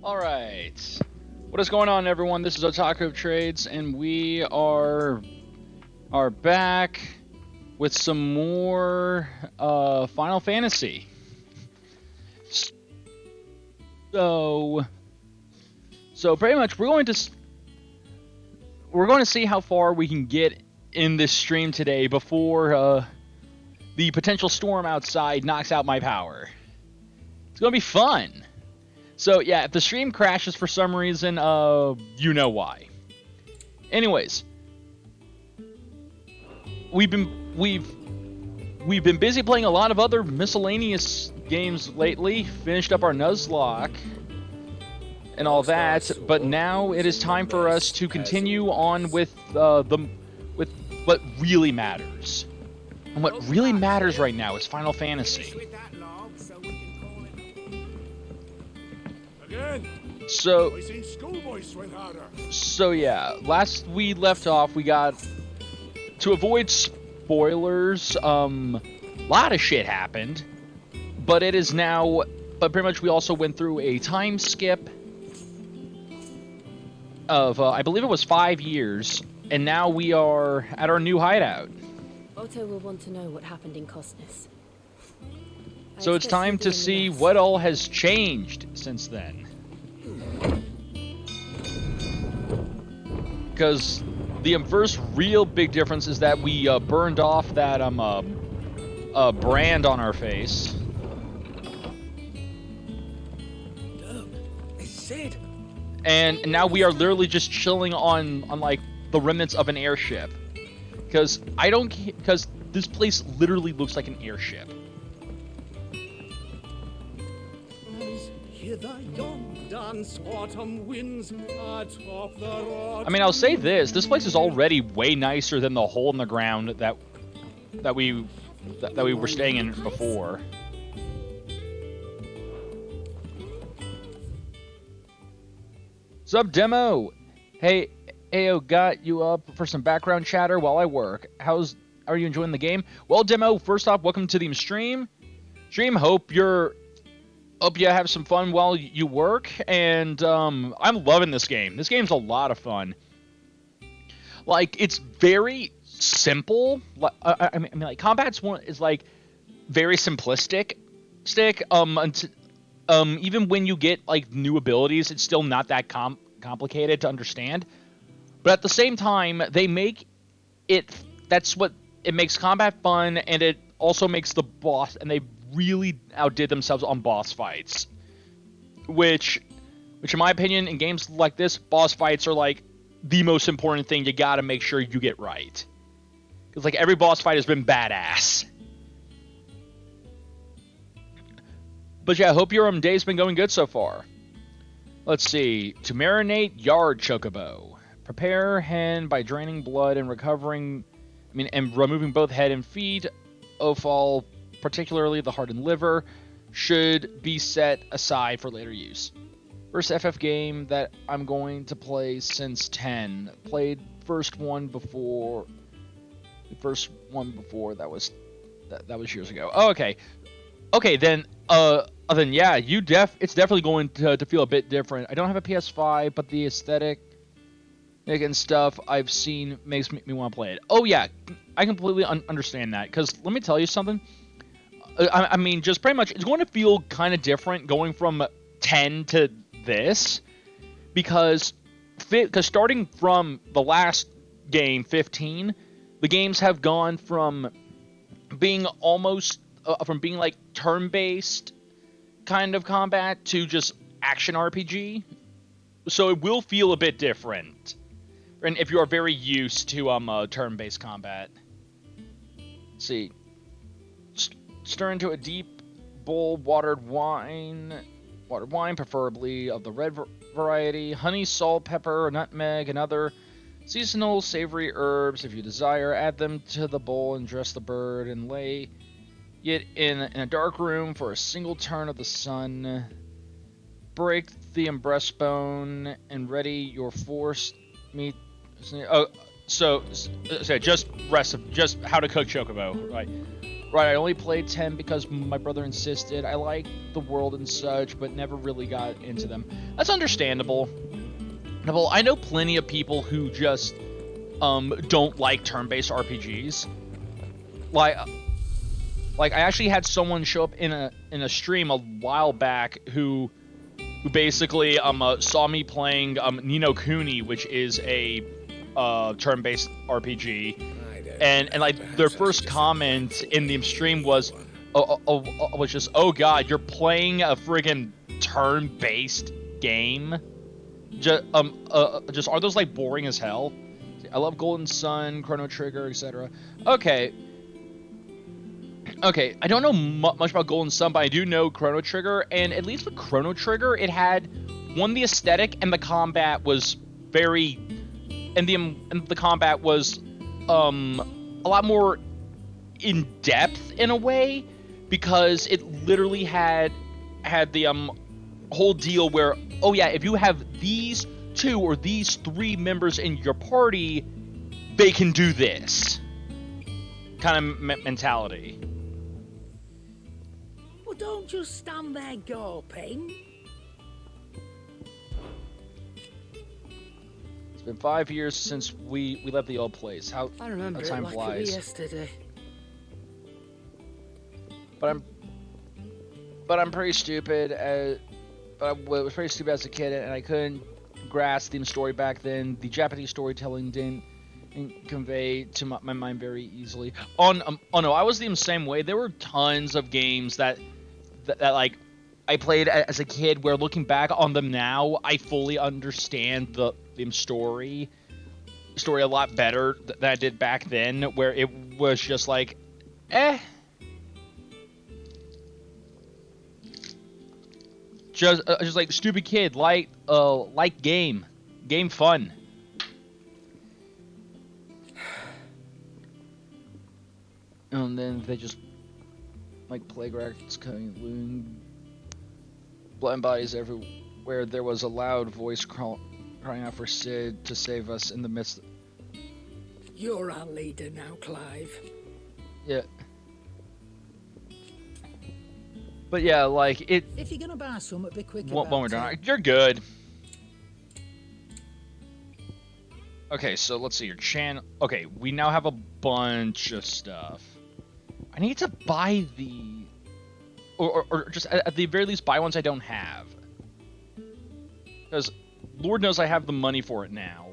Alright. What is going on, everyone? This is Otaku Trades, and we are back with some more Final Fantasy. So pretty much we're going to see how far we can get in this stream today before the potential storm outside knocks out my power. It's going to be fun. So yeah, if the stream crashes for some reason, you know why. Anyways, we've been busy playing a lot of other miscellaneous games lately. Finished up our Nuzlocke and all that, but now it is time for us to continue on with what really matters. And what really matters right now is Final Fantasy. So yeah, last we left off, we got, to avoid spoilers, lot of shit happened, but it is now, but pretty much we also went through a time skip of, I believe it was 5 years, and now we are at our new hideout. Otto will want to know what happened in Cosnus. So it's time to see what all has changed since then. Because the first real big difference is that we burned off that brand on our face. Look, it's Sid. And now we are literally just chilling on like the remnants of an airship. Because this place literally looks like an airship. Hear the young dance autumn winds atop the rock. I mean, I'll say this place is already way nicer than the hole in the ground that we were staying in before. Sup, Demo? Hey, Ayo, got you up for some background chatter while I work. Are you enjoying the game? Well, Demo, first off, welcome to the stream. Hope you have some fun while you work, and I'm loving this game. This game's a lot of fun. Like, it's very simple. I mean, like, combat's is like very simplistic. Even when you get like new abilities, it's still not that complicated to understand. But at the same time, they make it. That's what it makes combat fun, and it also makes the boss. And they really outdid themselves on boss fights, which in my opinion, in games like this, boss fights are like the most important thing you gotta make sure you get right, because like every boss fight has been badass. But yeah, I hope your day's been going good so far. Let's see. To marinate Yard Chocobo. Prepare hen by draining blood and and removing both head and feet. Offal, particularly the heart and liver, should be set aside for later use. First FF game that I'm going to play since 10. Played first one before. That was years ago. Oh, okay. Okay, then yeah, it's definitely going to feel a bit different. I don't have a PS5, but the aesthetic and stuff I've seen makes me want to play it. Oh yeah, I completely understand that, because let me tell you something. I mean, just pretty much, it's going to feel kind of different going from 10 to this, because starting from the last game, 15, the games have gone from being like turn-based kind of combat to just action RPG. So it will feel a bit different, and if you are very used to turn-based combat. Let's see. Stir into a deep bowl watered wine, preferably of the red variety, honey, salt, pepper, nutmeg, and other seasonal savory herbs if you desire. Add them to the bowl and dress the bird and lay it in a dark room for a single turn of the sun. Break the breastbone and ready your forced meat. Oh, so just how to cook Chocobo, right? Right, I only played 10 because my brother insisted. I liked the world and such, but never really got into them. That's understandable. I know plenty of people who just don't like turn-based RPGs. Like I actually had someone show up in a stream a while back who basically saw me playing Ni no Kuni, which is a turn-based RPG. And like their first comment in the stream was just, oh god, you're playing a friggin' turn-based game. Just are those like boring as hell? I love Golden Sun, Chrono Trigger, etc. Okay, I don't know much about Golden Sun, but I do know Chrono Trigger, and at least with Chrono Trigger, it had the aesthetic and the combat was very, and the combat was a lot more in depth in a way, because it literally had the whole deal where, oh yeah, if you have these 2 or these 3 members in your party, they can do this kind of mentality. Well, don't just stand there gawping. It's been 5 years since we left the old place. How I remember it time like flies. it was yesterday. But I'm pretty stupid. But I was pretty stupid as a kid, and I couldn't grasp the story back then. The Japanese storytelling didn't convey to my mind very easily. Oh no, I was the same way. There were tons of games that like I played as a kid, where looking back on them now, I fully understand the story a lot better than I did back then, where it was just like, just like stupid kid, like game fun. And then they just like plague rats, cutting blind bodies everywhere. There was a loud voice crying out for Sid to save us in the midst. You're our leader now, Clive. Yeah. But yeah, like it. If you're gonna buy some, be quick When about we're it. done, you're good. Okay, so let's see your channel. Okay, we now have a bunch of stuff. I need to buy the, or just at the very least buy ones I don't have, because Lord knows I have the money for it now.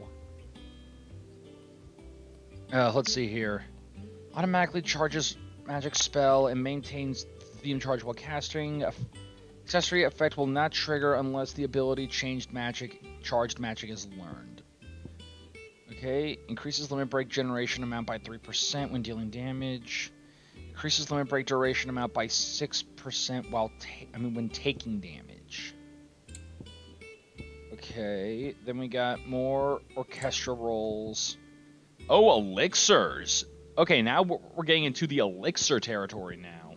Let's see here. Automatically charges magic spell and maintains theme charge while casting. Accessory effect will not trigger unless the ability charged magic is learned. Okay, increases limit break generation amount by 3% when dealing damage. Increases limit break duration amount by 6% when taking damage. Okay, then we got more orchestra rolls. Oh, elixirs. Okay, now we're getting into the elixir territory now.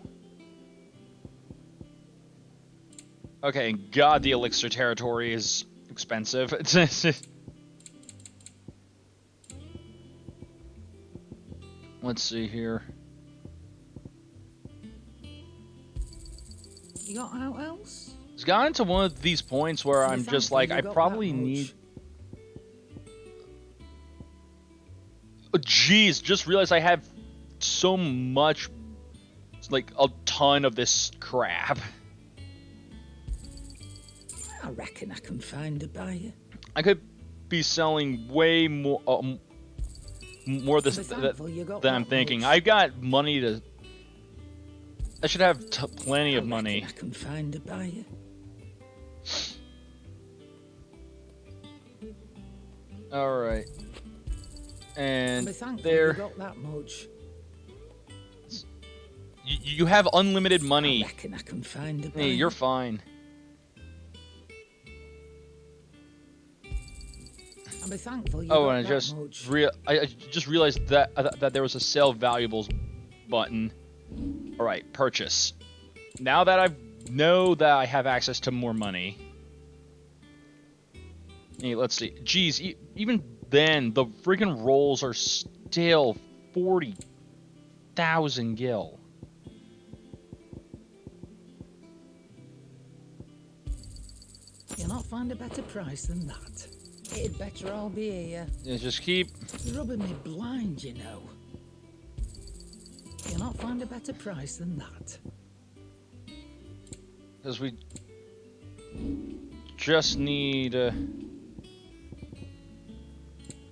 Okay, God, the elixir territory is expensive. Let's see here. You got out else? It's gotten to one of these points where I'm just like, I probably need. Oh, jeez, just realized I have so much, like a ton of this crap. I reckon I can find a buyer. I could be selling way more, more this than I'm thinking. I've got money to. I should have plenty of money. I can find a buyer. All right. And You there. got that much. You have unlimited money. I reckon I can find a buyer. Hey, you're fine. I'll be thankful you Oh, got and that I just realized that there was a sell valuables button. All right, purchase. Now that I know that I have access to more money. Hey, let's see. Geez, even then, the freaking rolls are still 40,000 gil. find a better price than that. It'd better all be here. Yeah, just keep. You're rubbing me blind, you know. You'll not find a better price than that. Because we just need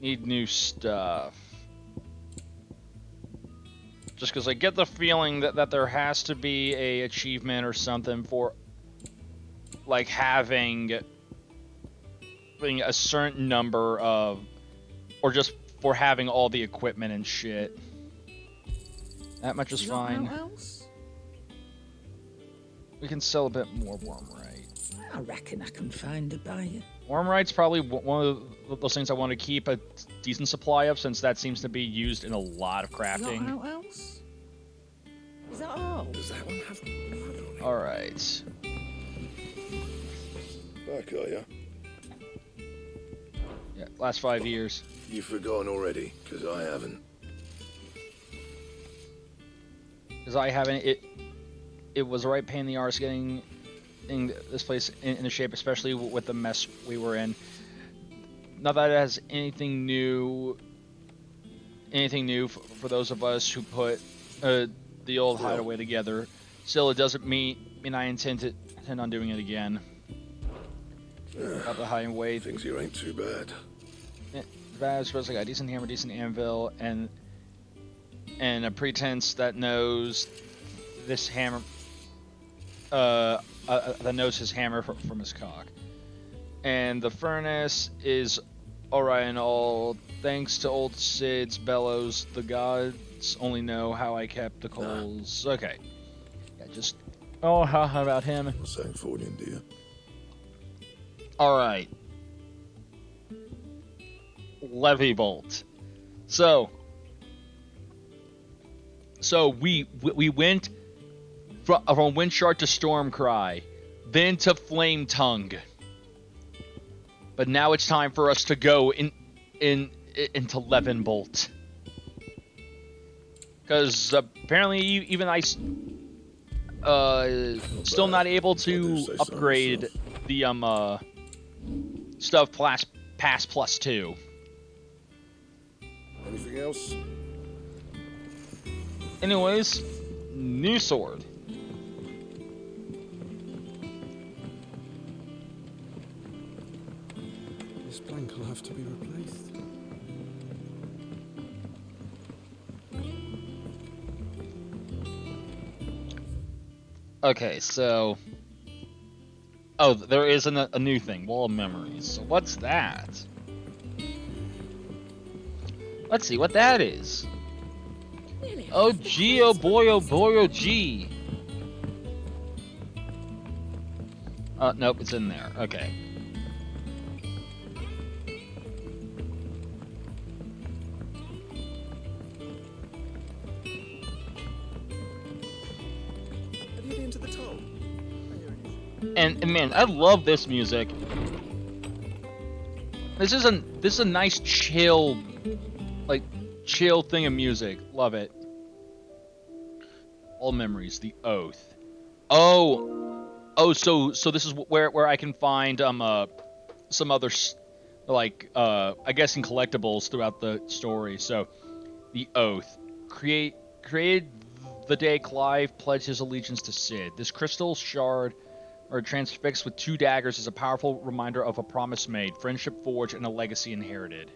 new stuff. Just because I get the feeling that there has to be a achievement or something for like having a certain number of, or just for having all the equipment and shit. That much is You got fine. no else? We can sell a bit more Wormrite. I reckon I can find a buyer. Wormrite's probably one of those things I want to keep a decent supply of, since that seems to be used in a lot of You got crafting. no else? Is that all? Does that one have blood on it? Alright. Back, are ya? Yeah, last 5 years. You've forgotten already, because I haven't. Because I haven't, it was a right pain in the arse getting this place in the shape, especially with the mess we were in. Not that it has anything new for those of us who put the old hideaway together. Still, it doesn't mean I intend on doing it again. Got the hideaway. Things here ain't too bad. I suppose I got a decent hammer, decent anvil, and a pretense that knows this hammer, that knows his hammer from his cock. And the furnace is alright and all. Thanks to old Sid's bellows, the gods only know how I kept the coals. Okay. Yeah, just... Oh, how about him? What's that for you, dear? Alright. Levy Bolt. So we went from Windshard to Stormcry, then to Flame Tongue. But now it's time for us to go into Levenbolt. Because apparently even I still not able to upgrade the stuff past +2. Anything else? Anyways, new sword. This plank will have to be replaced. Okay, so... Oh, there is a new thing, Wall of Memories. So what's that? Let's see what that is. Oh gee, oh boy, oh boy, oh gee. Nope, it's in there. Okay. Have you been to the toll? And man, I love this music. This is a nice chill thing of music. Love it. All memories, the oath. So this is where I can find some other I guess in collectibles throughout the story. So the oath created the day Clive pledged his allegiance to Cid. This crystal shard or transfixed with 2 daggers is a powerful reminder of a promise made, friendship forged, and a legacy inherited.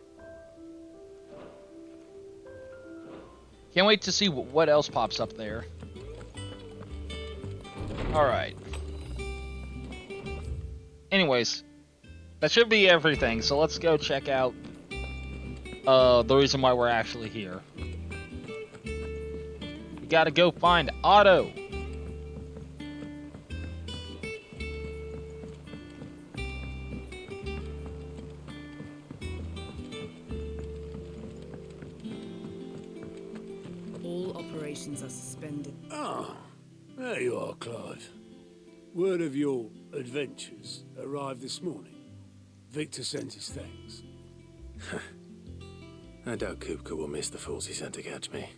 Can't wait to see what else pops up there. Alright. Anyways, that should be everything, so let's go check out the reason why we're actually here. We gotta go find Otto. All operations are suspended. Ah, there you are, Clive. Word of your adventures arrived this morning. Victor sent his thanks. I doubt Kupka will miss the fools he sent to catch me.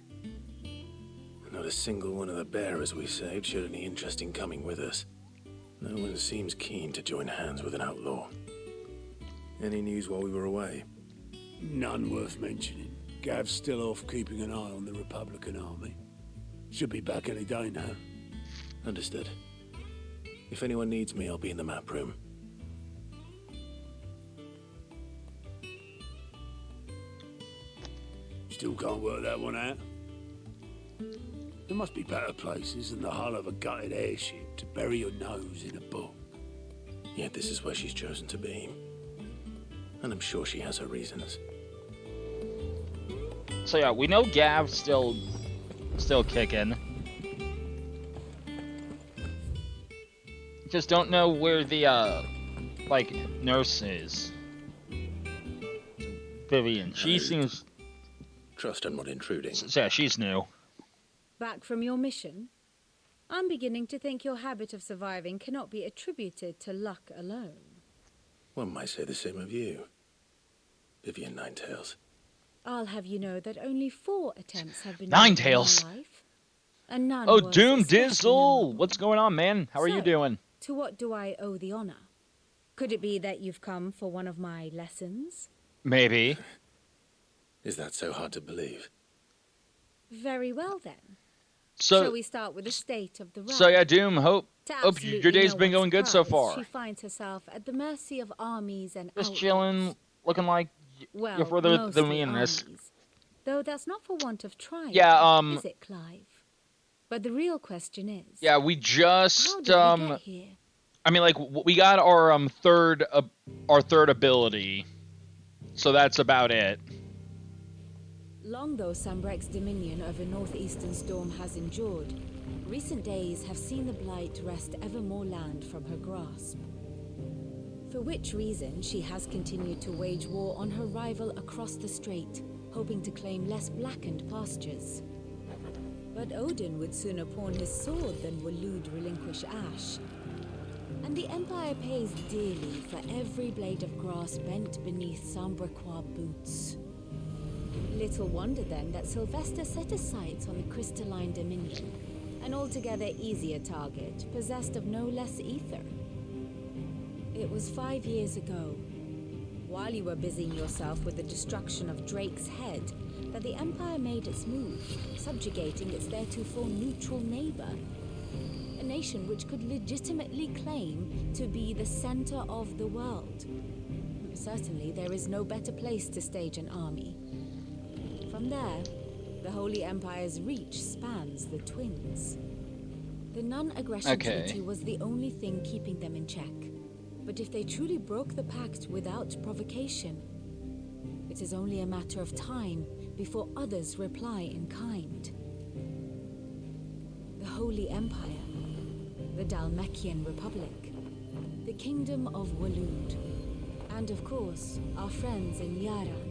Not a single one of the bearers we saved showed any interest in coming with us. No one seems keen to join hands with an outlaw. Any news while we were away? None worth mentioning. Gav's still off keeping an eye on the Republican army. Should be back any day now. Understood. If anyone needs me, I'll be in the map room. Still can't work that one out. There must be better places than the hull of a gutted airship to bury your nose in a book. Yet this is where she's chosen to be. And I'm sure she has her reasons. So yeah, we know Gav's still kicking. Just don't know where the like nurse is. Vivian, she seems. Trust I'm not intruding. Yeah, she's new. Back from your mission? I'm beginning to think your habit of surviving cannot be attributed to luck alone. One might say the same of you, Vivian Ninetails. I'll have you know that only 4 attempts have been Nine made in my Tails. life, and none Oh, was Doom especially Dizzle! memorable. What's going on, man? How are you So, doing? To what do I owe the honor? Could it be that you've come for one of my lessons? Maybe. Is that so hard to believe? Very well then. Shall So, we start with the state of the realm? so yeah, Doom. Hope To your absolutely day's no been one's going good so surprise, far. She finds herself at the mercy of armies and Just outlaws. chilling, looking like Well, you're further than mostly me in this. armies. Though that's not for want of trying. Yeah, Is it, Clive? But the real question is. Yeah, we How just did we get here? I mean, like we got our third ability, so that's about it. Long though Sambrek's dominion over northeastern Storm has endured, recent days have seen the Blight wrest ever more land from her grasp. For which reason she has continued to wage war on her rival across the strait, hoping to claim less blackened pastures. But Odin would sooner pawn his sword than Waloed relinquish Ash. And the Empire pays dearly for every blade of grass bent beneath Sambrequois boots. Little wonder then that Sylvester set his sights on the crystalline dominion, an altogether easier target, possessed of no less ether. It was 5 years ago, while you were busying yourself with the destruction of Drake's head, that the Empire made its move, subjugating its theretofore neutral neighbor. A nation which could legitimately claim to be the center of the world. Certainly, there is no better place to stage an army. From there, the Holy Empire's reach spans the Twins. The non-aggression treaty was the only thing keeping them in check. But if they truly broke the pact without provocation, it is only a matter of time before others reply in kind. The Holy Empire, the Dhalmekian Republic, the Kingdom of Waloed, and of course, our friends in Yaran.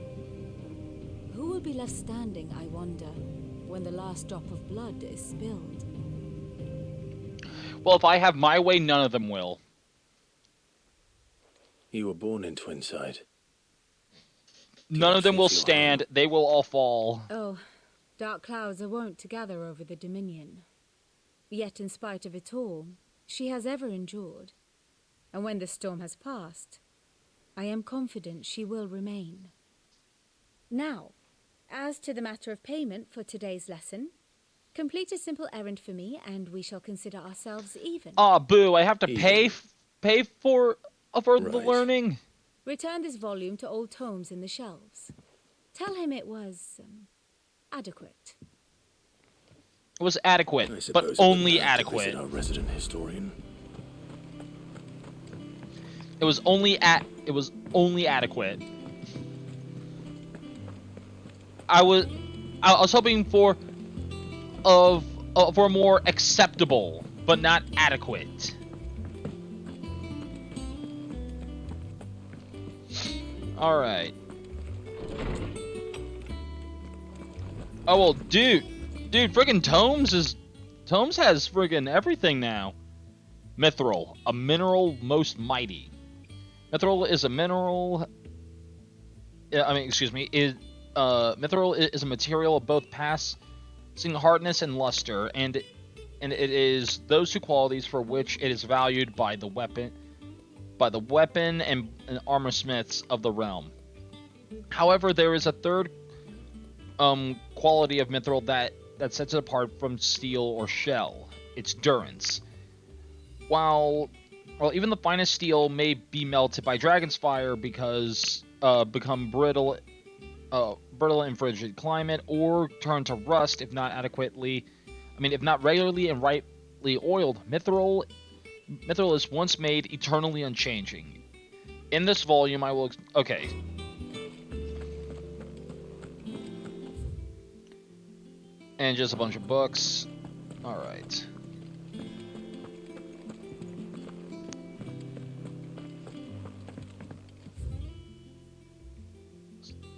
Who will be left standing, I wonder, when the last drop of blood is spilled? Well, if I have my way, none of them will. You were born in Twinside. None of them will stand. They will all fall. Oh, dark clouds are wont to gather over the Dominion. Yet in spite of it all, she has ever endured. And when the storm has passed, I am confident she will remain. Now, as to the matter of payment for today's lesson, complete a simple errand for me and we shall consider ourselves even. Aw, boo, I have to pay for the Right. learning? Return this volume to old tomes in the shelves. Tell him it was adequate. It was adequate, I but suppose it only wouldn't hurt to visit adequate. our resident historian. It was only adequate. I was hoping for more acceptable, but not adequate. All right. Oh well, dude, friggin' Tomes has friggin' everything now. Mithril, a mineral most mighty. Mithril is a mineral. Mithril is a material of both passing hardness and luster, and and it is those two qualities for which it is valued by the weapon and armor smiths of the realm. However, there is a third quality of mithril that sets it apart from steel or shell. It's durance. While even the finest steel may be melted by dragon's fire because become brittle in frigid climate, or turn to rust if not regularly and rightly oiled. Mithril is once made eternally unchanging. In this volume, I will. Okay. And just a bunch of books. Alright.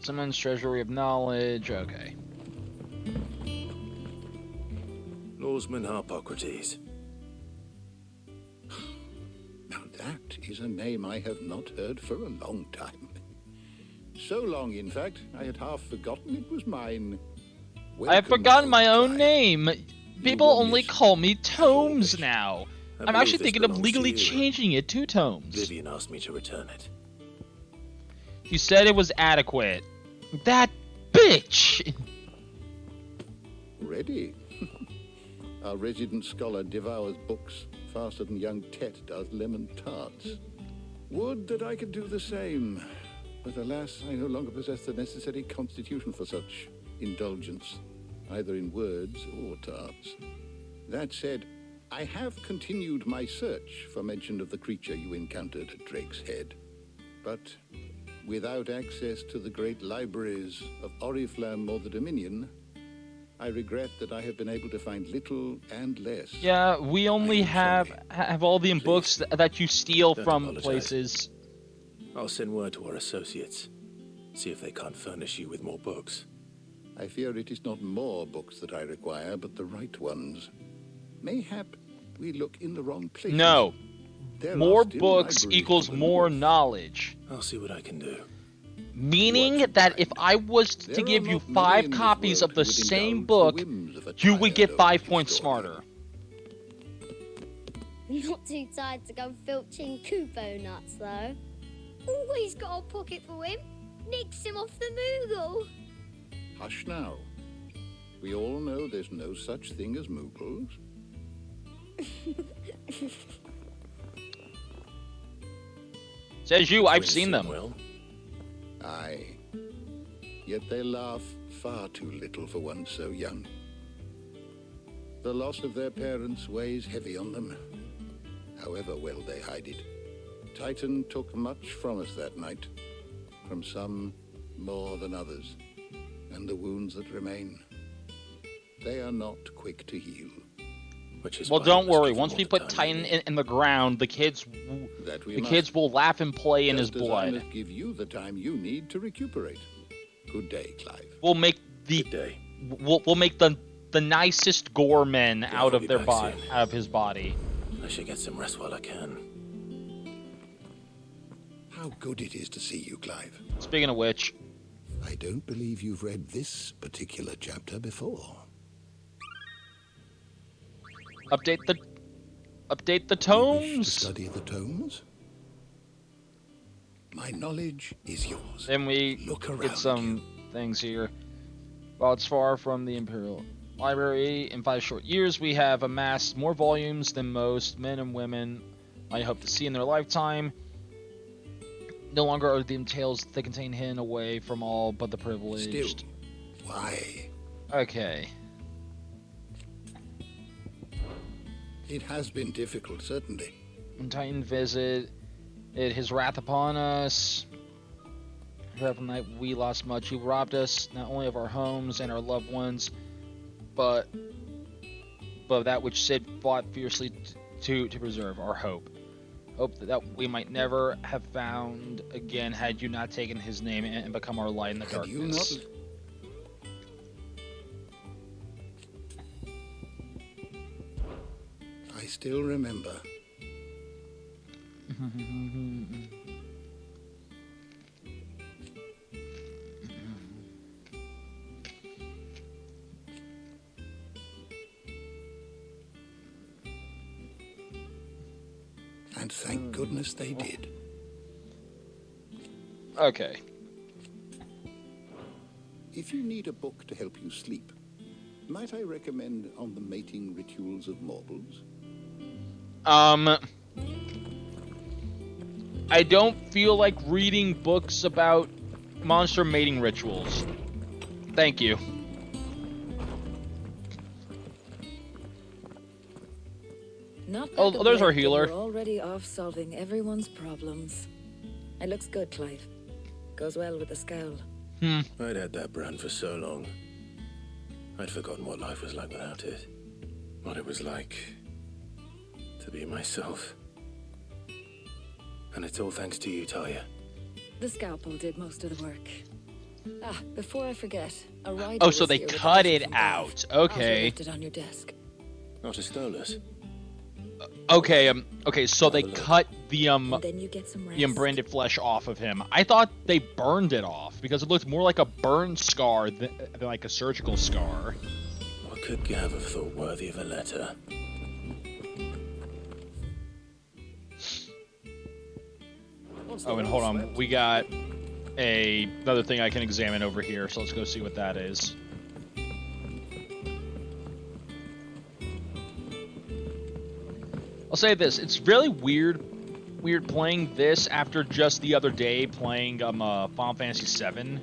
Simmons' Treasury of Knowledge. Okay. Lawsman Harpocrates. Now that is a name I have not heard for a long time. So long, in fact, I had half forgotten it was mine. I have forgotten my own name. People only call me Tomes now. I'm actually thinking of legally changing it to Tomes. Vivian asked me to return it. He said it was adequate. That bitch! Ready? Our resident scholar devours books faster than young Tet does lemon tarts. Would that I could do the same. But alas, I no longer possess the necessary constitution for such indulgence, either in words or tarts. That said, I have continued my search for mention of the creature you encountered at Drake's Head. But without access to the great libraries of Oriflamme or the Dominion, I regret that I have been able to find little and less. Yeah, we only have all the books that you steal from places. I'll send word to our associates. See if they can't furnish you with more books. I fear it is not more books that I require, but the right ones. Mayhap we look in the wrong place. No. There more are still books libraries equals to the more north. knowledge. I'll see what I can do. Meaning that if I was to There give are you not 5 many in this copies world of the who would same indulge book, the whims of a you would get tired 5 old points historian. smarter. Not too tired to go filching Kupo nuts, though. Always got a pocket for him. Nicks him off the Moogle. Hush now. We all know there's no such thing as Moogles. Says you, I've seen them. Well, Aye. Yet they laugh far too little for one so young. The loss of their parents weighs heavy on them, however well they hide it. Titan took much from us that night, from some more than others, and the wounds that remain, they are not quick to heal. which is Well, why don't we must worry. give Once him we all the put time Titan they need. in the ground, the kids will laugh and play in his Just as I blood. must give you the time you need to recuperate. Good day, Clive. We'll make Good day. we'll make the nicest gore men out I'll of be their back body, soon. out of his body. I should get some rest while I can. How good it is to see you, Clive. Speaking of which, I don't believe you've read this particular chapter before. update the You wish to tomes. study the tomes? My knowledge is yours. Then we Look get around some things here. While it's far from the Imperial Library, in 5 short years we have amassed more volumes than most men and women I hope to see in their lifetime. No longer are the tales they contain hidden away from all but the privileged. Still, why? Okay. It has been difficult, certainly. When Titan visited his wrath upon us. That night we lost much. He robbed us not only of our homes and our loved ones, but that which Sid fought fiercely to preserve, our hope. Hope that we might never have found again had you not taken his name and become our light in the Had you darkness. not... I still remember. And thank goodness they did. Okay. If you need a book to help you sleep, might I recommend On the Mating Rituals of Mortals? I don't feel like reading books about monster mating rituals. Thank you. Not Oh, bad of there's our late, but healer. You're already off solving everyone's problems. It looks good, Clive. Goes well with the scowl. I'd had that brand for so long. I'd forgotten what life was like without it. What it was like to be myself. And it's all thanks to you, Talia. The scalpel did most of the work. Before I forget, a rider Oh, so was they here with a cut letter it from Dave. out. Alfred Okay. left it on your desk. Not a Stolas. Okay, so they cut the And then you get some rest. the unbranded flesh off of him. I thought they burned it off because it looked more like a burn scar than like a surgical scar. What could Gav have thought worthy of a letter? Oh, and hold on, we got another thing I can examine over here, so let's go see what that is. I'll say this, it's really weird playing this after just the other day playing Final Fantasy VII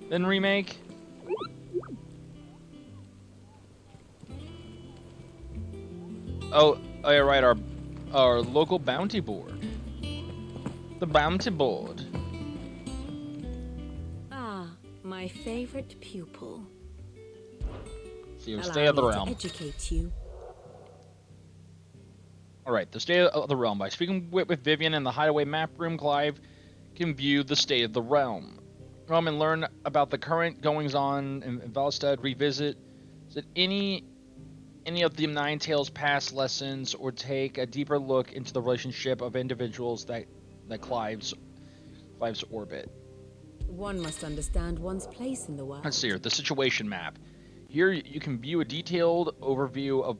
then remake. Oh yeah, right, our local bounty board. The bounty board. Ah, my favorite pupil. See, Allow stay of the me to realm. educate you. Alright, the state of the realm. By speaking with Vivian in the hideaway map room, Clive can view the state of the realm. And learn about the current goings-on in Valstead, revisit any of the Nine Tails past lessons, or take a deeper look into the relationship of individuals that Clive's orbit. One must understand one's place in the world. Let's see here, the situation map. Here you can view a detailed overview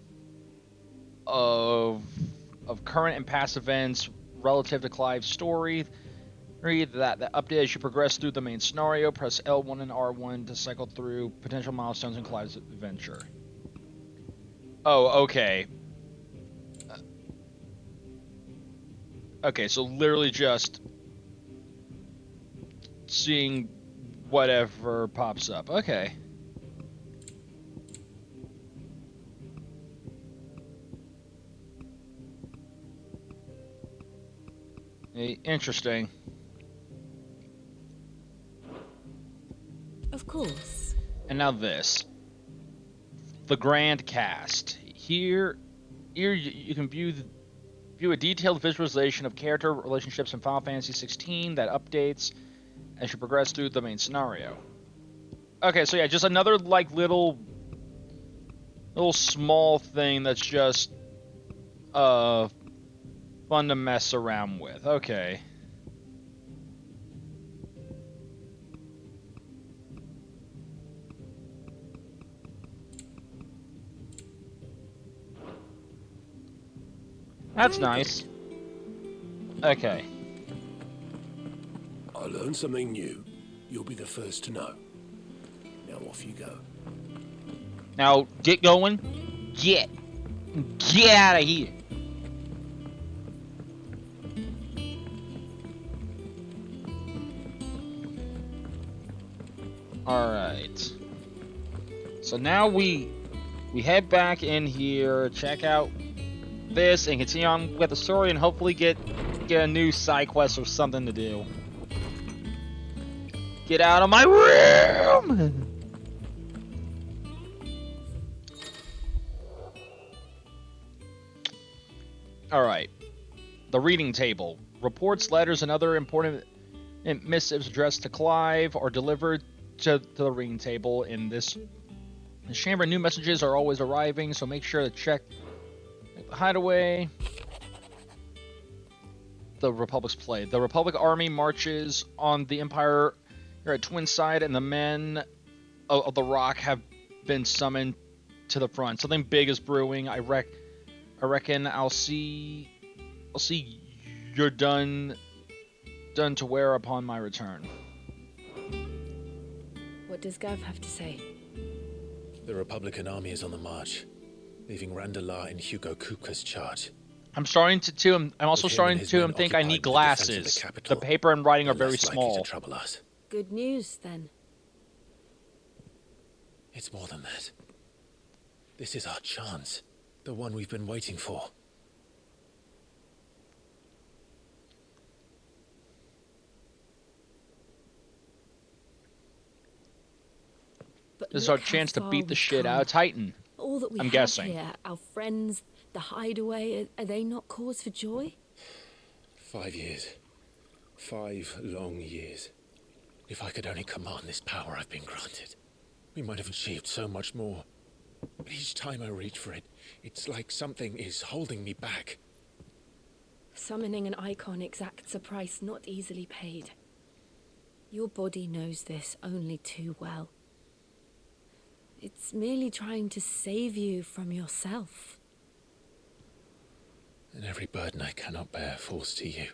of current and past events relative to Clive's story. Read that update as you progress through the main scenario. Press L1 and R1 to cycle through potential milestones in Clive's adventure. Oh, okay. Okay, so literally just seeing whatever pops up. Okay. Interesting. Of course. And now this. The Grand Cast. Here you can view a detailed visualization of character relationships in Final Fantasy XVI that updates as you progress through the main scenario. Okay, so yeah, just another like little small thing that's just fun to mess around with. Okay. That's nice. Okay. I learned something new. You'll be the first to know. Now off you go. Now get going. Get out of here. Alright. So now we head back in here, check out this, and continue on with the story, and hopefully get a new side quest or something to do. Get out of my room! Alright. The reading table. Reports, letters, and other important missives addressed to Clive are delivered to the reading table in this chamber. New messages are always arriving, so make sure to check the hideaway. The Republic's play. The Republic army marches on the Empire here at Twinside, and the men of the Rock have been summoned to the front. Something big is brewing. I reckon I'll see I'll see you're done to wear upon my return. What does Gav have to say? The Republican army is on the march, leaving Randalar in Hugo Kupka's charge. I'm also starting to think I need glasses. The paper and writing are very small. To trouble us. Good news, then. It's more than that. This is our chance. The one we've been waiting for. But This is our look how chance to far beat the we've shit come. out of Titan. All that we I'm have guessing. here, our friends, the hideaway, are they not cause for joy? 5 years. 5 long years. If I could only command this power I've been granted, we might have achieved so much more. But each time I reach for it, it's like something is holding me back. Summoning an icon exacts a price not easily paid. Your body knows this only too well. It's merely trying to save you from yourself. And every burden I cannot bear falls to you.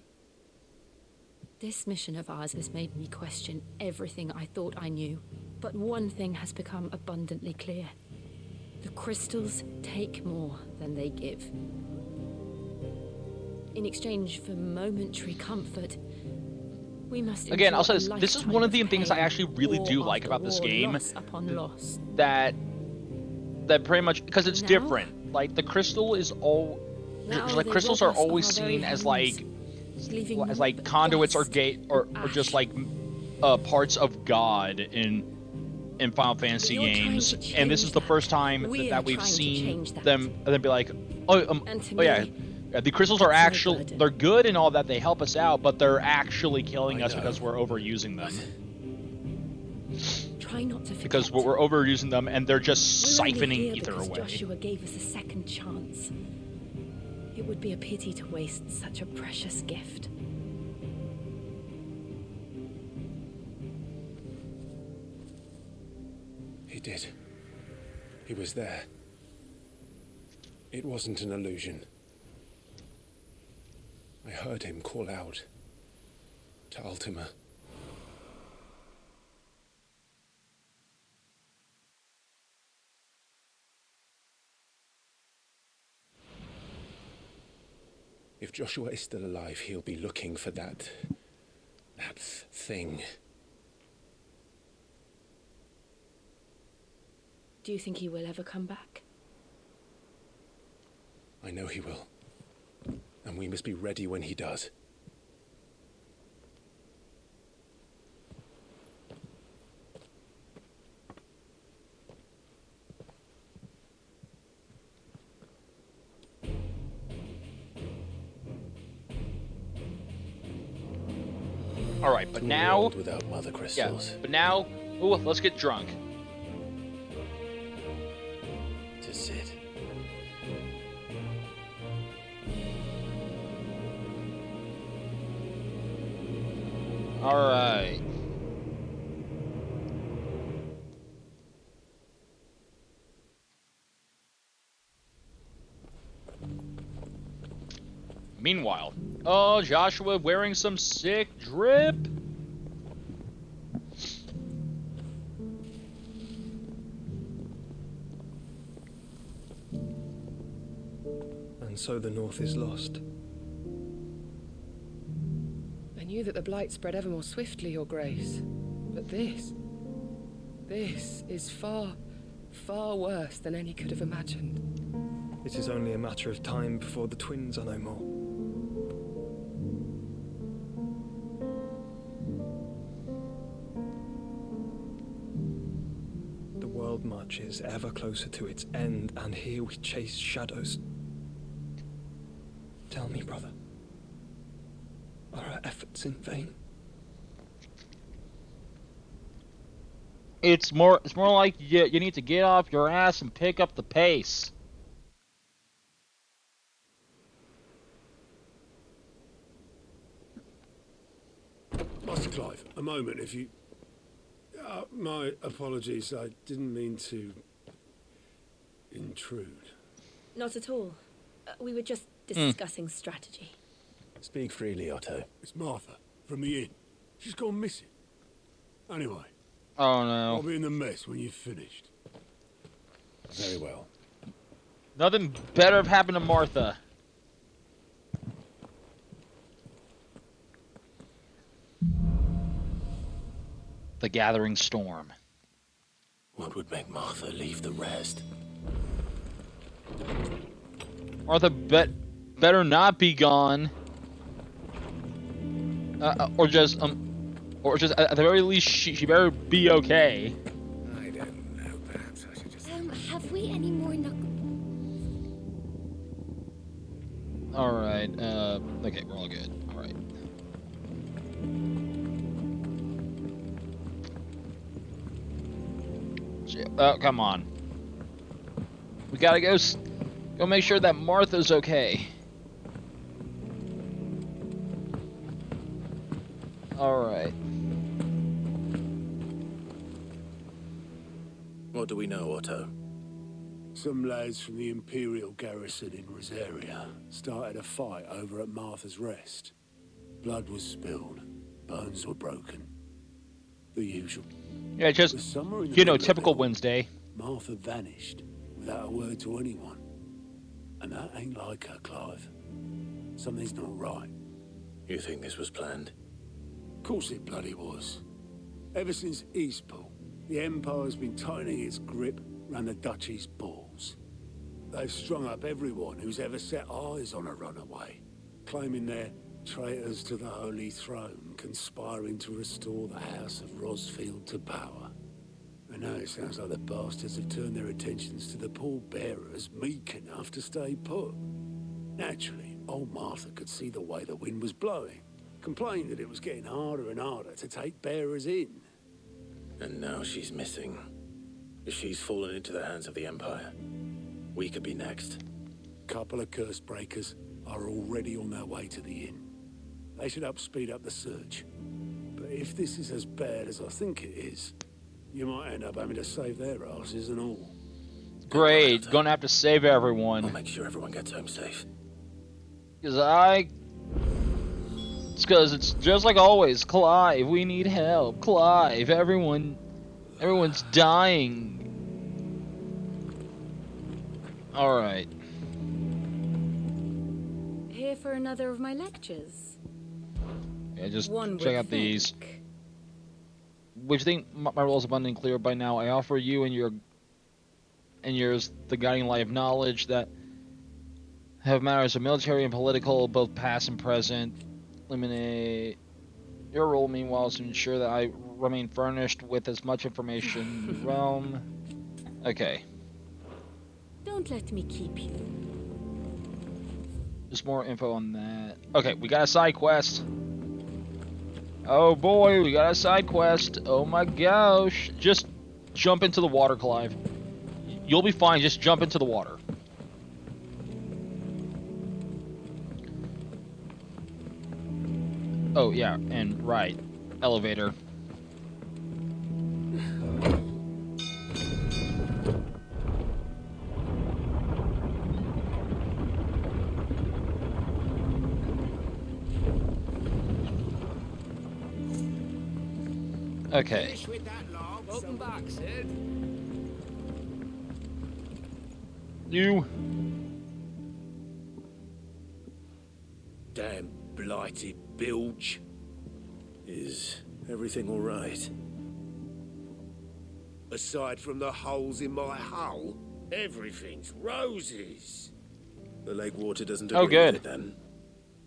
This mission of ours has made me question everything I thought I knew. But one thing has become abundantly clear. The crystals take more than they give. In exchange for momentary comfort, we must Again, I'll endure say a this is one of the lifetime things I pain, actually really do war like after about this war, game. loss upon loss. That pretty much, because it's Now- different. Like, the crystal is all... Now Like, they crystals rob are us of always our very seen as, hands, like... leaving As, naught like, but conduits or dust, gate... Or just, ash. like, parts of God in Final Fantasy You're trying games. to And this change is the that. first time We that are we've trying to seen change that. them... And then be like, And to oh yeah... me, Yeah, the crystals are it's no actually... burden. They're good and all that, they help us out, but they're actually killing I us know. because we're overusing them. try not to forget. Because we're overusing them and they're just We're only siphoning here ether because away. Joshua gave us a second chance. It would be a pity to waste such a precious gift. He did. He was there. It wasn't an illusion. I heard him call out to Ultima. If Joshua is still alive, he'll be looking for that thing. Do you think he will ever come back? I know he will. And we must be ready when he does. All right, but To a now, world without mother crystals. but now, ooh, let's get drunk. To Sid. All right. Meanwhile, oh, Joshua wearing some sick drip. And so the North is lost. I knew that the Blight spread ever more swiftly, Your Grace. But this is far, far worse than any could have imagined. It is only a matter of time before the twins are no more. The world marches ever closer to its end, and here we chase shadows. Tell me, brother, are our efforts in vain? It's more like you need to get off your ass and pick up the pace. Master Clive, a moment, if you... my apologies, I didn't mean to intrude. Not at all. We were just discussing strategy. Speak freely, Otto. It's Martha, from the inn. She's gone missing. Anyway. Oh no. I'll be in the mess when you've finished. Very well. Nothing better have happened to Martha. The gathering storm. What would make Martha leave the rest? Martha better not be gone. Or just at the very least she better be okay. I don't know. Perhaps I should just. Have we any more All right. Okay, we're all good. All right. Oh, come on. We gotta go make sure that Martha's okay. All right. What do we know, Otto? Some lads from the Imperial garrison in Rosaria started a fight over at Martha's Rest. Blood was spilled, bones were broken. The usual. Yeah, just, typical Wednesday. Martha vanished without a word to anyone. And that ain't like her, Clive. Something's not right. You think this was planned? Of course it bloody was. Ever since Eastpool, the Empire's been tightening its grip round the Duchy's balls. They've strung up everyone who's ever set eyes on a runaway, claiming they're traitors to the Holy Throne, conspiring to restore the House of Rosfield to power. And now it sounds like the bastards have turned their attentions to the pallbearers meek enough to stay put. Naturally, old Martha could see the way the wind was blowing, complained that it was getting harder and harder to take bearers in. And now she's missing. If she's fallen into the hands of the Empire, we could be next. Couple of curse breakers are already on their way to the inn. They should speed up the search. But if this is as bad as I think it is, you might end up having to save their asses and all. Great, gonna have to save everyone. I'll make sure everyone gets home safe. It's because it's just like always. Clive, we need help. Clive, everyone's dying. Alright. Here for another of my lectures? Yeah, just One check would out these. think. Which think my role is abundantly clear by now. I offer you and yours the guiding light of knowledge that have matters of military and political, both past and present. Eliminate your role, meanwhile, is to ensure that I remain furnished with as much information in the realm. Okay. Don't let me keep you. Just more info on that. Okay, we got a side quest. Oh boy, we got a side quest. Oh my gosh. Just jump into the water, Clive. You'll be fine, just jump into the water. Oh yeah, and right. Elevator. Okay. Welcome back, Sid. You. Damn blighted bilge. Is everything all right? Aside from the holes in my hull, everything's roses. The lake water doesn't Oh, agree good. with it, then?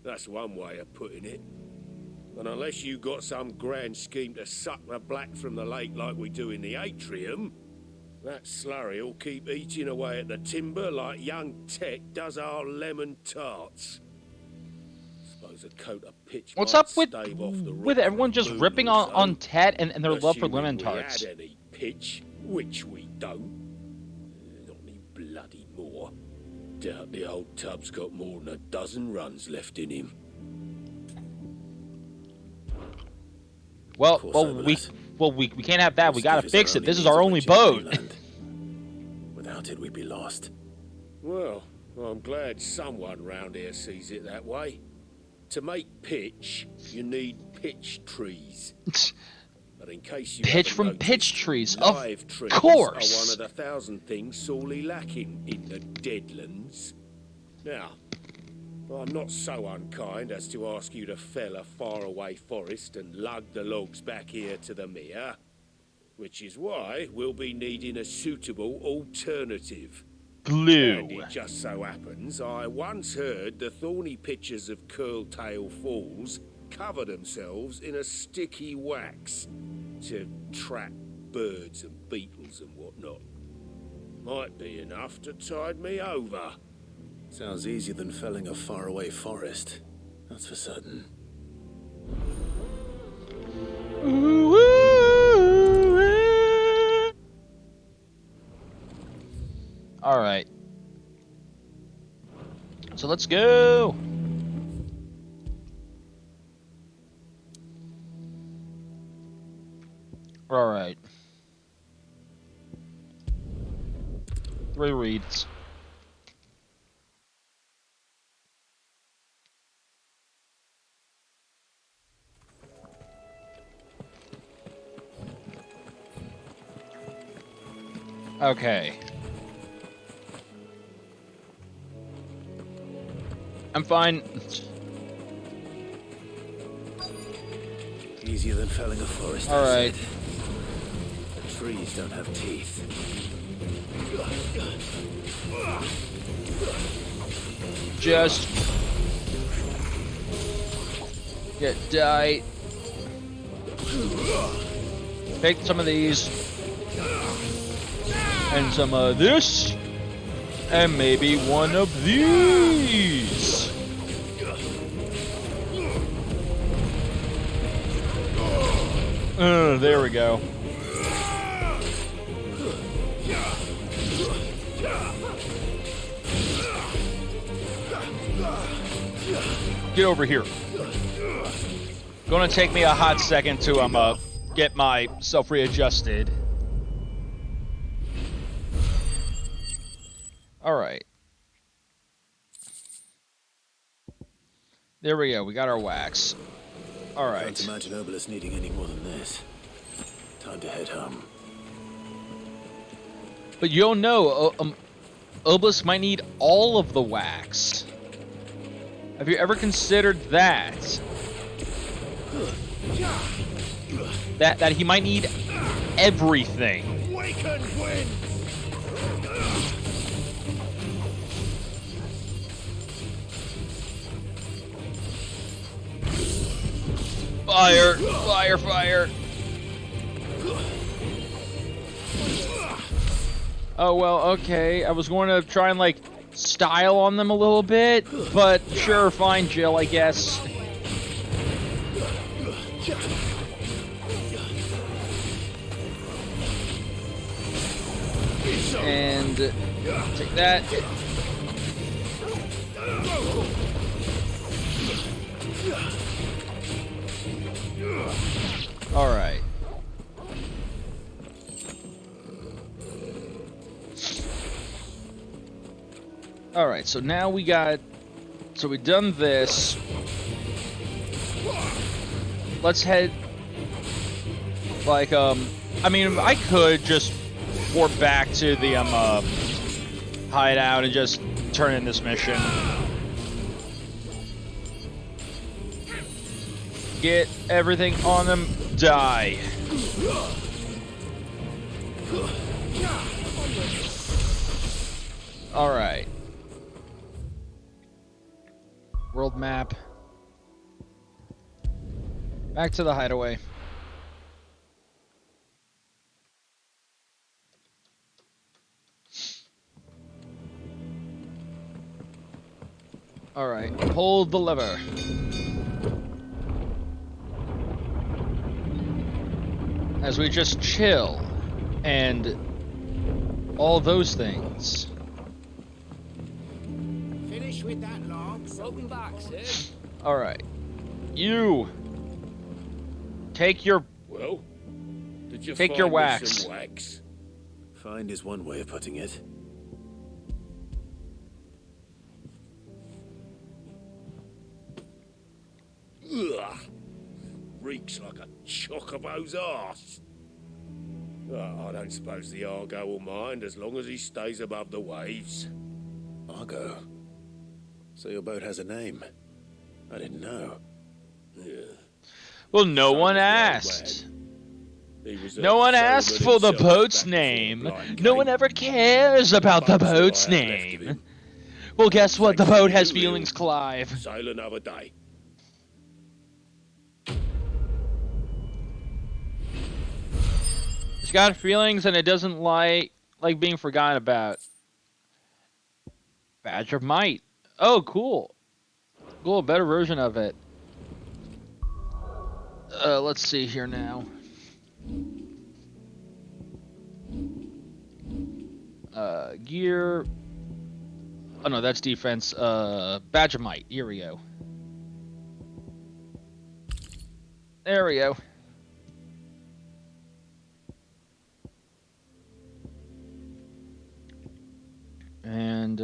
That's one way of putting it. And unless you got some grand scheme to suck the black from the lake like we do in the atrium, that slurry will keep eating away at the timber like young Tech does our lemon tarts. Suppose a coat of pitch What's might up with stave off the with rot everyone just from ripping boom or on Ted and their love for assuming lemon we tarts? had any pitch, which we don't. Not any bloody more. Doubt the old tub's got more than a dozen runs left in him. Well, we can't have that. We gotta fix it. This is our only boat. Without it, we'd be lost. Well, I'm glad someone round here sees it that way. To make pitch, you need pitch trees. But in case you Pitch haven't from noticed, pitch trees, live of trees course. are one of the 1,000 things sorely lacking in the Deadlands. Now, I'm not so unkind as to ask you to fell a faraway forest and lug the logs back here to the mere, which is why we'll be needing a suitable alternative. Glue. And it just so happens I once heard the thorny pitchers of Curltail Falls cover themselves in a sticky wax to trap birds and beetles and whatnot. Might be enough to tide me over. Sounds easier than felling a faraway forest. That's for certain. All right. So let's go. All right. 3 reads. Okay. I'm fine. Easier than felling a forest. All right. The trees don't have teeth. Just get die. Take some of these and some of this and maybe one of these. There we go. Get over here. Gonna take me a hot second to get myself readjusted. All right. There we go. We got our wax. All right. Can't imagine Obelisk needing any more than this. Time to head home. But you don't know. Obelisk might need all of the wax. Have you ever considered that? That he might need everything. Awaken, Gwen! Fire! Fire! Fire! Oh, well, okay. I was going to try and, like, style on them a little bit, but sure, fine, Jill, I guess. And take that. All right. All right, so now we got, so we've done this. Let's head, like, I mean, I could just warp back to the, hideout and just turn in this mission. Get everything on them, die. All right. World map. Back to the hideaway. All right, hold the lever. As we just chill and all those things. Finish with that log. Welcome back, sir. All right, you take your did you take your find me wax. some wax? Find is one way of putting it. reeks like a chocobo's arse. Oh, I don't suppose the Argo will mind as long as he stays above the waves. Argo? So your boat has a name? I didn't know. Yeah. Well, no one asked. No one asked for the boat's name. No one ever cares about the boat's name. Well, guess what? The boat has feelings, Clive. Sail another day. It's got feelings and it doesn't like being forgotten about. Badge of Might. Oh, cool. Cool, a better version of it. Let's see here now. Gear. Oh no, that's defense. Badge of Might. Here we go. There we go. And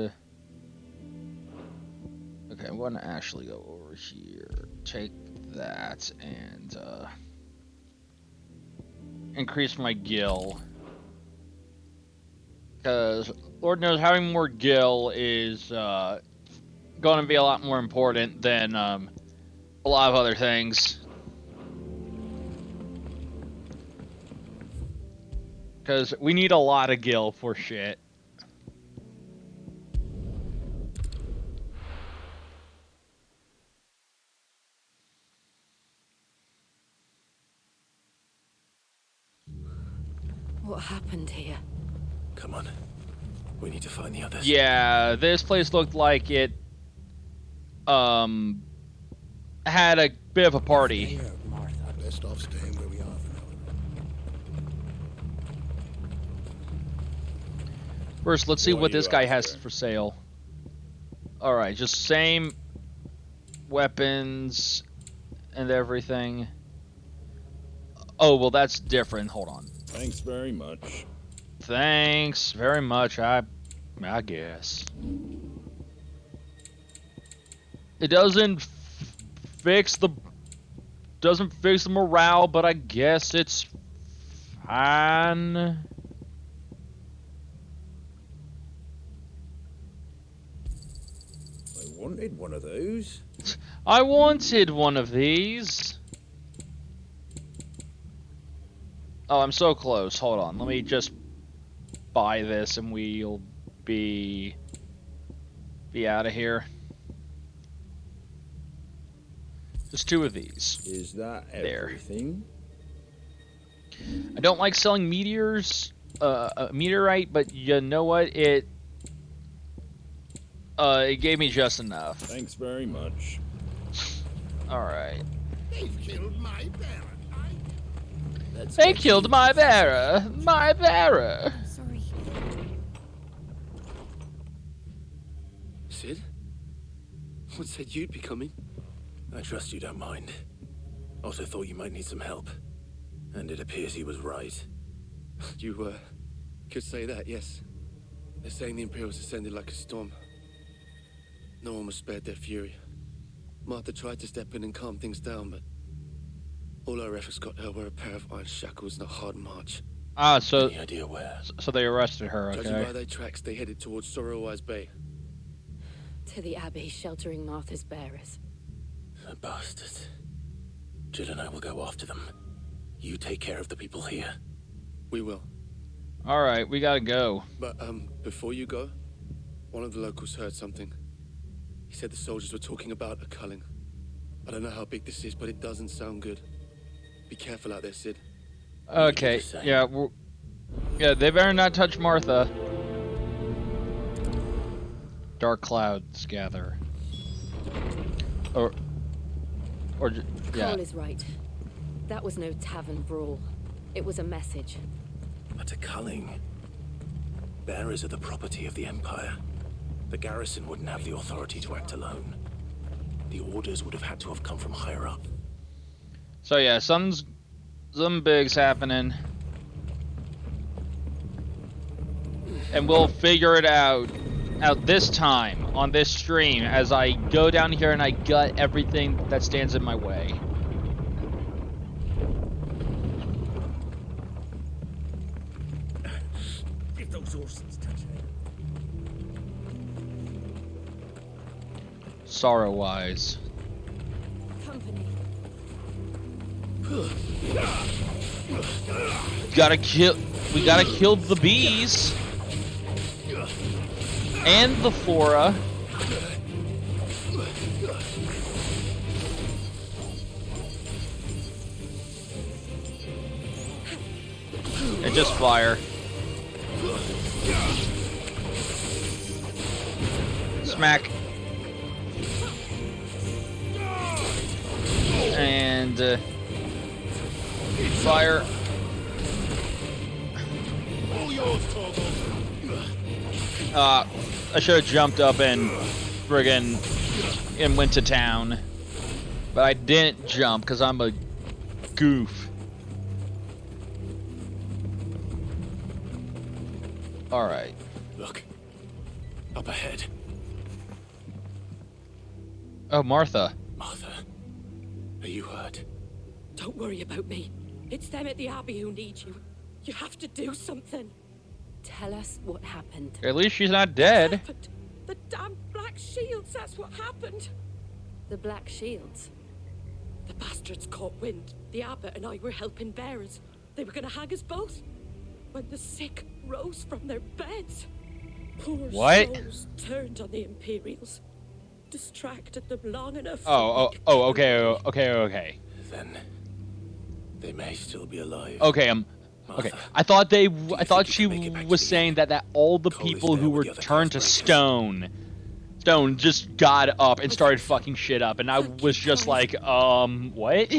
okay, I'm gonna actually go over here, take that, and increase my gil, because Lord knows having more gil is going to be a lot more important than a lot of other things. Because we need a lot of gil for shit. What happened here? Come on. We need to find the others. Yeah, this place looked like it had a bit of a party. Best off staying where we are for now. First, let's see what this guy has for sale. Alright, just same weapons and everything. Oh, well, that's different. Hold on. Thanks very much. Thanks very much, I guess. It doesn't fix the morale, but I guess it's fine. I wanted one of those. I wanted one of these. Oh, I'm so close. Hold on. Let me just buy this and we'll be out of here. Just 2 of these. Is that everything? There. I don't like selling meteors, meteorite, but you know what? It gave me just enough. Thanks very much. All right. They've killed my bearer. They killed my bearer. My bearer. Sorry. Sid? What said you'd be coming? I trust you don't mind. Also thought you might need some help. And it appears he was right. You, could say that, yes. They're saying the Imperials ascended like a storm. No one was spared their fury. Martha tried to step in and calm things down, but all our efforts got her were a pair of iron shackles and a hard march. Ah, so any idea where? So they arrested her, okay. Judging by their tracks, they headed towards Sorrowwise Bay. To the Abbey, sheltering Martha's bearers. The bastards. Jill and I will go after them. You take care of the people here. We will. Alright, we gotta go. But, before you go, one of the locals heard something. He said the soldiers were talking about a culling. I don't know how big this is, but it doesn't sound good. Be careful out there, Sid. Okay, yeah, yeah, they better not touch Martha. Dark clouds gather. Or yeah. Cole is right. That was no tavern brawl. It was a message. But a culling. Bearers are the property of the Empire. The garrison wouldn't have the authority to act alone. The orders would have had to have come from higher up. So yeah, some big's happening. And we'll figure it out this time on this stream as I go down here and I gut everything that stands in my way. Sorrow-wise. Company. Gotta kill. We gotta kill the bees and the flora. And just fire. Smack. And fire. I should have jumped up and friggin' and went to town. But I didn't jump because I'm a goof. Alright. Look. Up ahead. Oh, Martha. Martha. Are you hurt? Don't worry about me. It's them at the Abbey who need you. You have to do something. Tell us what happened. At least she's not dead. The damn Black Shields, that's what happened. The Black Shields? The bastards caught wind. The abbot and I were helping bearers. They were gonna hang us both. When the sick rose from their beds. Poor souls turned on the Imperials. Distracted them long enough. Okay. Then they may still be alive. Okay, okay. I thought she was saying that all the people who were turned to stone just got up and started fucking shit up, and I was just like, what?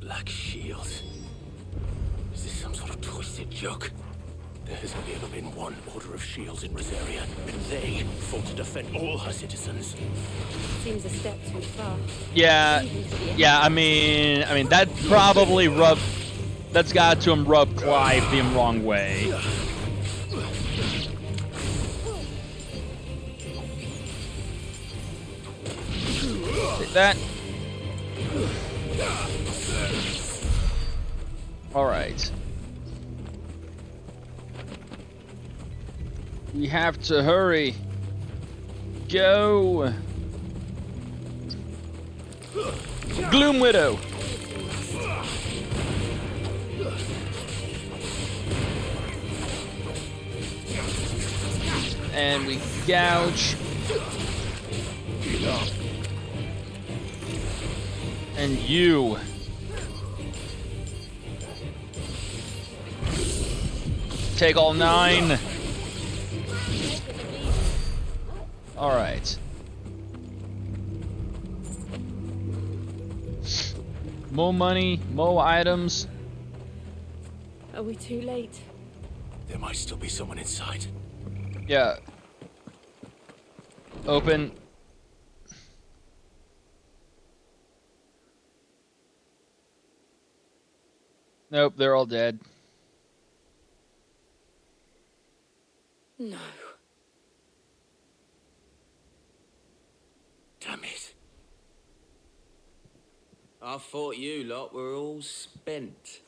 Black Shield. Is this some sort of twisted joke? There has only ever been one Order of Shields in Rosaria, and they fought to defend all her citizens. Seems a step too far. Yeah. I mean that probably that's got to rub Clive the wrong way. Take that. All right. We have to hurry. Go. Gloom Widow. And we gouge. And you. Take all 9. All right. More money, more items. Are we too late? There might still be someone inside. Yeah. Open. Nope, they're all dead. No. Damn it. I thought you lot were all spent.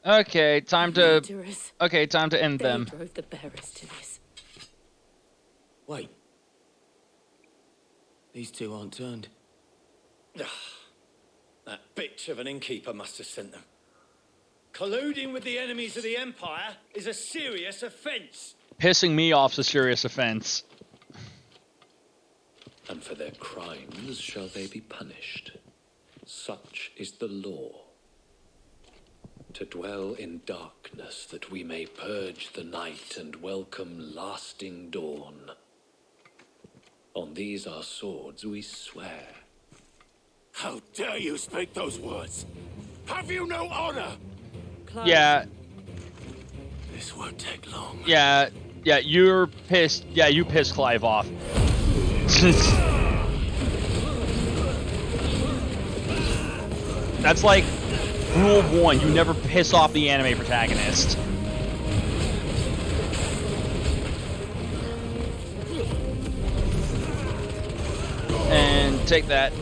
Okay, time to Murderers. End They them. drove the bearers to this. Wait. These two aren't turned. That bitch of an innkeeper must have sent them. Colluding with the enemies of the Empire is a serious offense. Pissing me off's a serious offense. And for their crimes shall they be punished. Such is the law. To dwell in darkness that we may purge the night and welcome lasting dawn. On these our swords we swear. How dare you speak those words? Have you no honor? Yeah. This won't take long. Yeah, you're pissed. Yeah, you pissed Clive off. That's like rule 1, you never piss off the anime protagonist. And take that.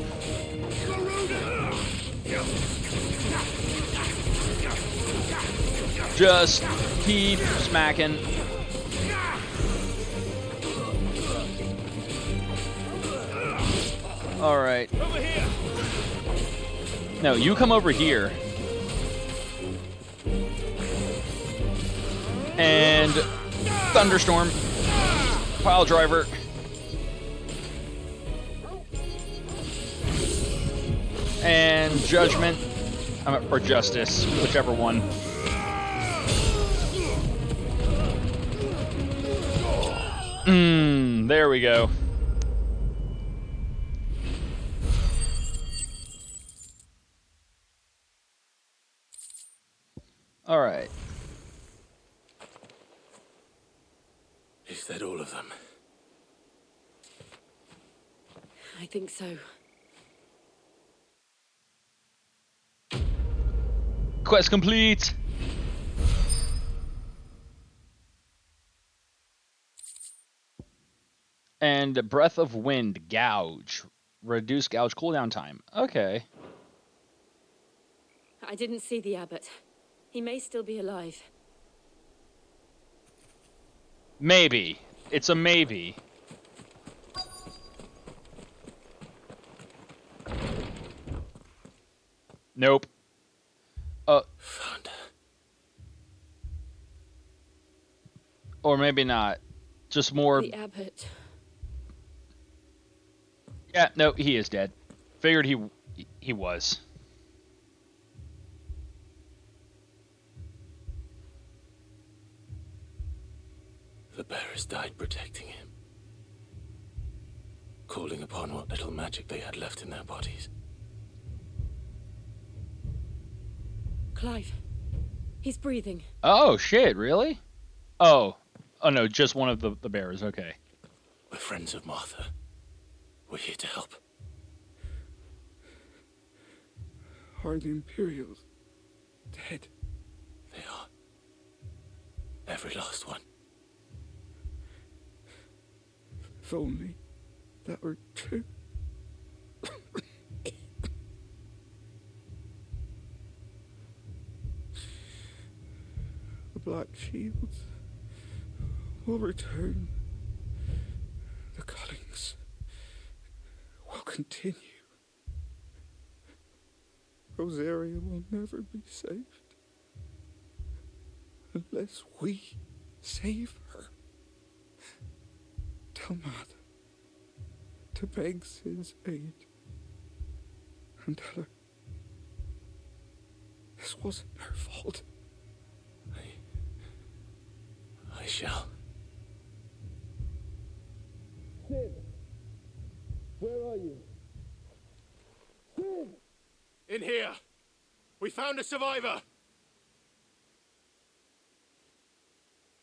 Just keep smacking. All right. Over here. No, you come over here. And thunderstorm. Pile driver. And judgment. Or justice, whichever one. There we go. All right. Is that all of them? I think so. Quest complete. And Breath of Wind, Gouge. Reduce Gouge cooldown time. Okay. I didn't see the abbot. He may still be alive. Maybe. It's a maybe. Nope. Found. Or maybe not. Just more. The abbot. Yeah, no, he is dead. Figured he was. The bearers died protecting him, calling upon what little magic they had left in their bodies. Clive. He's breathing. Oh, shit, really? Oh no, just one of the bearers, okay. We're friends of Martha. We're here to help. Are the Imperials dead? They are. Every last one. If only that were true. The Black Shields will return. The cuttings will continue. Rosaria will never be saved unless we save her. Tell Mother to beg Sin's aid and tell her this wasn't her fault. I shall. Sin! Where are you? Sin! In here! We found a survivor!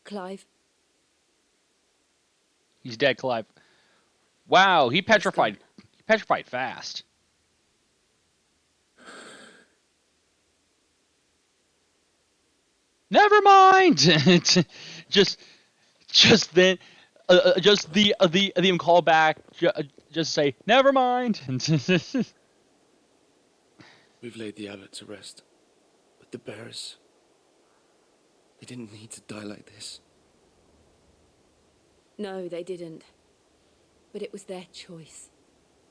Clive. He's dead, Clive. Wow, he petrified. He petrified fast. Never mind. just then, just the call back. Just say never mind. We've laid the abbot to rest, but the bearers, they didn't need to die like this. No, they didn't. But it was their choice.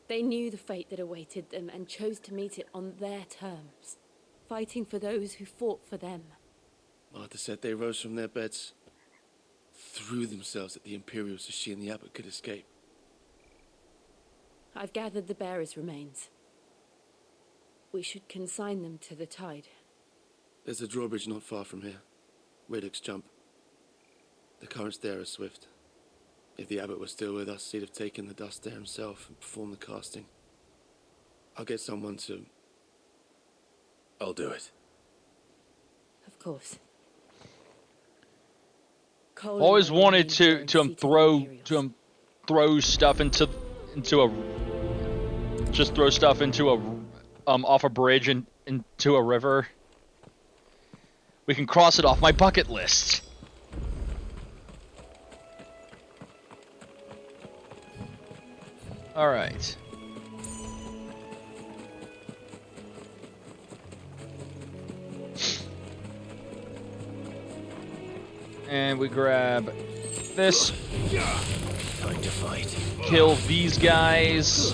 They knew the fate that awaited them and chose to meet it on their terms, fighting for those who fought for them. Martha said they rose from their beds, threw themselves at the Imperials so she and the abbot could escape. I've gathered the bearers' remains. We should consign them to the tide. There's a drawbridge not far from here. Radix Jump. The currents there are swift. If the abbot was still with us, he'd have taken the dust there himself and performed the casting. I'll get someone to... I'll do it. Of course. Always wanted to throw stuff into a just throw stuff into a off a bridge and into a river. We can cross it off my bucket list. All right. And we grab this. Time to fight. Kill these guys.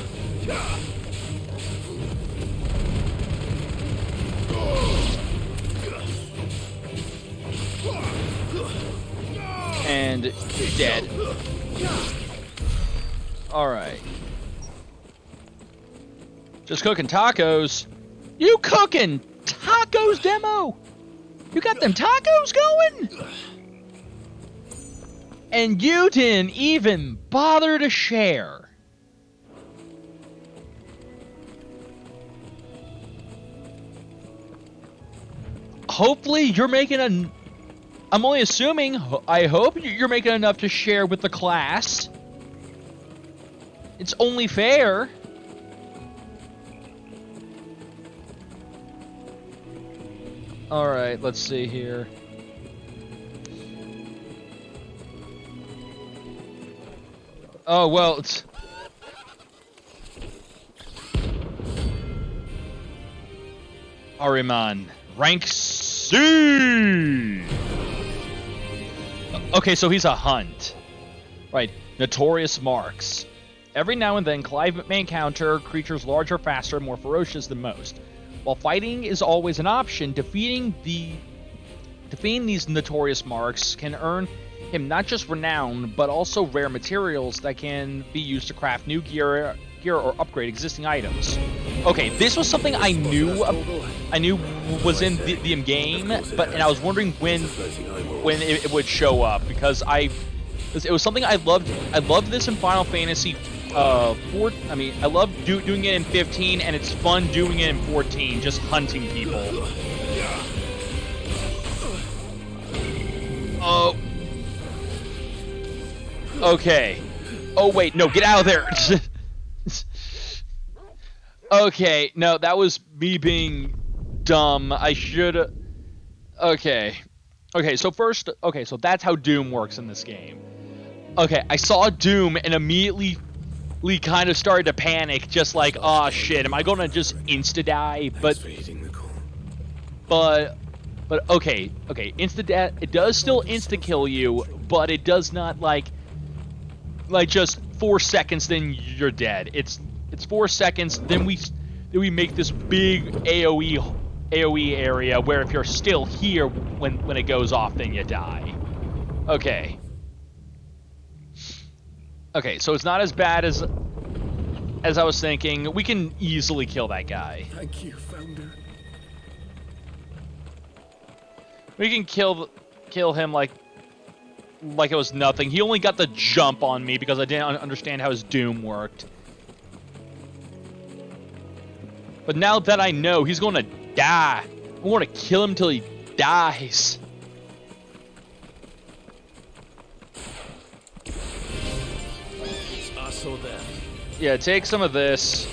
And dead. Alright. Just cooking tacos. You cooking tacos, Demo? You got them tacos going? And you didn't even bother to share. Hopefully you're making a... I'm only assuming, I hope you're making enough to share with the class. It's only fair. Alright, let's see here. Oh, well, it's... Ahriman, rank C! Okay, so he's a hunt. Right, notorious marks. Every now and then, Clive may encounter creatures larger, faster, and more ferocious than most. While fighting is always an option, defeating these notorious marks can earn him not just renown, but also rare materials that can be used to craft new gear or upgrade existing items. Okay, this was something I knew was in the game, and I was wondering when it would show up, because it was something I loved. I loved this in Final Fantasy 4. I mean, I love doing it in 15, and it's fun doing it in 14, just hunting people. Oh. Okay. Oh wait, no, get out of there. Okay, no, that was me being dumb. I should. Okay, so first, so that's how Doom works in this game. Okay, I saw Doom and immediately kind of started to panic, just like, oh shit, am I gonna just insta-die? But okay, insta-death, it does still insta-kill you, but it does not like just 4 seconds, then you're dead. It's 4 seconds, then we make this big AoE area where if you're still here when it goes off, then you die. Okay, so it's not as bad as I was thinking. We can easily kill that guy. Thank you, Founder. We can kill him like it was nothing. He only got the jump on me because I didn't understand how his Doom worked. But now that I know, he's gonna die. I want to kill him till he dies. I saw that. Yeah, take some of this.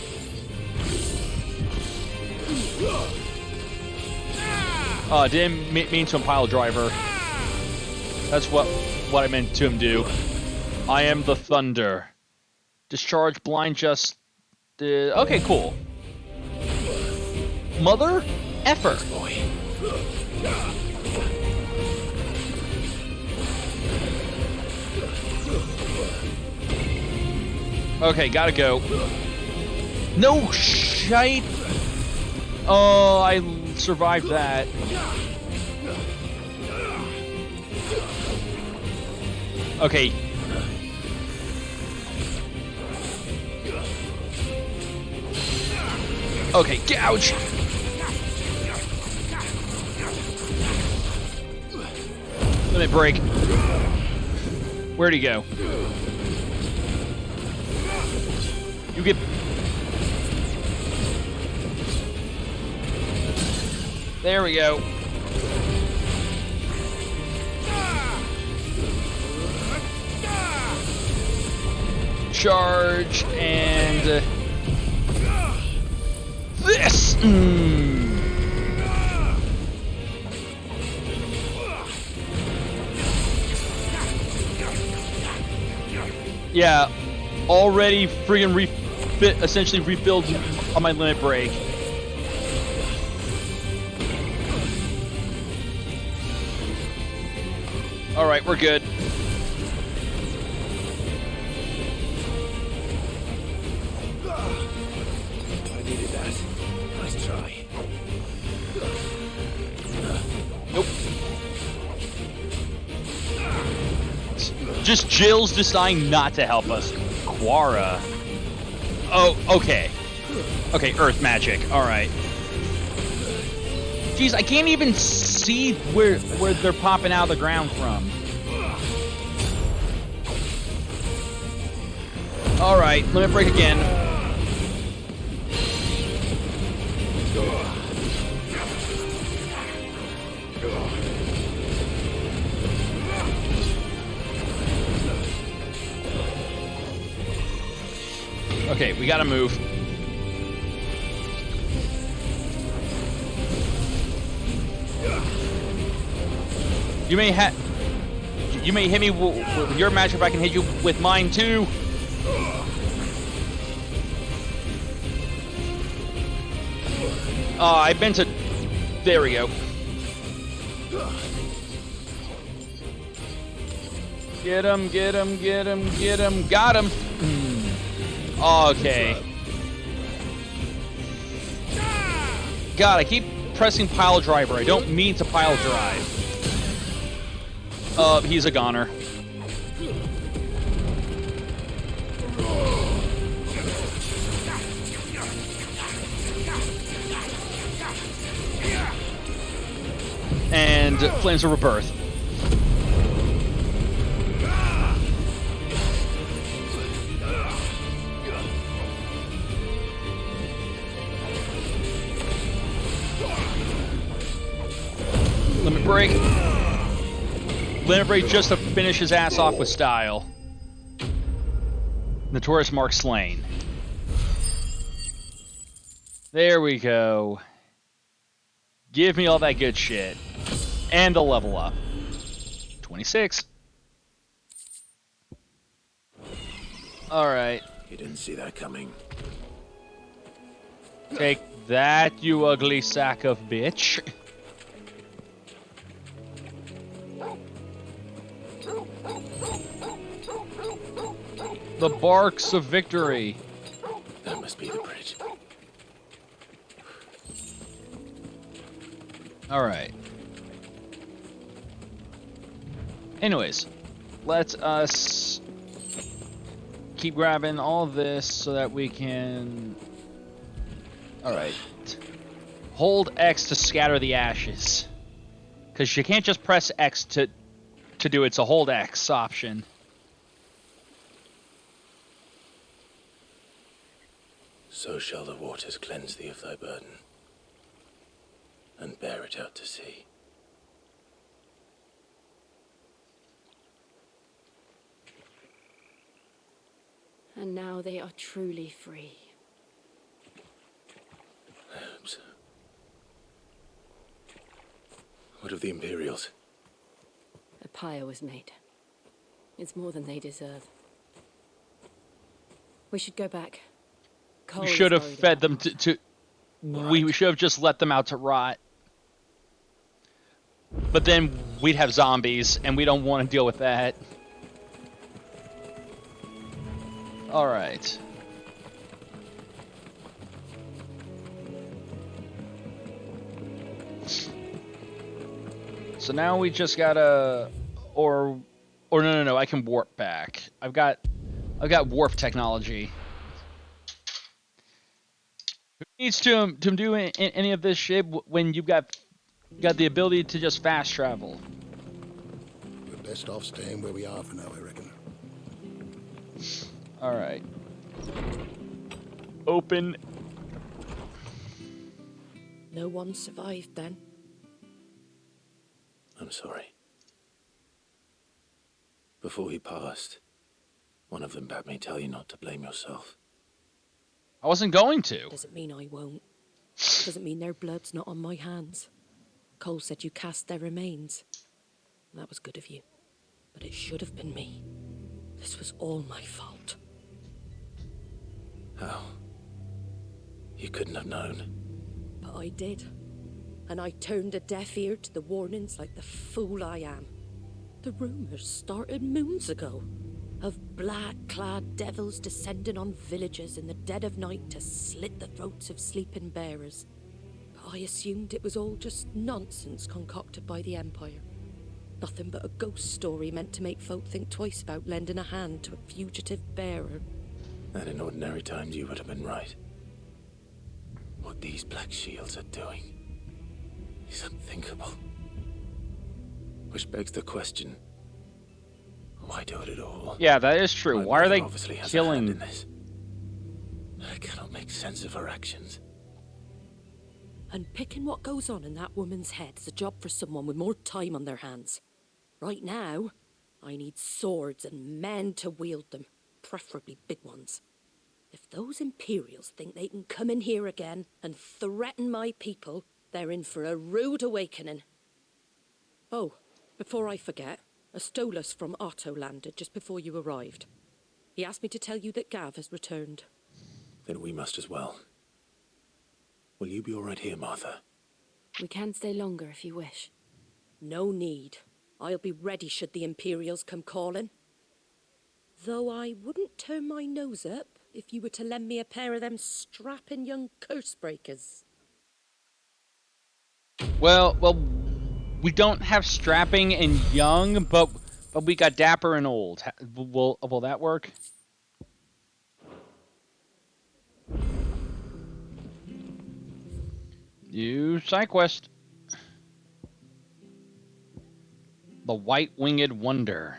Oh, I didn't mean to impile driver. That's what I meant to him do. I am the Thunder. Discharge blind just... okay, cool. Mother effer. Okay, gotta go. No shite. Oh, I survived that. Okay. Okay, gouge. Limit break. Where'd he go? You get... There we go. Charge and... this! Yeah, already friggin' essentially rebuild on my limit break. All right, we're good. I needed that. Nice try. Nope. Just Jill's deciding not to help us. Quara. Oh, okay. Okay, earth magic. All right. Jeez, I can't even see where they're popping out of the ground from. All right, limit break again. Okay, we gotta move. You may hit me with your matchup. I can hit you with mine too. I meant to. There we go. Get him! Get him! Get him! Get him! Got him! Okay. God, I keep pressing pile driver. I don't mean to pile drive. He's a goner. And Flames of Rebirth. Limit break. Limit break just to finish his ass off with style. Notorious Mark slain. There we go. Give me all that good shit. And a level up. 26. Alright. You didn't see that coming. Take that, you ugly sack of bitch. The barks of victory. That must be the bridge. Alright. Anyways, let us keep grabbing all this so that we can... Alright. Hold X to scatter the ashes. Because you can't just press X to do it, so hold X option. So shall the waters cleanse thee of thy burden, and bear it out to sea. And now they are truly free. I hope so. What of the Imperials? A pyre was made. It's more than they deserve. We should go back. Cole We should have is worried fed about them to we should have just let them out to rot. But then we'd have zombies, and we don't want to deal with that. Alright. So now we just gotta... Or no, I can warp back. I've got warp technology. Who needs to do any of this shit when you've got the ability to just fast travel? We're best off staying where we are for now, I reckon. Alright. Open. No one survived then. I'm sorry. Before he passed, one of them bade me tell you not to blame yourself. I wasn't going to. Doesn't mean I won't. Doesn't mean their blood's not on my hands. Cole said you cast their remains. That was good of you. But it should have been me. This was all my fault. How? You couldn't have known. But I did. And I turned a deaf ear to the warnings like the fool I am. The rumors started moons ago of black-clad devils descending on villages in the dead of night to slit the throats of sleeping bearers. But I assumed it was all just nonsense concocted by the Empire. Nothing but a ghost story meant to make folk think twice about lending a hand to a fugitive bearer. And in ordinary times you would have been right. What these Black Shields are doing is unthinkable. Which begs the question, why do it at all? Yeah, that is true. Why are they obviously has killing? a hand in this. I cannot make sense of her actions. And picking what goes on in that woman's head is a job for someone with more time on their hands. Right now, I need swords and men to wield them, preferably big ones. If those Imperials think they can come in here again and threaten my people, they're in for a rude awakening. Oh, before I forget, a Stolas from Otto landed just before you arrived. He asked me to tell you that Gav has returned. Then we must as well. Will you be all right here, Martha? We can stay longer if you wish. No need. I'll be ready should the Imperials come calling. Though I wouldn't turn my nose up if you were to lend me a pair of them strapping young curse breakers. Well, we don't have strapping and young, but we got dapper and old. Will that work? New side quest. The White-Winged Wonder.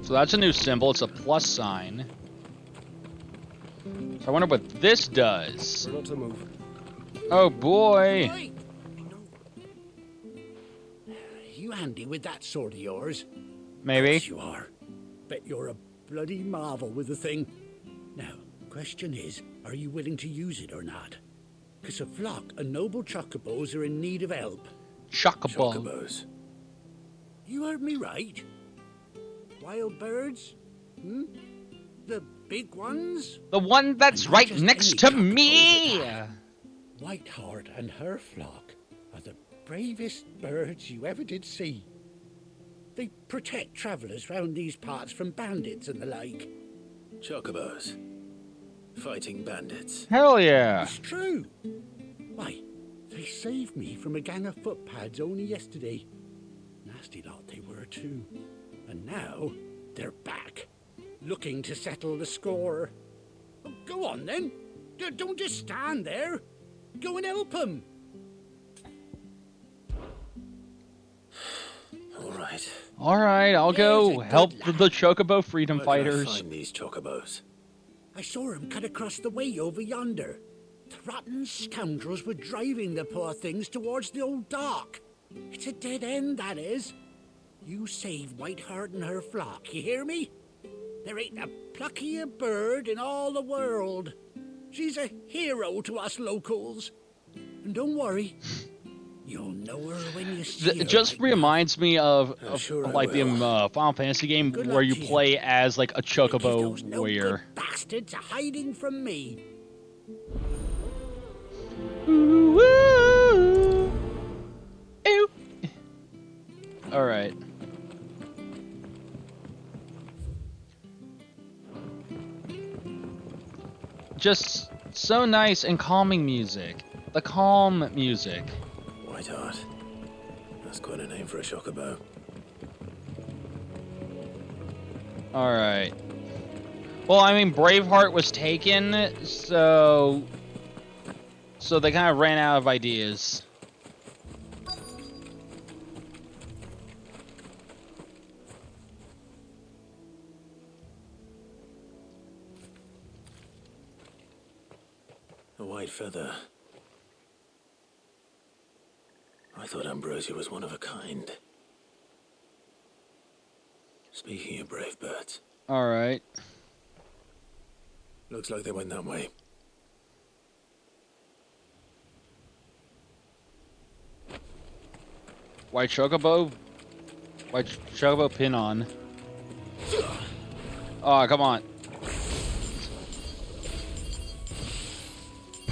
So that's a new symbol. It's a plus sign. So I wonder what this does. Not to move. Oh boy! Right. You handy with that sword of yours? Maybe. Yes, you are. Bet you're a bloody marvel with the thing. Now, question is, are you willing to use it or not? Because a flock of noble chocobos are in need of help. Chocobos. You heard me right. Wild birds? Hmm? The big ones? The one that's right next to me! Whiteheart and her flock are the bravest birds you ever did see. They protect travellers round these parts from bandits and the like. Chocobos. Fighting bandits. Hell yeah! It's true. Why, they saved me from a gang of footpads only yesterday. Nasty lot they were too. And now they're back, looking to settle the score. Oh, go on then. Don't just stand there. Go and help them. All right, I'll go help the Chocobo freedom Where can I fighters. find these chocobos? I saw him cut across the way over yonder. The rotten scoundrels were driving the poor things towards the old dock. It's a dead end, that is. You save Whiteheart and her flock, you hear me? There ain't a pluckier bird in all the world. She's a hero to us locals. And don't worry, you'll know her when you see her. It just reminds me of like the will. Final Fantasy game Good where luck you to you. play as like a Chocobo warrior. Bastards are hiding from me. All right. Just so nice and calming music. The calm music. Whiteheart. That's quite a name for a chocobo. All right. Well, I mean, Braveheart was taken, so they kind of ran out of ideas. A white feather. I thought Ambrosia was one of a kind. Speaking of brave birds, All right. looks like they went that way. White Chocobo pin on. Oh, come on.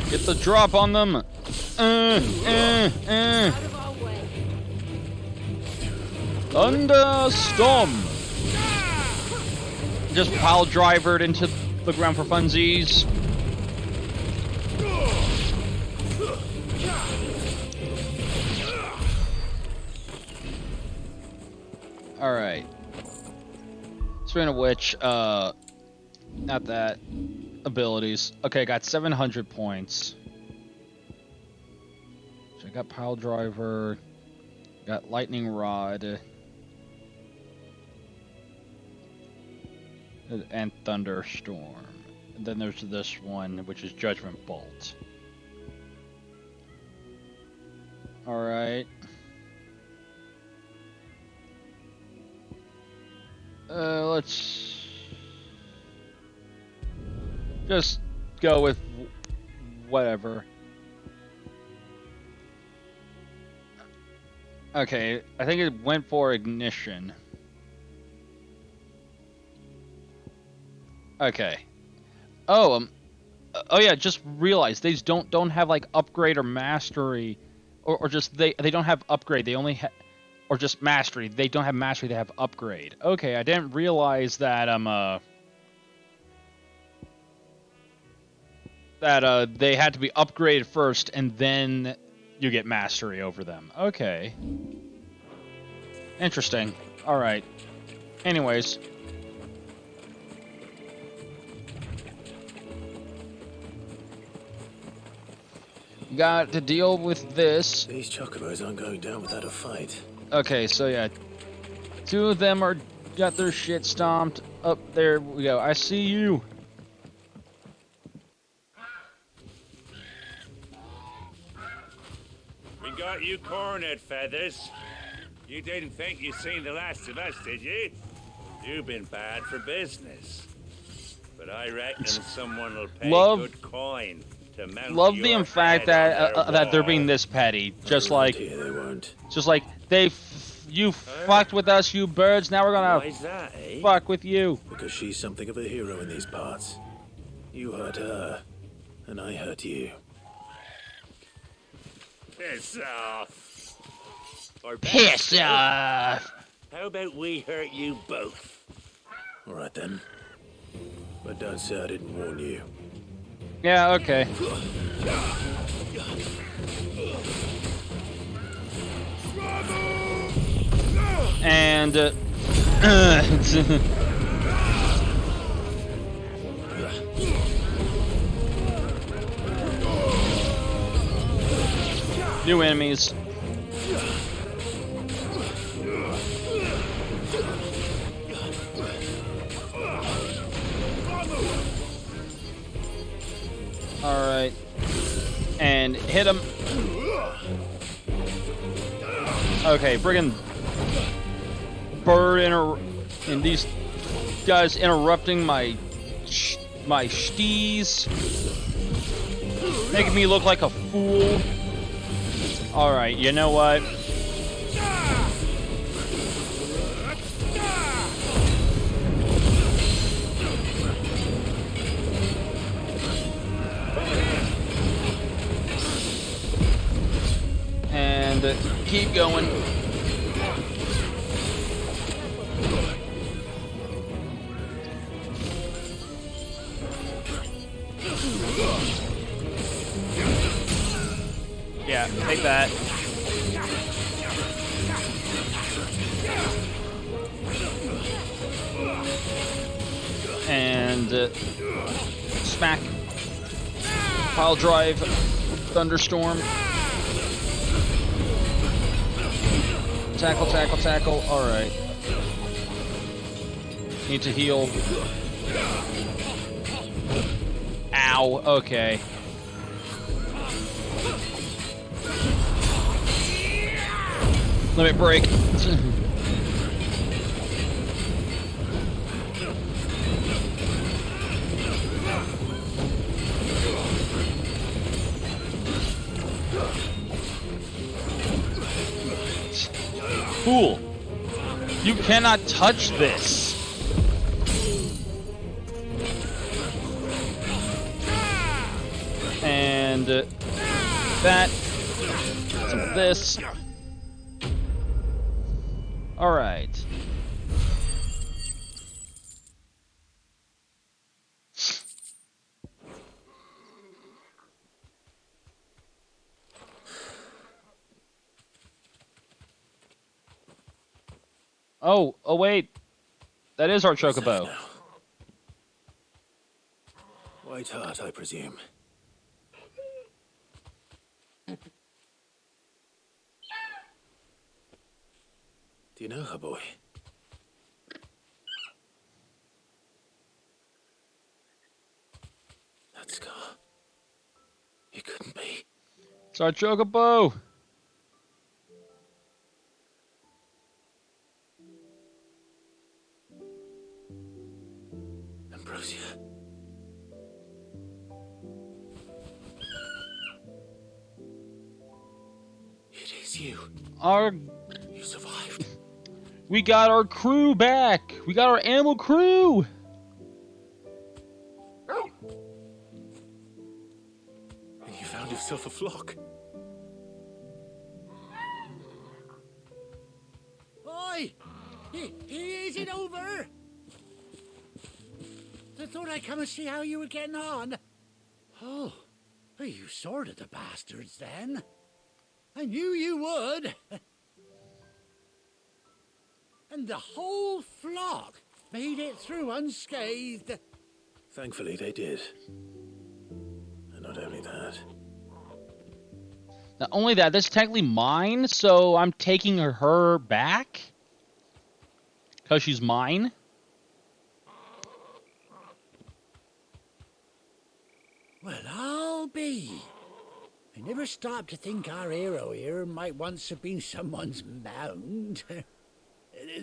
Get the drop on them. Out of our way. Thunderstorm! Just pile drivered into the ground for funsies. Alright. Speaking of which, not that. Abilities. Okay, got 700 points. So I got pile driver, got lightning rod, and thunderstorm. And then there's this one, which is judgment bolt. Alright. Let's just go with whatever. Okay, I think it went for ignition. Okay. Oh, oh yeah, just realized these don't have like upgrade or mastery, or just they don't have upgrade. They only have, or just mastery. They don't have mastery. They have upgrade. Okay, I didn't realize that they had to be upgraded first, and then you get mastery over them. Okay. Interesting. All right. Anyways. Got to deal with this. These chocobos aren't going down without a fight. Okay, so yeah. 2 of them are got their shit stomped. Up there we go. I see you. We got you cornered, Feathers. You didn't think you'd seen the last of us, did you? You've been bad for business. But I reckon someone will pay good coin to mount Love your the fact head that on that their they're being wall. this petty. Just like They won't. just like you fucked with us, you birds. Now we're gonna Why is that, eh? fuck with you. Because she's something of a hero in these parts. You hurt her, and I hurt you. Piss off. Or Piss better, off. How about we hurt you both? All right then. But don't say I didn't warn you. Yeah, okay. And new enemies. All right, and hit him. Okay, friggin' bird and these guys interrupting my stees, making me look like a fool. All right, you know what? And keep going. Yeah, take that. And smack. Pile drive. Thunderstorm. Tackle, tackle, tackle. Alright. Need to heal. Ow. Okay. Let me break. Fool! You cannot touch this! And that. Some of this. All right. Oh, wait. That is our chocobo. White Hart, I presume. Do you know her, boy? That scar. It couldn't be. It's our chocobo. Ambrosia. It is you. You survived. We got our crew back. We got our animal crew. And you found yourself a flock. Oi! Is it over? I thought I'd come and see how you were getting on. Oh, you sorted the bastards then. I knew you would. And the whole flock made it through unscathed. Thankfully, they did. And not only that. Not only that, this is technically mine, so I'm taking her back. Because she's mine. Well, I'll be. I never stopped to think our hero here might once have been someone's mount.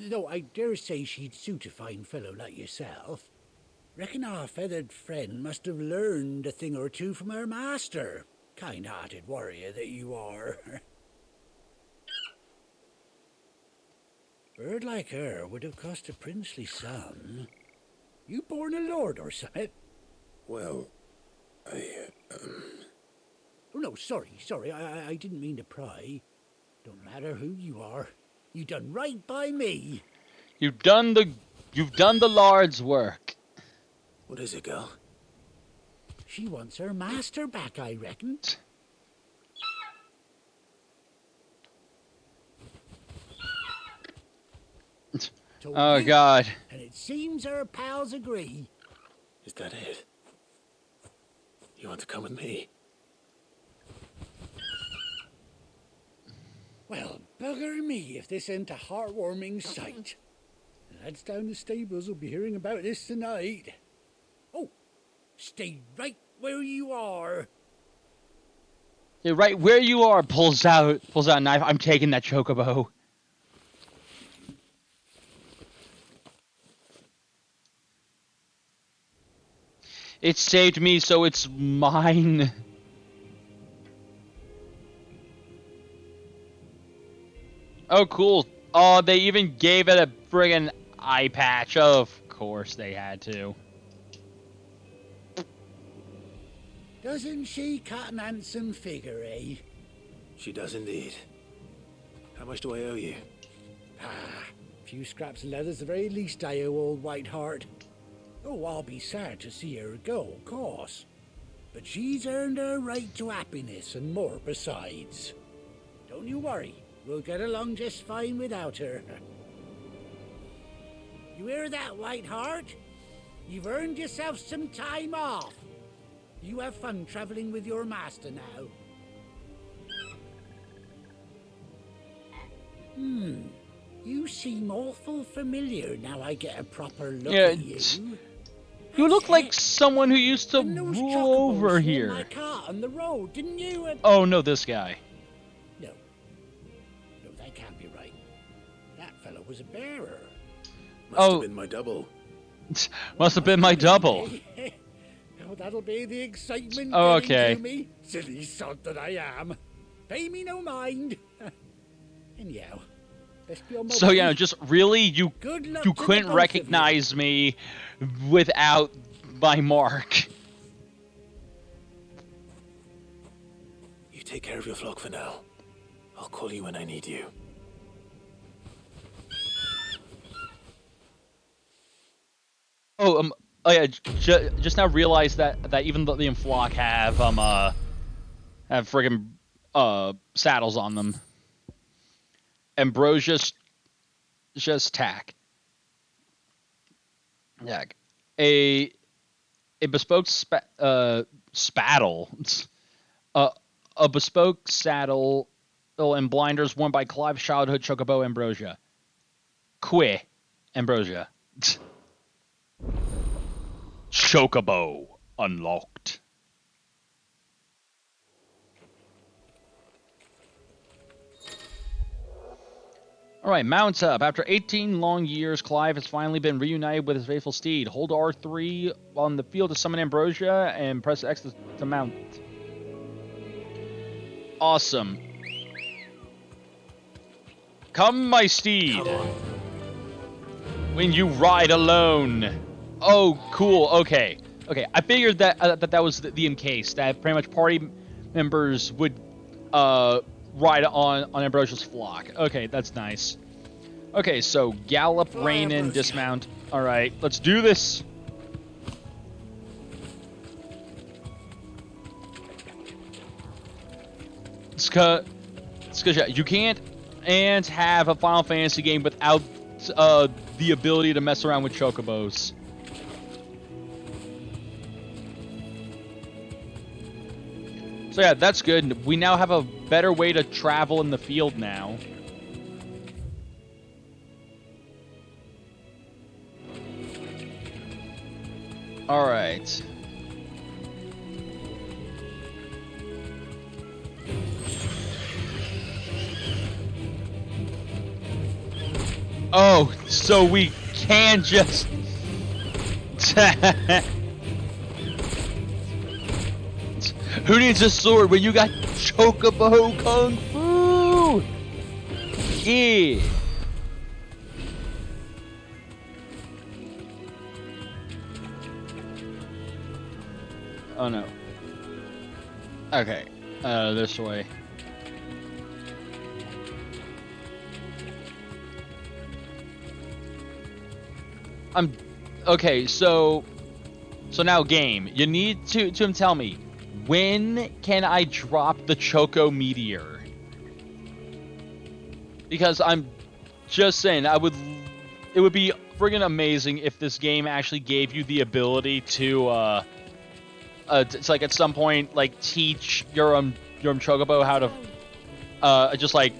Though I dare say she'd suit a fine fellow like yourself. Reckon our feathered friend must have learned a thing or two from her master. Kind-hearted warrior that you are. Bird like her would have cost a princely sum. You born a lord or something? Well, Oh, no, sorry. I didn't mean to pry. Don't matter who you are. You done right by me. You've done the Lord's work. What is it, girl? She wants her master back, I reckon. Oh, God. And it seems her pals agree. Is that it? You want to come with me? Well, bugger me if this ain't a heartwarming sight. The lads down the stables will be hearing about this tonight. Oh, stay right where you are. Yeah, right where you are. Pulls out a knife. I'm taking that chocobo. It saved me, so it's mine. Oh, cool. Oh, they even gave it a friggin' eye patch. Of course they had to. Doesn't she cut an handsome figure, eh? She does indeed. How much do I owe you? A few scraps of leather's the very least I owe old White Hart. Oh, I'll be sad to see her go, of course. But she's earned her right to happiness and more besides. Don't you worry. We'll get along just fine without her. You hear that, White Hart? You've earned yourself some time off. You have fun traveling with your master now. You seem awful familiar now I get a proper look at you. You look like someone who used to rule over here. My car on the road, didn't you? Oh, no, this guy. No, that can't be right. That fellow was a bearer. Must have been my double. Must have been my double. Oh, that'll be the excitement. Oh, okay. To me. Silly sod that I am. Pay me no mind. Anyhow, let's be on my So way. yeah, just really you couldn't recognize me without my mark. You take care of your flock for now. I'll call you when I need you. Oh yeah, just now realized that even the flock have friggin' saddles on them. Ambrosia's just tack. Yeah, a bespoke spattle, a bespoke saddle and blinders worn by Clive's childhood chocobo Ambrosia. Ambrosia. Chocobo unlocked. Alright, mount up. After 18 long years, Clive has finally been reunited with his faithful steed. Hold R3 on the field to summon Ambrosia and press X to mount. Awesome. Come, my steed. When you ride alone. Oh, cool. Okay. I figured that that was the case that pretty much party members would ride on Ambrosia's flock. Okay, that's nice. Okay, so gallop, rein in, dismount. All right, let's do this. You can't have a Final Fantasy game without the ability to mess around with chocobos. So yeah, that's good. We now have a better way to travel in the field now. Alright. Oh, so we can just... Who needs a sword when you got Chocobo Kung Fu? Yeah. Oh no. Okay. This way. Okay, so now game. You need to tell me, when can I drop the Choco Meteor? Because I'm just saying, it would be friggin' amazing if this game actually gave you the ability to like at some point like teach your Chocobo how to just like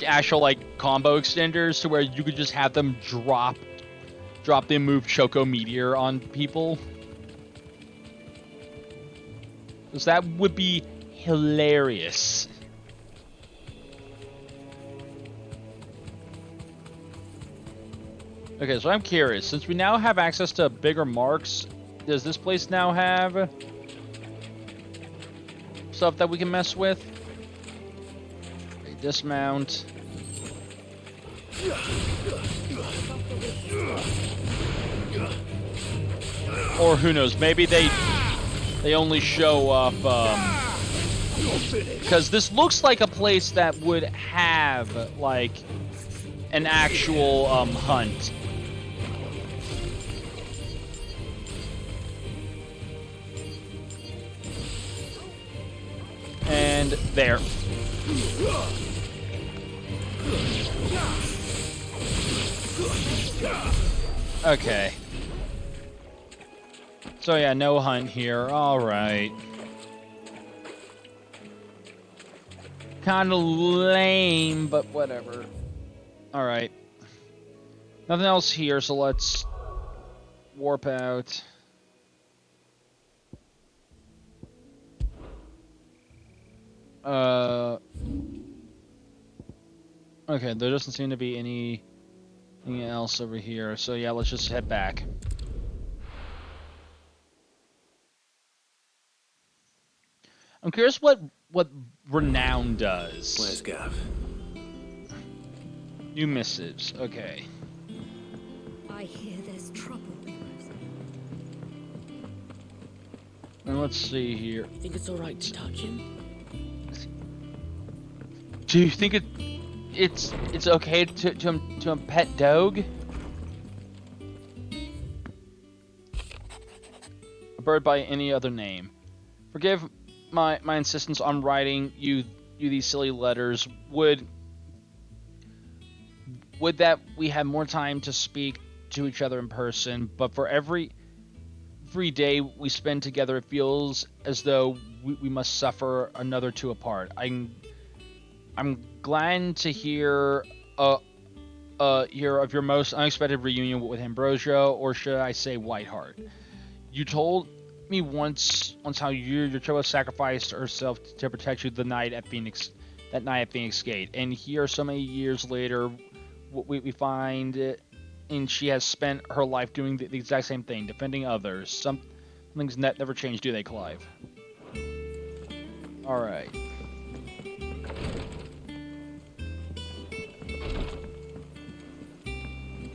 actual like combo extenders to where you could just have them drop the move Choco Meteor on people. Because that would be hilarious. Okay, so I'm curious. Since we now have access to bigger marks, does this place now have stuff that we can mess with? Okay, dismount. Or who knows, maybe they only show up because this looks like a place that would have like an actual hunt. And there. Okay. So yeah, no hunt here. Alright. Kinda lame, but whatever. Alright. Nothing else here, so let's warp out. Okay, there doesn't seem to be anything else over here, so yeah, let's just head back. I'm curious what Renown does. Where's Gav? New missives, okay. I hear there's trouble. And let's see here. You think it's alright to touch him? Do you think it's okay to pet dog? bird by any other name. Forgive my insistence on writing you these silly letters. Would that we had more time to speak to each other in person, but for every day we spend together, it feels as though we must suffer another two apart. I'm glad to hear of your most unexpected reunion with Ambrosio, or should I say Whiteheart. You told me once how your child sacrificed herself to protect you that night at Phoenix Gate, and here so many years later we find it, and she has spent her life doing the exact same thing, defending others. Some things never change, do they, Clive? Alright.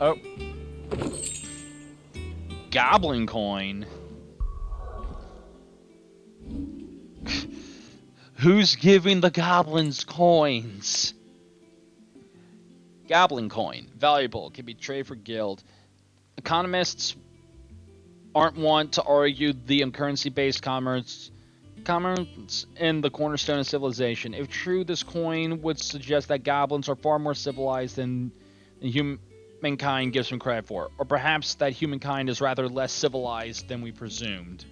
Oh. Goblin coin. Who's giving the goblins coins? Goblin coin. Valuable. Can be traded for guild. Economists aren't want to argue the currency-based commerce in the cornerstone of civilization. If true, this coin would suggest that goblins are far more civilized than humankind gives them credit for. Or perhaps that humankind is rather less civilized than we presumed.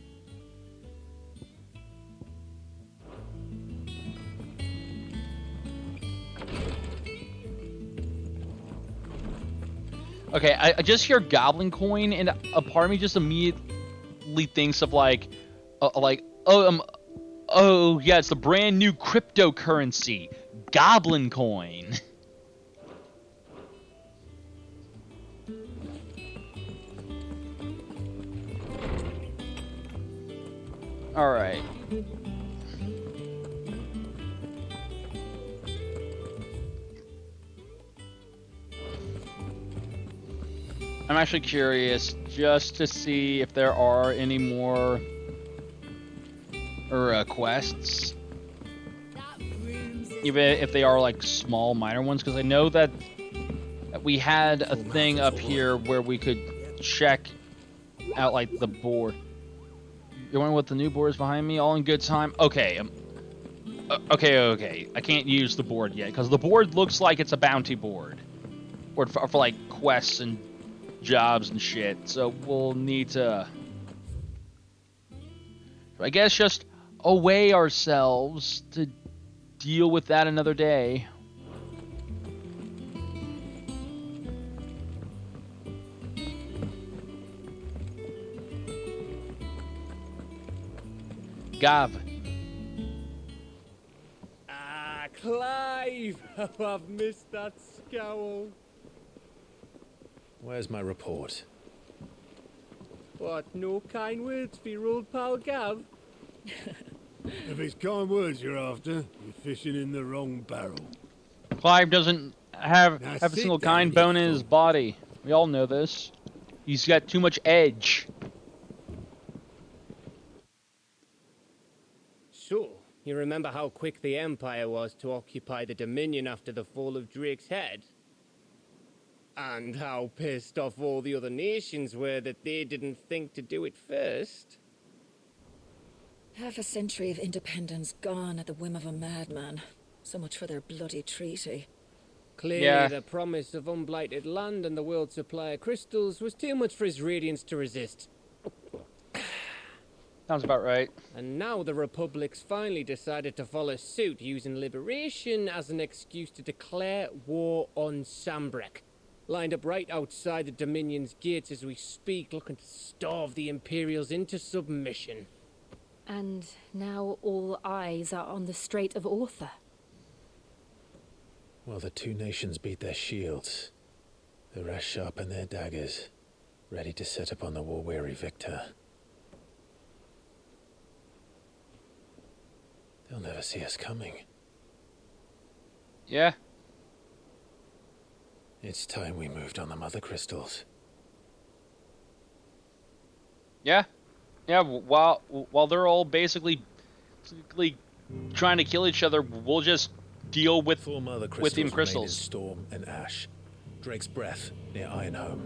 Okay, I just hear goblin coin, and a part of me just immediately thinks of oh yeah, it's the brand new cryptocurrency, goblin coin. All right. I'm actually curious just to see if there are any more quests, even if they are like small minor ones, because I know that we had a thing up here where we could check out like the board. You're wondering what the new board is behind me? All in good time. Okay. Okay. I can't use the board yet because the board looks like it's a bounty board, or for like quests and jobs and shit, so we'll need to, I guess, just away ourselves to deal with that another day. Gav. Ah, Clive! Oh, I've missed that scowl. Where's my report? What, no kind words for your old pal Gav? If it's kind words you're after, you're fishing in the wrong barrel. Clive doesn't have a single kind bone in his body. We all know this. He's got too much edge. So, you remember how quick the Empire was to occupy the Dominion after the fall of Drake's Head? And how pissed off all the other nations were that they didn't think to do it first. Half a century of independence gone at the whim of a madman. So much for their bloody treaty. Clearly the promise of unblighted land and the world's supply of crystals was too much for his radiance to resist. Sounds about right. And now the Republic's finally decided to follow suit, using liberation as an excuse to declare war on Sanbreque. Lined up right outside the Dominion's gates as we speak, looking to starve the Imperials into submission. And now all eyes are on the Strait of Author. Well, the two nations beat their shields. The rest sharpen their daggers, ready to set upon the war-weary victor. They'll never see us coming. Yeah. It's time we moved on the Mother Crystals. Yeah. While they're all basically trying to kill each other, we'll just deal with Mother Lithium crystals. Storm and Ash. Drake's Breath near Ironhome.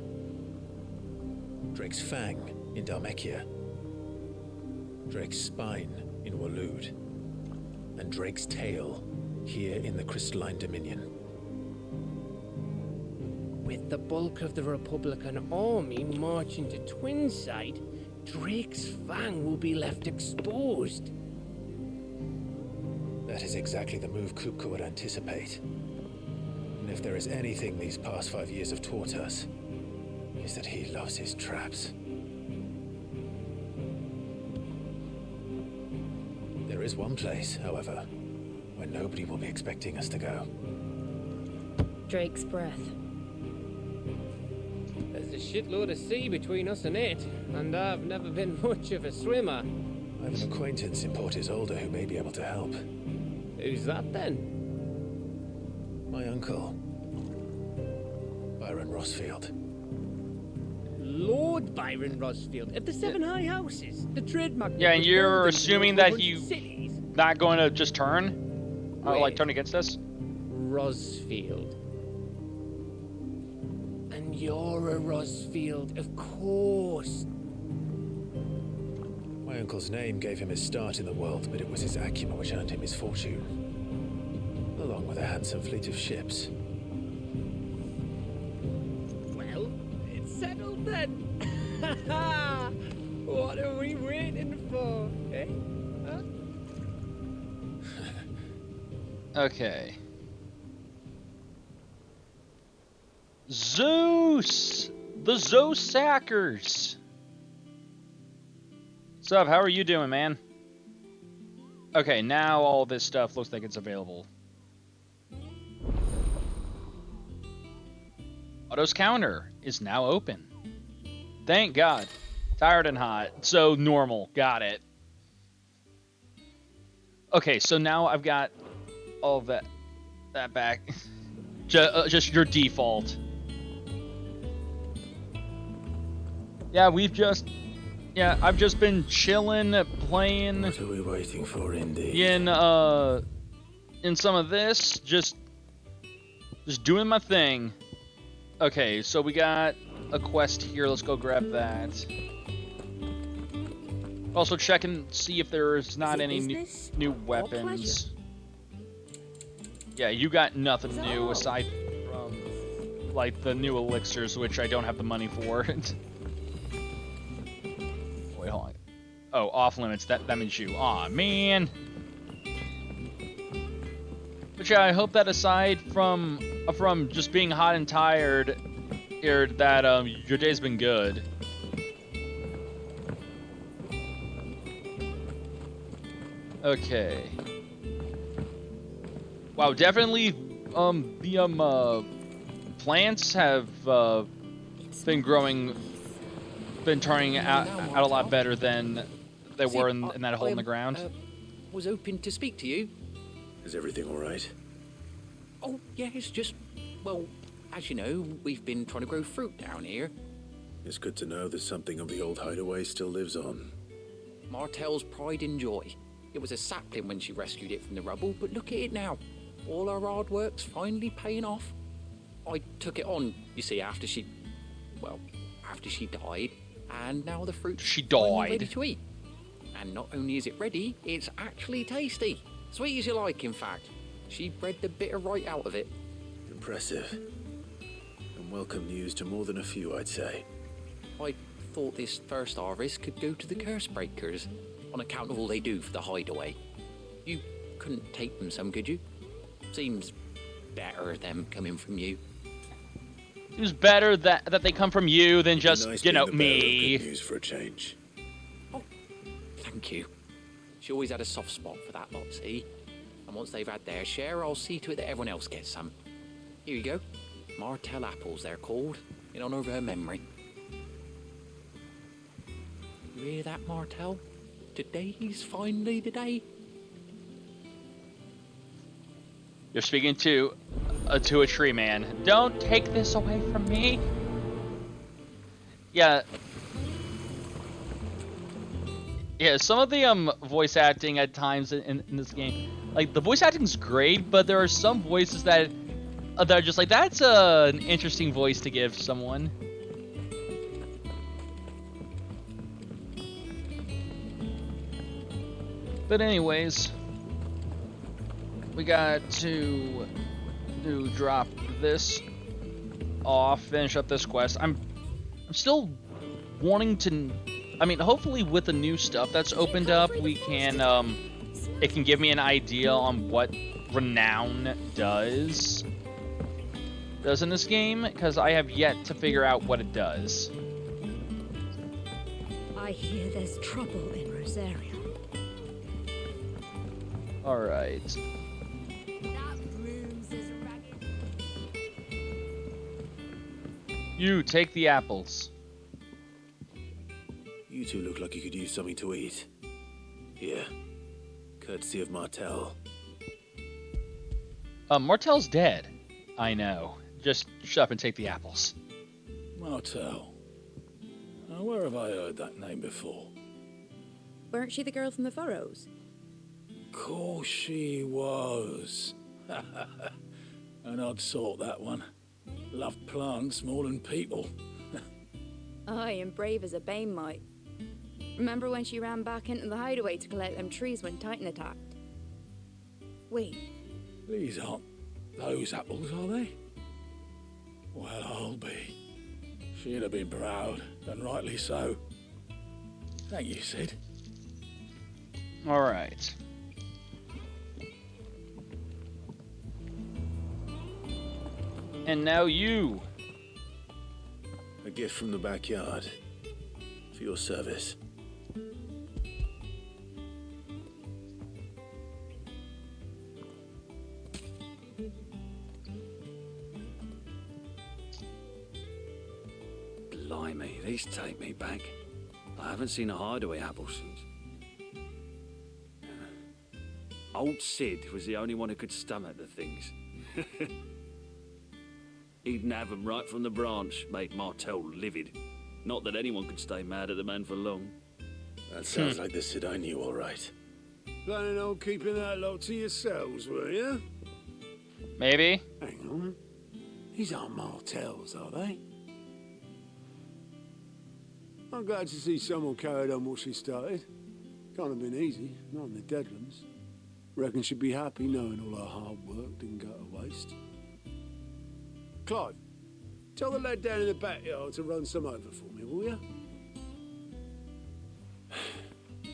Drake's Fang in Dhalmekia. Drake's spine in Waloed, and Drake's tail here in the Crystalline Dominion. With the bulk of the Republican army marching to Twinside, Drake's fang will be left exposed. That is exactly the move Kupka would anticipate. And if there is anything these past 5 years have taught us, is that he loves his traps. There is one place, however, where nobody will be expecting us to go. Drake's breath. There's a shitload of sea between us and it, and I've never been much of a swimmer. I have an acquaintance in Port Isolde who may be able to help. Who's that then? My uncle, Byron Rosfield. Lord Byron Rosfield of the Seven High Houses, the trade magnate. Yeah, and you're with assuming that cities. he's not going to just turn? Like turn against us? Rosfield. And you're a Rosfield, of course. My uncle's name gave him his start in the world, but it was his acumen which earned him his fortune, along with a handsome fleet of ships. Well, it's settled then. What are we waiting for, eh? Huh? Okay. Zeus! The Zosackers! What's up? How are you doing, man? Okay, now all this stuff looks like it's available. Otto's counter is now open. Thank God. Tired and hot. So normal. Got it. Okay, so now I've got all of that back. Just your default. Yeah, I've just been chilling, playing. What are we waiting for, indeed? In some of this, just doing my thing. Okay, so we got a quest here. Let's go grab that. Also check and see if there's not any new weapons. Yeah, you got nothing new aside from like the new elixirs, which I don't have the money for. Wait, hold on. Oh, off limits. That means you. Aw, man. But yeah, I hope that aside from just being hot and tired, here that your day's been good. Okay. Wow, definitely the plants have been turning out a lot better than they were in that hole in the ground. Was hoping to speak to you. Is everything all right? Oh, yeah, it's just, well, as you know, we've been trying to grow fruit down here. It's good to know that something of the old hideaway still lives on. Martel's pride and joy. It was a sapling when she rescued it from the rubble, but look at it now. All our hard work's finally paying off. I took it on, you see, after she died, and now the fruit's finally ready to eat. And not only is it ready, it's actually tasty. Sweet as you like, in fact. She bred the bitter right out of it. Impressive. And welcome news to more than a few, I'd say. I thought this first harvest could go to the curse breakers, on account of all they do for the hideaway. You couldn't take them some, could you? Seems better them coming from you. It was better that they come from you than just, nice me. Good news for a change. Oh, thank you. She always had a soft spot for that lot, see? And once they've had their share, I'll see to it that everyone else gets some. Here you go. Martel apples, they're called, in honor of her memory. You hear that, Martel? Today's finally the day. You're speaking to a tree man. Don't take this away from me. Yeah. Yeah, some of the voice acting at times in this game, like the voice acting's great, but there are some voices that are just like, that's an interesting voice to give someone. But anyways, we got to drop this off, finish up this quest. I'm still wanting to. I mean, hopefully with the new stuff that's opened up, we can it can give me an idea on what renown does in this game, because I have yet to figure out what it does. I hear there's trouble in Rosaria. All right. You take the apples. You two look like you could use something to eat. Here, courtesy of Martel. Martel's dead. I know. Just shut up and take the apples. Martel. Now, where have I heard that name before? Weren't she the girl from the Furrows? Course she was. An odd sort, that one. Loved plants more than people. Aye, and brave as a bane might. Remember when she ran back into the hideaway to collect them trees when Titan attacked? Wait. These aren't those apples, are they? Well, I'll be. She'd have been proud, and rightly so. Thank you, Sid. All right. And now you. A gift from the backyard. For your service. Blimey, these take me back. I haven't seen a hideaway apple since. Old Sid was the only one who could stomach the things. He'd nab them right from the branch, made Martel livid. Not that anyone could stay mad at the man for long. That sounds like the Sid I knew, all right. Planning on keeping that lot to yourselves, were you? Maybe. Hang on. These aren't Martels, are they? I'm glad to see someone carried on what she started. Can't have been easy, not in the Deadlands. Reckon she'd be happy knowing all her hard work didn't go to waste. Clive, tell the lad down in the backyard to run some over for me, will you?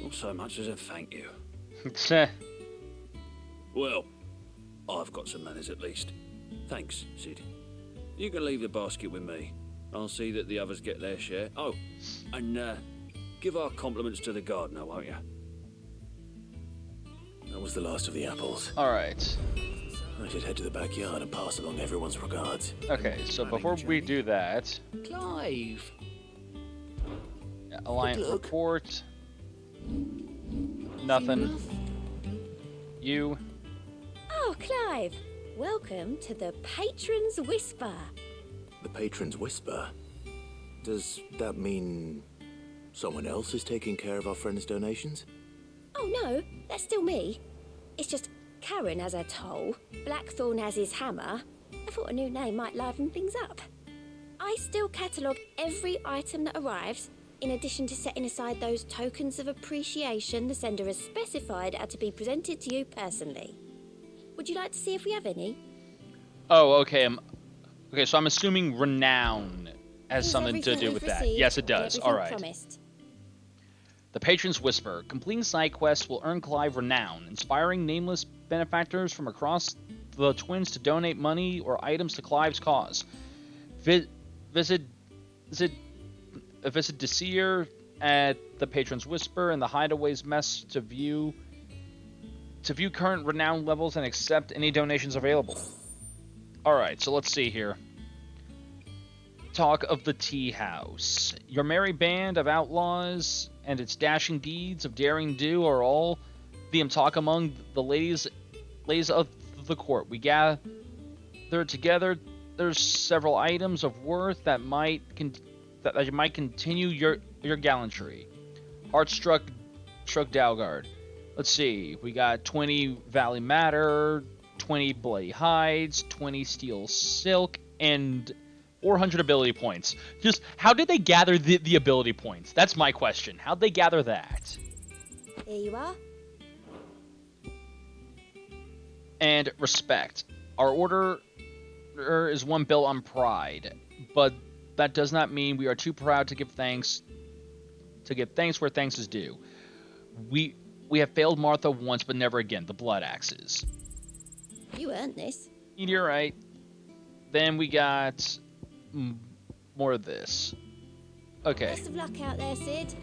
Not so much as a thank you. Seh. Well, I've got some manners at least. Thanks, Sid. You can leave the basket with me. I'll see that the others get their share. Oh, and give our compliments to the gardener, won't you? That was the last of the apples. All right. I should head to the backyard and pass along everyone's regards. Okay, so before we do that... Clive! Alliant report. Nothing. You. Oh, Clive. Welcome to the Patron's Whisper. The Patron's Whisper? Does that mean someone else is taking care of our friend's donations? Oh, no. That's still me. It's just Karen has her toll, Blackthorn has his hammer. I thought a new name might liven things up. I still catalogue every item that arrives, in addition to setting aside those tokens of appreciation the sender has specified are to be presented to you personally. Would you like to see if we have any? Oh, okay. Okay, so I'm assuming renown has Is something to do with that. Yes, it does. All right. Promised. The Patron's Whisper. Completing side quests will earn Clive renown, inspiring nameless benefactors from across the Twins to donate money or items to Clive's cause. Visit Desir at the Patron's Whisper and the Hideaway's Mess to view current renown levels and accept any donations available. Alright, so let's see here. Talk of the Tea House. Your merry band of outlaws and its dashing deeds of daring do are all the talk among the ladies of the court. We gather together. There's several items of worth that might continue your gallantry. Heartstruck Dalgard. Let's see. We got 20 Valley Matter, 20 Bloody Hides, 20 Steel Silk, and 400 ability points. Just how did they gather the ability points? That's my question. How'd they gather that? Here you are. and respect. Our order is one built on pride, but that does not mean we are too proud to give thanks where thanks is due. We have failed Martha once, but never again. The Blood Axes. You earned this. You're right. Then we got more of this. Okay. Best of luck out there, Sid.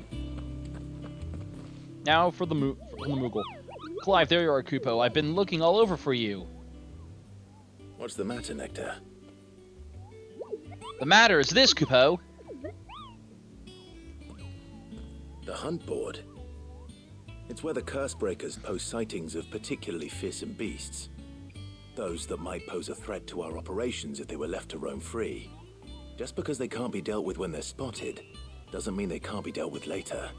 Now for the Moogle. Clive, there you are, Kupo. I've been looking all over for you. What's the matter, Nectar? The matter is this, Kupo. The hunt board. It's where the Cursebreakers post sightings of particularly fearsome beasts. Those that might pose a threat to our operations if they were left to roam free. Just because they can't be dealt with when they're spotted, doesn't mean they can't be dealt with later.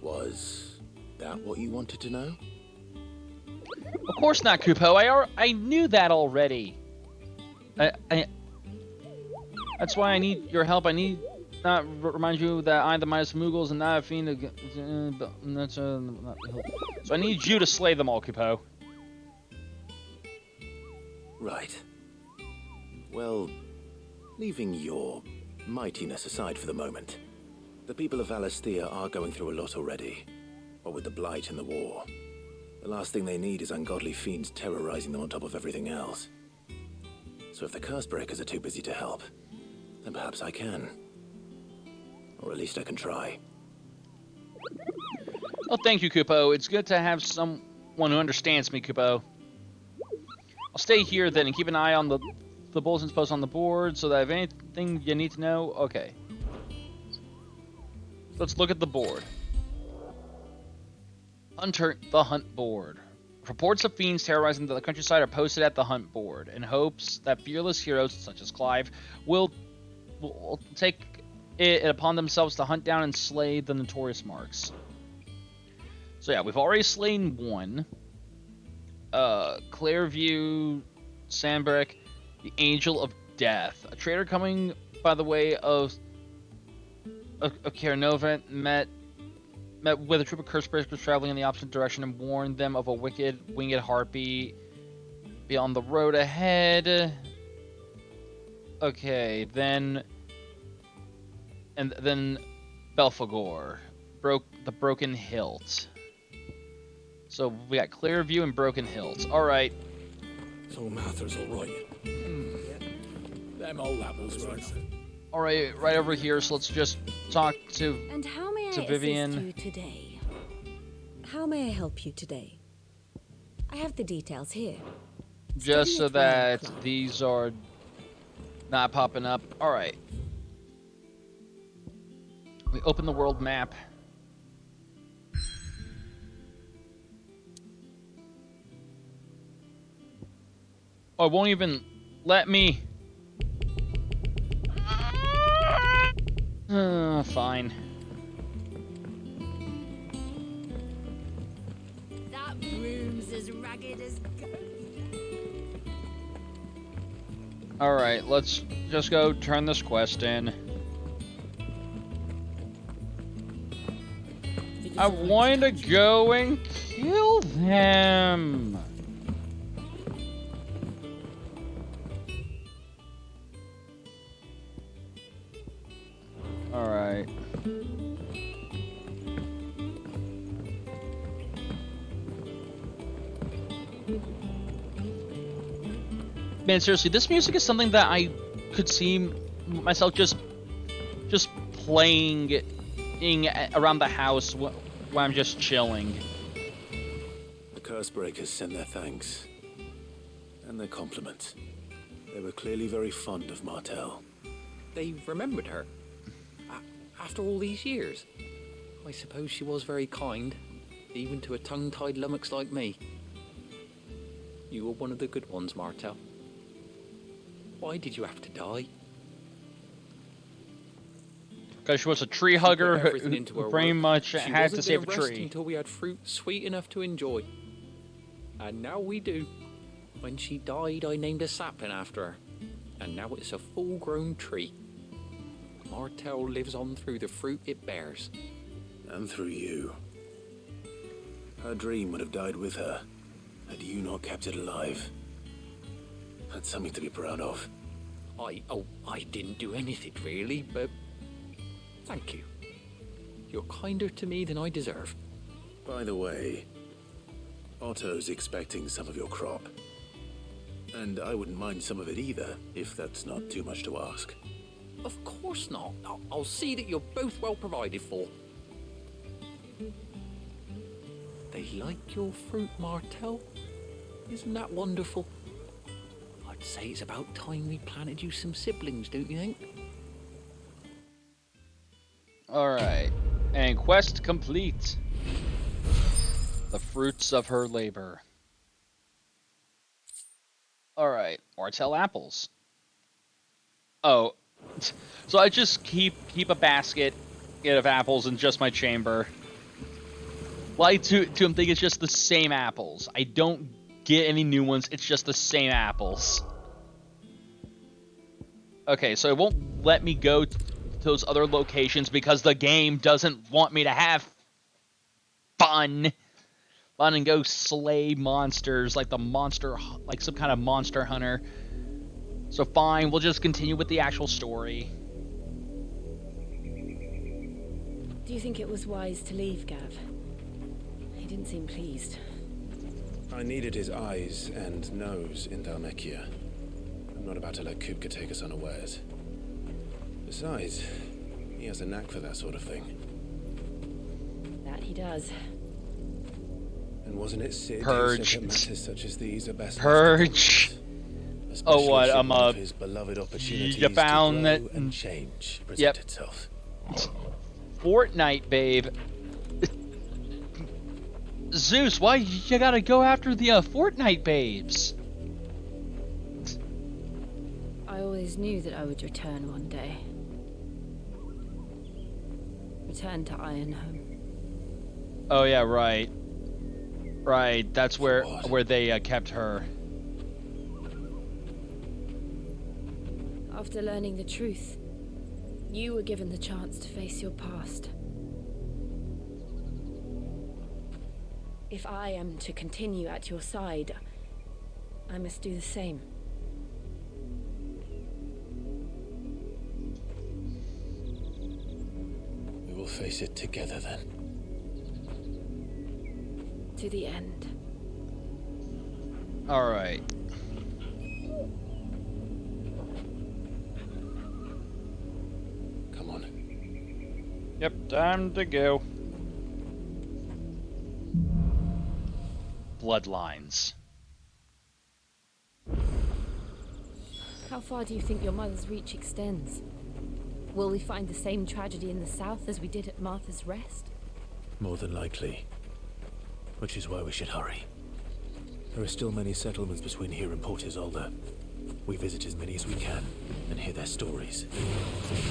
Was that what you wanted to know? Of course not, Kupo. I knew that already. That's why I need your help. I need not remind you that I'm the mightiest Moogles and not a fiend. So I need you to slay them all, Kupo. Right. Well, leaving your mightiness aside for the moment, the people of Valisthea are going through a lot already. What with the Blight and the war. The last thing they need is ungodly fiends terrorizing them on top of everything else. So if the Cursebreakers are too busy to help, then perhaps I can. Or at least I can try. Oh, thank you, Kupo. It's good to have someone who understands me, Kupo. I'll stay here then and keep an eye on the bulletins post on the board so that if anything you need to know, okay. Let's look at the board. Hunter, the hunt board. Reports of fiends terrorizing the countryside are posted at the hunt board in hopes that fearless heroes such as Clive will take it upon themselves to hunt down and slay the notorious marks. So yeah, we've already slain one. Clairview, Sanbreque, the Angel of Death. A traitor coming by the way of Caernarvon met with a troop of Cursebreakers traveling in the opposite direction and warned them of a wicked winged harpy beyond the road ahead. Okay, then Belphegor, the Broken Hilt. So we got Clearview and Broken Hilt. All right. So Mather's all right. Them old apples right. All right, right over here. So let's just talk to And how may I Vivian. assist you today? How may I help you today? I have the details here. Just so that these are not popping up. All right. We open the world map. Oh, it won't even let me. Fine. That room's as ragged as... Alright, let's just go turn this quest in. I want to go and kill them. Alright. Man, seriously, this music is something that I could see myself just playing around the house when I'm just chilling. The Cursebreakers sent their thanks. And their compliments. They were clearly very fond of Martel. They remembered her. After all these years. I suppose she was very kind, even to a tongue-tied lummox like me. You were one of the good ones, Martel. Why did you have to die? Because she was a tree hugger who pretty much had to save a rest tree. Until we had fruit sweet enough to enjoy. And now we do. When she died, I named a sapling after her. And now it's a full-grown tree. Martel lives on through the fruit it bears. And through you. Her dream would have died with her, had you not somehow kept it alive. That's something to be proud of. I didn't do anything really, but thank you. You're kinder to me than I deserve. By the way, Otto's expecting some of your crop. And I wouldn't mind some of it either, if that's not too much to ask. Of course not. I'll see that you're both well provided for. They like your fruit, Martel. Isn't that wonderful? I'd say it's about time we planted you some siblings, don't you think? Alright. And quest complete. The fruits of her labor. Alright. Martel apples. Oh. So I just keep a basket of apples in just my chamber. Like to them think it's just the same apples. I don't get any new ones, it's just the same apples. Okay, so it won't let me go to those other locations because the game doesn't want me to have fun and go slay monsters like some kind of monster hunter. So fine, we'll just continue with the actual story. Do you think it was wise to leave, Gav? He didn't seem pleased. I needed his eyes and nose in Dhalmekia. I'm not about to let Kupka take us unawares. Besides, he has a knack for that sort of thing. That he does. And wasn't it Sid Purge. who said that matters such as these are best Purge. Especially Oh, what? should one of his beloved opportunities You found to that grow and change present Yep. itself. Fortnite, babe. Zeus, why you gotta go after the Fortnite babes? I always knew that I would return one day. Return to Ironhome. Oh yeah, right. Right, that's where they kept her. After learning the truth, you were given the chance to face your past. If I am to continue at your side, I must do the same. We will face it together then. To the end. Alright. Come on. Yep, time to go. Bloodlines. How far do you think your mother's reach extends? Will we find the same tragedy in the south as we did at Martha's Rest? More than likely. Which is why we should hurry. There are still many settlements between here and Port Isolde. We visit as many as we can and hear their stories.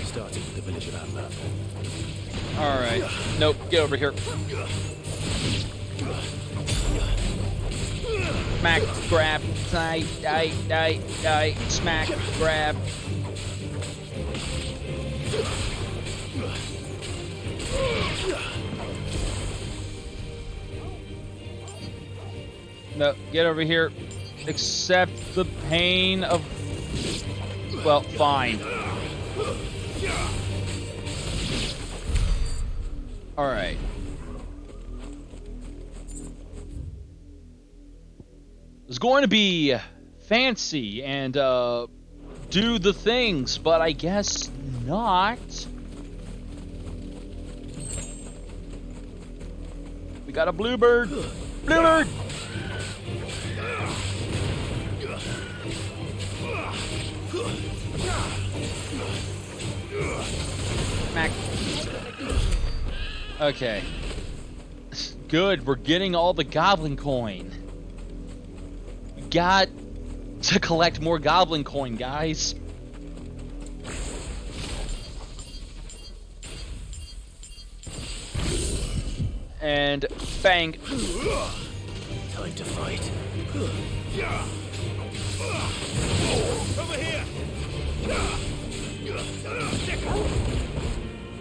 Starting with the village of Amber. Alright. Nope, get over here. Smack, grab, die, smack, grab. No, get over here. Accept the pain of... Well, fine. Alright. It's going to be fancy and, do the things, but I guess not. We got a bluebird. Bluebird! Smack. Okay. Good, we're getting all the goblin coin. We got to collect more goblin coin, guys. And bang. Time to fight. Over here!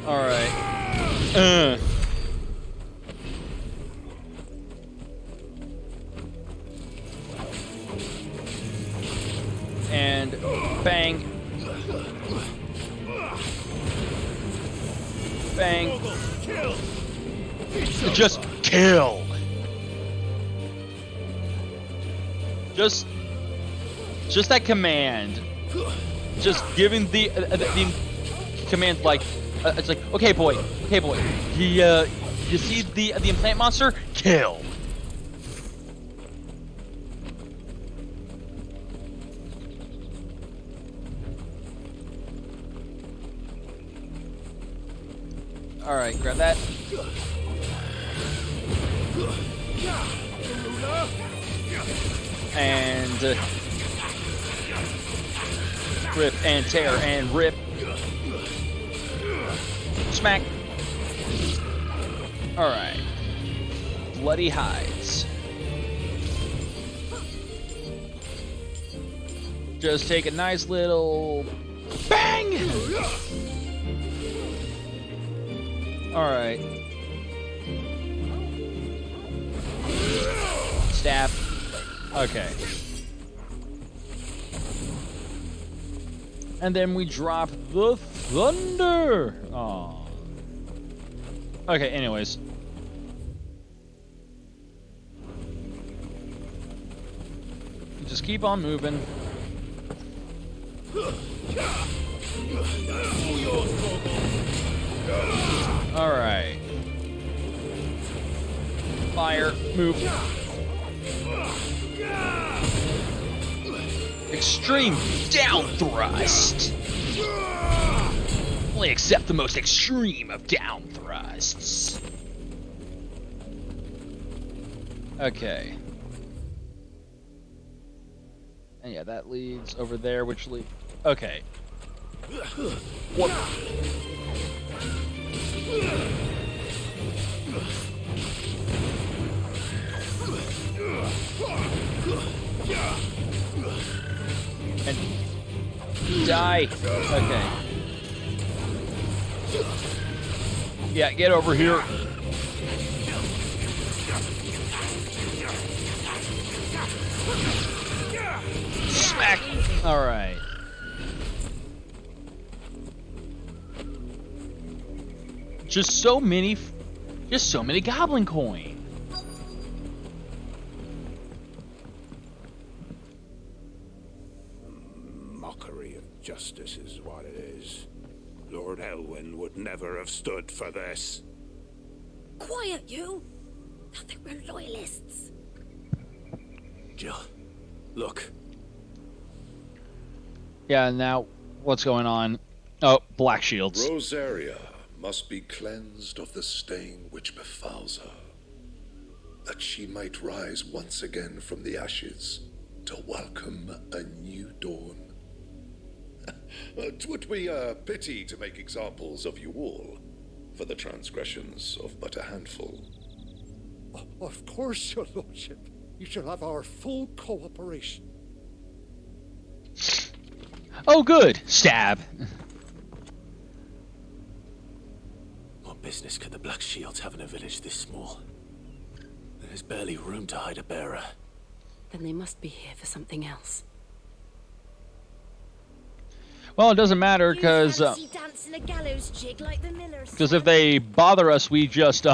Alright. Bang. Bang. Just kill. Just that command. Just giving the command like it's like okay boy. You see the implant monster? Kill. All right, grab that. And rip and tear and rip. Smack. All right. Bloody hides. Just take a nice little bang. All right. Stab. Okay. And then we drop the thunder. Oh. Okay, anyways. Just keep on moving. Alright. Fire. Move. Extreme down thrust. Only accept the most extreme of down thrusts. Okay. And yeah, that leads over there, which leads... Okay. What? And die. Okay. Yeah, get over here. Smack. All right. Just so many goblin coin. Mockery of justice is what it is. Lord Elwyn would never have stood for this. Quiet, you! I think we're loyalists. Jill, look. Yeah, now what's going on? Oh, Black Shields. Rosaria must be cleansed of the stain which befouls her, that she might rise once again from the ashes to welcome a new dawn. 'Twould be a pity to make examples of you all for the transgressions of but a handful. Of course, your lordship. You shall have our full cooperation. Oh, good. Stab. What business could the Black Shields have in a village this small? There's barely room to hide a bearer. Then they must be here for something else. Well, it doesn't matter because if they bother us, we just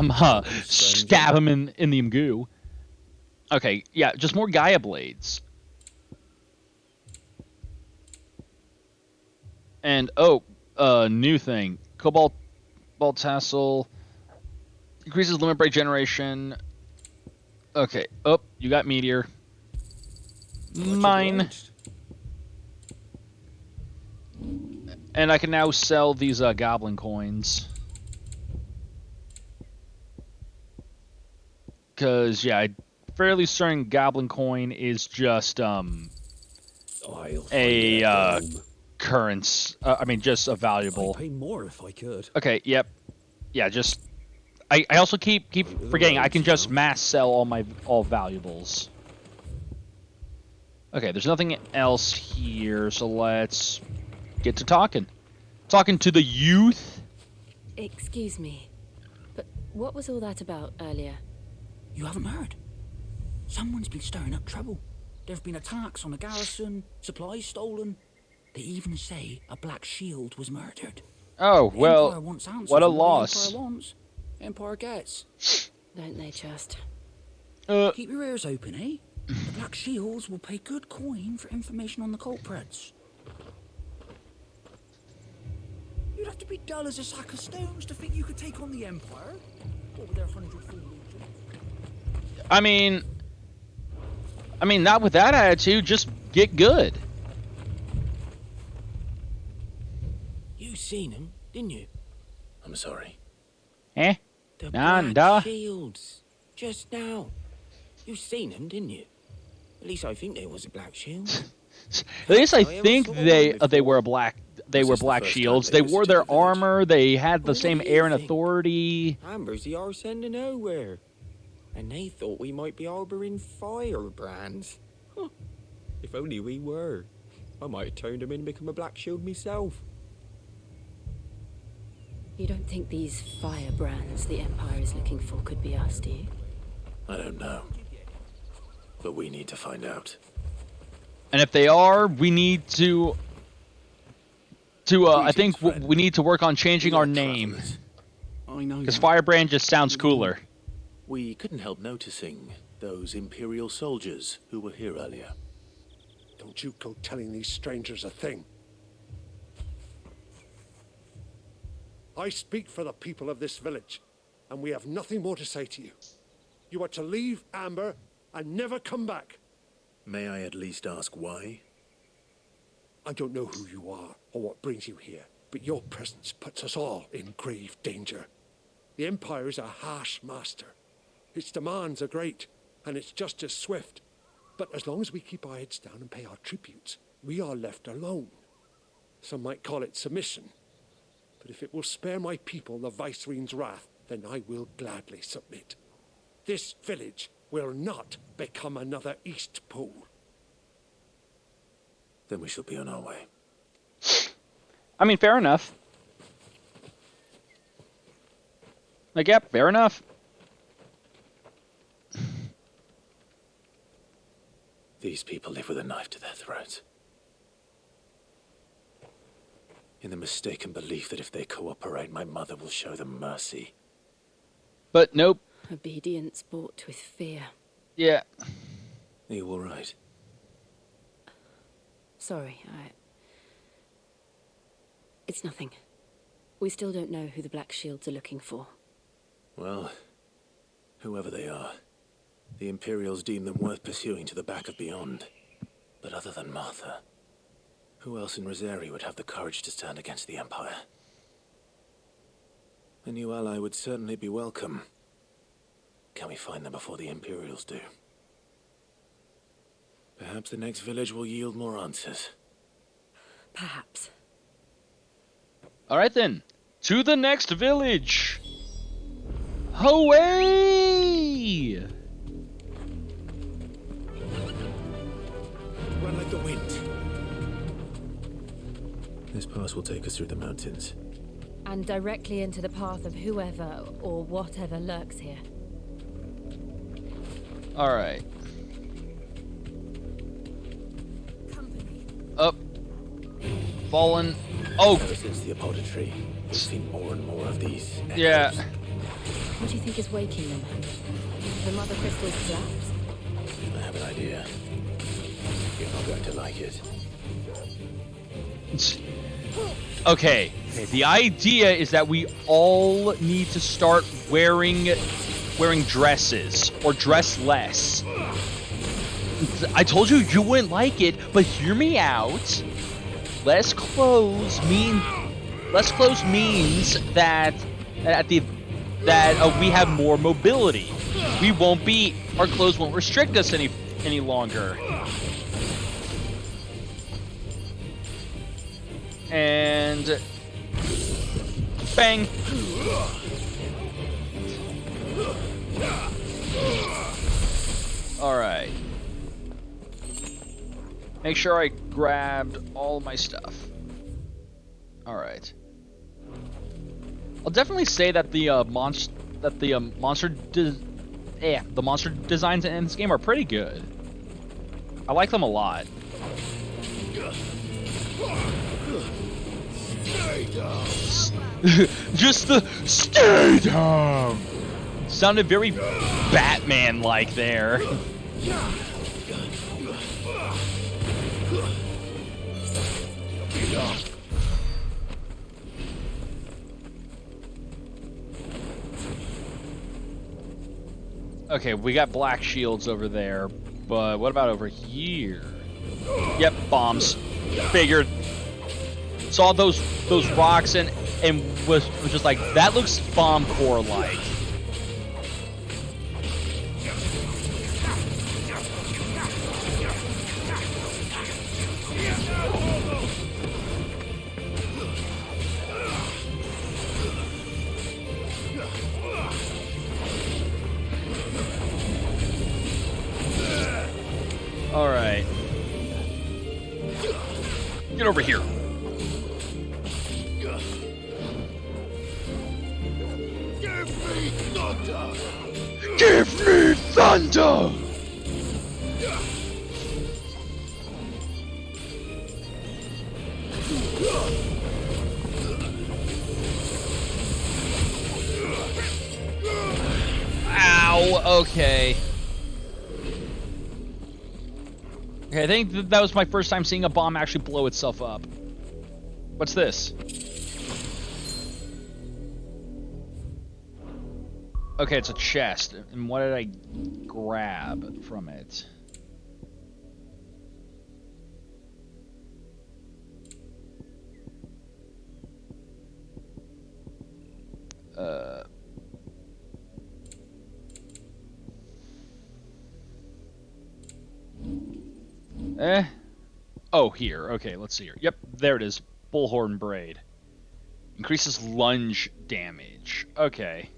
stab them in the goo. Okay, yeah, just more Gaia blades. And new thing, Cobalt Tassel increases limit break generation. Okay, you got Meteor. Mine. And I can now sell these goblin coins. Because, yeah, I'm fairly certain goblin coin is just a currency. I mean, just a valuable. I'd pay more if I could. Okay, yep. Yeah, just... I also keep forgetting I can just mass sell all valuables. Okay, there's nothing else here, so let's get to talking. Talking to the youth. Excuse me, but what was all that about earlier? You haven't heard? Someone's been stirring up trouble. There've been attacks on the garrison, supplies stolen. They even say a Black Shield was murdered. Oh, The well, Empire wants answers, what a and loss. The Empire wants, Empire gets. Don't they just? Keep your ears open, eh? The Black Shields will pay good coin for information on the culprits. You'd have to be dull as a sack of stones to think you could take on the Empire. What with their 100-foot legion? I mean, not with that attitude. Just get good. You seen him, didn't you? I'm sorry. Eh? The Nanda. Black Shields. Just now. You seen him, didn't you? At least I think there was a Black Shield. At least I think they were black. They were black shields. They wore their armor. They had the same air and authority. Amber's the arse end of nowhere. And they thought we might be harboring firebrands. Huh. If only we were. I might have turned them in and become a Black Shield myself. You don't think these firebrands the Empire is looking for could be us, do you? I don't know. But we need to find out. And if they are, we need to I think we need to work on changing our name. I know. Because Firebrand just sounds cooler. We couldn't help noticing those Imperial soldiers who were here earlier. Don't you go telling these strangers a thing. I speak for the people of this village, and we have nothing more to say to you. You are to leave Amber and never come back. May I at least ask why? I don't know who you are or what brings you here, but your presence puts us all in grave danger. The Empire is a harsh master. Its demands are great, and its justice swift. But as long as we keep our heads down and pay our tributes, we are left alone. Some might call it submission. But if it will spare my people the Viceroy's wrath, then I will gladly submit. This village will not become another Eastpool. Then we shall be on our way. I mean, fair enough. Like, yep, fair enough. These people live with a knife to their throats. In the mistaken belief that if they cooperate, my mother will show them mercy. But nope. Obedience bought with fear. Yeah. Are you all right? Sorry, It's nothing. We still don't know who the Black Shields are looking for. Well, whoever they are, the Imperials deem them worth pursuing to the back of beyond. But other than Martha, who else in Rosari would have the courage to stand against the Empire? A new ally would certainly be welcome. Can we find them before the Imperials do? Perhaps the next village will yield more answers. Perhaps. Alright then. To the next village! Away! Run like the wind. This pass will take us through the mountains. And directly into the path of whoever or whatever lurks here. Alright. Up. Fallen. Oh! Ever since the Apollo tree, we've seen more and more of these. Yeah. What do you think is waking them? The mother crystal's collapse? I have an idea. You're not going to like it. Okay. The idea is that we all need to start wearing dresses or dress less. I told you wouldn't like it, but hear me out. Less clothes means that we have more mobility. Our clothes won't restrict us any longer. And bang. All right. Make sure I grabbed all my stuff. All right. I'll definitely say that the monster designs in this game are pretty good. I like them a lot. Stay down. Just the stay down. Sounded very Batman-like there. Okay, we got black shields over there, but what about over here? Yep, bombs. Figured. Saw those rocks and was just like, that looks bomb core like. All right. Get over here. Give me thunder! Ow, okay. Okay, I think that was my first time seeing a bomb actually blow itself up. What's this? Okay, it's a chest. And what did I grab from it? Oh, here. Okay, let's see here. Yep, there it is. Bullhorn Braid. Increases lunge damage. Okay.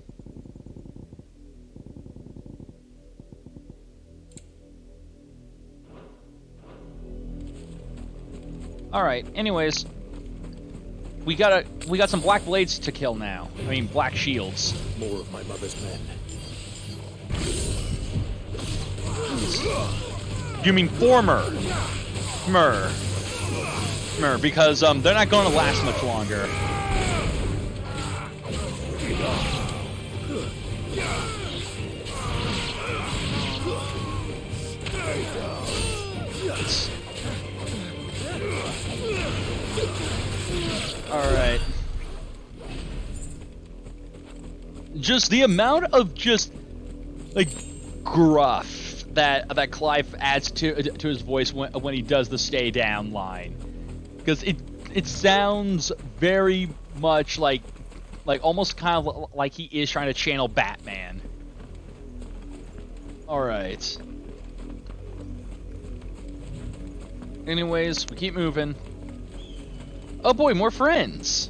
Alright, anyways. We got some black blades to kill now. I mean, black shields. More of my mother's men. You mean former? Because they're not going to last much longer. All right. Just the amount of just like gruff that Clive adds to his voice when he does the "stay down" line, because it sounds very much like almost kind of like he is trying to channel Batman. All right. Anyways, we keep moving. Oh boy, more friends.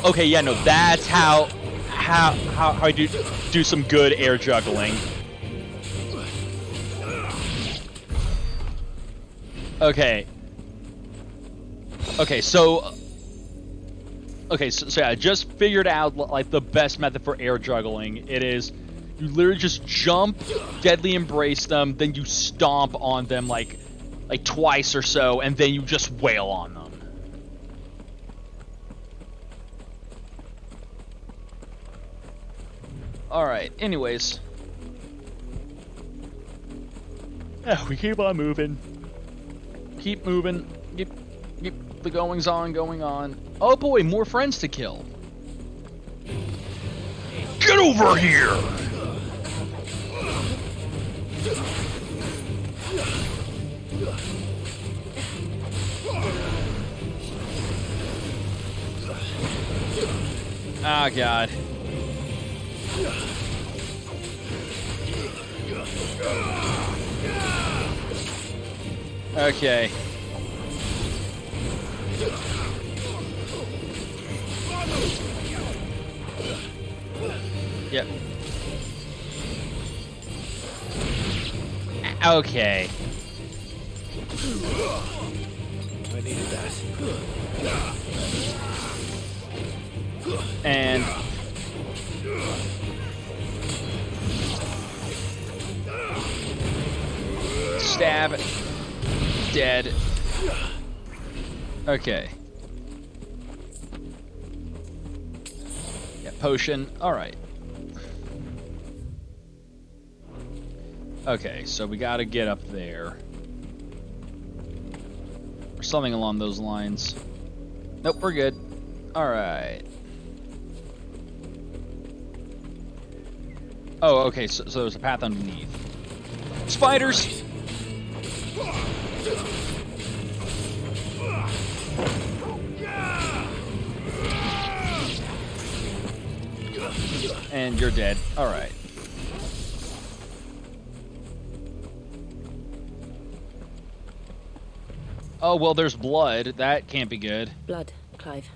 Okay, yeah, no, that's how I do some good air juggling. Okay, so yeah, I just figured out like the best method for air juggling. It is you literally just jump, deadly embrace them, then you stomp on them like twice or so, and then you just wail on them. Alright, anyways. Yeah, we keep on moving. Keep moving. Keep the goings on going on. Oh boy, more friends to kill. Get over here! Ah, God. Okay. Yep. Okay. I needed that. And stab. Dead. Okay. Yeah, potion. Alright. Okay, so we gotta get up there. Or something along those lines. Nope, we're good. Alright. Oh, okay, so there's a path underneath. Spiders! And you're dead. Alright. Oh, well, there's blood. That can't be good. Blood, Clive.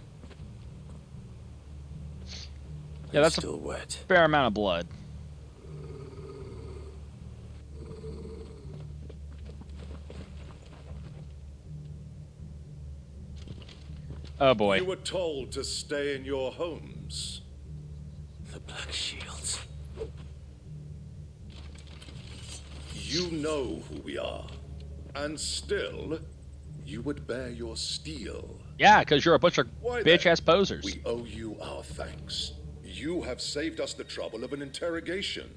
Yeah, that's still wet. Fair amount of blood. Oh boy. You were told to stay in your homes. The Black Shields. You know who we are. And still, you would bear your steel. Yeah, because you're a bunch of Why bitch-ass posers. We owe you our thanks. You have saved us the trouble of an interrogation.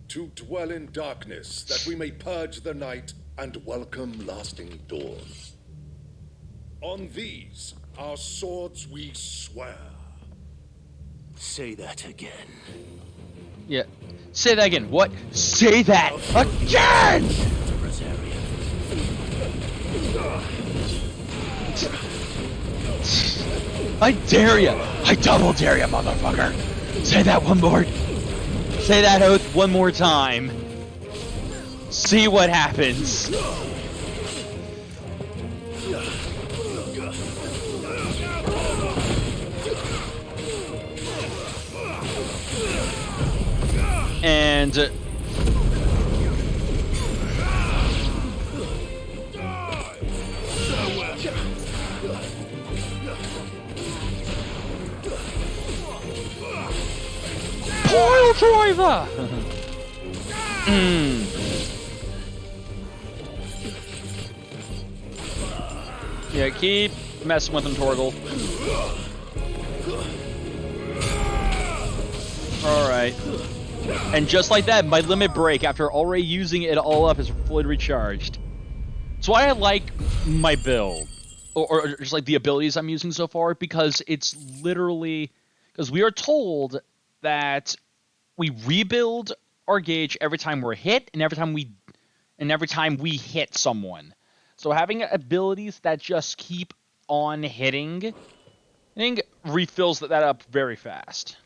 To dwell in darkness, that we may purge the night and welcome lasting dawn. On these, our swords we swear. Say that again. Yeah. Say that again. What? Say that again! I dare ya! I double dare ya, motherfucker! Say that one more. Say that oath one more time. See what happens. And Pile driver. Yeah, keep messing with him, Torgal. Alright. And just like that, my limit break, after already using it all up, is fully recharged. That's why I like my build. Or just like the abilities I'm using so far, because it's literally... Because we are told that we rebuild our gauge every time we're hit, and every time we hit someone. So having abilities that just keep on hitting, I think refills that up very fast.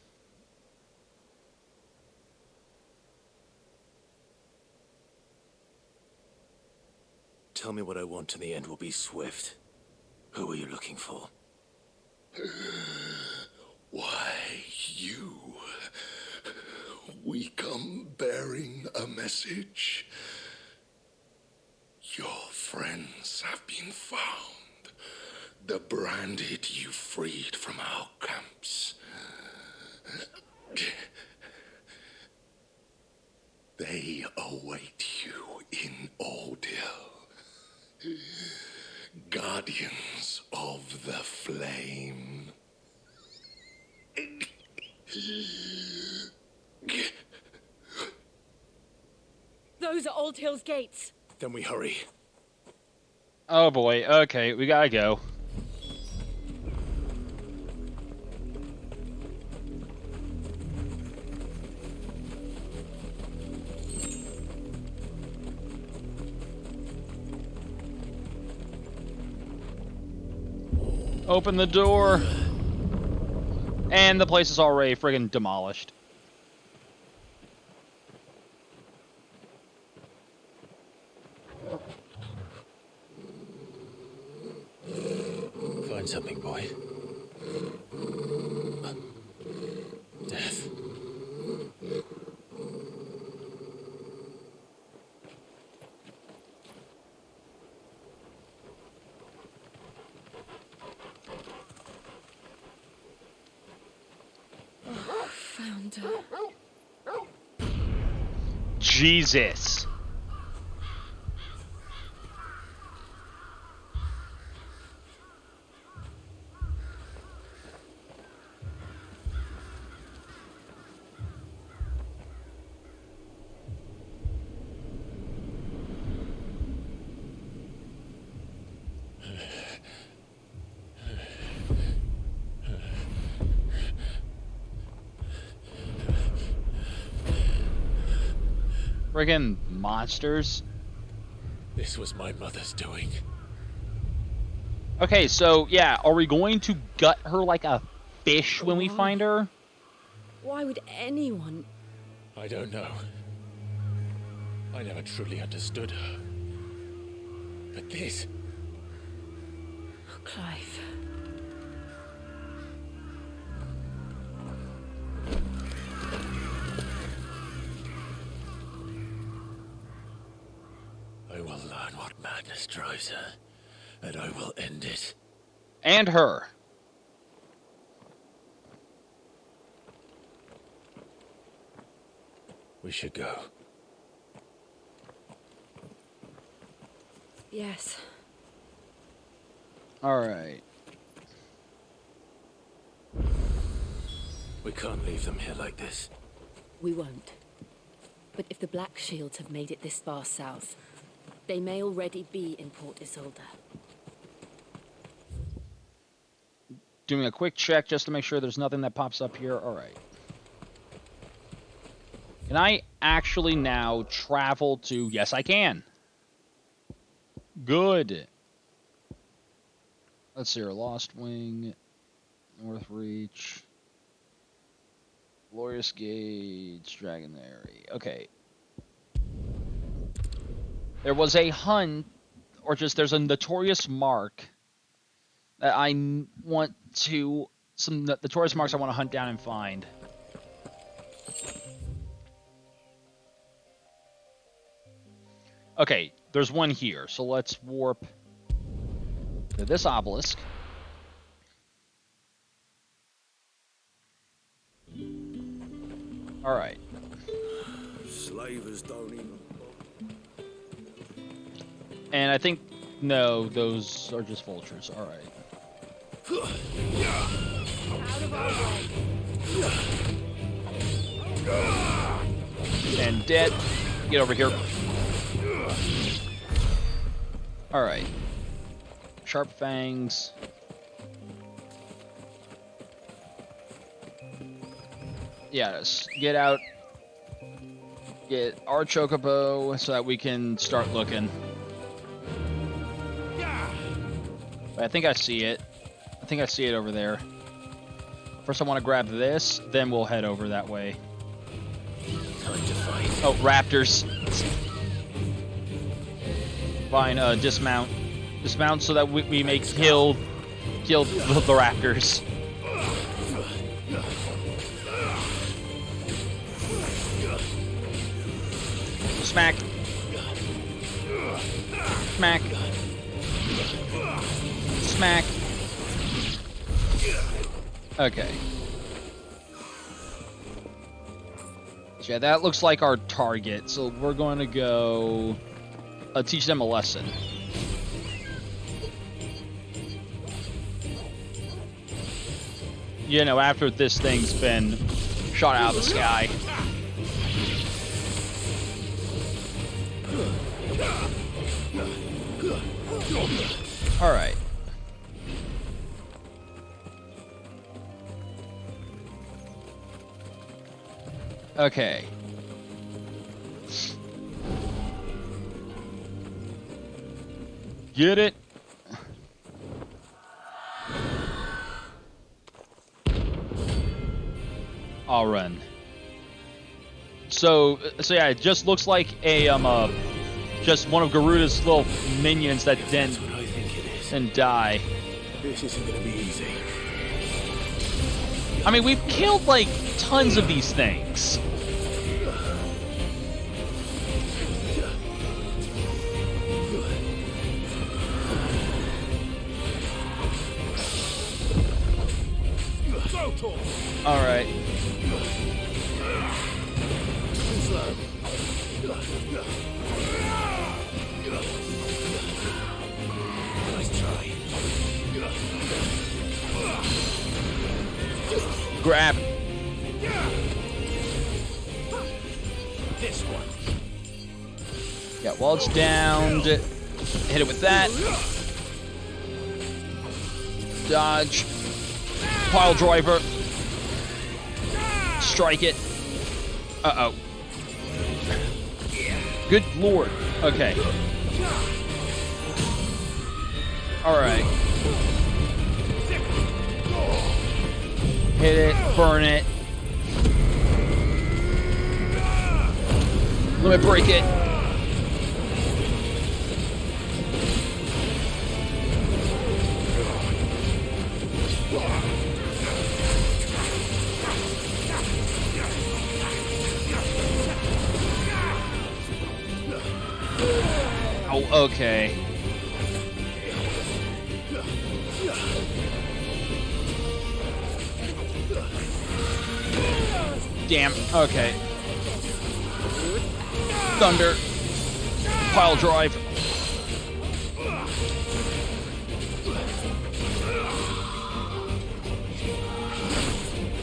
Tell me what I want and the end will be swift. Who are you looking for? Why, you. We come bearing a message. Your friends have been found. The branded you freed from our camps. They await you in Odil. Guardians of the Flame. Those are Old Hill's gates. Then we hurry. Oh boy, okay, we gotta go. Open the door. And the place is already friggin' demolished. Find something, boy. Death. flounder. Jesus. Friggin' monsters. This was my mother's doing. Okay, so yeah, are we going to gut her like a fish when we find her? Why would anyone? I don't know. I never truly understood her. But this... Clive. I will learn what madness drives her, and I will end it. And her. We should go. Yes. All right. We can't leave them here like this. We won't. But if the Black Shields have made it this far south, they may already be in Port Isolde. Doing a quick check just to make sure there's nothing that pops up here. All right. Can I actually now travel to... Yes, I can. Good. Let's see here. Lost Wing. North Reach. Glorious Gates. Dragonary. Okay. There was a hunt, or just there's a notorious mark that I want to... Some notorious marks I want to hunt down and find. Okay, there's one here, so let's warp to this obelisk. Alright. Slavers don't even... And I think... No, those are just vultures. Alright. And dead. Get over here. Alright. Sharp fangs. Yeah, let's get out. Get our chocobo so that we can start looking. But I think I see it. I think I see it over there. First I want to grab this, then we'll head over that way. Time to fight. Oh, raptors. Fine, dismount. Dismount so that we may kill the raptors. Smack. Smack. Smack. Okay. So yeah, that looks like our target. So we're going to go teach them a lesson. You know, after this thing's been shot out of the sky. All right. Okay. Get it? I'll run. So yeah, it just looks like a just one of Garuda's little minions that didn't die. This isn't gonna be easy. I mean, we've killed like tons of these things. All right. grab. This one. Yeah, while it's downed, hit it with that. Dodge. Pile driver. Strike it. Uh-oh. Good lord. Okay. Alright. Hit it. Burn it. Let me break it. Oh, okay. Damn, okay. Thunder. Pile drive.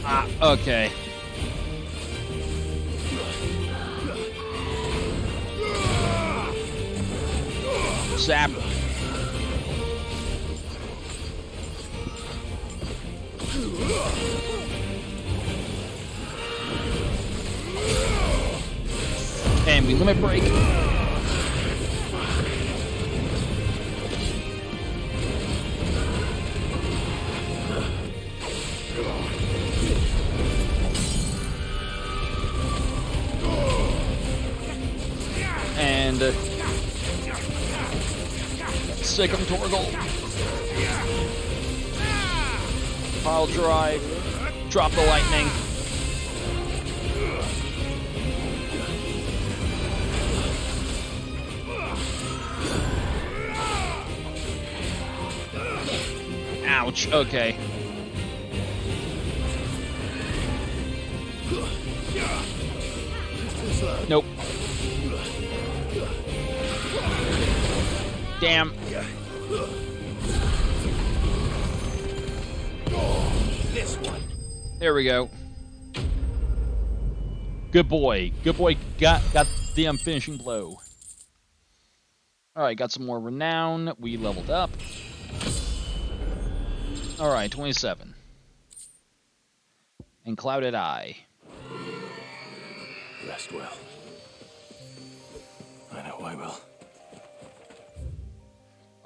Ah, okay. Zap. And we limit break. And sick of Torgal. Pile drive. Drop the lightning. Ouch, okay. Nope. Damn. This one. There we go. Good boy. Good boy got the finishing blow. Alright, got some more renown. We leveled up. Alright, 27. And Clouded Eye. Rest well. I know I will.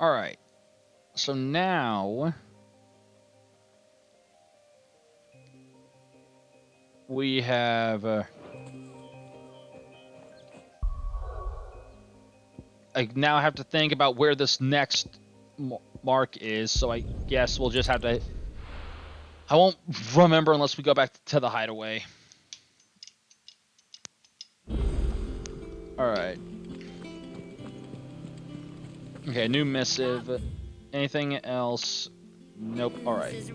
Alright. So now we have I now have to think about where this next mark is, so I guess we'll just have to... I won't remember unless we go back to the hideaway. Alright. Okay, new missive. Anything else? Nope. Alright.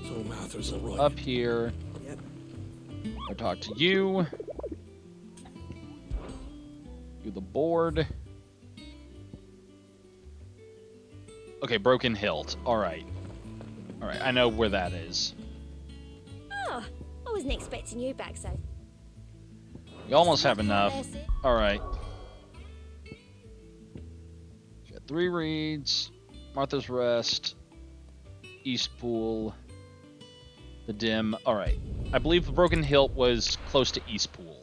So Mathers are right. Up here. Yep. I'll talk to you. Do the board. Okay, Broken Hilt. Alright. Alright, I know where that is. Oh, I wasn't expecting you back so. We almost have enough. Alright. Got 3 reads. Martha's Rest. Eastpool. The Dim. Alright. I believe the Broken Hilt was close to Eastpool.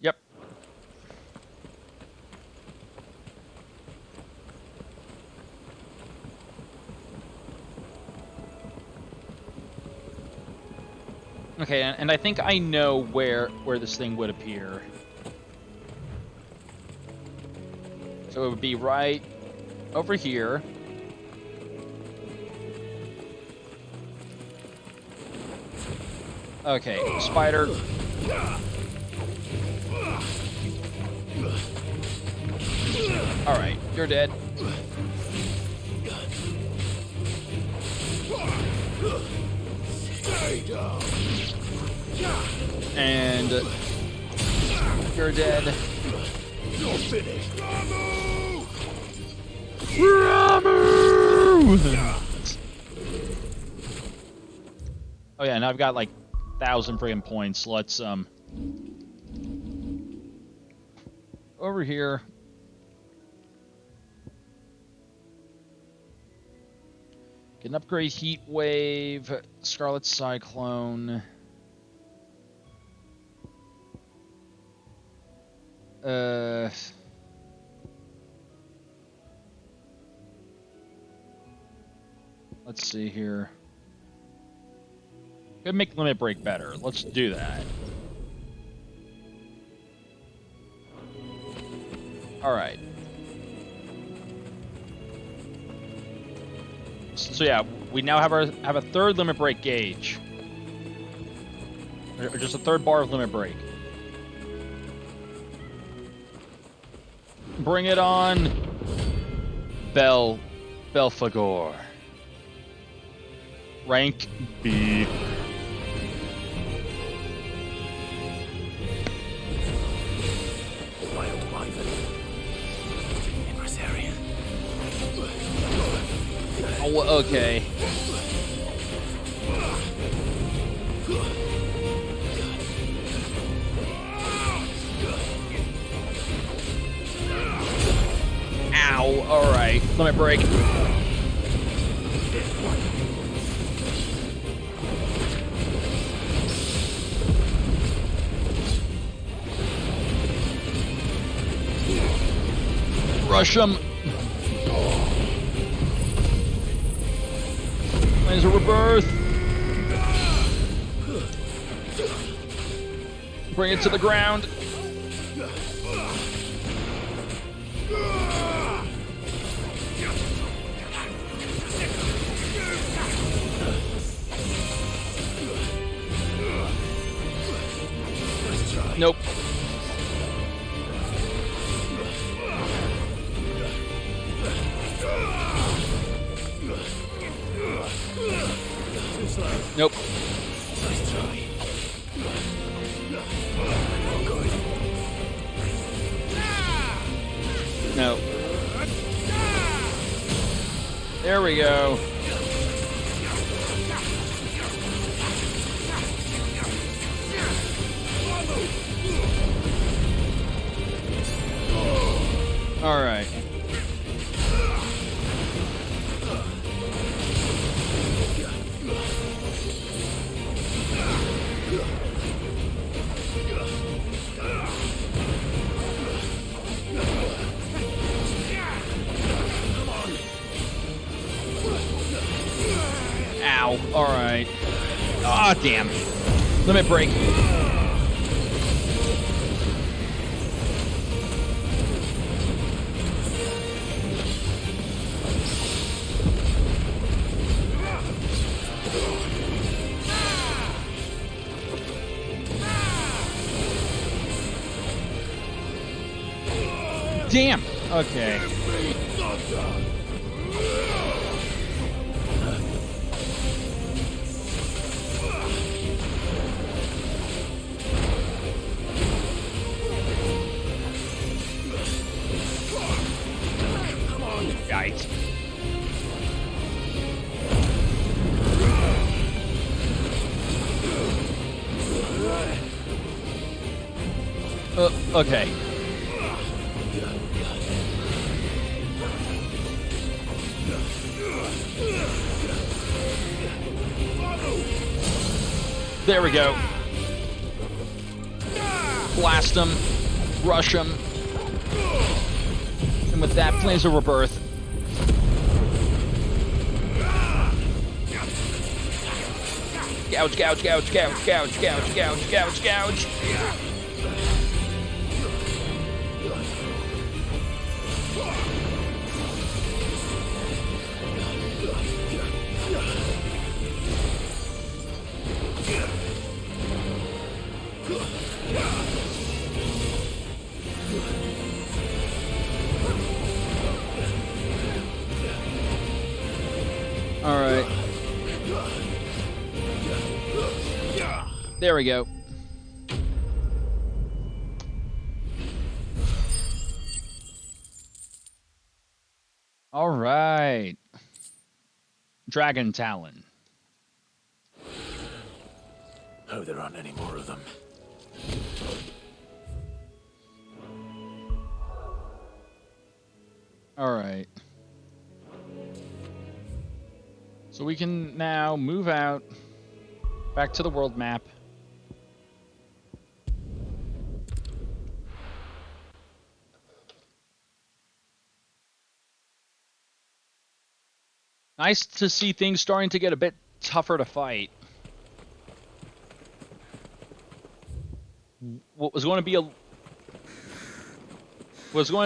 Yep. Okay, and I think I know where this thing would appear. So it would be right over here. Okay, spider. Alright, you're dead. And you're dead. You're finished. Oh yeah, now I've got like 1,000 friggin' points. Let's over here. Get an upgrade Heat Wave, Scarlet Cyclone. Let's see here. Gonna make Limit Break better. Let's do that. All right. So yeah, we now have a third Limit Break gauge, or just a third bar of Limit Break. Bring it on, Belphegor. Rank B. Wild Wyvern. Ingress area. Oh, okay. Ow, alright. Limit Break. Rush him. Laser Rebirth. Bring it to the ground. Nope. Nope. Nice try. No. There we go. All right. Ow. All right. Ah, damn. Limit Break. Damn. Okay. Yikes. Okay. There we go. Blast him. Rush him. And with that, Blazer Rebirth. Gouge, gouge, gouge, gouge, gouge, gouge, gouge, gouge, gouge. All right. There we go. All right. Dragon Talon. Hope there aren't any more of them. All right. So we can now move out back to the world map. Nice to see things starting to get a bit tougher to fight. What was going to be to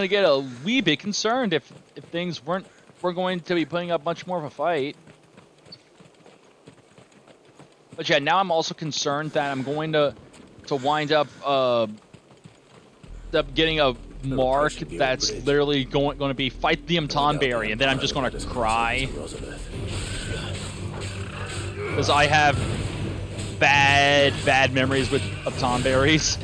get a wee bit concerned if things weren't going to be putting up much more of a fight. But yeah, now I'm also concerned that I'm going to wind up getting a mark that's literally going to be fight the Tonberry, and then I'm just going to cry because I have bad memories of Tonberries.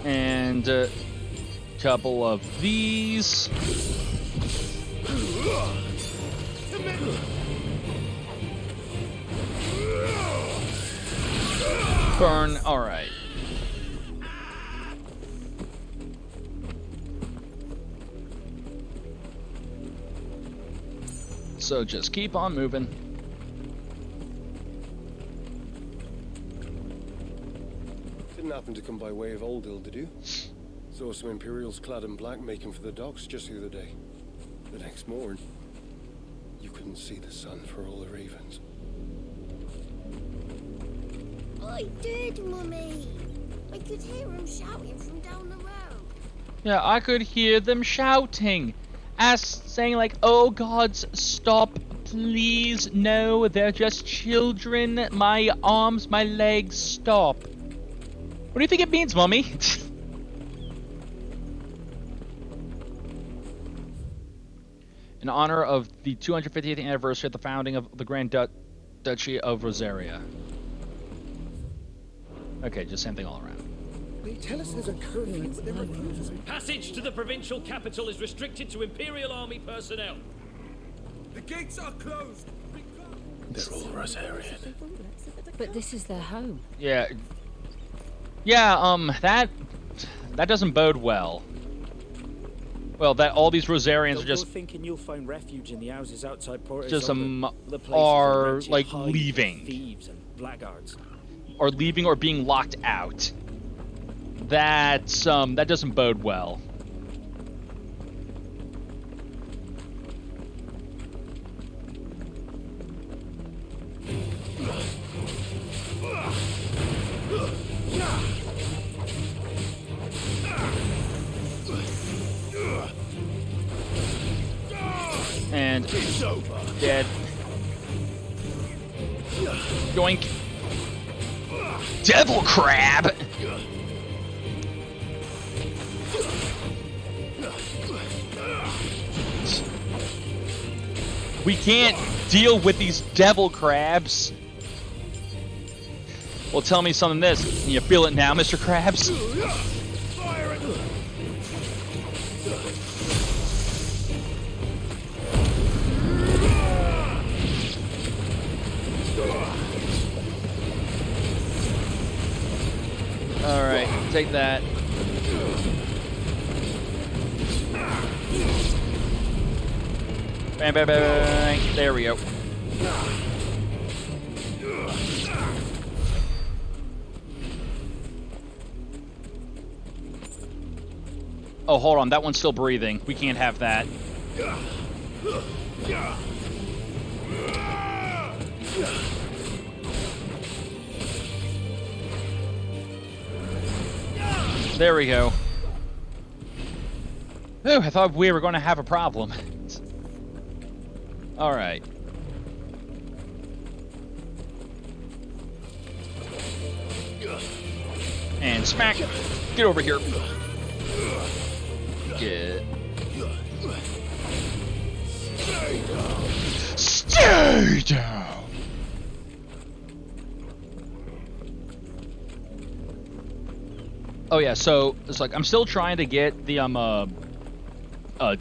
And a couple of these. Burn. All right. So just keep on moving. Didn't happen to come by way of Oldhill, did you? Saw some Imperials clad in black making for the docks just the other day. The next morn, you couldn't see the sun for all the ravens. I did, Mummy. I could hear him shouting from down the road. Yeah, I could hear them shouting. Saying like, oh gods, stop, please, no, they're just children, my arms, my legs, stop. What do you think it means, Mummy? In honor of the 250th anniversary of the founding of the Grand Duchy of Rosaria. Okay, just same thing all around. They tell us there's a curfew, but there are cruisers. Passage to the provincial capital is restricted to Imperial Army personnel. The gates are closed. They're all Rosarian. But this is their home. Yeah, that doesn't bode well. Well, that all these Rosarians are just thinking you'll find refuge in the houses outside Port just the are like leaving, thieves and blackguards, or leaving or being locked out. That doesn't bode well. And dead. Yoink. Devil crab. We can't deal with these devil crabs. Well, tell me something this. Can you feel it now, Mr. Krabs? Alright, take that. Bang, bang, bang. There we go. Oh, hold on. That one's still breathing. We can't have that. There we go. Ooh, I thought we were going to have a problem. All right. And smack! Get over here. Get. Stay down! Oh yeah, so it's like I'm still trying to get the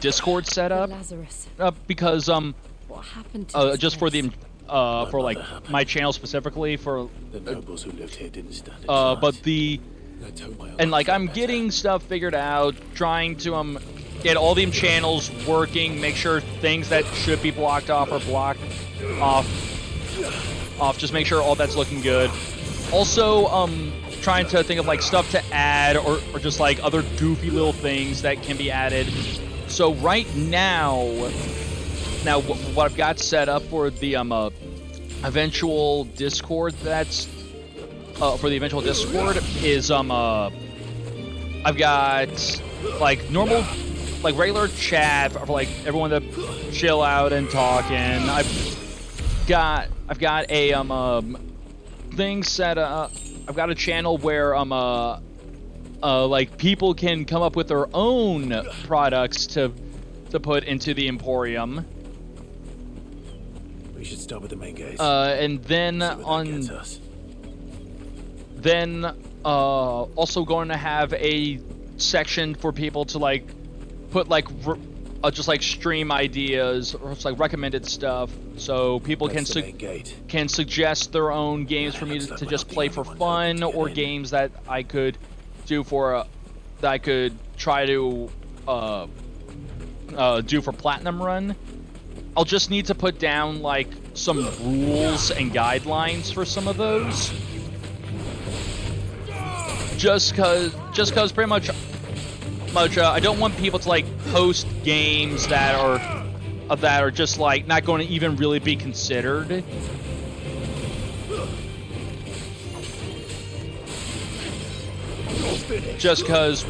Discord set up Lazarus. because What happened to just for the for like my channel specifically for the nobles who lived here didn't stand it. but the and like I'm getting stuff figured out, trying to get all the channels working, make sure things that should be blocked off are blocked off, just make sure all that's looking good. Also trying to think of like stuff to add or just like other goofy little things that can be added. So right now what I've got set up for the eventual Discord is I've got like normal, like regular chat for like everyone to chill out and talk in. I've got a thing set up. I've got a channel where like people can come up with their own products to put into the Emporium. We should start with the main gate. And then also going to have a section for people to like put like just like stream ideas or just like recommended stuff, so people can suggest their own games for me to just play for fun, or games that I could do for that I could try to do for Platinum Run. I'll just need to put down like some rules and guidelines for some of those. Just cause pretty much I don't want people to like post games that are just like not going to even really be considered. Just cause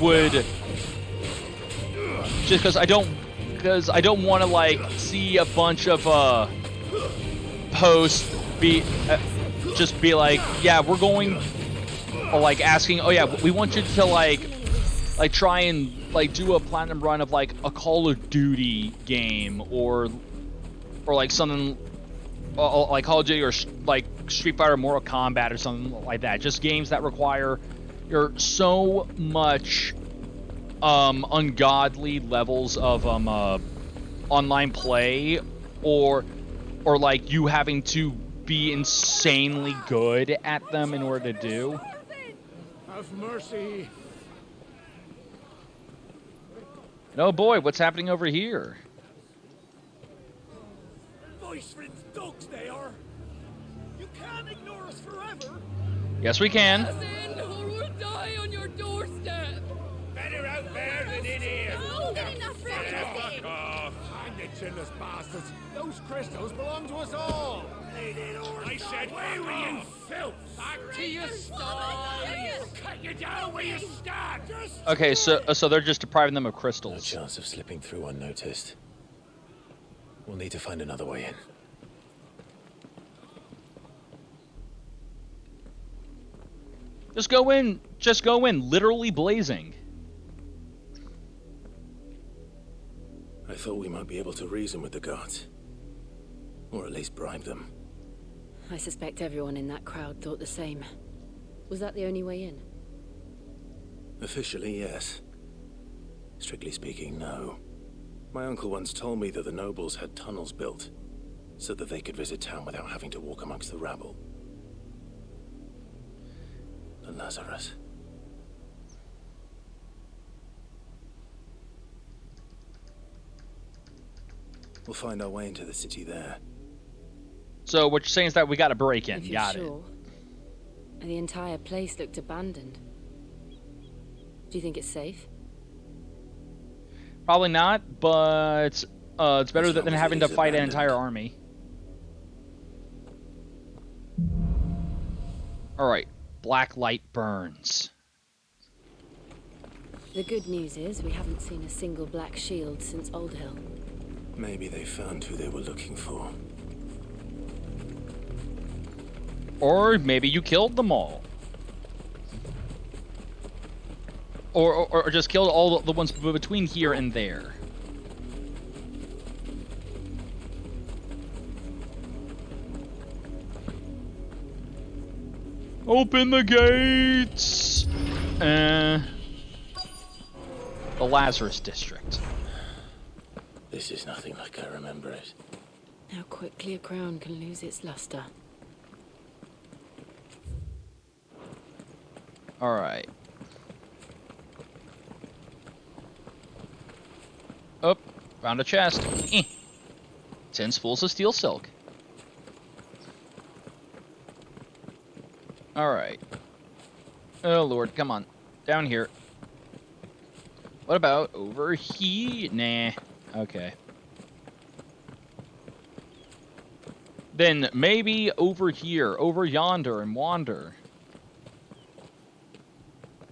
I don't want to like see a bunch of posts just be like, yeah, we're going, or like asking, oh yeah, we want you to like try and like do a platinum run of like a Call of Duty game or like something like Call of Duty or like Street Fighter, Mortal Kombat or something like that. Just games that require so much ungodly levels of online play, or like you having to be insanely good at them in order to do. Have mercy. Oh boy, what's happening over here? Voice Rin's dogs they are. You can't ignore us forever. Yes, we can. Or we'll die on your doorstep. Better out there than in here. Oh, get enough Fuck off. Hang the chinless bastards. Those crystals belong to us all. I said, away with you, filth. Back to your stall. Cut you down where you stand. Okay, so they're just depriving them of crystals. No chance of slipping through unnoticed. We'll need to find another way in. Just go in, literally blazing. I thought we might be able to reason with the guards. Or at least bribe them. I suspect everyone in that crowd thought the same. Was that the only way in? Officially, yes. Strictly speaking, no. My uncle once told me that the nobles had tunnels built so that they could visit town without having to walk amongst the rabble. The Lazarus. We'll find our way into the city there. So what you're saying is that we got to break in. If you're Got sure. The entire place looked abandoned. Do you think it's safe? Probably not, but it's better than having to fight an entire army. Alright, black light burns. The good news is we haven't seen a single black shield since Old Hill. Maybe they found who they were looking for. Or maybe you killed them all. Or just killed all the ones between here and there. Open the gates! The Lazarus District. This is nothing like I remember it. How quickly a crown can lose its luster. Alright. Oh, found a chest. 10 spools of steel silk. Alright. Oh lord, come on. Down here. What about over here? Nah. Okay. Then maybe over here, over yonder, and wander.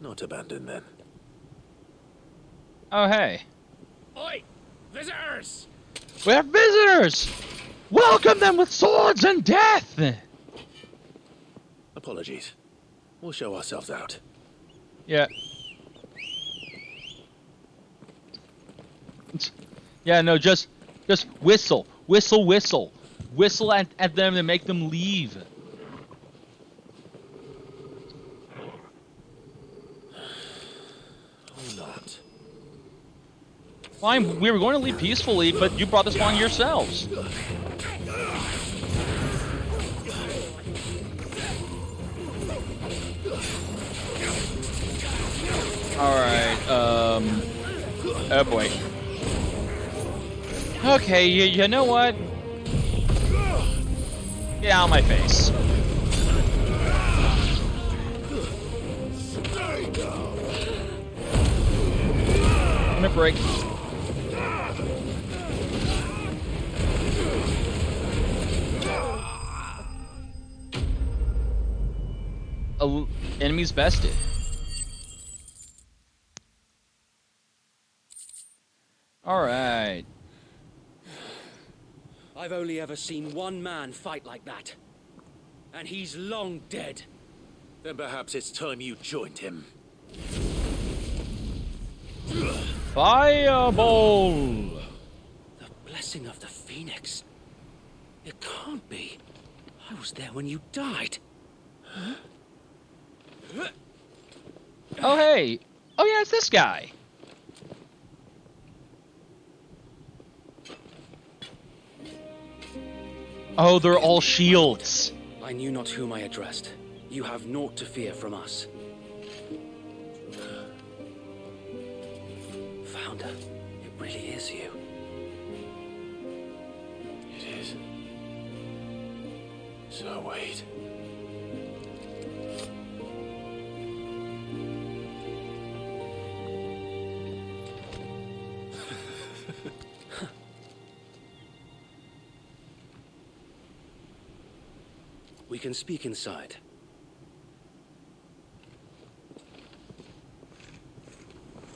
Not abandoned then. Oh hey. Oi! Visitors! We have visitors! Welcome them with swords and death! Apologies. We'll show ourselves out. Yeah. Yeah, no, just whistle. Whistle, whistle. Whistle at them to make them leave. Or not. Fine, we were going to leave peacefully, but you brought this along yourselves. Alright, oh boy. Okay, you know what? Get out of my face. Give me a break. Enemies bested. Alright. I've only ever seen one man fight like that. And he's long dead. Then perhaps it's time you joined him. Fireball! The blessing of the Phoenix. It can't be. I was there when you died. Huh? Oh hey! Oh yeah, it's this guy! Oh, they're all shields. I knew not whom I addressed. You have naught to fear from us. Founder, it really is you. It is. So wait. We can speak inside.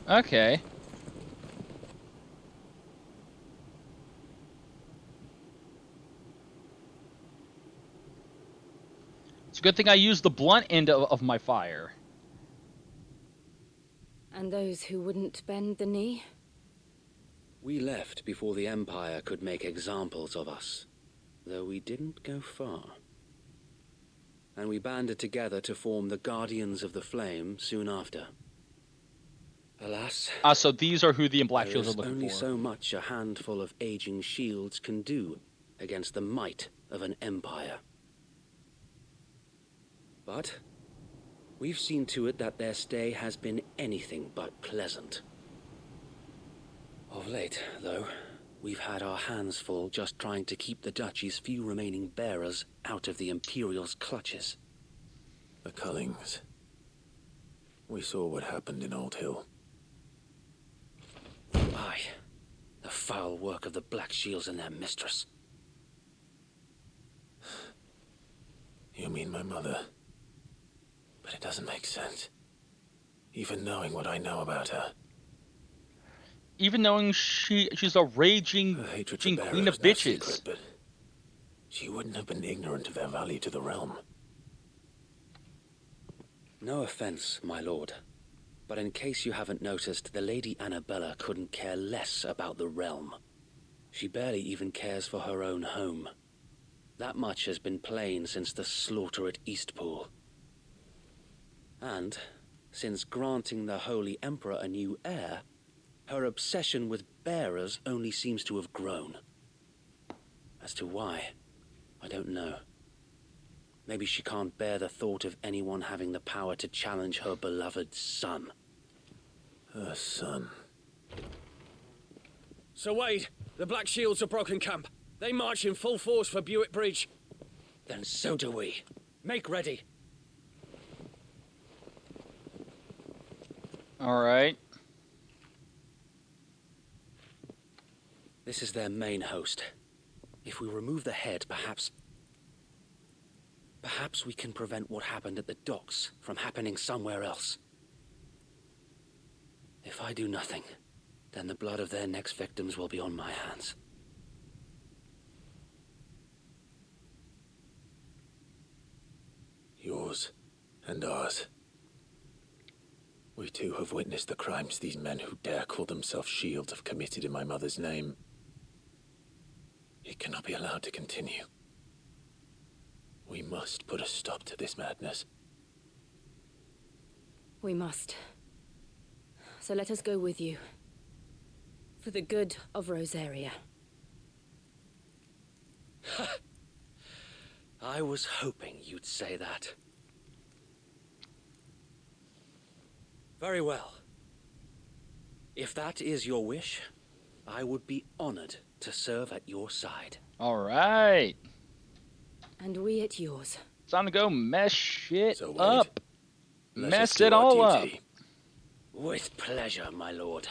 Okay. It's a good thing I used the blunt end of my fire. And those who wouldn't bend the knee? We left before the Empire could make examples of us, though we didn't go far. And we banded together to form the Guardians of the Flame soon after. Alas, So these are who the Black Shields are looking only for. so much a handful of aging shields can do against the might of an empire. But we've seen to it that their stay has been anything but pleasant. Of late, though, we've had our hands full just trying to keep the Duchy's few remaining bearers out of the Imperial's clutches. The Cullings. We saw what happened in Old Hill. Aye, the foul work of the Black Shields and their mistress. You mean my mother? But it doesn't make sense. Even knowing what I know about her. Even knowing she's a raging queen of bitches. Secret, but she wouldn't have been ignorant of their value to the realm. No offense, my lord, But in case you haven't noticed, the Lady Annabella couldn't care less about the realm. She barely even cares for her own home. That much has been plain since the slaughter at Eastpool. And, since granting the Holy Emperor a new heir, her obsession with bearers only seems to have grown. As to why, I don't know. Maybe she can't bear the thought of anyone having the power to challenge her beloved son. Her son. Sir Wade, the Black Shields have broken camp. They march in full force for Buick Bridge. Then so do we. Make ready. Alright. This is their main host. If we remove the head, perhaps we can prevent what happened at the docks from happening somewhere else. If I do nothing, then the blood of their next victims will be on my hands. Yours and ours. We too have witnessed the crimes these men who dare call themselves shields have committed in my mother's name. It cannot be allowed to continue. We must put a stop to this madness. We must. So let us go with you. For the good of Rosaria. I was hoping you'd say that. Very well. If that is your wish, I would be honored to serve at your side. Alright. And we at yours. Time to go mess shit So, Wade, up. let us Mess do it our all up. duty. With pleasure, my lord.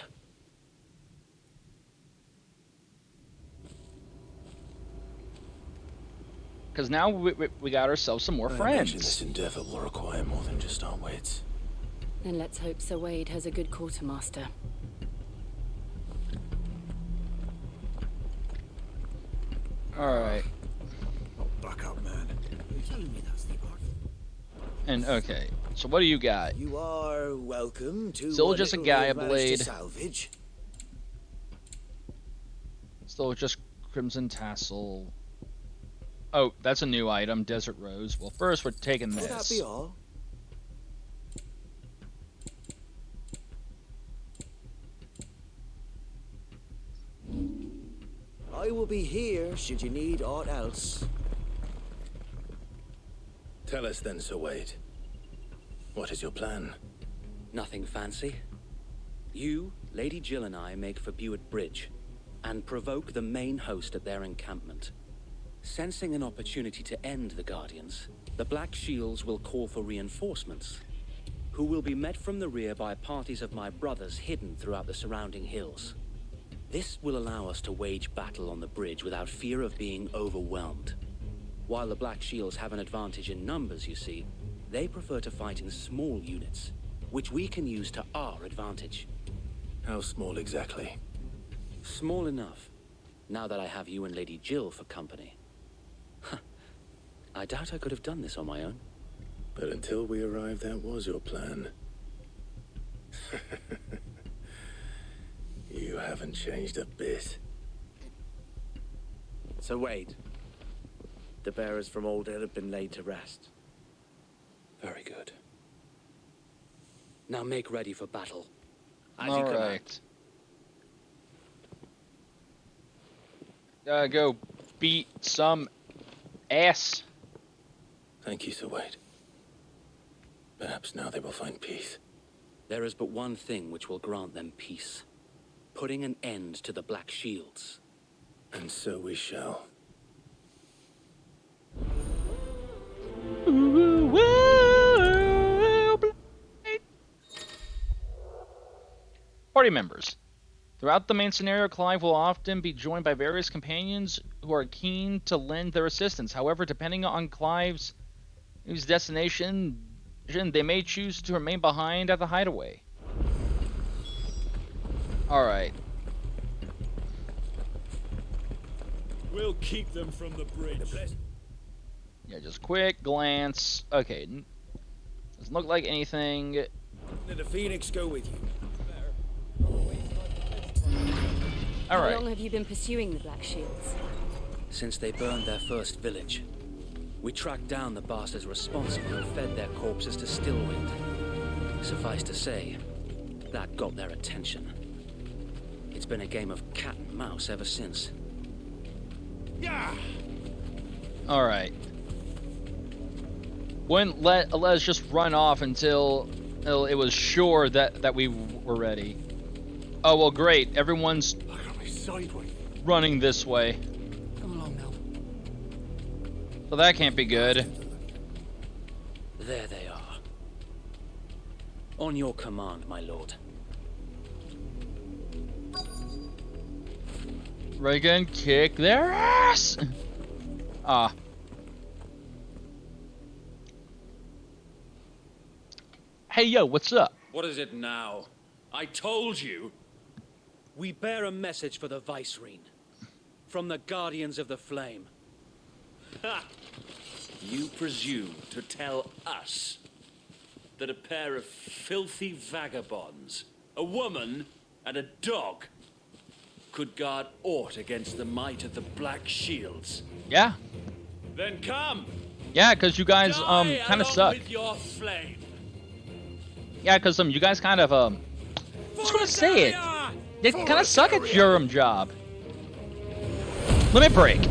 Because now we got ourselves some more I imagine friends. this endeavor will require more than just our wits. Then let's hope Sir Wade has a good quartermaster. Alright. Oh, back up, man. You're telling me that's the art. And okay. So what do you got? You are welcome to Still just a Gaia blade. Salvage. Still just Crimson Tassel. Oh, that's a new item, Desert Rose. Well, first we're taking Will that this. be all? I will be here should you need aught else. Tell us then, Sir Wade. What is your plan? Nothing fancy. You, Lady Jill and I make for Buick Bridge and provoke the main host at their encampment. Sensing an opportunity to end the Guardians, the Black Shields will call for reinforcements, who will be met from the rear by parties of my brothers hidden throughout the surrounding hills. This will allow us to wage battle on the bridge without fear of being overwhelmed. While the Black Shields have an advantage in numbers, you see, they prefer to fight in small units, which we can use to our advantage. How small exactly? Small enough, now that I have you and Lady Jill for company. I doubt I could have done this on my own. But until we arrived, that was your plan. You haven't changed a bit. Sir Wade, the bearers from Old Hill have been laid to rest. Very good. Now make ready for battle. As All you command. right. Go beat some ass. Thank you, Sir Wade. Perhaps now they will find peace. There is but one thing which will grant them peace. Putting an end to the Black Shields. And so we shall. Party members. Throughout the main scenario, Clive will often be joined by various companions who are keen to lend their assistance. However, depending on Clive's destination, they may choose to remain behind at the hideaway. Alright. We'll keep them from the bridge. Yeah, just quick glance. Okay. Doesn't look like anything. Did the Phoenix go with you? All right. How long have you been pursuing the Black Shields? Since they burned their first village, we tracked down the bastards responsible and fed their corpses to Stillwind. Suffice to say, that got their attention. It's been a game of cat and mouse ever since. Yeah. All right. Wouldn't let us just run off until it was sure that we were ready. Oh well, great. Everyone's running this way. Come along now. So that can't be good. There they are. On your command, my lord. Reagan, kick their ass! Ah. Hey, yo, what's up? What is it now? I told you. We bear a message for the Vicereine. From the Guardians of the Flame. Ha! You presume to tell us that a pair of filthy vagabonds, a woman and a dog, could guard aught against the might of the Black Shields? Yeah. Then come! Yeah, because you guys, Die kind of along suck. with your flame. Yeah, because, you guys kind of, I'm just gonna say it. You kind of suck at your, job. Let me break.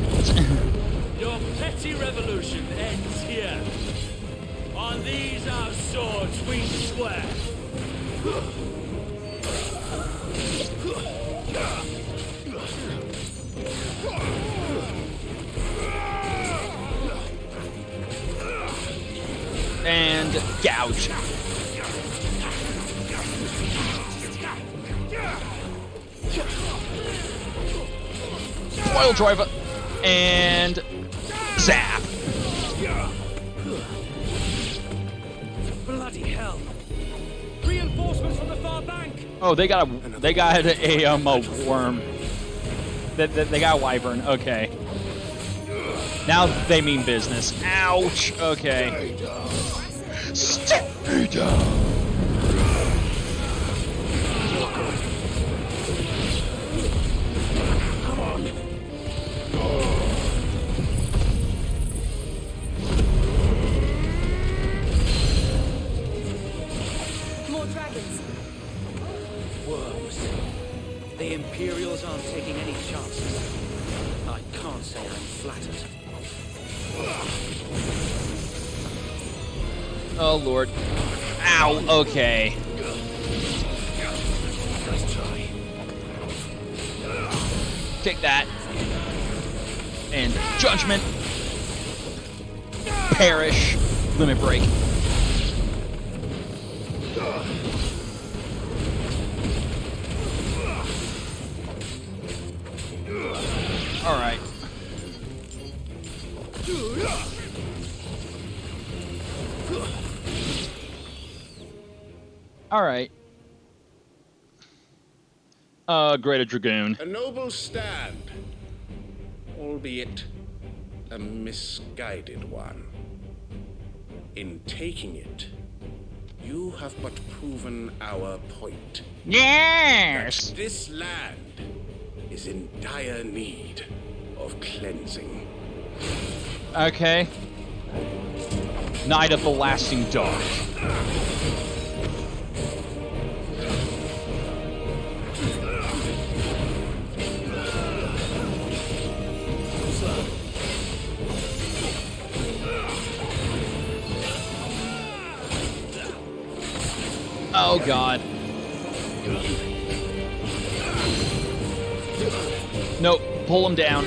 Your petty revolution ends here. On these our swords we swear. And gouge. Oil driver. And zap. Bloody hell! Reinforcements from the far bank. Oh, they got a worm. They got a wyvern. Okay. Now they mean business. Ouch. Okay. Stay down. More dragons. Worms. The Imperials aren't taking any chances. I can't say I'm flattered. Oh, Lord. Ow. Okay. Nice try. Take that. And judgment. Perish. Limit break. All right. All right. Greater Dragoon. A noble stand, albeit a misguided one. In taking it, you have but proven our point. Yes! That this land is in dire need of cleansing. Okay. Night of the Lasting Dark. Oh, God. Nope. Pull him down.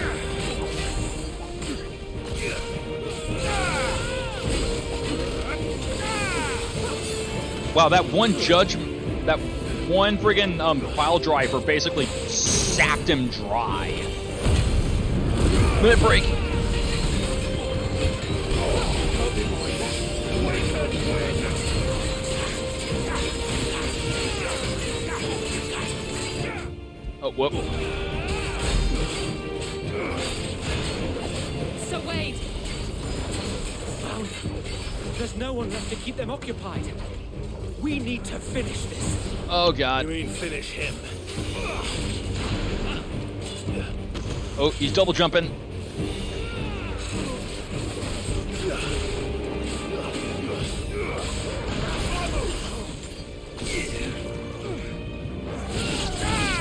Wow, that one that one friggin' pile driver basically sapped him dry. Limit break. Oh, whoop. So wait! Found. There's no one left to keep them occupied. We need to finish this. Oh god. You mean finish him? Oh, he's double jumping.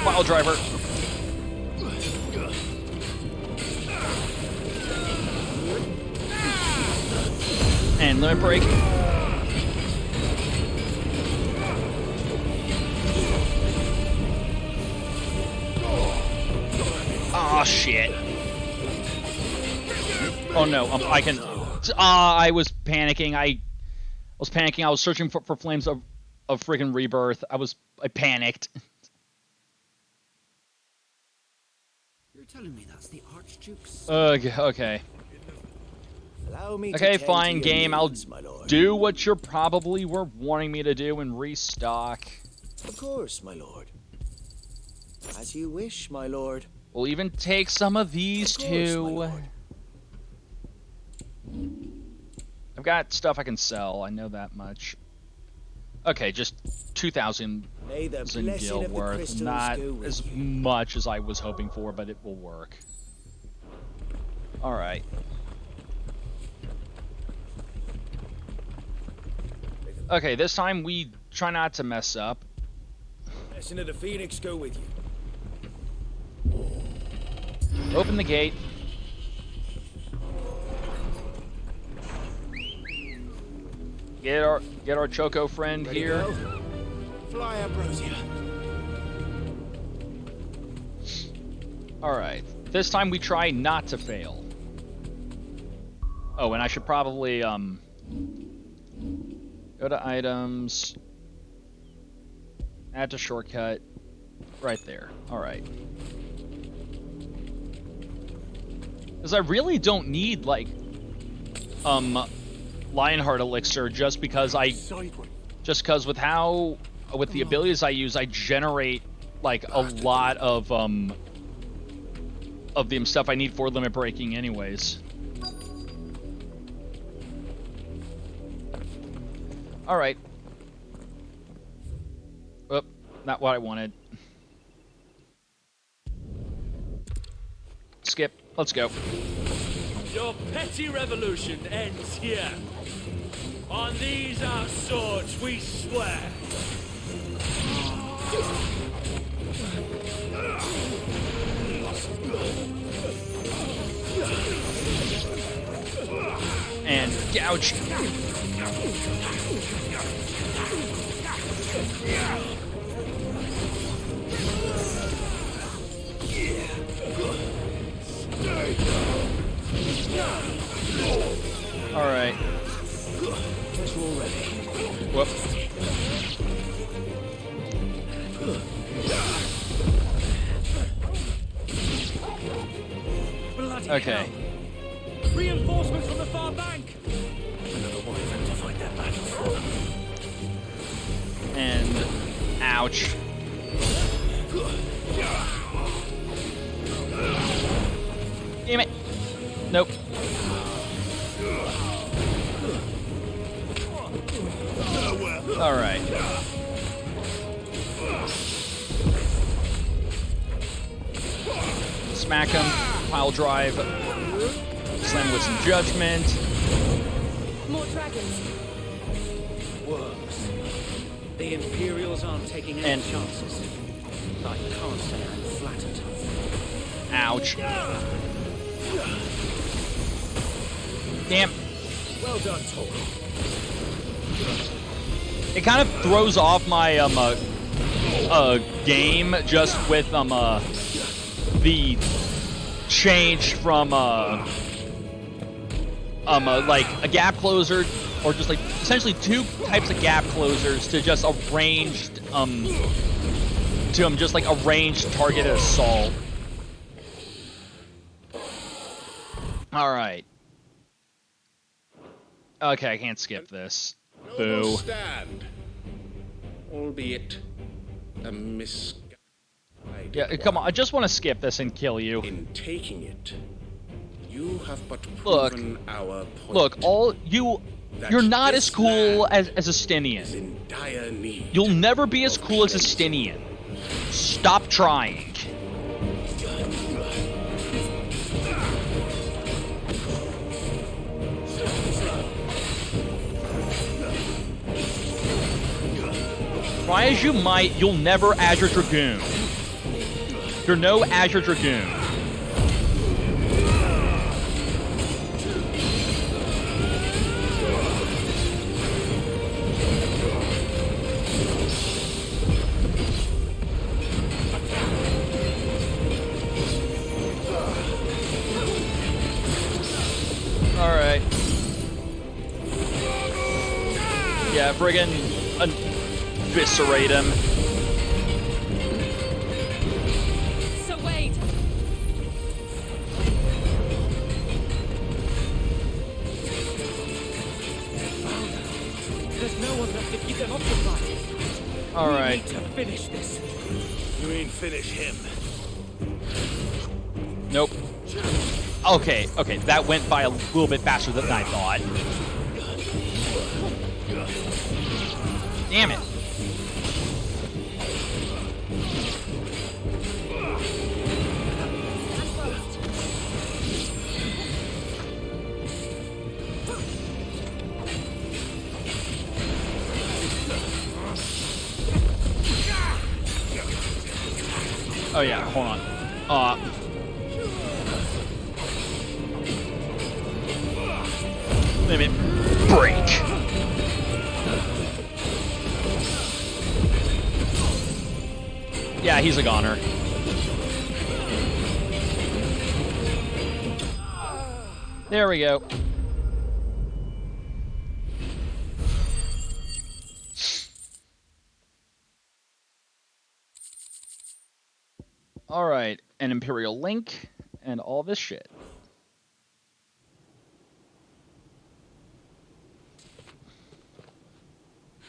Pile driver. And limit break. Oh shit. Oh no, I can. I was panicking. I was panicking. I was searching for flames of friggin' rebirth. I panicked. You're telling me that's the Archduke's. Okay. Allow me Okay, to fine, tend to your game. I'll needs, my lord. do what you probably were wanting me to do and restock. Of course, my lord. As you wish, my lord. We'll even take some of these too. I've got stuff I can sell. I know that much. Okay, just 2,000 May the in blessing guild of the worth. crystals Not go with as you. much as I was hoping for, but it will work. All right. Okay, this time we try not to mess up. Blessing of the Phoenix go with you. Open the gate. Get our Choco friend Ready here. to go? Fly, Ambrosia. All right. This time we try not to fail. Oh, and I should probably go to items, add to shortcut, right there. All right. Because I really don't need like Lionheart elixir just because with the abilities I use, I generate like a lot of the stuff I need for limit breaking anyways. All right. Oh, not what I wanted. Skip. Let's go. Your petty revolution ends here. On these our swords we swear. And gouge. All right. Whoop. Okay. Hell. Reinforcements from the far bank. Another one of them to fight that battle for. And ouch. Damn it. Nope. All right. Smack him. Pile drive. Slam with some judgment. More dragons. Works. The Imperials aren't taking any chances. I can't say I'm flattered. Ouch. Damn. Well done, Tor. It kind of throws off my game just with the change from like a gap closer, or just like essentially two types of gap closers to just a ranged just like a ranged targeted assault. All right. Okay, I can't skip this. Boo. Stand, albeit a Yeah, come on. I just want to skip this and kill you. In taking it, you have but Look. proven our point. Look, all you You're not as cool as a Stinian. In dire need. You'll never be as cool as a Stinian. Stop trying. Try as you might, you'll never Azure Dragoon. You're no Azure Dragoon. Alright. Yeah, friggin' eviscerate him. So wait. There's no one left to keep them occupied. Alright. We need to finish this. You mean finish him? Nope. Okay, that went by a little bit faster than I thought. Damn it. Oh yeah, hold on. Limit break. Yeah, he's a goner. There we go. Alright, an Imperial Link, and all this shit.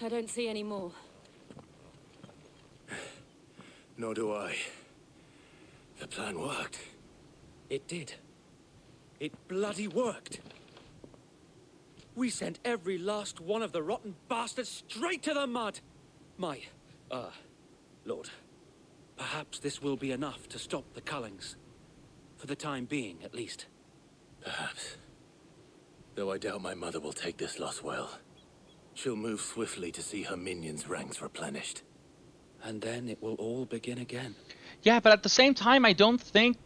I don't see any more. Nor do I. The plan worked. It did. It bloody worked. We sent every last one of the rotten bastards straight to the mud. Lord, perhaps this will be enough to stop the Cullings. For the time being, at least. Perhaps. Though I doubt my mother will take this loss well. She'll move swiftly to see her minions' ranks replenished. And then it will all begin again. Yeah, but at the same time, I don't think...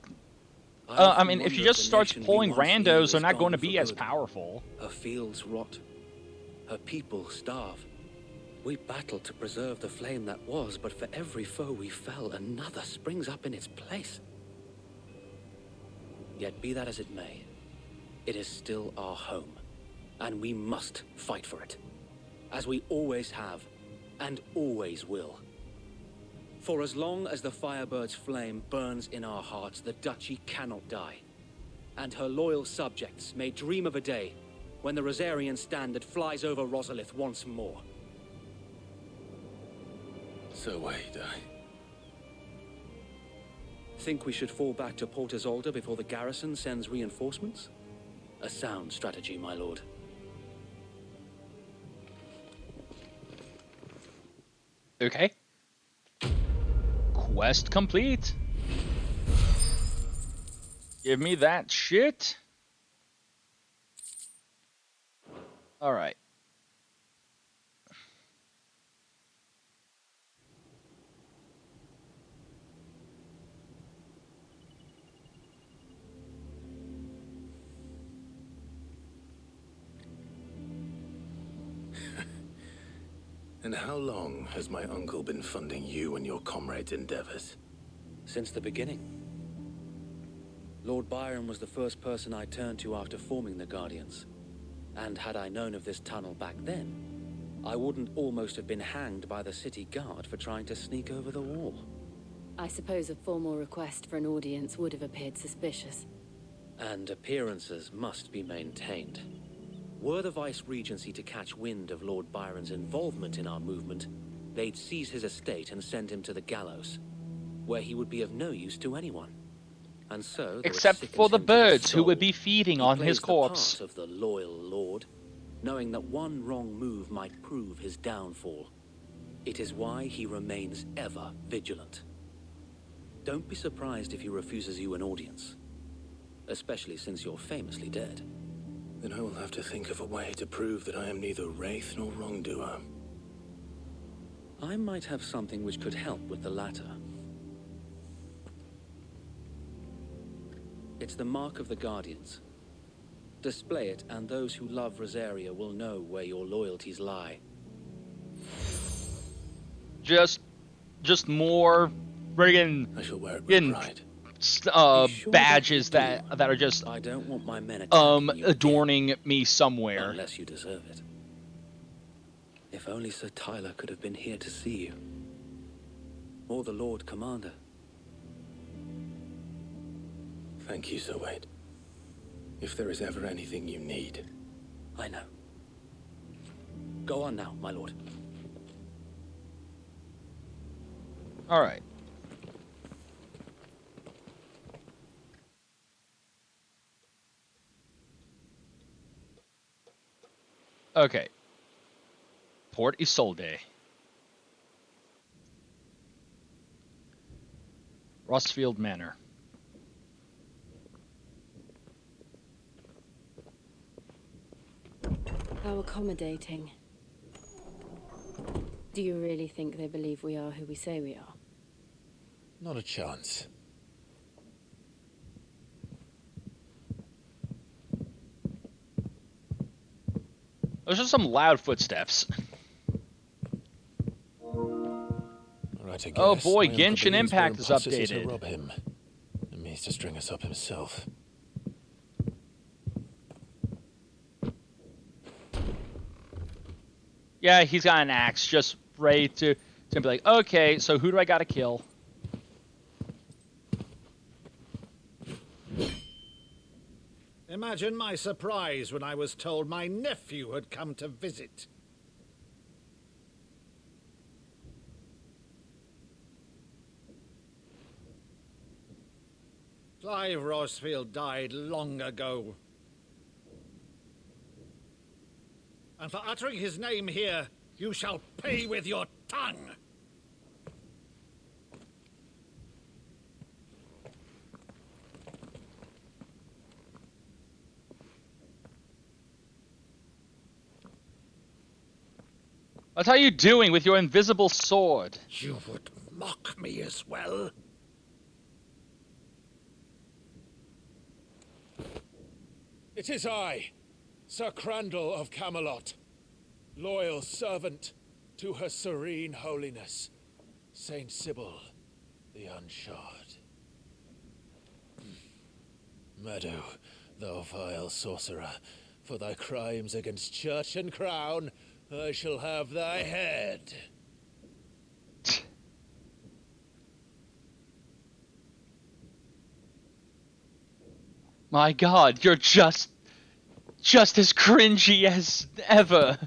I mean, if she just starts pulling randos, they're not going to be as powerful. Her fields rot. Her people starve. We battled to preserve the flame that was, but for every foe we fell, another springs up in its place. Yet be that as it may, it is still our home, and we must fight for it. As we always have, and always will. For as long as the Firebird's flame burns in our hearts, the Duchy cannot die. And her loyal subjects may dream of a day when the Rosarian standard flies over Rosalith once more. So wait, Think we should fall back to Port Isolde before the garrison sends reinforcements? A sound strategy, my lord. Okay. Quest complete. Give me that shit. Alright. And how long has my uncle been funding you and your comrades' endeavors? Since the beginning. Lord Byron was the first person I turned to after forming the Guardians. And had I known of this tunnel back then, I wouldn't almost have been hanged by the city guard for trying to sneak over the wall. I suppose a formal request for an audience would have appeared suspicious. And appearances must be maintained. Were the Vice-Regency to catch wind of Lord Byron's involvement in our movement, they'd seize his estate and send him to the gallows, where he would be of no use to anyone. And so, except for the birds who would be feeding on his corpse. Part of the loyal lord, knowing that one wrong move might prove his downfall. It is why he remains ever vigilant. Don't be surprised if he refuses you an audience, especially since you're famously dead. Then I will have to think of a way to prove that I am neither wraith nor wrongdoer. I might have something which could help with the latter. It's the mark of the Guardians. Display it, and those who love Rosaria will know where your loyalties lie. Just more friggin' I shall wear it with pride. Badges that are just I don't want my men adorning me somewhere. Unless you deserve it. If only Sir Tyler could have been here to see you. Or the Lord Commander. Thank you, Sir Wade. If there is ever anything you need. I know. Go on now, my lord. All right. Okay. Port Isolde. Rostfield Manor. How accommodating. Do you really think they believe we are who we say we are? Not a chance. Those are some loud footsteps. Right, I guess. Oh boy, My Genshin Uncle Impact Bean's is process to updated. rob him. And means to string us up himself. Yeah, he's got an axe, just ready to be like, okay, so who do I gotta kill? Imagine my surprise when I was told my nephew had come to visit. Clive Rosfield died long ago. And for uttering his name here, you shall pay with your tongue! What are you doing with your invisible sword? You would mock me as well? It is I, Sir Crandall of Camelot, loyal servant to Her Serene Holiness, Saint Sybil the Unshod. Meadow, thou vile sorcerer, for thy crimes against church and crown, I shall have thy head. My God, you're just as cringy as ever.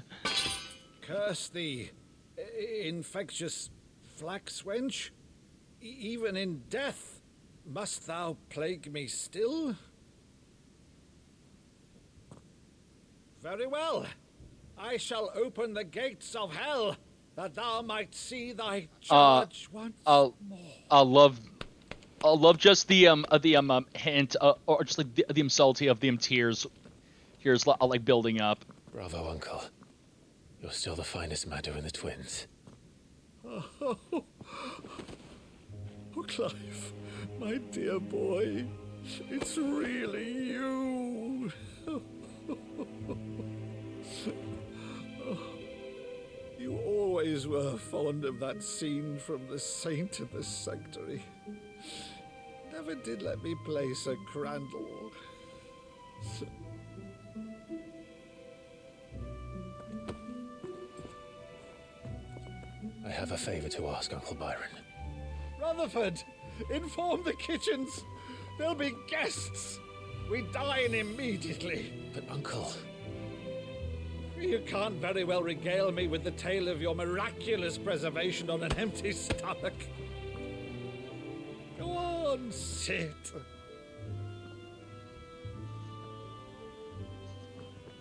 Curse thee, infectious flax wench. Even in death, must thou plague me still? Very well. I shall open the gates of hell, that thou might see thy charge once more. I'll love just the hint, or just like the subtlety of the tears. Here's like building up. Bravo, Uncle. You're still the finest Meadow in the twins. Oh, Clive, my dear boy, it's really you. You always were fond of that scene from The Saint and the Sanctuary. Never did let me play Sir Crandall. I have a favor to ask, Uncle Byron. Rutherford, inform the kitchens. There'll be guests. We dine immediately. But, Uncle... You can't very well regale me with the tale of your miraculous preservation on an empty stomach. Go on, sit.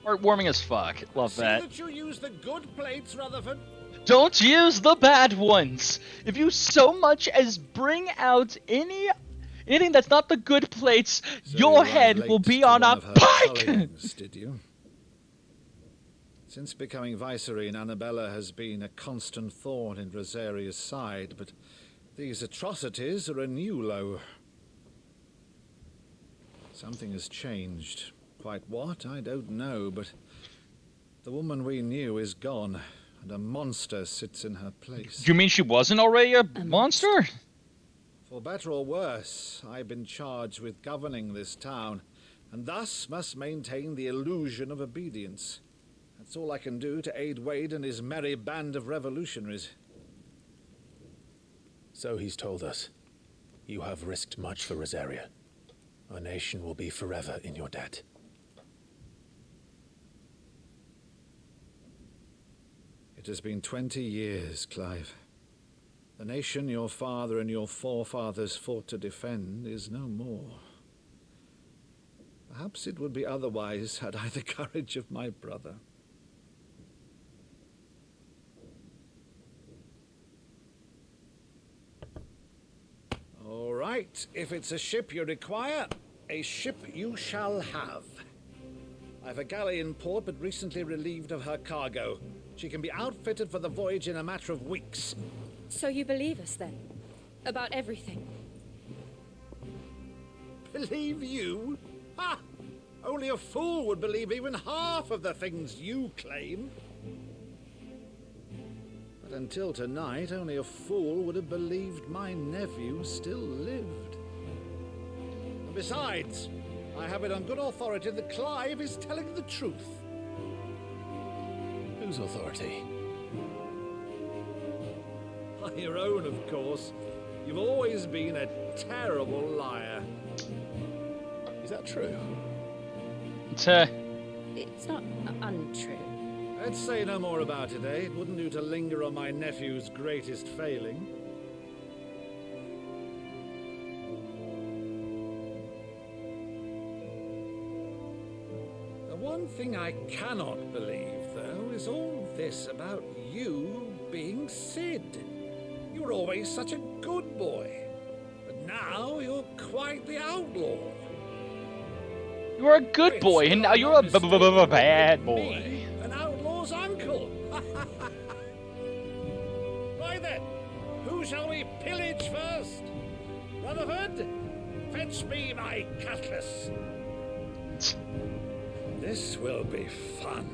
Heartwarming as fuck. Love See that. that you use the good plates, Rutherford. Don't use the bad ones. If you so much as bring out anything that's not the good plates, So your you arrived head late will be to on one a of her pike. cullings, did you? Since becoming Vicereine, Annabella has been a constant thorn in Rosaria's side, but these atrocities are a new low. Something has changed. Quite what, I don't know, but the woman we knew is gone, and a monster sits in her place. Do you mean she wasn't already a monster? For better or worse, I've been charged with governing this town, and thus must maintain the illusion of obedience. That's all I can do to aid Wade and his merry band of revolutionaries. So he's told us. You have risked much for Rosaria. Our nation will be forever in your debt. It has been 20 years, Clive. The nation your father and your forefathers fought to defend is no more. Perhaps it would be otherwise had I the courage of my brother. All right, if it's a ship you require, a ship you shall have. I've a galley in port, but recently relieved of her cargo. She can be outfitted for the voyage in a matter of weeks. So you believe us then? About everything? Believe you? Ha! Only a fool would believe even half of the things you claim. But until tonight, only a fool would have believed my nephew still lived. And besides, I have it on good authority that Clive is telling the truth. Whose authority? By your own, of course. You've always been a terrible liar. Is that true? It's not untrue. Let's say no more about it, eh? It wouldn't do to linger on my nephew's greatest failing. The one thing I cannot believe, though, is all this about you being Sid. You were always such a good boy, but now you're quite the outlaw. You were a good boy, and now you're a bad boy. An outlaw's uncle. Right then, who shall we pillage first? Rutherford, fetch me my cutlass. This will be fun.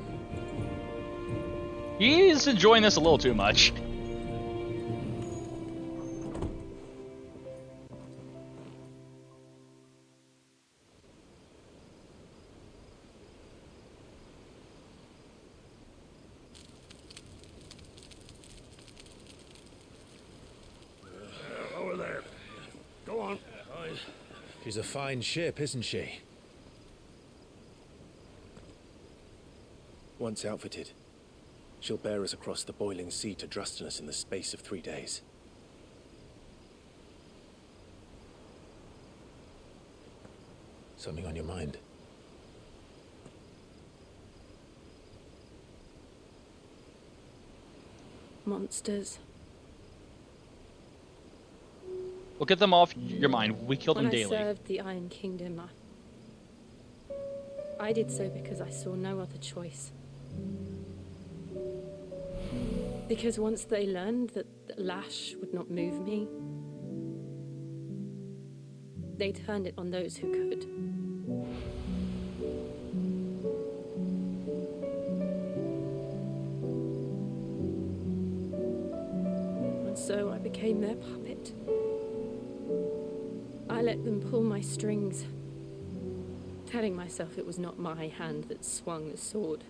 He's enjoying this a little too much. Over there. Go on. She's a fine ship, isn't she? Once outfitted, she'll bear us across the boiling sea to Drustinus in the space of 3 days. Something on your mind? Monsters. We'll get them off your mind. We kill them When daily. I served the Iron Kingdom, I did so because I saw no other choice. Because once they learned that Lash would not move me, they turned it on those who could. And so I became their puppet. I let them pull my strings, telling myself it was not my hand that swung the sword,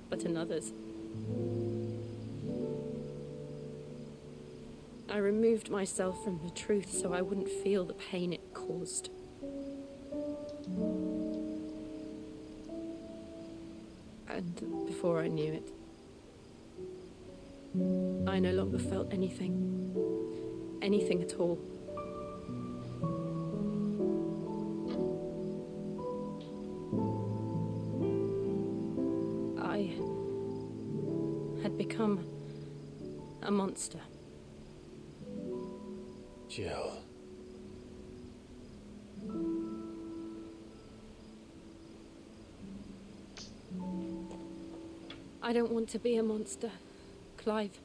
but another's. I removed myself from the truth so I wouldn't feel the pain it caused. And before I knew it, I no longer felt anything. Anything at all. become a monster. Jill. I don't want to be a monster, Clive.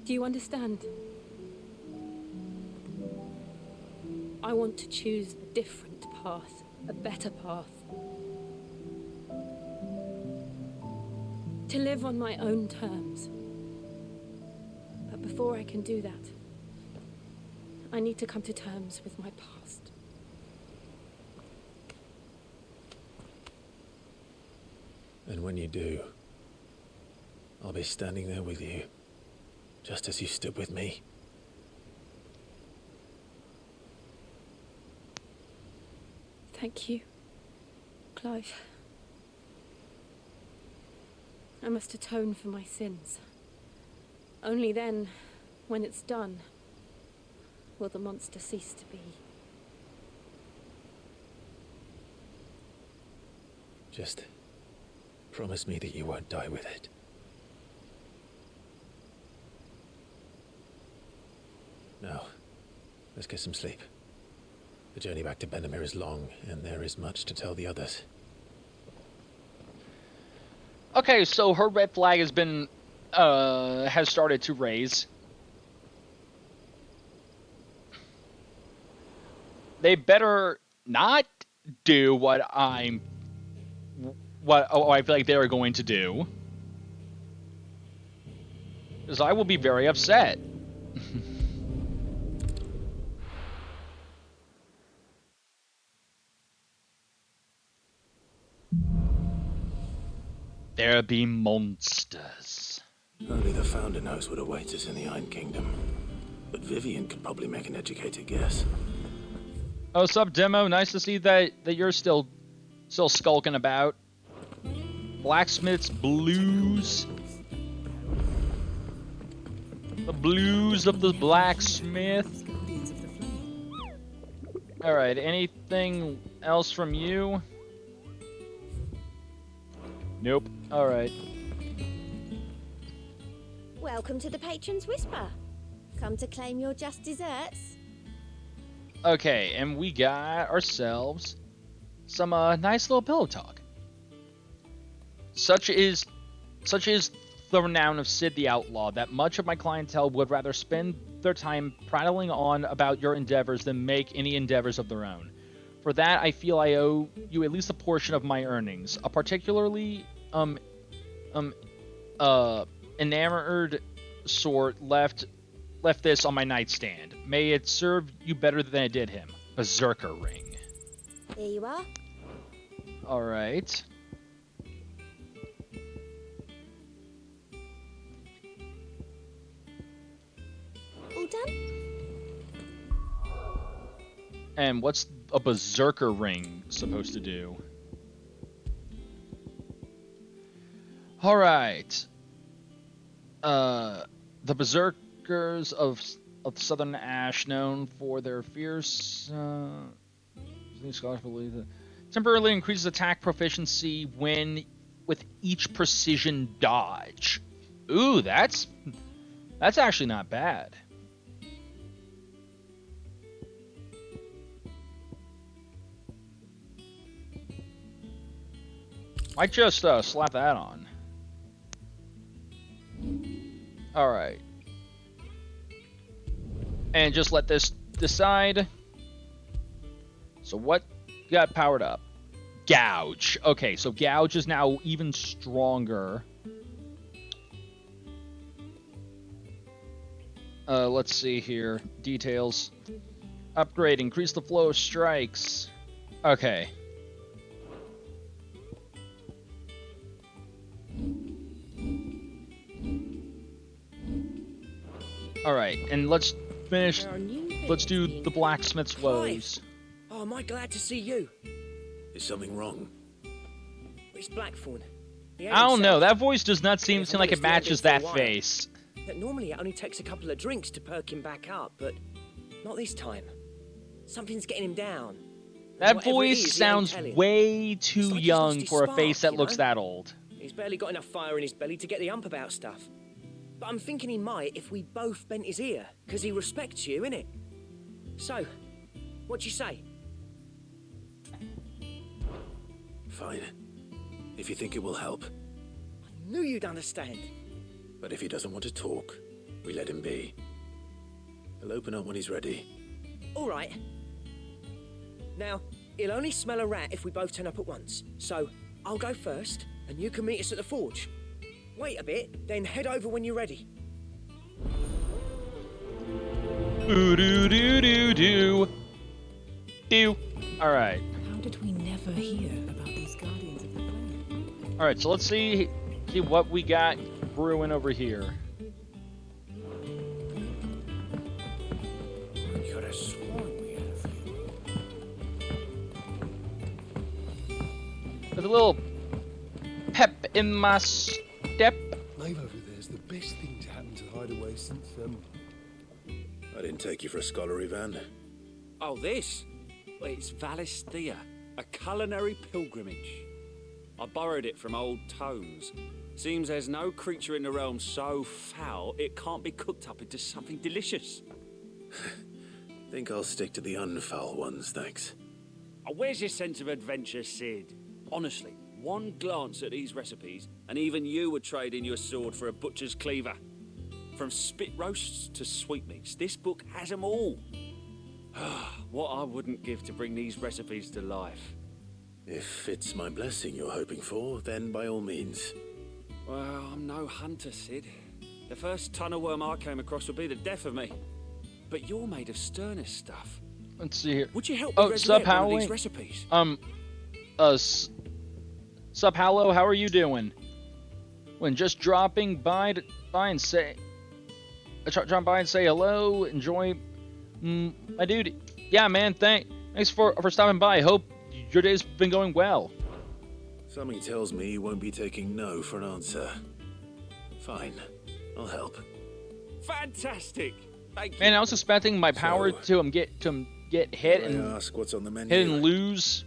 Do you understand? I want to choose a different path, a better path. To live on my own terms. But before I can do that, I need to come to terms with my past. And when you do, I'll be standing there with you, just as you stood with me. Thank you, Clive. I must atone for my sins. Only then, when it's done, will the monster cease to be. Just promise me that you won't die with it. Now, let's get some sleep. The journey back to Benamir is long, and there is much to tell the others. Okay, so her red flag has been, has started to raise. They better not do what I feel like they are going to do. Because I will be very upset. There be monsters. Only the Founder knows what awaits us in the Iron Kingdom. But Vivian could probably make an educated guess. Oh, sup, Demo? Nice to see that you're still skulking about. Blacksmith's blues. The blues of the blacksmith. Alright, anything else from you? Nope. Alright. Welcome to the Patron's Whisper. Come to claim your just desserts. Okay, and we got ourselves some nice little pillow talk. Such is the renown of Sid the Outlaw that much of my clientele would rather spend their time prattling on about your endeavors than make any endeavors of their own. For that, I feel I owe you at least a portion of my earnings, a particularly enamored sort left this on my nightstand. May it serve you better than it did him. Berserker ring. Here you are. All right. All done? And what's a berserker ring supposed to do? All right. The berserkers of Southern Ash, known for their fierce, scholars believe that temporarily increases attack proficiency with each precision dodge. Ooh, that's actually not bad. Might just slap that on. Alright. And just let this decide. So what got powered up? Gouge. Okay, so Gouge is now even stronger. Let's see here. Details. Upgrade. Increase the flow of strikes. Okay. Alright, and let's finish. Let's do the blacksmith's woes. Oh, am I glad to see you? Is something wrong? It's Blackthorn. I don't know. That voice does not seem like it matches that face. Normally it only takes a couple of drinks to perk him back up, but not this time. Something's getting him down. That voice sounds way too young for a face that looks that old. He's barely got enough fire in his belly to get the ump about stuff. But I'm thinking he might if we both bent his ear, because he respects you, innit? So, what do you say? Fine. If you think it will help. I knew you'd understand. But if he doesn't want to talk, we let him be. He'll open up when he's ready. All right. Now, he'll only smell a rat if we both turn up at once. So, I'll go first, and you can meet us at the forge. Wait a bit, then head over when you're ready. Do. All right. How did we never hear about these Guardians of the Flame? All right, so let's see what we got brewing over here. I could have sworn we had a few. With a little pep in my step. Life over there's the best thing to happen to Hideaway since, I didn't take you for a scholar, Ivan. Oh, this? Well, it's Valisthea, a culinary pilgrimage. I borrowed it from old tomes. Seems there's no creature in the realm so foul it can't be cooked up into something delicious. Think I'll stick to the unfoul ones, thanks. Oh, where's your sense of adventure, Sid? Honestly, one glance at these recipes, and even you would trade in your sword for a butcher's cleaver. From spit roasts to sweetmeats, this book has them all. What I wouldn't give to bring these recipes to life. If it's my blessing you're hoping for, then by all means. Well, I'm no hunter, Sid. The first tunnel worm I came across would be the death of me. But you're made of sterner stuff. Let's see here. Would you help me resurrect one of these recipes? Sup, Hallow, how are you doing? When just dropping by and say... drop by and say hello, enjoy... my dude, yeah, man, thanks for stopping by. Hope your day's been going well. Something tells me you won't be taking no for an answer. Fine, I'll help. Fantastic! Thank you. Man, I was expecting my power to get hit and ask what's on the menu? hit and lose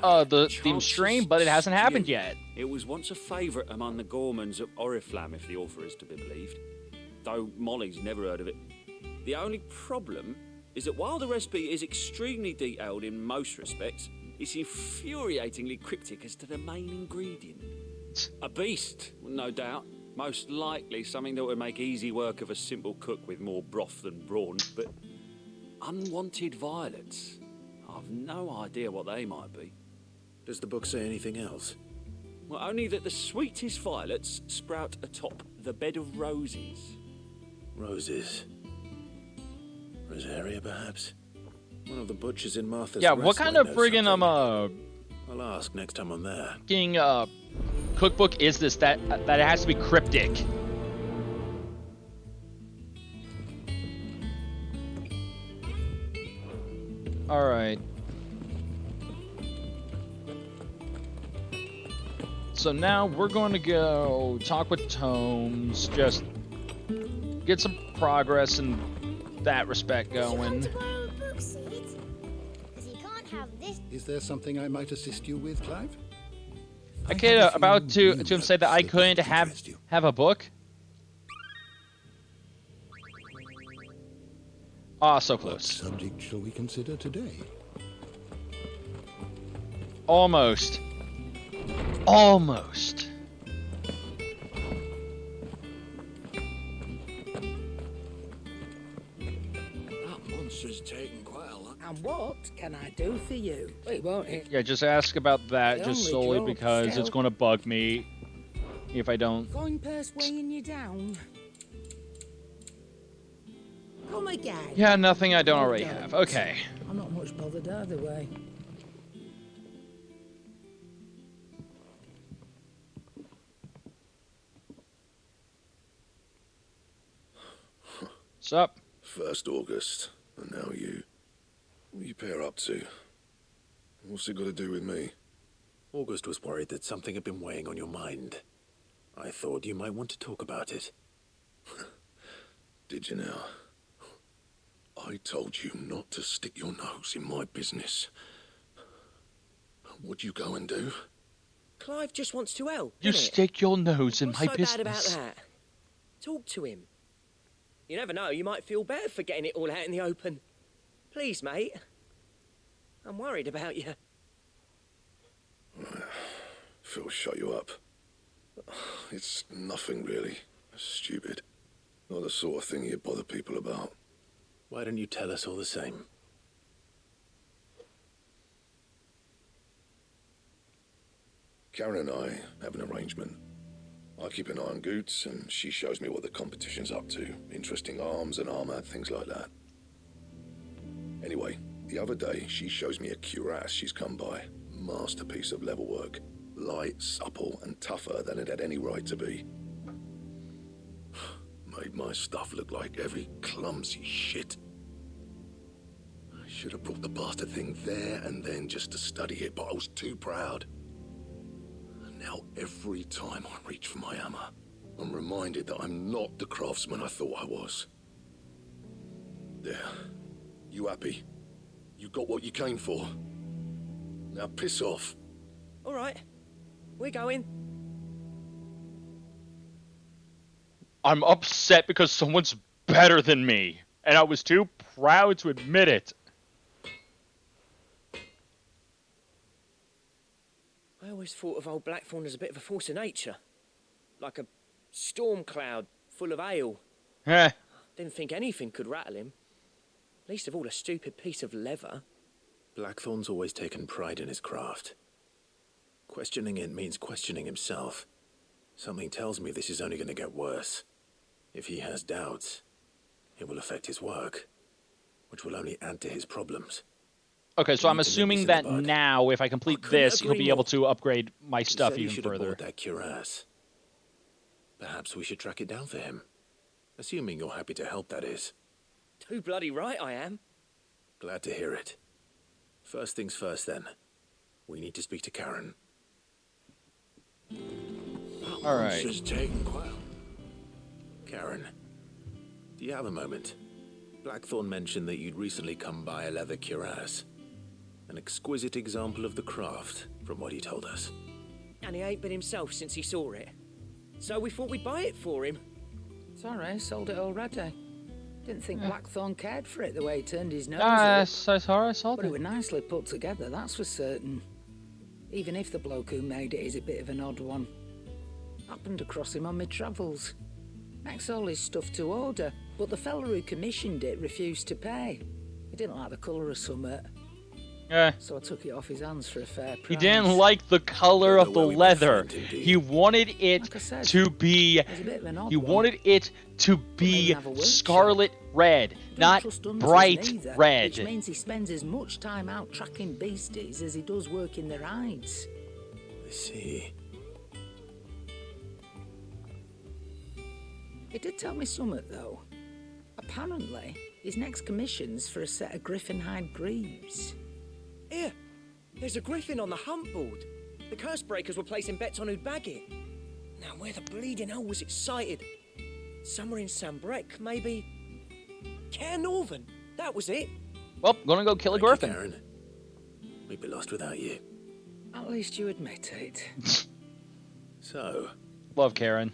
the theme stream, but it hasn't happened yet. It was once a favourite among the Gormans of Oriflamme, if the author is to be believed. Though Molly's never heard of it. The only problem is that while the recipe is extremely detailed in most respects, it's infuriatingly cryptic as to the main ingredient. A beast, no doubt. Most likely something that would make easy work of a simple cook with more broth than brawn, but unwanted violets. I've no idea what they might be. Does the book say anything else? Well, only that the sweetest violets sprout atop the bed of roses. Roses. Rosaria, perhaps? One of the butchers in Martha's Yeah, what kind of friggin' I'll ask next time I'm there. Cookbook is this that it has to be cryptic? All right. So now we're going to go talk with Tomes, just get some progress in that respect going. Is there something I might assist you with, Clive? Okay, about to say that I couldn't have a book. Ah, so close. What subject shall we consider today? Almost. Almost. That monster's taking quite a lot. And what can I do for you? Wait, won't it? Yeah, just ask about that just solely because it's going to bug me if I don't. Going purse weighing you down. Come again. Yeah, nothing I don't already have. Okay. I'm not much bothered either way. Sup? 1st August, and now you. What are you pair up to? What's it got to do with me? August was worried that something had been weighing on your mind. I thought you might want to talk about it. Did you now? I told you not to stick your nose in my business. What'd you go and do? Clive just wants to help. You innit? stick your nose in What's my so business. bad about that? Talk to him. You never know, you might feel better for getting it all out in the open. Please, mate. I'm worried about you. Phil, shut you up. It's nothing really. Stupid. Not the sort of thing you bother people about. Why don't you tell us all the same? Karen and I have an arrangement. I keep an eye on Goots, and she shows me what the competition's up to. Interesting arms and armor, things like that. Anyway, the other day, she shows me a cuirass she's come by. Masterpiece of level work. Light, supple, and tougher than it had any right to be. Made my stuff look like every clumsy shit. I should have brought the bastard thing there and then just to study it, but I was too proud. And now every time I reach for my hammer, I'm reminded that I'm not the craftsman I thought I was. There. You happy? You got what you came for. Now piss off. All right. We're going. I'm upset because someone's better than me, and I was too proud to admit it. I always thought of old Blackthorn as a bit of a force of nature. Like a storm cloud full of ale. Eh. Didn't think anything could rattle him. Least of all a stupid piece of leather. Blackthorn's always taken pride in his craft. Questioning it means questioning himself. Something tells me this is only going to get worse. If he has doubts, it will affect his work, which will only add to his problems. Okay, so I'm assuming that now, if I complete this, he'll be able to upgrade my stuff even should further. Have bought that cuirass. Perhaps we should track it down for him. Assuming you're happy to help, that is. Too bloody right I am. Glad to hear it. First things first, then. We need to speak to Karen. All right. Just taking quite. Karen, do you have a moment? Blackthorn mentioned that you'd recently come by a leather cuirass. An exquisite example of the craft, from what he told us. And he ain't been himself since he saw it. So we thought we'd buy it for him. Sorry, sold it already. Didn't think Blackthorn cared for it the way he turned his nose I sold But it. it was nicely put together, that's for certain. Even if the bloke who made it is a bit of an odd one. Happened across him on my travels. Makes all his stuff to order, but the fella who commissioned it refused to pay. He didn't like the colour of summit. So I took it off his hands for a fair price. He didn't like the color of the leather. He wanted it to be. He wanted it to be scarlet red, not bright Which red. means he spends as much time out tracking beasties as he does working their hides. I see. He did tell me something, though. Apparently, his next commission's for a set of griffin hide greaves. Here, there's a griffin on the hunt board. The curse breakers were placing bets on who'd bag it. Now, where the bleeding hell was it sighted? Somewhere in Sambrec, maybe. Cairnorvin, that was it. Well, gonna go kill a griffin. Karen. We'd be lost without you. At least you admit it. So, Love Karen.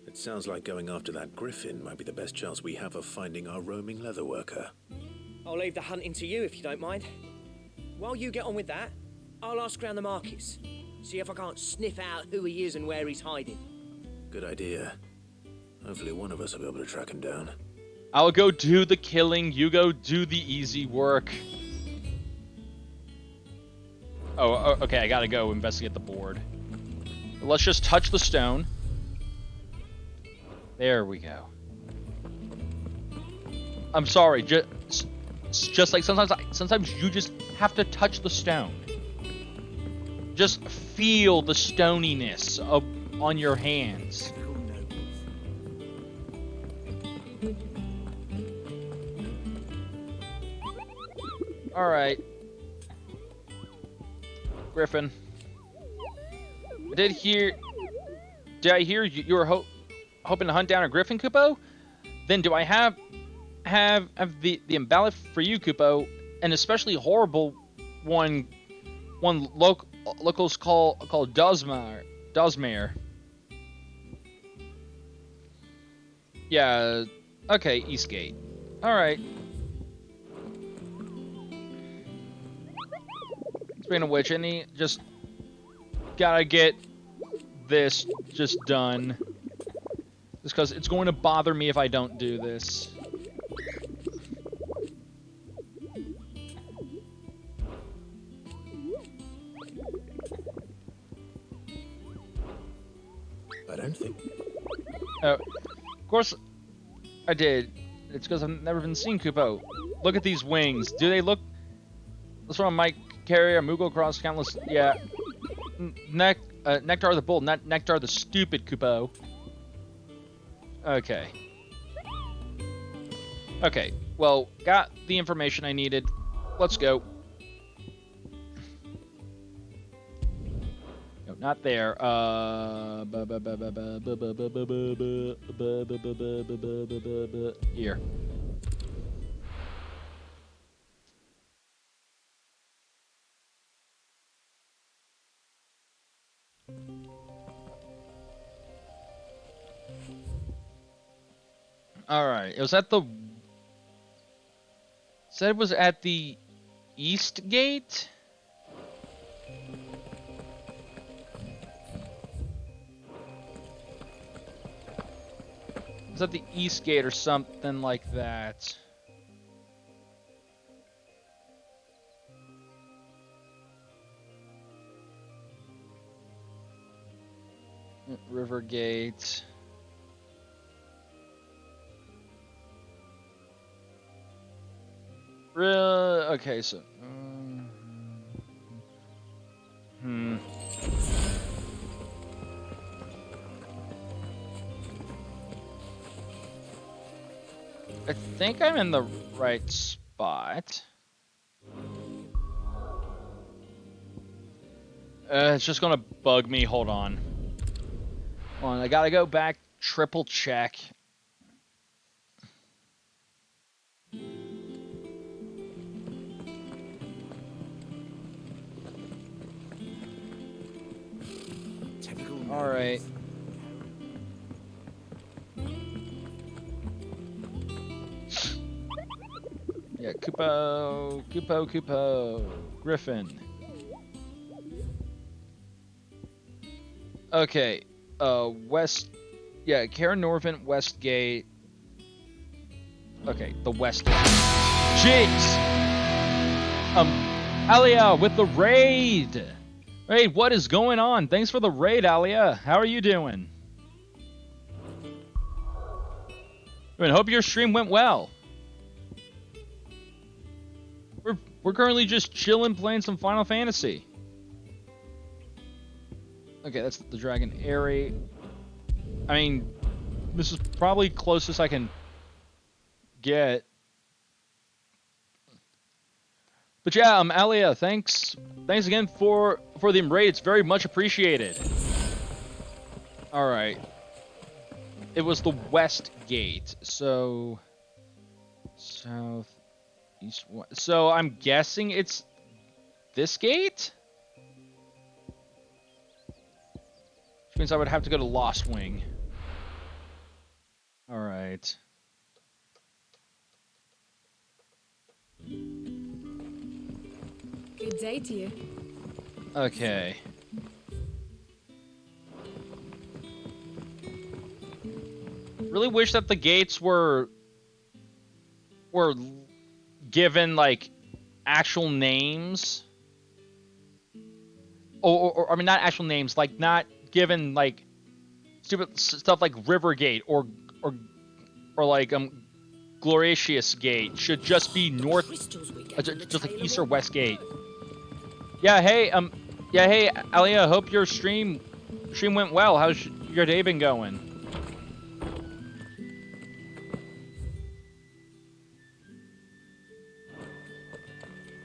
it sounds like going after that griffin might be the best chance we have of finding our roaming leather worker. I'll leave the hunting to you if you don't mind. While you get on with that, I'll ask around the markets. See if I can't sniff out who he is and where he's hiding. Good idea. Hopefully one of us will be able to track him down. I'll go do the killing, you go do the easy work. Oh, okay, I gotta go investigate the board. Let's just touch the stone. There we go. I'm sorry, just like sometimes you just have to touch the stone. Just feel the stoniness on your hands. All right, Griffin. Did I hear you were hoping to hunt down a griffin, Kupo? Then do I have the emballist for you, Kupo, an especially horrible one locals called Dosmere. Yeah. Okay, Eastgate. All right. Speaking of which, just gotta get this just done. Just because it's going to bother me if I don't do this. I don't think. Of course, I did. It's because I've never been seen Kupo. Look at these wings. Do they look? That's from Mike Carrier, Moogle Cross, countless. Yeah. Nectar the bull, not Nectar the stupid Kupo. Okay. Okay. Well, got the information I needed. Let's go. No, not there. Here. Alright, it was at the... Said it was at the East Gate? It was at the East Gate or something like that. River Gate. Okay, so... I think I'm in the right spot. It's just gonna bug me. Hold on. Hold on, I gotta go back, triple check. All right. Yeah, Kupo, Griffin. Okay, West, yeah, Karen Norvin, Westgate. Okay, the Westgate. Jeez! Alia with the raid! Hey, what is going on? Thanks for the raid, Alia. How are you doing? I hope your stream went well. We're currently just chilling, playing some Final Fantasy. Okay, that's the Dragon Airy. I mean, this is probably closest I can get. But yeah, Alia, thanks again for the raid. It's very much appreciated. All right, it was the West Gate, so south, east, west. So I'm guessing it's this gate, which means I would have to go to Lost Wing. All right. Good day to you. Okay. Really wish that the gates were given like actual names. Or I mean not actual names, like not given like stupid stuff like Rivergate or like Glorious Gate. Should just be north, just like east or west gate. Yeah, hey, Alia, hope your stream went well. How's your day been going?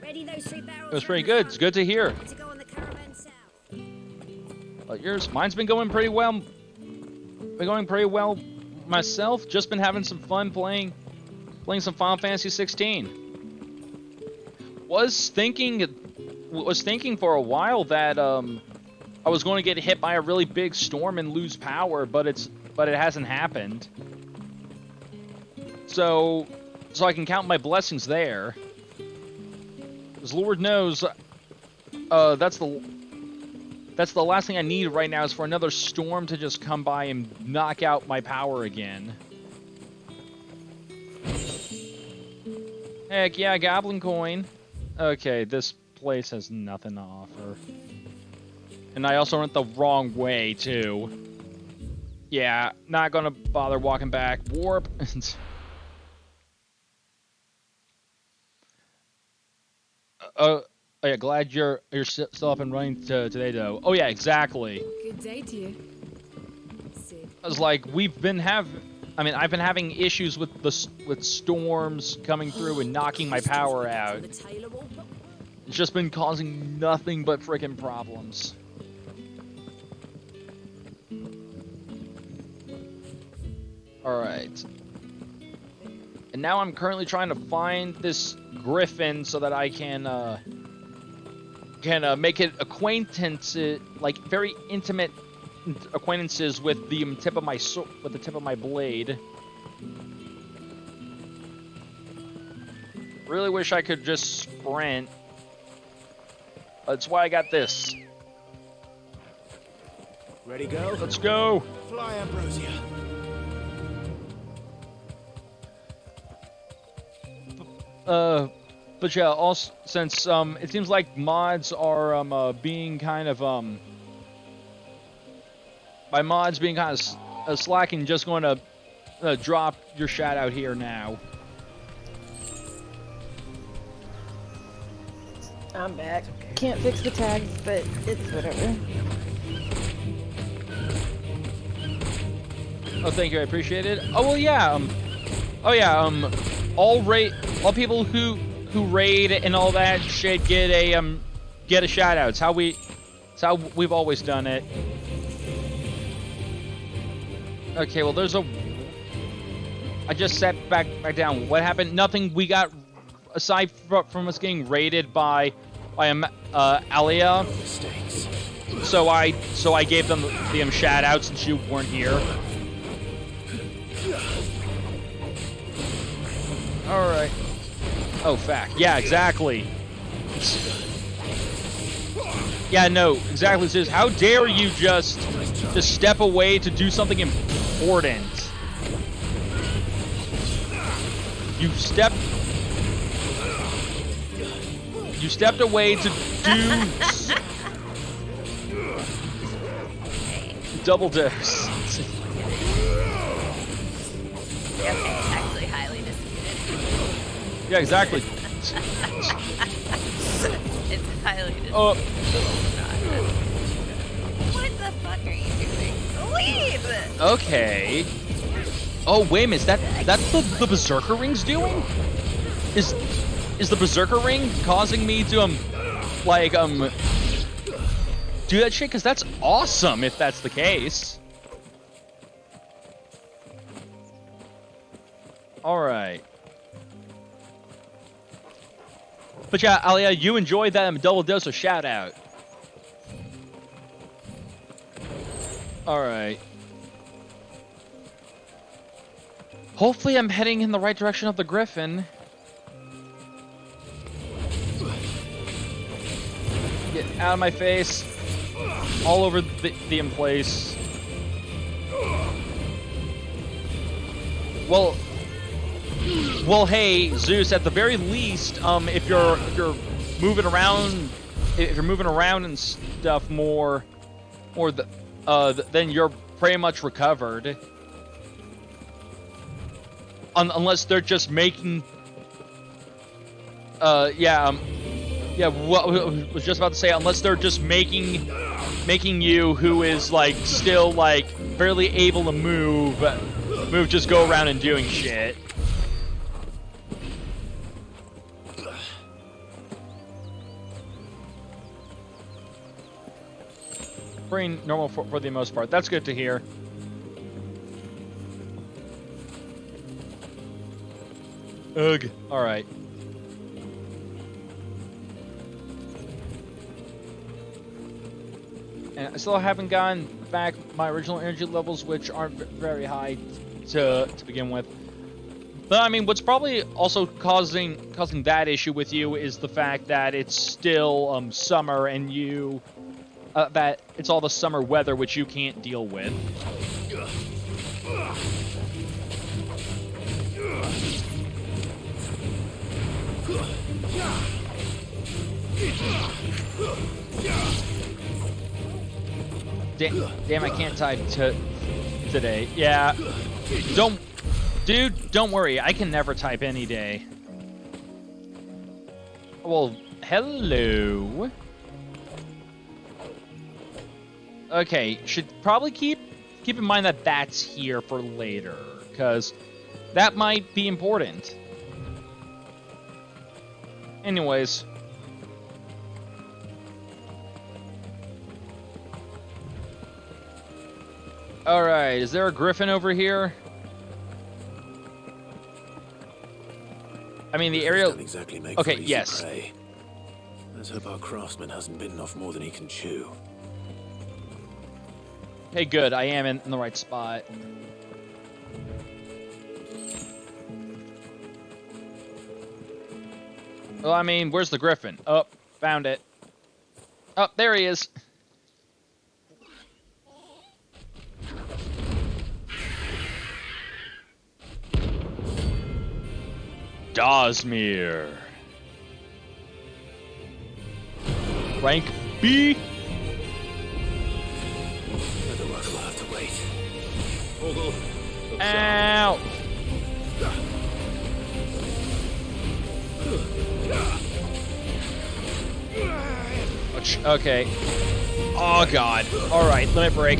Ready those 3 barrels. It was pretty good. It's good to hear. To go on the caravan south. Mine's been going pretty well. Been going pretty well myself. Just been having some fun playing some Final Fantasy 16. Was thinking was thinking for a while that I was going to get hit by a really big storm and lose power, but it hasn't happened. So I can count my blessings there. Because Lord knows, that's the last thing I need right now is for another storm to just come by and knock out my power again. Heck yeah, Goblin Coin. Okay, this place has nothing to offer. And I also went the wrong way, too. Yeah, not gonna bother walking back. Warp. Oh yeah, glad you're still up and running today, though. Oh yeah, exactly. Good day to you. Sid. I was like, I've been having issues with storms coming through and knocking my power out. It's just been causing nothing but freaking problems. Alright. And now I'm currently trying to find this griffin so that I can make it like very intimate acquaintances with the tip of my blade. Really wish I could just sprint. That's why I got this. Ready, go? Let's go. Fly, Ambrosia. But yeah, also since it seems like mods are being kind of by mods being kind of slacking, just going to drop your shout out here now. I'm back. Can't fix the tags, but it's whatever. Oh, thank you, I appreciate it. Oh well, yeah. All people who raid and all that shit get a shout out. It's how we've always done it. Okay, well I just sat back down. What happened? Nothing. We got aside from us getting raided by Alia. So I gave them the shout out since you weren't here. All right. Oh, fact. Yeah, exactly. Yeah, no, exactly. Sis. How dare you just step away to do something important? You stepped away to do double dose. Okay, actually highly disputed. Yeah, exactly. It's highly disputed. What the fuck are you doing? Leave! Okay. Oh, wait a minute. That's the Berserker Ring's doing? Is the Berserker Ring causing me to do that shit? Because that's awesome if that's the case. Alright. But yeah, Alia, you enjoyed that double dose of shout out. Alright. Hopefully I'm heading in the right direction of the Griffin. Get out of my face. All over the place. Well, hey, Zeus. At the very least, if you're moving around, and stuff more, then you're pretty much recovered. Unless they're just making. Yeah. What I was just about to say. Unless they're just making you, who is still barely able to move, just go around and doing shit. Pretty normal for the most part. That's good to hear. Ugh. All right. And I still haven't gotten back my original energy levels, which aren't very high to begin with. But I mean, what's probably also causing that issue with you is the fact that it's still summer and you that it's all the summer weather which you can't deal with. Damn, I can't type today. Yeah, don't worry, I can never type any day. Well, hello. Okay, should probably keep in mind that that's here for later, because that might be important. Anyways. Alright, is there a griffin over here? I mean, the area... Exactly make okay, for easy yes. Prey. Let's hope our craftsman hasn't bitten off more than he can chew. Hey, good. I am in the right spot. Well, I mean, where's the griffin? Oh, found it. Oh, there he is. Dosmere. Rank B. Otherwise, we'll have to wait. Ow! Okay. Oh god. Alright, limit break.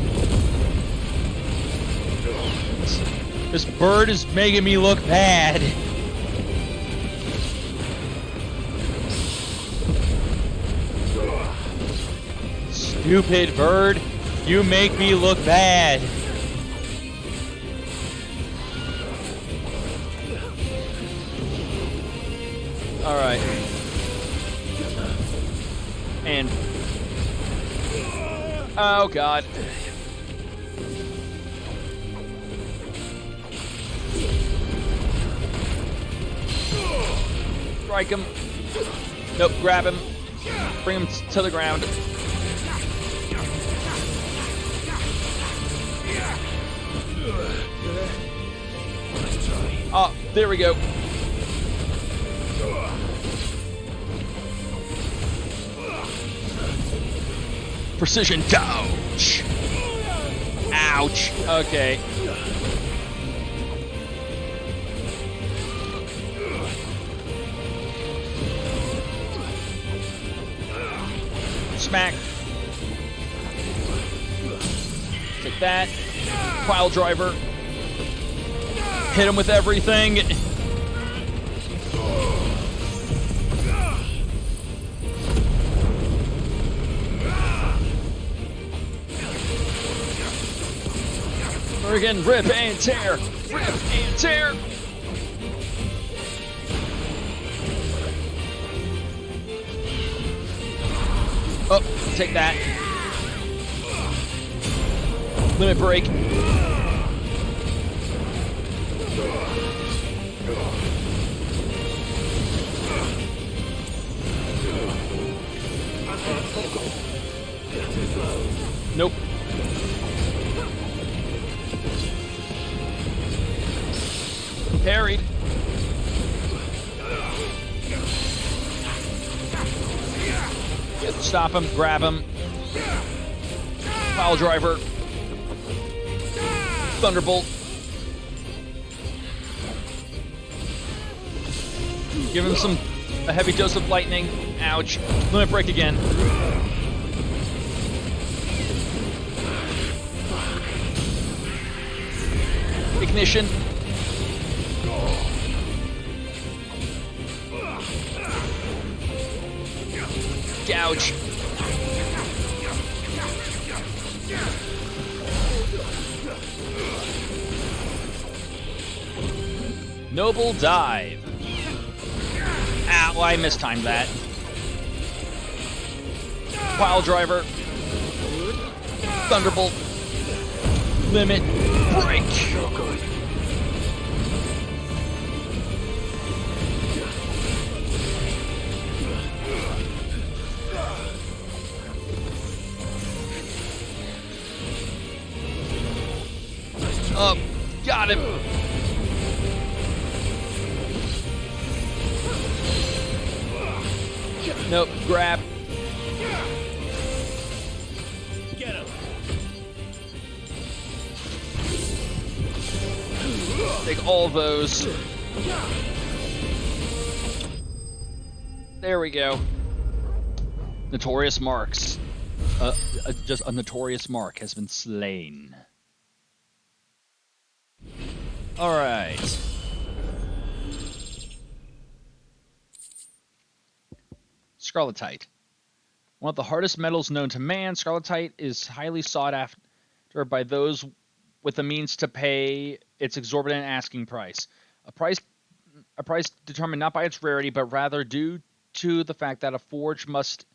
This bird is making me look bad. Stupid bird, you make me look bad. Alright. And... oh god. Strike him. Nope, grab him. Bring him to the ground. Oh, there we go. Precision dodge. Ouch. Okay. Smack. Take that. Pile driver. Hit him with everything. Friggin' rip and tear. Rip and tear. Oh, take that. Limit break. Nope. Parried. Stop him, grab him. Pile driver. Thunderbolt. Give him a heavy dose of lightning. Ouch. Limit break again. Ignition. Gouge. Noble dive. Ow, I mistimed that. Pile driver. Thunderbolt. Limit. Break. Oh, good. Up. Got him. Nope. Grab. Get him. Take all those. There we go. Notorious marks. Just a notorious mark has been slain. Alright. Scarletite. One of the hardest metals known to man, scarletite is highly sought after by those with the means to pay its exorbitant asking price. A price determined not by its rarity, but rather due to the fact that a forge must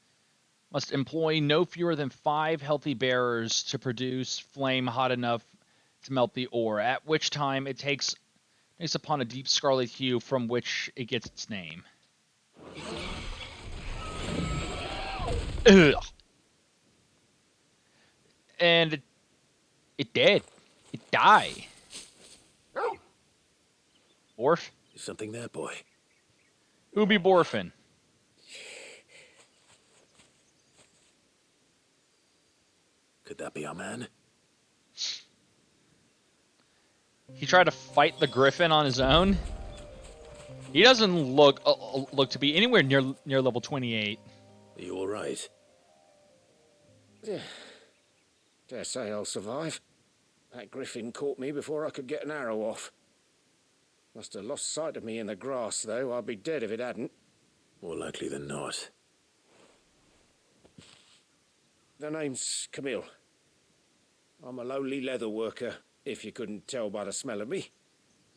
employ no fewer than 5 healthy bearers to produce flame hot enough to melt the ore, at which time it takes upon a deep scarlet hue from which it gets its name. Ugh. And it did. It died. Borf? There's something there, boy. Who be Borfin? Could that be our man? He tried to fight the Griffin on his own. He doesn't look to be anywhere near level 28. Are you all right? Dare say I'll survive. That Griffin caught me before I could get an arrow off. Must have lost sight of me in the grass, though. I'd be dead if it hadn't. More likely than not. The name's Camille. I'm a lowly leather worker, if you couldn't tell by the smell of me.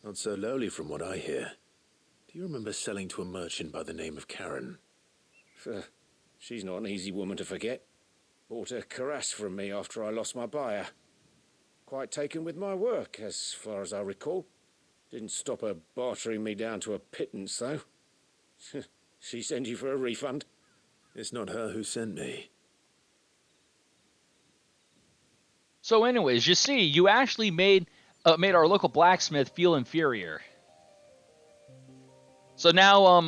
Not so lowly from what I hear. Do you remember selling to a merchant by the name of Karen? She's not an easy woman to forget. Bought a cuirass from me after I lost my buyer. Quite taken with my work, as far as I recall. Didn't stop her bartering me down to a pittance, though. She sent you for a refund? It's not her who sent me. So anyways, you see, you actually made our local blacksmith feel inferior. So now,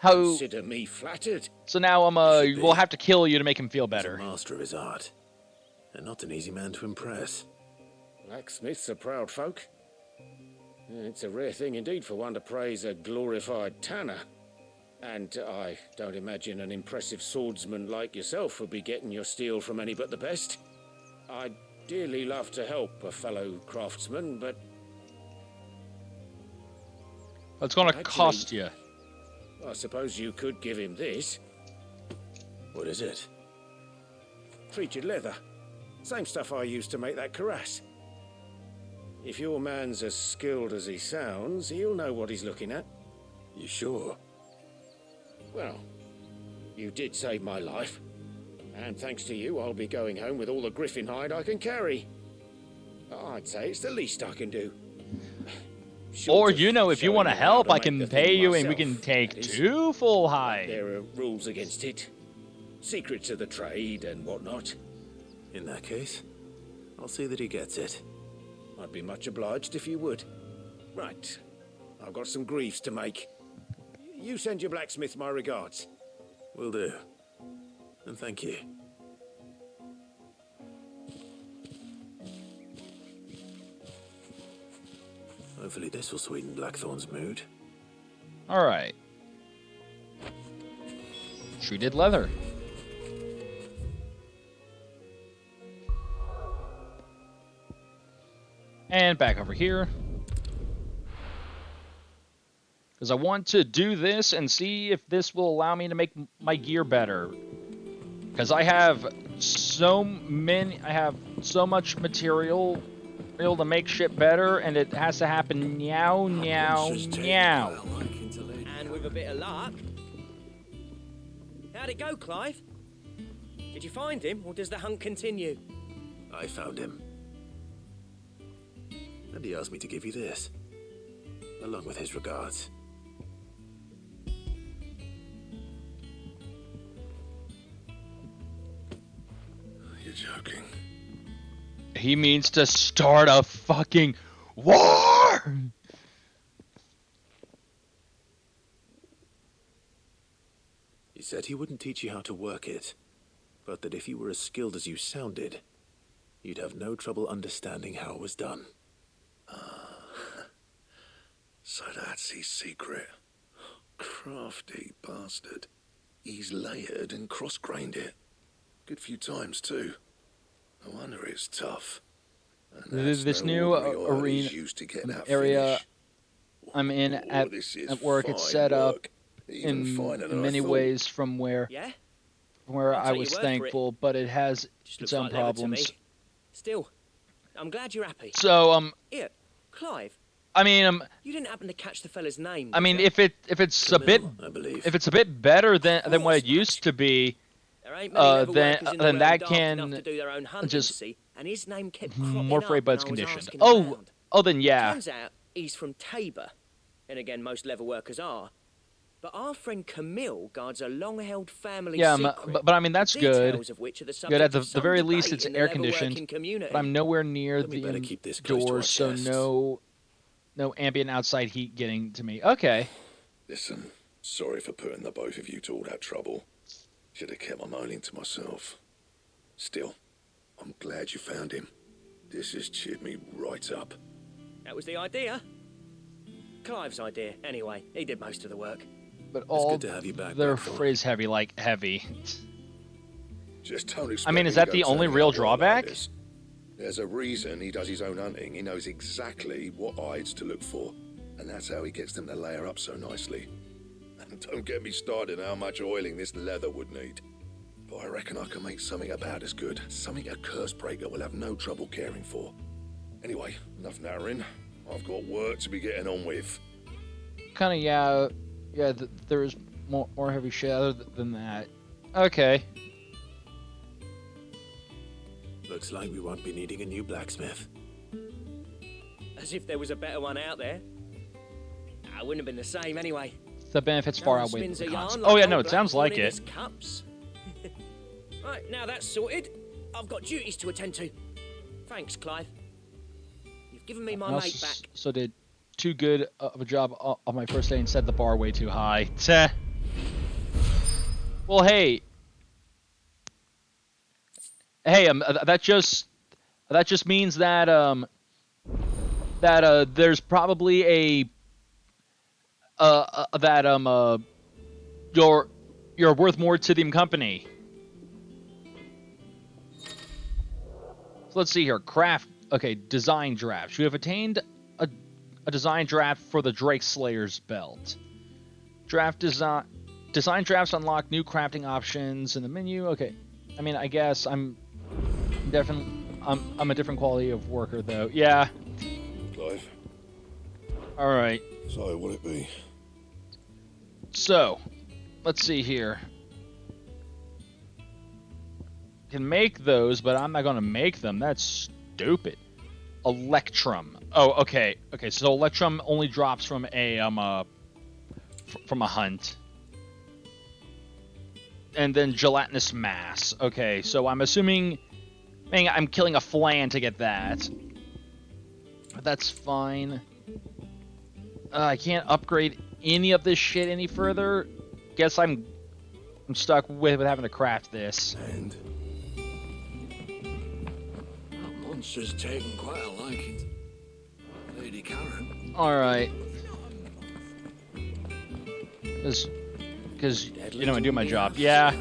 consider me flattered. So now, we'll have to kill you to make him feel better. He's a master of his art, and not an easy man to impress. Blacksmiths are proud folk. It's a rare thing indeed for one to praise a glorified tanner. And I don't imagine an impressive swordsman like yourself would be getting your steel from any but the best. I'd dearly love to help a fellow craftsman, but... It's gonna cost you. I suppose you could give him this. What is it? Treated leather. Same stuff I used to make that cuirass. If your man's as skilled as he sounds, he'll know what he's looking at. You sure? Well, you did save my life. And thanks to you, I'll be going home with all the griffin hide I can carry. I'd say it's the least I can do. Or, if you want to help, I can pay you and we can take 2 full hide. There are rules against it. Secrets of the trade and whatnot. In that case, I'll see that he gets it. I'd be much obliged if you would. Right. I've got some greaves to make. You send your blacksmith my regards. Will do. And thank you. Hopefully this will sweeten Blackthorn's mood. Alright. Treated leather. And back over here. Because I want to do this and see if this will allow me to make my gear better. Because I have so much material to make shit better, and it has to happen now. And with a bit of luck. How'd it go, Clive? Did you find him, or does the hunt continue? I found him. And he asked me to give you this, along with his regards. You're joking. He means to start a fucking war! He said he wouldn't teach you how to work it, but that if you were as skilled as you sounded, you'd have no trouble understanding how it was done. So that's his secret. Crafty bastard. He's layered and cross-grained it. Good few times, too. No wonder it's tough. And This new arena used to get that area finish. I'm in at work, it's fine set up work. Even finer than in I many thought. ways from where I'll I take was your word for it. thankful, but it has Just its looks own like leather to problems. me. Still, I'm glad you're happy. So Here, Clive. I mean You didn't happen to catch the fella's name. I mean, did if it's a bit better than what it used to be, There ain't many leather then workers in the then realm that dark enough can to do their own hunting, just see, and his name kept cropping more up afraid when buds I was conditioned. asking Oh, around. then yeah. Turns out he's from Tabor, and again, most leather workers are. But our friend Camille guards a long-held family Yeah, secret. but I mean that's the good. details of which are the Good at subject of the some very debate least, it's in the air leather conditioned. working community. But I'm nowhere near Then we better keep this the close to our doors, so chests. no ambient outside heat getting to me. Okay. Listen, sorry for putting the both of you to all that trouble. Should have kept my moaning to myself. Still, I'm glad you found him. This has cheered me right up. That was the idea. Clive's idea, anyway. He did most of the work. But all good to have you back, their Blackthorn. phrase heavy, like heavy. Just don't expect I mean, me is to that go the only turning real up all like drawback? this. There's a reason he does his own hunting. He knows exactly what hides to look for. And that's how he gets them to layer up so nicely. And don't get me started on how much oiling this leather would need. But I reckon I can make something about as good. Something a Cursebreaker will have no trouble caring for. Anyway, enough narrowing. I've got work to be getting on with. Kind of, yeah. There's more heavy shit other than that. Okay. Looks like we won't be needing a new blacksmith. As if there was a better one out there. I wouldn't have been the same anyway. The benefits No far one outweigh spins the a cons. yarn Oh like yeah, no, old it sounds Blackthorn like in it. his cups. Right, now that's sorted. I've got duties to attend to. Thanks, Clive. You've given me my I mate also back. so did too good of a job on my first day and set the bar way too high. Teh. Well, hey, that just means that there's probably a you're worth more to the company. So let's see here. Craft. Okay, design drafts. You have attained a design draft for the Drake Slayer's belt. Design drafts unlock new crafting options in the menu. Okay, I mean, I guess I'm a different quality of worker though. Yeah. Clive. All right. So, will it be? So, let's see here. Can make those, but I'm not gonna make them. That's stupid. Electrum. Oh, okay. Okay, so Electrum only drops from a hunt. And then gelatinous mass. Okay, so I'm assuming I'm killing a flan to get that. But that's fine. I can't upgrade any of this shit any further. Guess I'm stuck with having to craft this. And That monster's taken quite a liking. Lady Karen. Alright. Because, you know, I do my job. Yeah.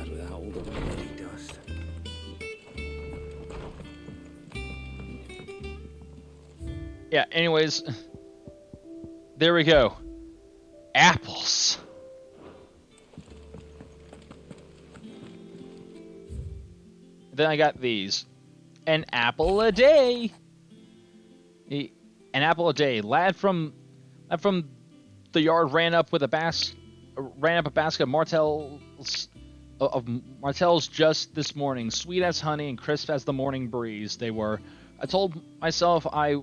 Yeah, anyways. There we go. Apples. Then I got these. An apple a day. An apple a day. Lad from the yard ran up a basket of Martell's of Martell's just this morning, sweet as honey and crisp as the morning breeze. They were. I told myself I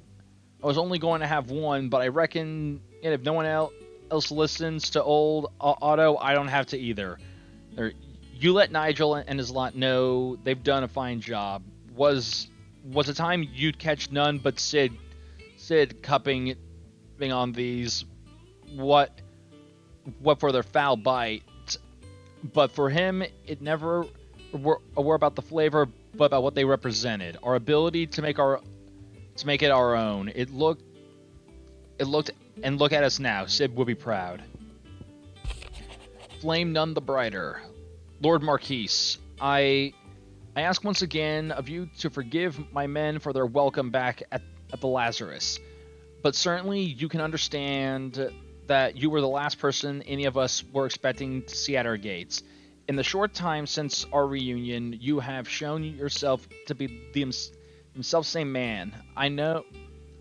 was only going to have one, but I reckon if no one else listens to old Otto, I don't have to either. You let Nigel and his lot know they've done a fine job. Was a time you'd catch none but Sid cupping on these. What for their foul bite. But for him, it never were about the flavor, but about what they represented. Our ability to make it our own. It looked, and look at us now. Sid would be proud. Flame none the brighter. Lord Marquise, I ask once again of you to forgive my men for their welcome back at the Lazarus. But certainly you can understand that you were the last person any of us were expecting to see at our gates. In the short time since our reunion, you have shown yourself to be the self-same man. I know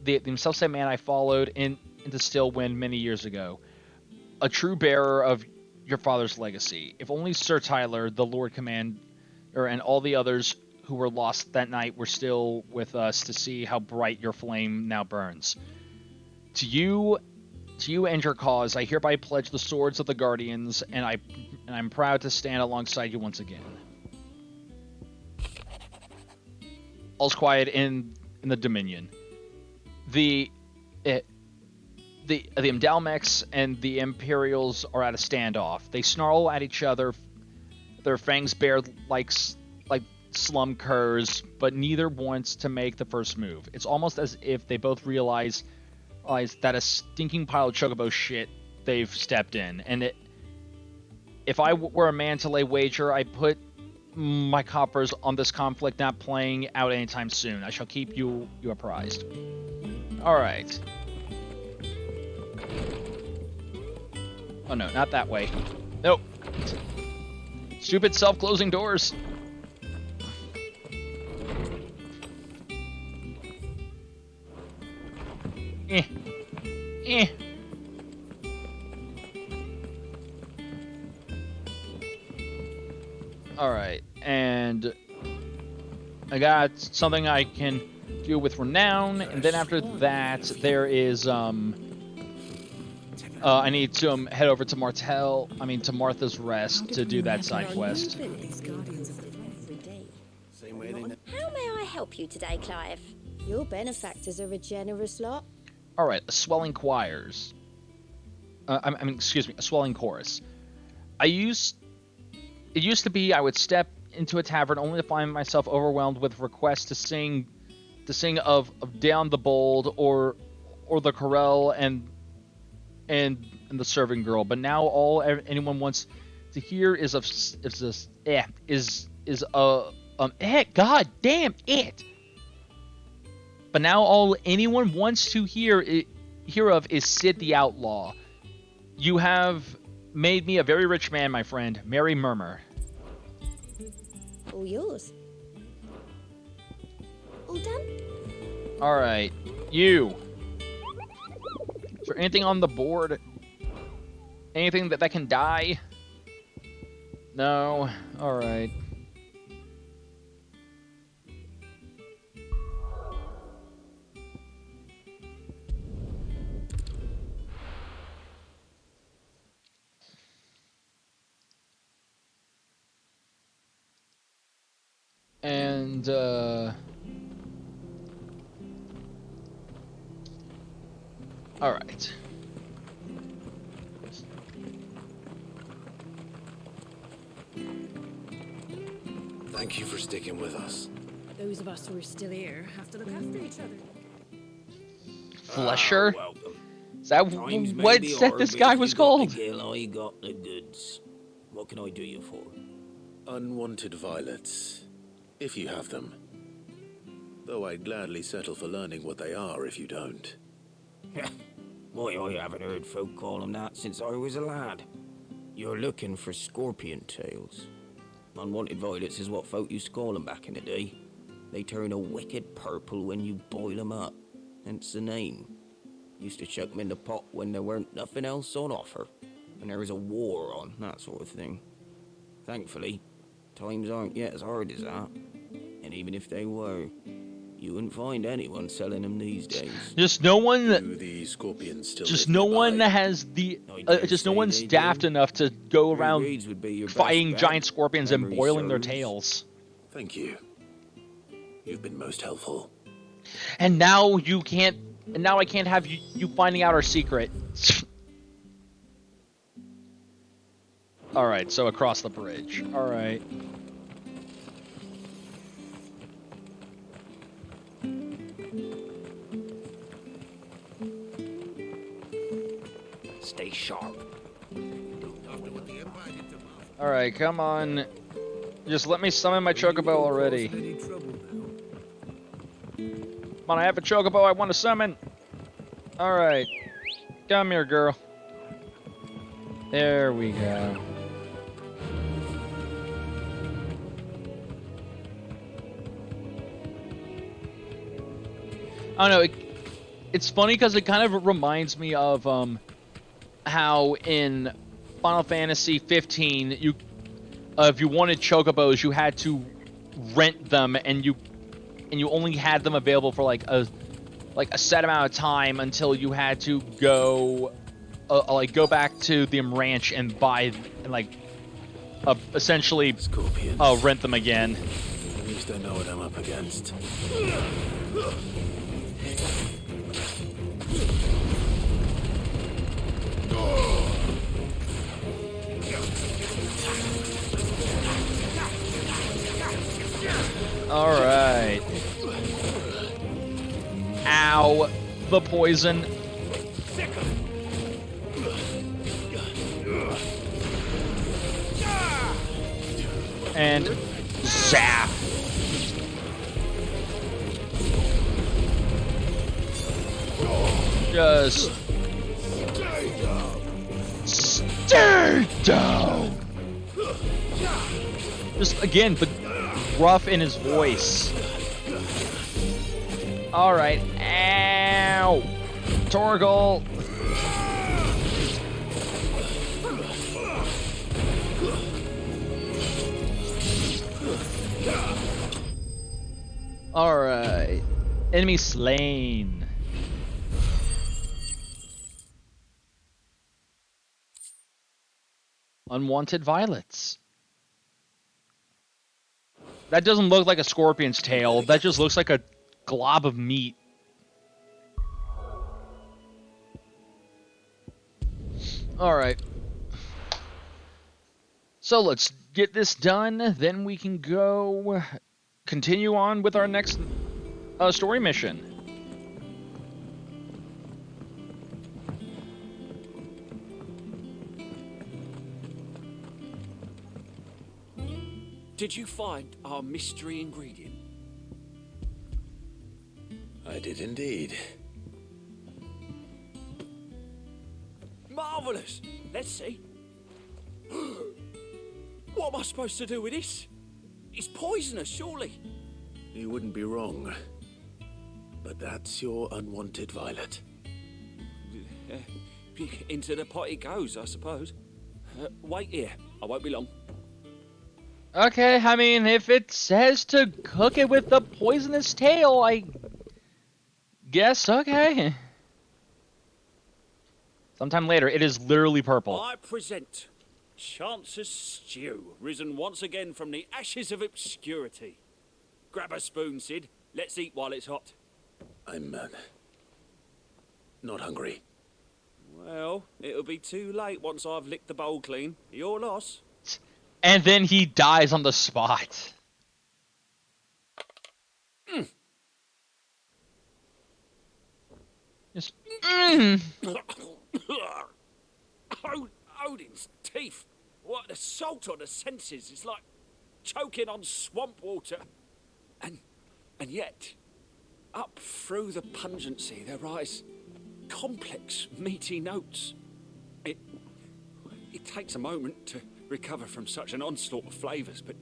the self-same man I followed into Stillwind many years ago. A true bearer of your father's legacy. If only Sir Tyler, the Lord Commander, and all the others who were lost that night were still with us to see how bright your flame now burns. To you and your cause, I hereby pledge the swords of the Guardians, and I'm proud to stand alongside you once again. All's quiet in the Dominion. The Imdalmex and the Imperials are at a standoff. They snarl at each other, their fangs bared like slum curs, but neither wants to make the first move. It's almost as if they both realize that a stinking pile of chocobo shit they've stepped in. And if I were a man to lay wager, I'd put my coppers on this conflict not playing out anytime soon. I shall keep you apprised. Alright. Oh no, not that way. Nope. Stupid self-closing doors. Alright, and I got something I can do with Renown, and then after that, there is, I need to head over to Martha's Rest to do that side quest. How may I help you today, Clive? Your benefactors are a generous lot. Alright, a swelling choirs. A swelling chorus. It used to be I would step into a tavern only to find myself overwhelmed with requests to sing of Down the Bold or the Corel and the Serving Girl. But now all anyone wants to hear is God damn it. But now all anyone wants to hear of is Sid the Outlaw. You have made me a very rich man, my friend. Merry murmur. All yours. All done? Alright. You. Is there anything on the board? Anything that can die? No. Alright. And, alright. Thank you for sticking with us. Those of us who are still here have to look after each other. Flesher? Is that what set this guy was called? I got the goods. What can I do you for? Unwanted violets, if you have them. Though I'd gladly settle for learning what they are if you don't. Why, I haven't heard folk call them that since I was a lad. You're looking for scorpion tails. Unwanted violets is what folk used to call them back in the day. They turn a wicked purple when you boil them up, hence the name. Used to chuck them in the pot when there weren't nothing else on offer, and there was a war on, that sort of thing. Thankfully, times aren't yet as hard as that. And even if they were, you wouldn't find anyone selling them these days. Just no one. Do the scorpions still Just live no nearby? one has the. Just no one's daft enough to go around fighting giant scorpions and boiling their tails. Thank you. You've been most helpful. And now you can't. And now I can't have you finding out our secret. All right, so across the bridge. All right. Stay sharp. All right, come on. Just let me summon my chocobo already. Come on, I have a chocobo I want to summon. All right. Come here, girl. There we go. I don't know. It's funny because it kind of reminds me of how in Final Fantasy 15 you if you wanted chocobos you had to rent them and you only had them available for like a set amount of time until you had to go go back to the ranch and buy and essentially rent them again. At least I know what I'm up against. All right. Ow, the poison. And zap. Just stay down. Just again, the gruff in his voice. All right, ow, Torgal. All right, enemy slain. Unwanted violets. That doesn't look like a scorpion's tail. That just looks like a glob of meat. Alright. So let's get this done. Then we can go continue on with our next story mission. Did you find our mystery ingredient? I did indeed. Marvellous! Let's see. What am I supposed to do with this? It's poisonous, surely. You wouldn't be wrong. But that's your unwanted violet. Into the pot it goes, I suppose. Wait here. I won't be long. Okay, I mean, if it says to cook it with the poisonous tail, I guess, okay. Sometime later, it is literally purple. I present Chance's Stew, risen once again from the ashes of obscurity. Grab a spoon, Sid. Let's eat while it's hot. I'm, not hungry. Well, it'll be too late once I've licked the bowl clean. Your loss. And then he dies on the spot. Just, Odin's teeth. What, the salt on the senses is like choking on swamp water. And yet, up through the pungency there rise complex, meaty notes. It takes a moment to recover from such an onslaught of flavours, but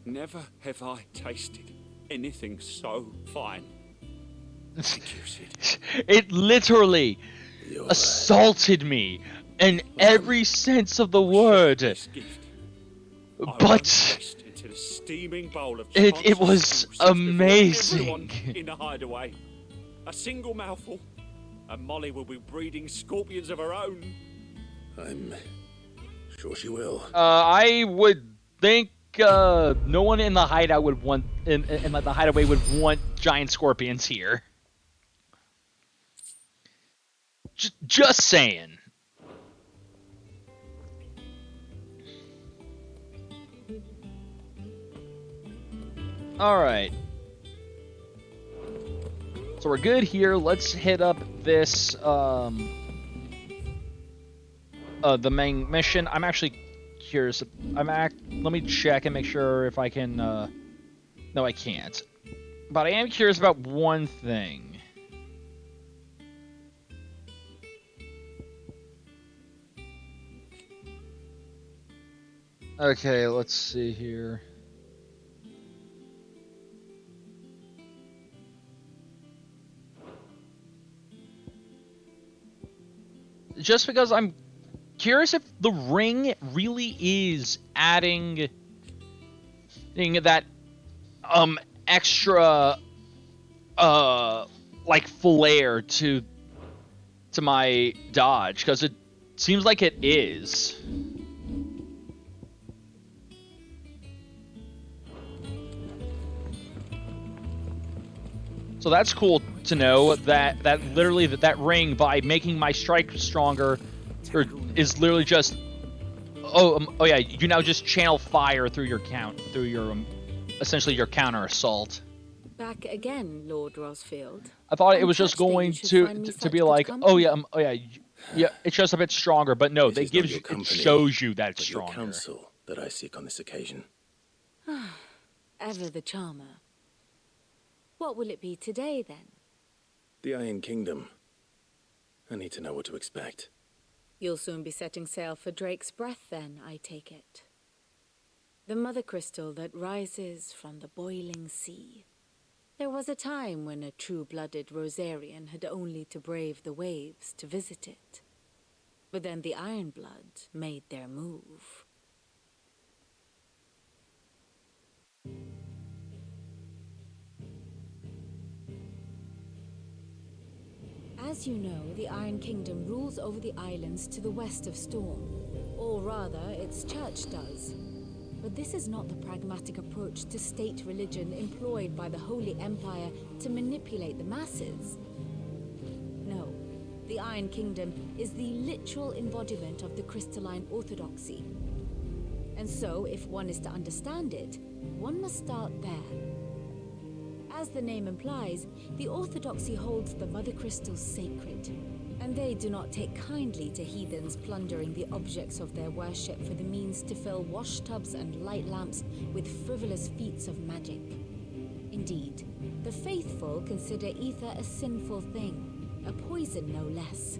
never have I tasted anything so fine. Thank you, Sid. It literally assaulted me in every sense of the word. But into the steaming bowl of it was chancellery soup amazing. before everyone in the hideaway. A single mouthful, and Molly will be breeding scorpions of her own. I'm sure she will. I would think no one in the hideout would want in like the hideaway would want giant scorpions here. Just saying. All right. So we're good here. Let's hit up this the main mission. I'm actually curious. Let me check and make sure if I can no, I can't. But I am curious about one thing. Okay, let's see here. Just because I'm curious if the ring really is adding that extra like flair to my dodge, because it seems like it is. So that's cool to know that literally that ring, by making my strike stronger, is literally just oh yeah, you now just channel fire through your essentially your counter assault. Back again, Lord Rosfield. I thought it was just going to be like, oh yeah, it's just a bit stronger, but no, it shows you that it's stronger. Your counsel that I seek on this occasion. Ever the charmer. What will it be today, then? The Iron Kingdom. I need to know what to expect. You'll soon be setting sail for Drake's Breath, then, I take it. The mother crystal that rises from the boiling sea. There was a time when a true-blooded Rosarian had only to brave the waves to visit it. But then the Ironblood made their move. As you know, the Iron Kingdom rules over the islands to the west of Storm. Or rather, its church does. But this is not the pragmatic approach to state religion employed by the Holy Empire to manipulate the masses. No, the Iron Kingdom is the literal embodiment of the crystalline orthodoxy. And so, if one is to understand it, one must start there. As the name implies, the Orthodoxy holds the Mother Crystals sacred, and they do not take kindly to heathens plundering the objects of their worship for the means to fill washtubs and light lamps with frivolous feats of magic. Indeed, the faithful consider ether a sinful thing, a poison no less.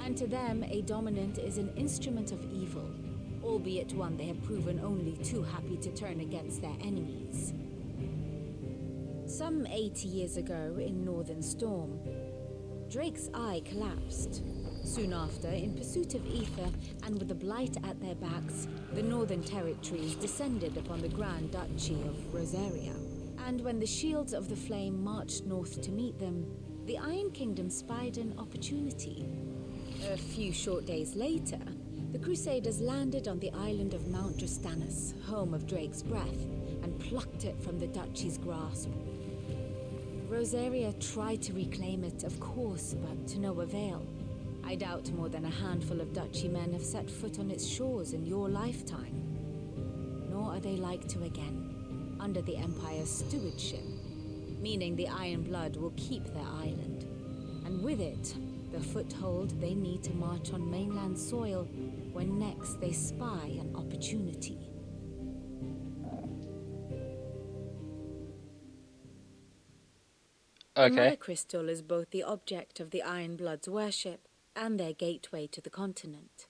And to them, a dominant is an instrument of evil, albeit one they have proven only too happy to turn against their enemies. Some 80 years ago in Northern Storm, Drake's eye collapsed. Soon after, in pursuit of ether and with the blight at their backs, the Northern Territories descended upon the Grand Duchy of Rosaria. And when the Shields of the Flame marched north to meet them, the Iron Kingdom spied an opportunity. A few short days later, the Crusaders landed on the island of Mount Drastanus, home of Drake's Breath, and plucked it from the Duchy's grasp. Rosaria tried to reclaim it, of course, but to no avail. I doubt more than a handful of Duchy men have set foot on its shores in your lifetime. Nor are they like to again, under the Empire's stewardship, meaning the Ironblood will keep their island, and with it, the foothold they need to march on mainland soil when next they spy an opportunity. Okay. The Mother Crystal is both the object of the Ironblood's worship and their gateway to the continent,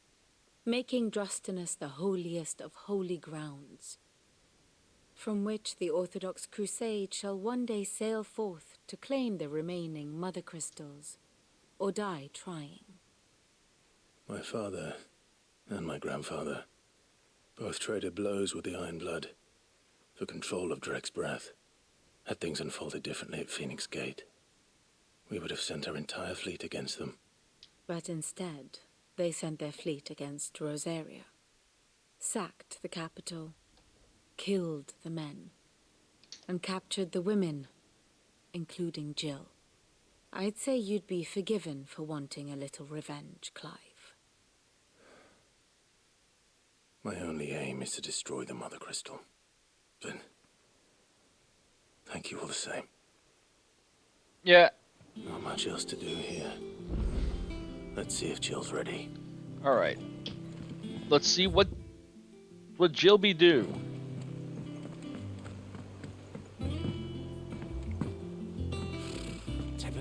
making Drastanus the holiest of holy grounds, from which the Orthodox Crusade shall one day sail forth to claim the remaining Mother Crystals, or die trying. My father and my grandfather Both traded blows with the Ironblood for control of Drake's Breath. Had things unfolded differently at Phoenix Gate, we would have sent our entire fleet against them. But instead, they sent their fleet against Rosaria, sacked the capital, killed the men, and captured the women, including Jill. I'd say you'd be forgiven for wanting a little revenge, Clive. My only aim is to destroy the Mother Crystal. But thank you all the same. Yeah. Not much else to do here. Let's see if Jill's ready. All right. Let's see what Jill be do.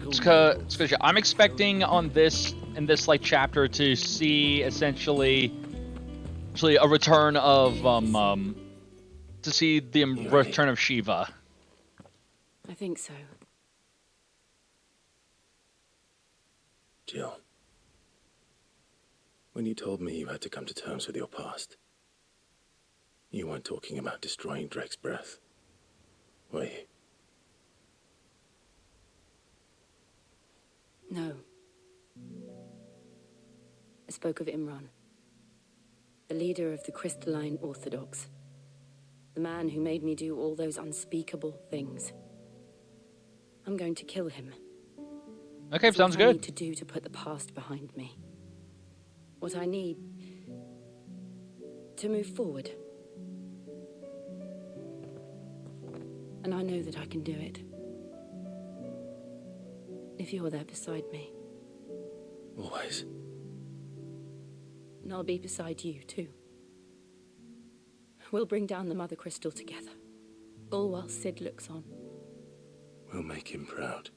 It's cause I'm expecting in this like chapter to see essentially a return of to see the return of Shiva. I think so. Jill, when you told me you had to come to terms with your past, you weren't talking about destroying Drake's Breath, were you? No. I spoke of Imran, the leader of the Crystalline Orthodox, the man who made me do all those unspeakable things. I'm going to kill him. Okay, it's sounds what I good. need to do to put the past behind me. What I need to move forward. And I know that I can do it. If you're there beside me. Always. And I'll be beside you, too. We'll bring down the Mother Crystal together. All while Sid looks on. We'll make him proud.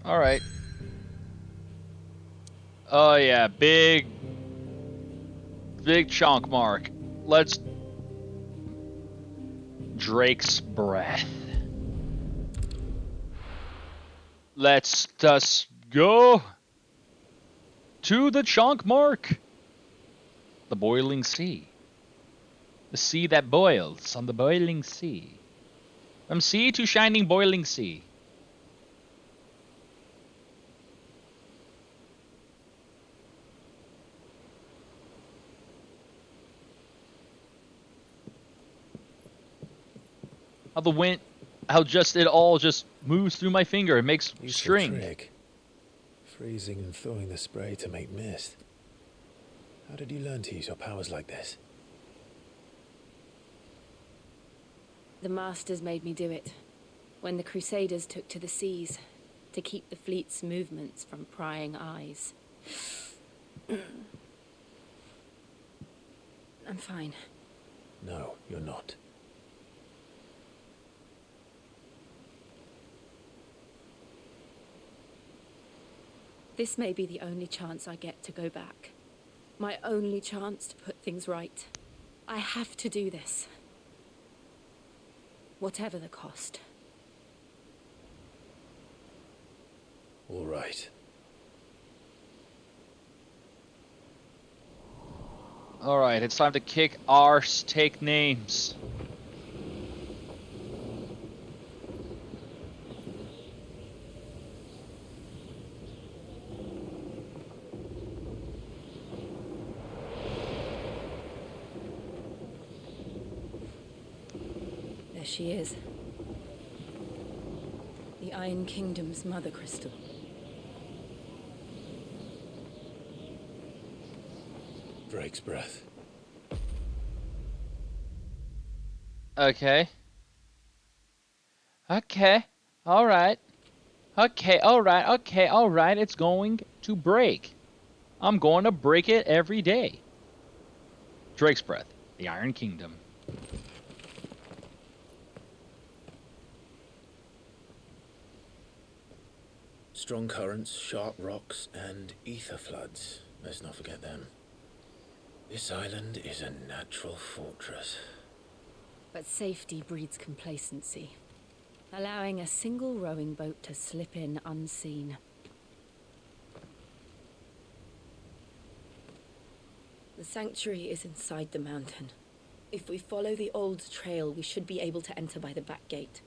All right. Oh yeah, big chunk mark. Let's Drake's Breath. Let's just go to the chunk mark. The boiling sea. The sea that boils on the boiling sea. From sea to shining boiling sea. How the wind, how just it all just moves through my finger. It makes string. Trick. Freezing and thawing the spray to make mist. How did you learn to use your powers like this? The Masters made me do it. When the Crusaders took to the seas, to keep the fleet's movements from prying eyes. I'm fine. No, you're not. This may be the only chance I get to go back. My only chance to put things right. I have to do this. Whatever the cost. All right. All right, it's time to kick arse, take names. There she is. The Iron Kingdom's Mother Crystal. Drake's Breath. Okay. Okay. All right. Okay. All right. Okay. All right. It's going to break. I'm going to break it every day. Drake's Breath. The Iron Kingdom. Strong currents, sharp rocks, and ether floods. Let's not forget them. This island is a natural fortress. But safety breeds complacency. allowing a single rowing boat to slip in unseen. The sanctuary is inside the mountain. If we follow the old trail, we should be able to enter by the back gate.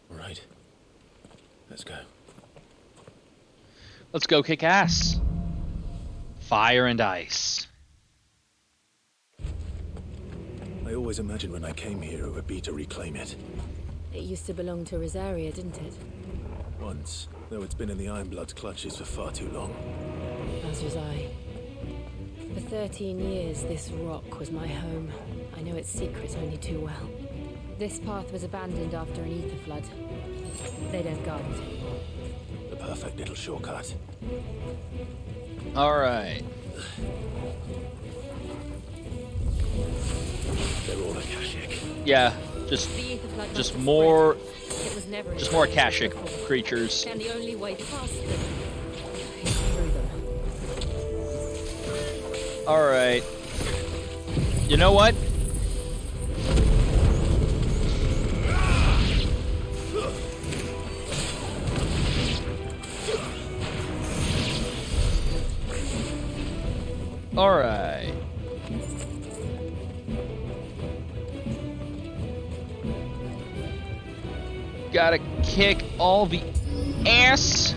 Right. Let's go. Let's go kick ass. Fire and ice. I always imagined when I came here it would be to reclaim it. It used to belong to Rosaria, didn't it? Once, though it's been in the Ironblood's clutches for far too long. As was I. For 13 years, this rock was my home. I know its secrets only too well. This path was abandoned after an ether flood. They don't guard it anymore. The perfect little shortcut. Alright. They're all Akashic. Yeah, just more Akashic creatures. And the only way past them is through them. Alright. You know what? Alright. Gotta kick all the ass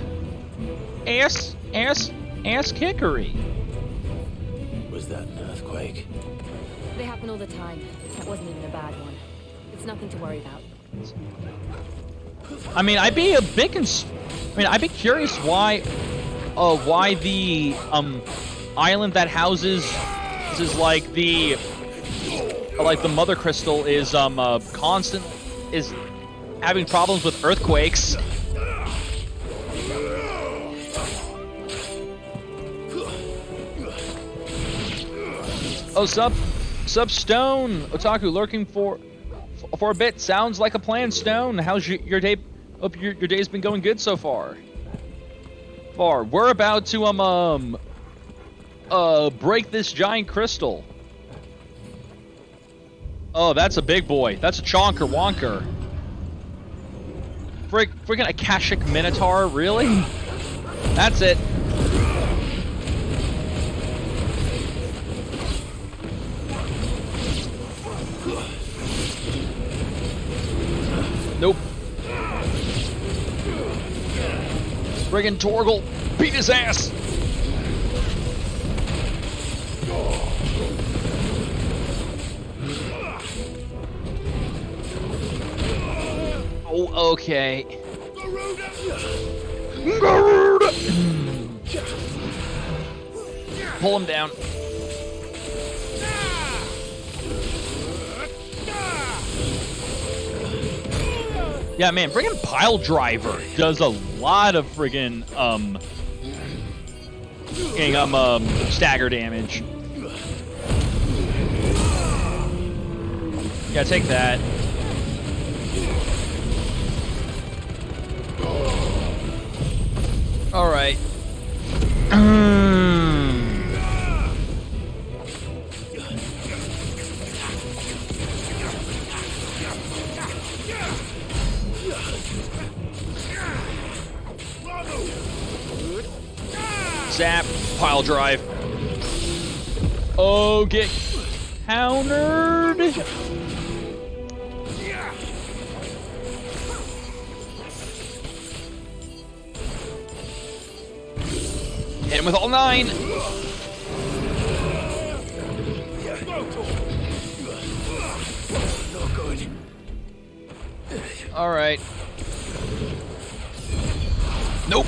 kickery. Was that an earthquake? They happen all the time. That wasn't even a bad one. It's nothing to worry about. I mean, I'd be a bit I'd be curious why the island that houses is like the mother crystal is is having problems with earthquakes. Oh, sub Stone Otaku lurking for a bit. Sounds like a plan, Stone. How's your day? Hope your day's been going good so far. We're about to break this giant crystal. Oh, that's a big boy. That's a chonker wonker. Freaking Akashic Minotaur, really? That's it. Nope. Friggin' Torgal, beat his ass. Oh, okay. Garuda! Pull him down. Yeah, man, friggin' Pile Driver does a lot of friggin' stagger damage. Yeah, take that. All right. Zap, pile drive. Oh, get countered. Hit him with all 9. All right. Nope.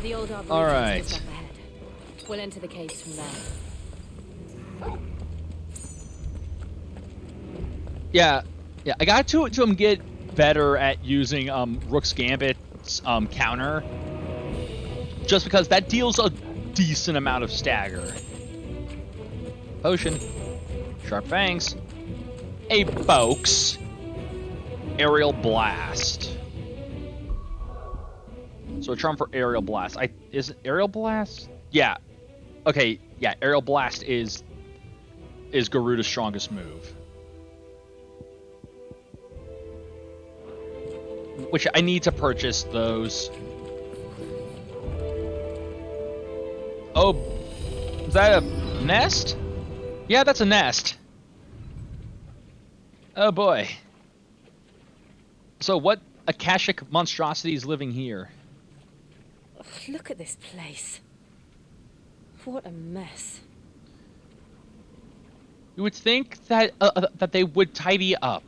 The old all right. Up ahead. We'll enter the caves from there. Yeah. I got to get better at using Rook's Gambit's counter, just because that deals a decent amount of stagger. Potion, Sharp Fangs, a Boaks, Aerial Blast. So a charm for Aerial Blast. Is it Aerial Blast? Yeah. Okay. Yeah. Aerial Blast is is Garuda's strongest move. Which I need to purchase those. Oh, is that a nest? Yeah, that's a nest. Oh boy. So what Akashic monstrosity is living here? Ugh, look at this place. What a mess. You would think that that they would tidy up.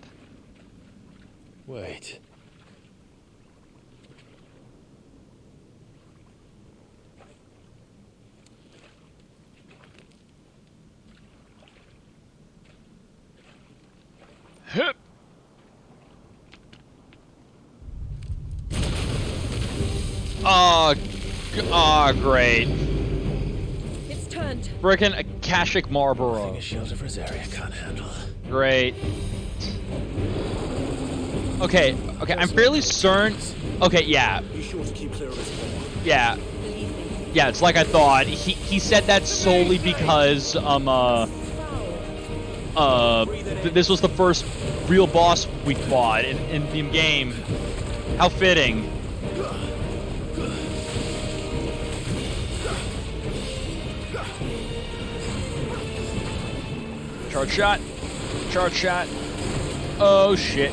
Wait. Hup. Oh, great. It's turned. Frickin' Akashic Marlboro. A shield of Rosaria can't handle. Great. Okay, I'm fairly certain. Okay, yeah. Be sure to keep clear of his ball. Yeah. Yeah, it's like I thought. He said that solely because this was the first real boss we fought in the game. How fitting. Charge shot. Charge shot. Oh shit.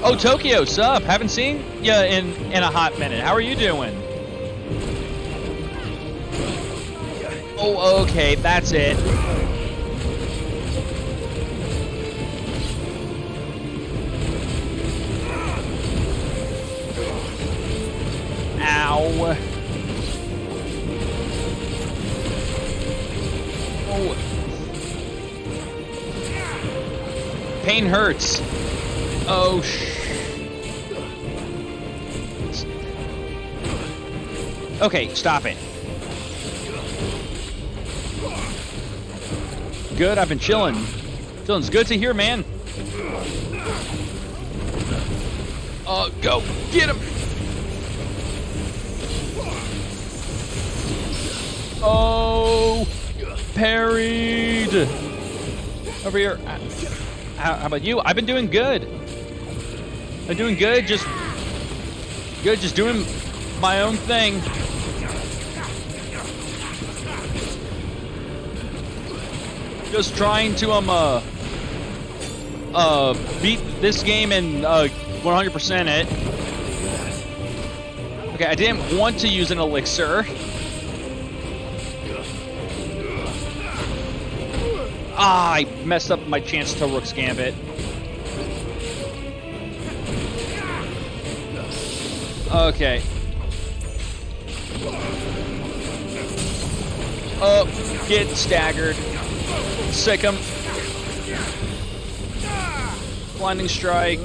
Oh, Tokyo, sup? Haven't seen ya in a hot minute. How are you doing? Oh, okay, that's it. Ow. Oh. Pain hurts. Oh, okay, stop it. Good, I've been chilling. Chilling's good to hear, man. Go get him. Oh, parried. Over here. How about you? I've been doing good. I'm doing good. Just doing my own thing. Just trying to beat this game and 100% it. Okay, I didn't want to use an elixir. Ah, I messed up my chance to Rook's Gambit. Okay. Oh, get staggered. Sick him. Blinding strike.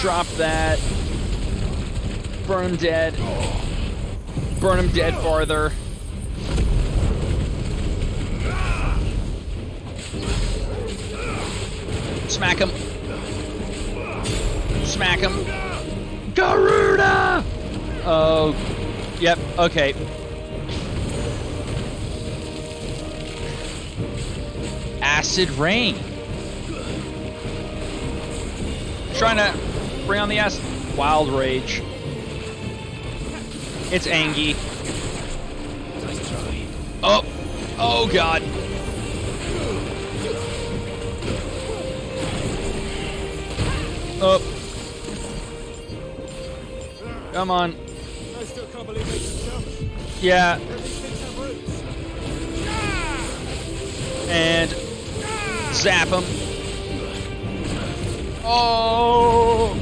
Drop that. Burn him dead. Burn him dead farther. Smack him. Smack him. Garuda! Oh, yep, okay. Acid Rain. Trying to bring on the acid. Wild Rage. It's Angie. Oh, oh God. Oh. Come on. I still can't believe they can jump. Yeah. These things have roots. And zap him. Oh.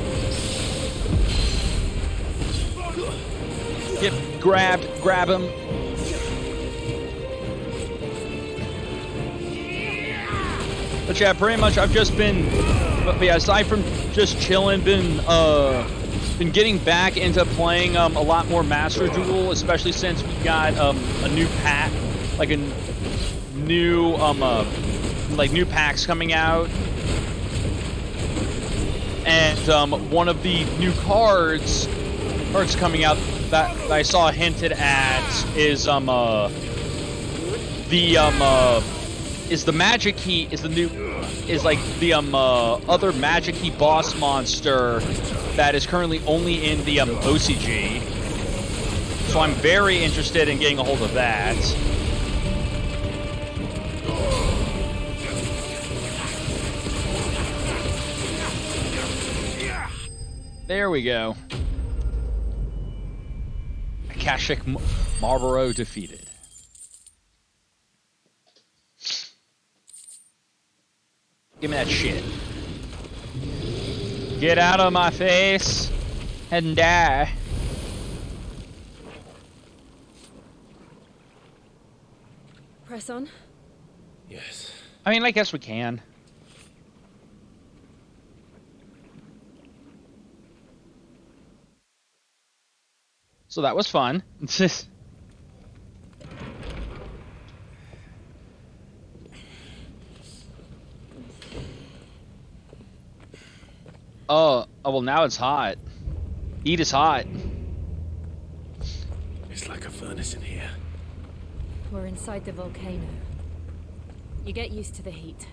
Get grabbed. Grab him. But yeah, pretty much I've just been, but yeah, aside from just chilling, been getting back into playing a lot more Master Duel, especially since we got a new pack, like a new like new packs coming out, and one of the new cards coming out that I saw hinted at is is the magic key is the new is like the other magic key boss monster that is currently only in the OCG. So I'm very interested in getting a hold of that. There we go. Akashic Marlborough defeated. Give me that shit. Get out of my face and die. Press on? Yes. I mean, I guess we can. So that was fun. Oh, well, now it's hot. Eat is hot. It's like a furnace in here. We're inside the volcano. You get used to the heat.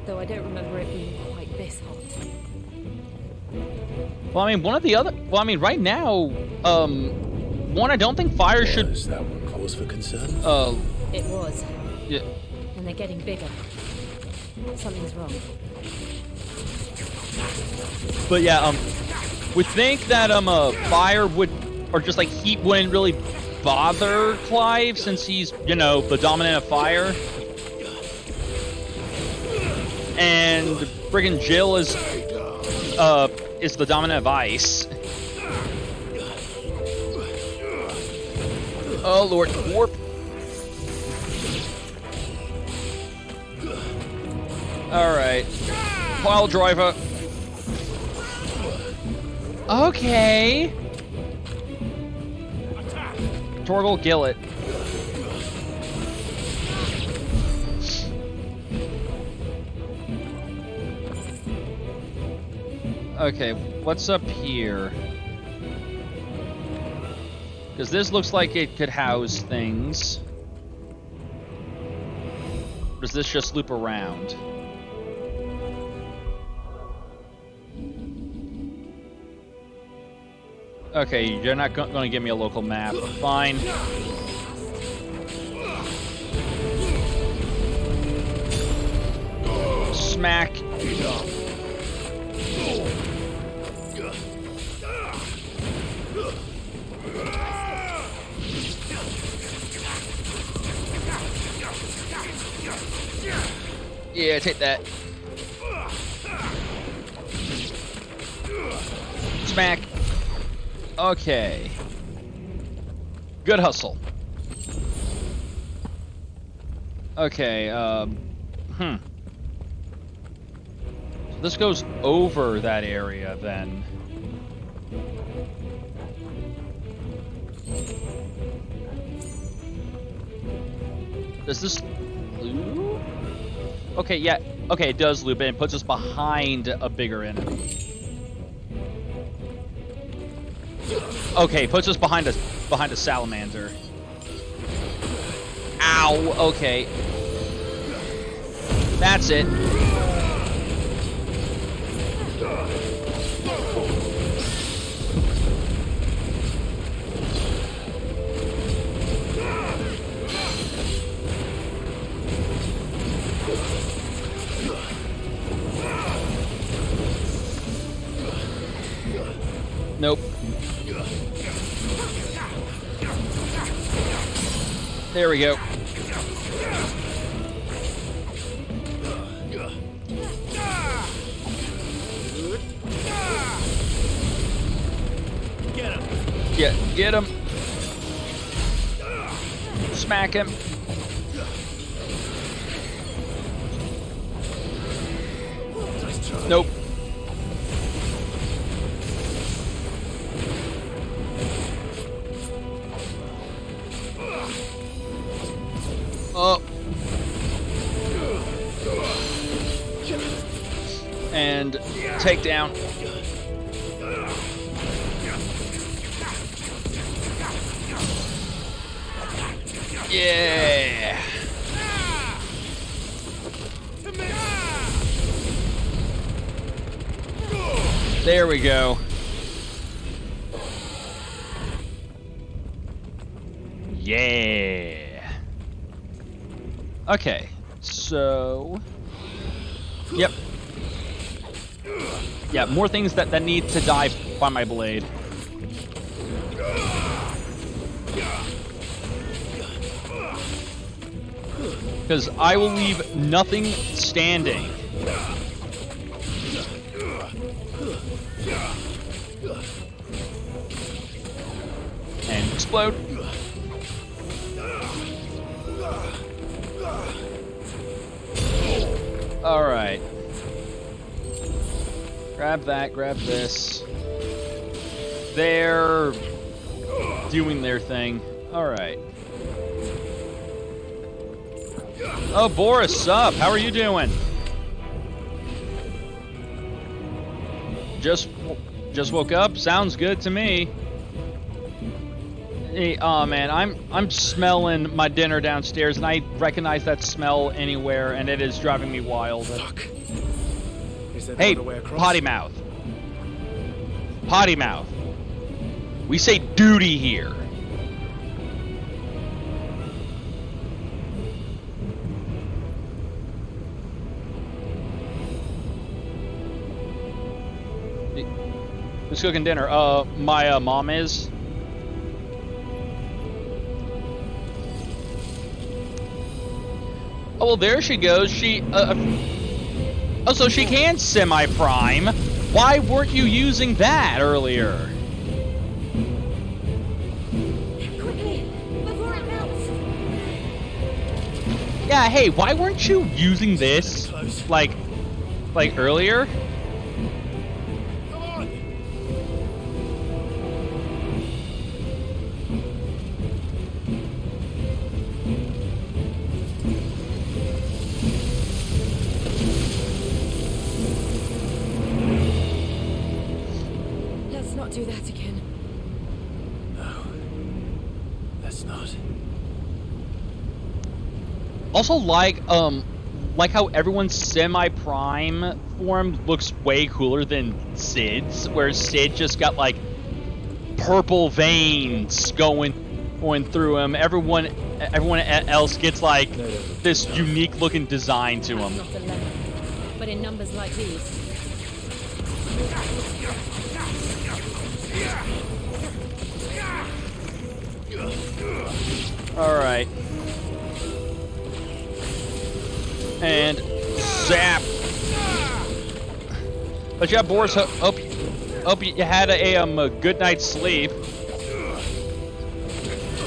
Though I don't remember it being quite this hot. Well, I mean, one of the other... Well, I mean, right now, one, I don't think fire should... Is that one cause for concern? It was. Yeah. And they're getting bigger. Something's wrong. But yeah, we think that fire would, or just like heat wouldn't really bother Clive since he's, you know, the dominant of fire. And friggin' Jill is the dominant of ice. Oh Lord, warp. All right, pile driver. Okay. Torgal Gillet. Okay, what's up here? Because this looks like it could house things. Or does this just loop around? Okay, you're not going to give me a local map. Fine. Smack. Yeah, take that. Smack. Okay. Good hustle. Okay, So this goes over that area then. Does this loop? Okay, yeah. Okay, it does loop and it puts us behind a bigger enemy. Okay, puts us behind a salamander. Ow, okay. That's it. Nope. There we go. Get him. Get him. Smack him. Nope. Oh. And take down. Yeah. There we go. Yeah. Okay. So. Yep. Yeah, more things that need to die by my blade. Because I will leave nothing standing. And explode. Alright. Grab that, grab this. They're doing their thing. Alright. Oh, Boris, sup? How are you doing? Just woke up? Sounds good to me. Hey, oh man, I'm smelling my dinner downstairs, and I recognize that smell anywhere, and it is driving me wild. Fuck. Is there Hey, no other way across? potty mouth. Potty mouth. We say duty here. Who's cooking dinner? My mom is. Oh, well, there she goes. She, oh, so she can semi-prime. Why weren't you using that earlier? Quickly, before it melts. Yeah, hey, why weren't you using this, like earlier? Let's not do that again. No. Let's not. Also, like how everyone's semi-prime form looks way cooler than Sid's, where Sid just got like purple veins going through him. Everyone else gets like this unique looking design to him. Not a lemon, but in numbers like these. All right. And zap. But yeah, Boris, hope you had a good night's sleep.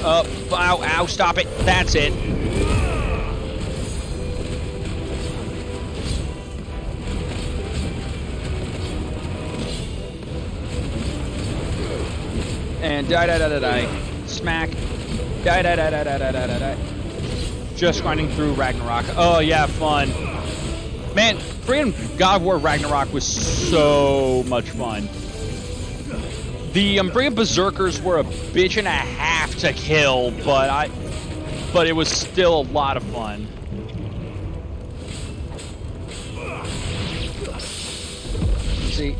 Ow, stop it. That's it. And die. Smack. Die. Just grinding through Ragnarok. Oh yeah, fun. Man, freaking God of War Ragnarok was so much fun. The freaking Berserkers were a bitch and a half to kill, but it was still a lot of fun. See,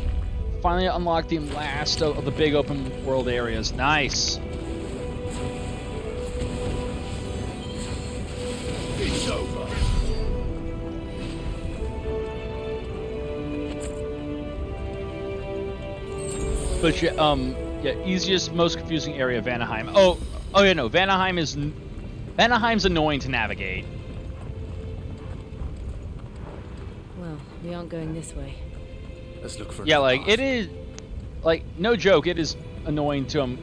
finally unlocked the last of the big open world areas. Nice. It's over. But yeah, easiest, most confusing area of Vanaheim. Oh yeah, no, Vanaheim's annoying to navigate. Well, we aren't going this way. Let's look for. Yeah, like it is, like no joke, it is annoying to him.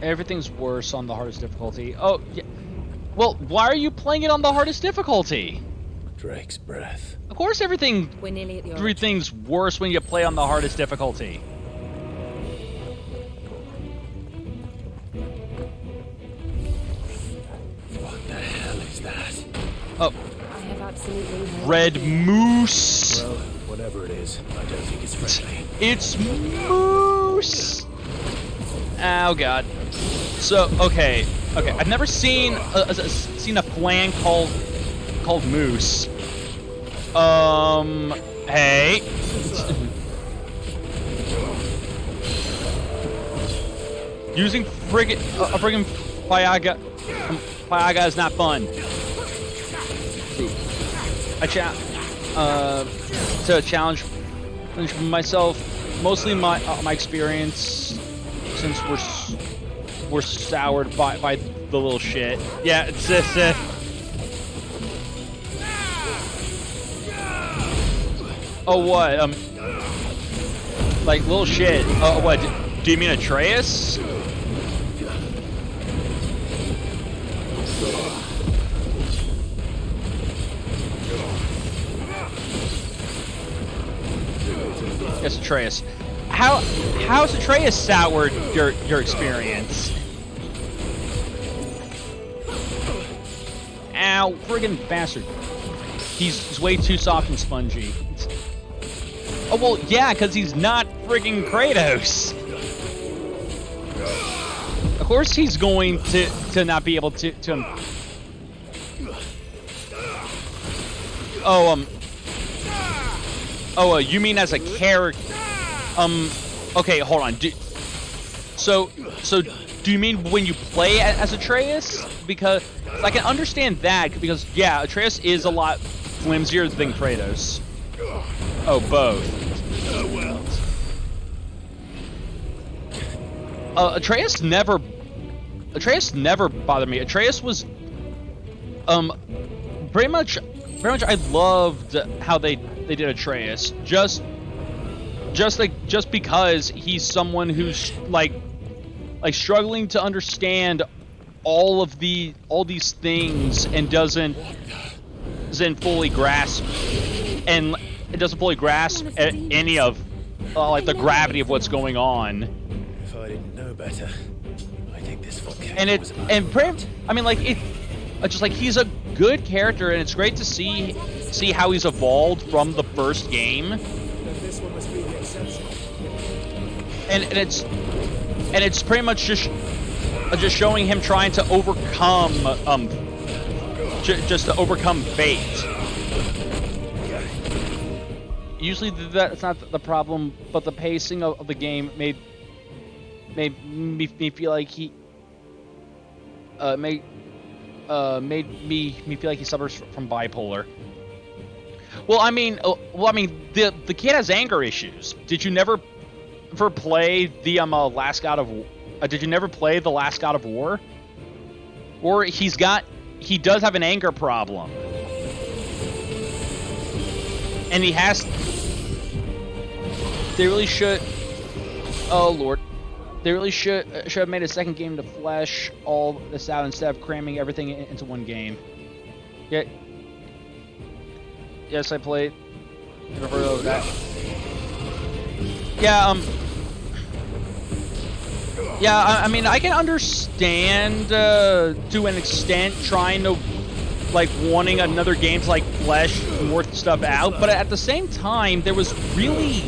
Everything's worse on the hardest difficulty. Oh yeah. Well, why are you playing it on the hardest difficulty? Drake's breath. Of course, We're nearly at the everything's worse when you play on the hardest difficulty. What the hell is that? Oh. I have absolutely no Red idea. moose. Well, whatever it is, I don't think it's friendly. It's moose. Oh god. So okay. I've never seen a clan called moose. Hey. Using a friggin' Fyaga is not fun. To challenge myself, mostly my experience, since we're soured by the little shit. Yeah, it's just oh what? Like little shit. What? Do you mean Atreus? Yes, Atreus. How's Atreus soured your experience? Ow, friggin' bastard. He's way too soft and spongy. Oh, well, yeah, because he's not friggin' Kratos. Of course he's going to not be able to you mean as a character? Okay, hold on. So do you mean when you play as Atreus? Because I can understand that, because yeah, Atreus is a lot flimsier than Kratos. Oh, both. Atreus never bothered me. Atreus was pretty much I loved how they did Atreus. Just because he's someone who's like struggling to understand all these things and doesn't fully grasp any of like the gravity of what's going on. If I didn't know better, I think this volcano. Just like he's a good character, and it's great to see how he's evolved from the first game. This one must be the exception. And it's pretty much just showing him trying to overcome just to overcome fate. Usually that's not the problem, but the pacing of the game made me feel like he made me feel like he suffers from bipolar. The kid has anger issues. Did you never play the Last God of War? Did you never play the Last God of War? Or he does have an anger problem, and he has. They really should. Oh Lord. They really should have made a second game to flesh all this out instead of cramming everything into one game. Yeah. Yes, I played. Never heard of that. Yeah. Yeah. I mean, I can understand to an extent trying to wanting another game to flesh more stuff out, but at the same time, there was really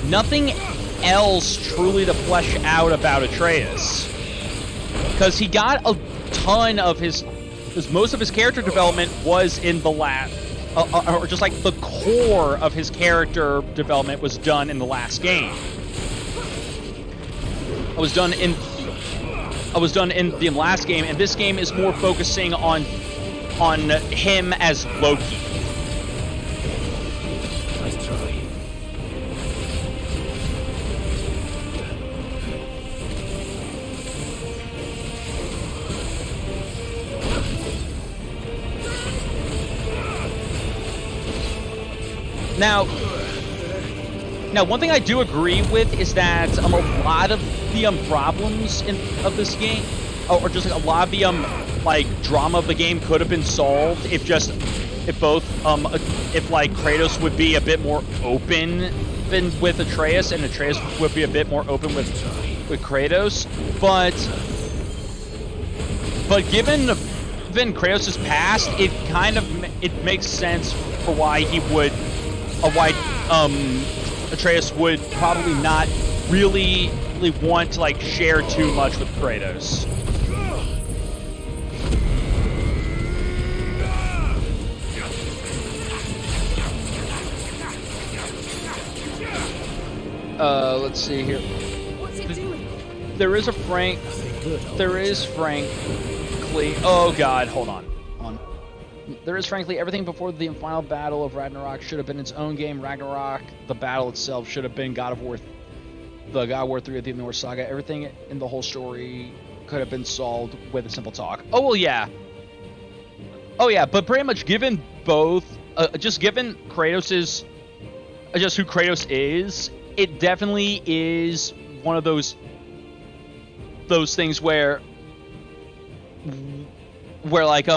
nothing else truly to flesh out about Atreus, because he got a ton of most of his character development was in the last, or just the core of his character development was done in the last game. I was done in the last game, and this game is more focusing on him as Loki. Nice try. Now, one thing I do agree with is that a lot of the problems of this game, or just a lot of the drama of the game, could have been solved if Kratos would be a bit more open than with Atreus, and Atreus would be a bit more open with Kratos. But given Kratos' past, it makes sense for why Atreus would probably not really want to share too much with Kratos. Let's see here. What's it doing? there is a Frank. There is frankly. Oh God, hold on. There is frankly everything before the final battle of Ragnarok should have been its own game. Ragnarok, the battle itself, should have been God of War, the God of War 3 of the Norse Saga. Everything in the whole story could have been solved with a simple talk. Oh well, yeah. Oh yeah, but pretty much given both, just given Kratos's, just who Kratos is, it definitely is one of those things where like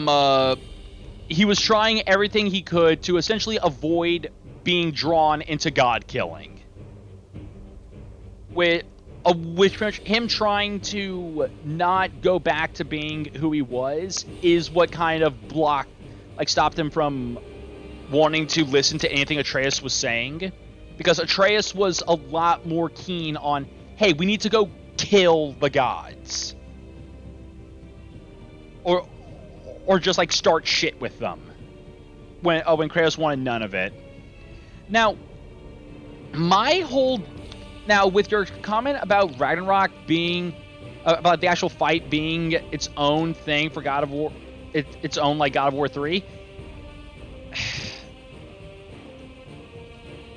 he was trying everything he could to essentially avoid being drawn into God killing. Which him trying to not go back to being who he was is what kind of stopped him from wanting to listen to anything Atreus was saying. Because Atreus was a lot more keen on, hey, we need to go kill the gods. Or just like start shit with them. When Kratos wanted none of it. Now, with your comment about Ragnarok being about the actual fight being its own thing for God of War, its own like God of War 3.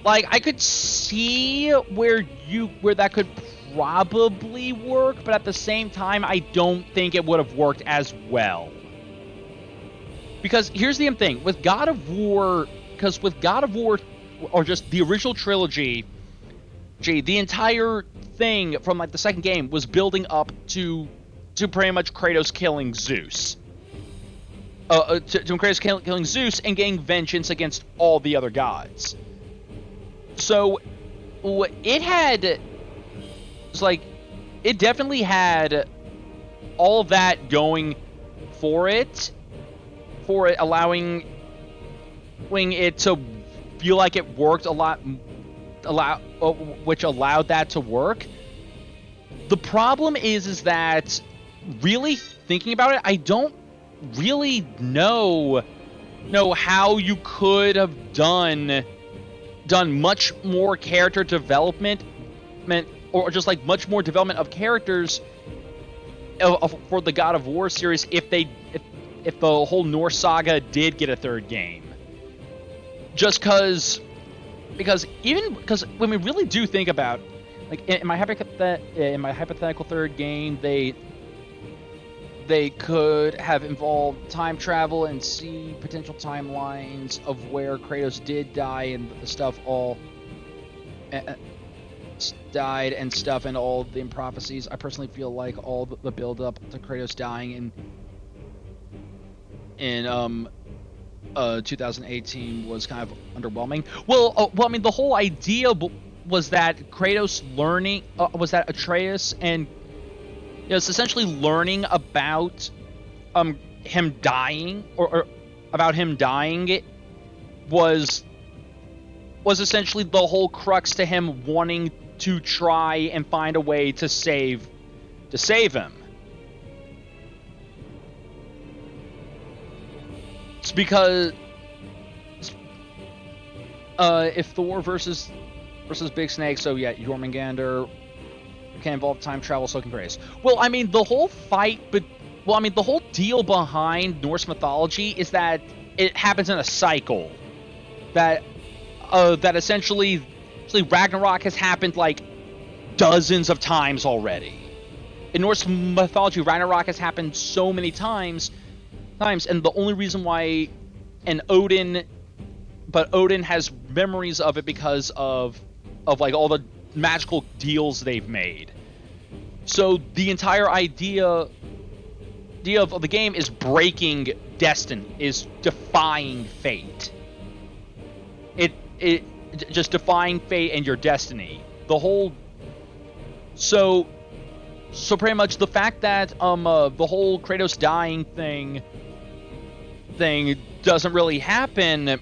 Like I could see where that could probably work, but at the same time, I don't think it would have worked as well. Because here's the thing, with God of War, or just the original trilogy, the entire thing from like the second game was building up to pretty much Kratos killing Zeus. To Kratos killing Zeus and getting vengeance against all the other gods. So it definitely had all of that going for it allowing it to feel like it worked a lot, which allowed that to work. The problem is that really thinking about it, I don't really know how you could have done much more character development, or just like much more development of characters for the God of War series if the whole Norse saga did get a third game. Just because when we really do think about, like in my hypothetical third game, they could have involved time travel and see potential timelines of where Kratos did die and the stuff all died and stuff and all the prophecies. I personally feel like all the build up to Kratos dying in 2018 was kind of underwhelming. Well, I mean, the whole idea was that Kratos learning was that Atreus and it's essentially learning about him dying or about him dying was essentially the whole crux to him wanting to try and find a way to save him. It's because if Thor versus Big Snake, so yeah, Jormungandr can involve time travel, so can Kratos. Well, I mean, the whole deal behind Norse mythology is that it happens in a cycle. That essentially Ragnarok has happened like dozens of times already. In Norse mythology, Ragnarok has happened so many times, and the only reason why, Odin has memories of it because of like all the magical deals they've made. So the entire idea of the game is breaking destiny, is defying fate. It just defying fate and your destiny. So pretty much the fact that the whole Kratos dying thing doesn't really happen,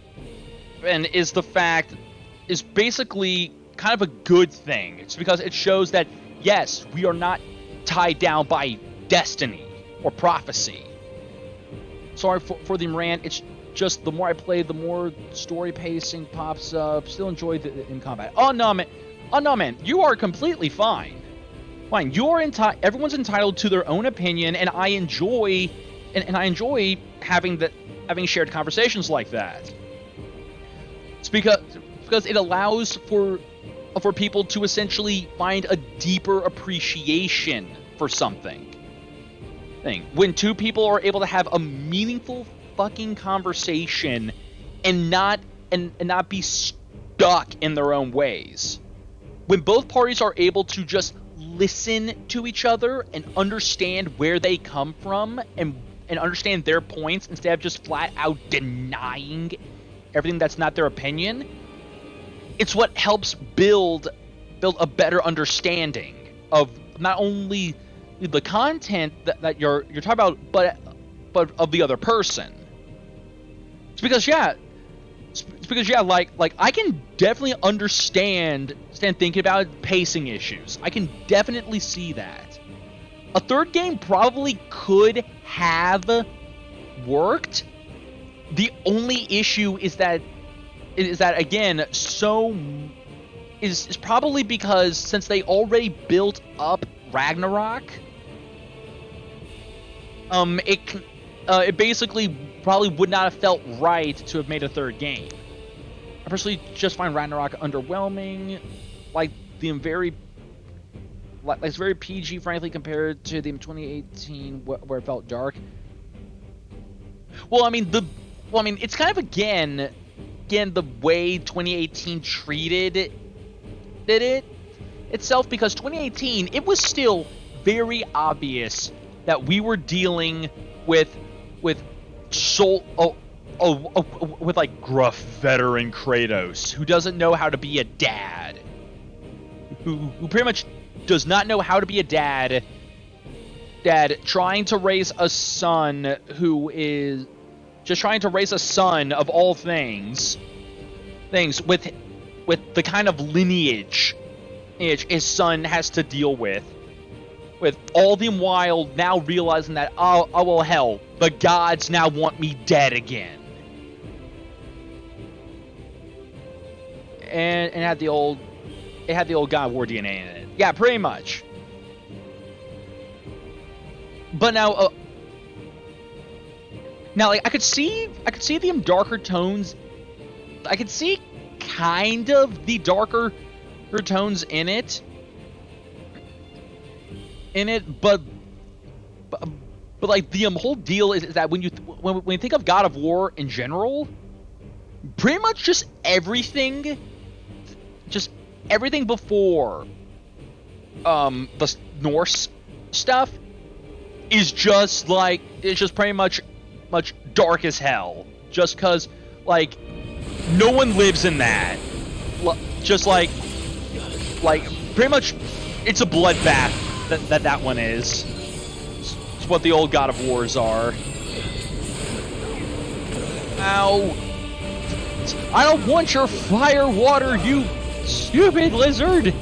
and is basically kind of a good thing. It's because it shows that yes, we are not tied down by destiny or prophecy. Sorry for the rant. It's just the more I play, the more story pacing pops up. Still enjoy in combat. Oh no, man, you are completely fine. Fine, everyone's entitled to their own opinion, and I enjoy having shared conversations like that. It's because it allows for people to essentially find a deeper appreciation for something. When two people are able to have a meaningful fucking conversation and not be stuck in their own ways. When both parties are able to just listen to each other and understand where they come from and understand their points instead of just flat out denying everything that's not their opinion, it's what helps build a better understanding of not only the content that you're talking about, but of the other person. It's because like I can definitely understand thinking about pacing issues. I can definitely see that. A third game probably could have worked. The only issue is that again, is probably because since they already built up Ragnarok, it basically probably would not have felt right to have made a third game. I personally just find Ragnarok underwhelming, it's very PG, frankly, compared to the 2018 where it felt dark. Well, I mean, it's kind of again the way 2018 treated it itself, because 2018 it was still very obvious that we were dealing with like gruff veteran Kratos who doesn't know how to be a dad, who pretty much does not know how to be a dad trying to raise a son who is just trying to raise a son of all things with the kind of lineage his son has to deal with all the while now realizing that oh well, hell, the gods now want me dead again. And it had the old God of War DNA in it. Yeah, pretty much. But now, like I could see the darker tones. I could see kind of the darker tones in it. But like the whole deal is that when you think of God of War in general, pretty much just everything before the Norse stuff is just pretty much dark as hell, just cause like no one lives in that, just like pretty much it's a bloodbath that one is. It's what the old God of Wars are. Ow. I don't want your fire water, you stupid lizard!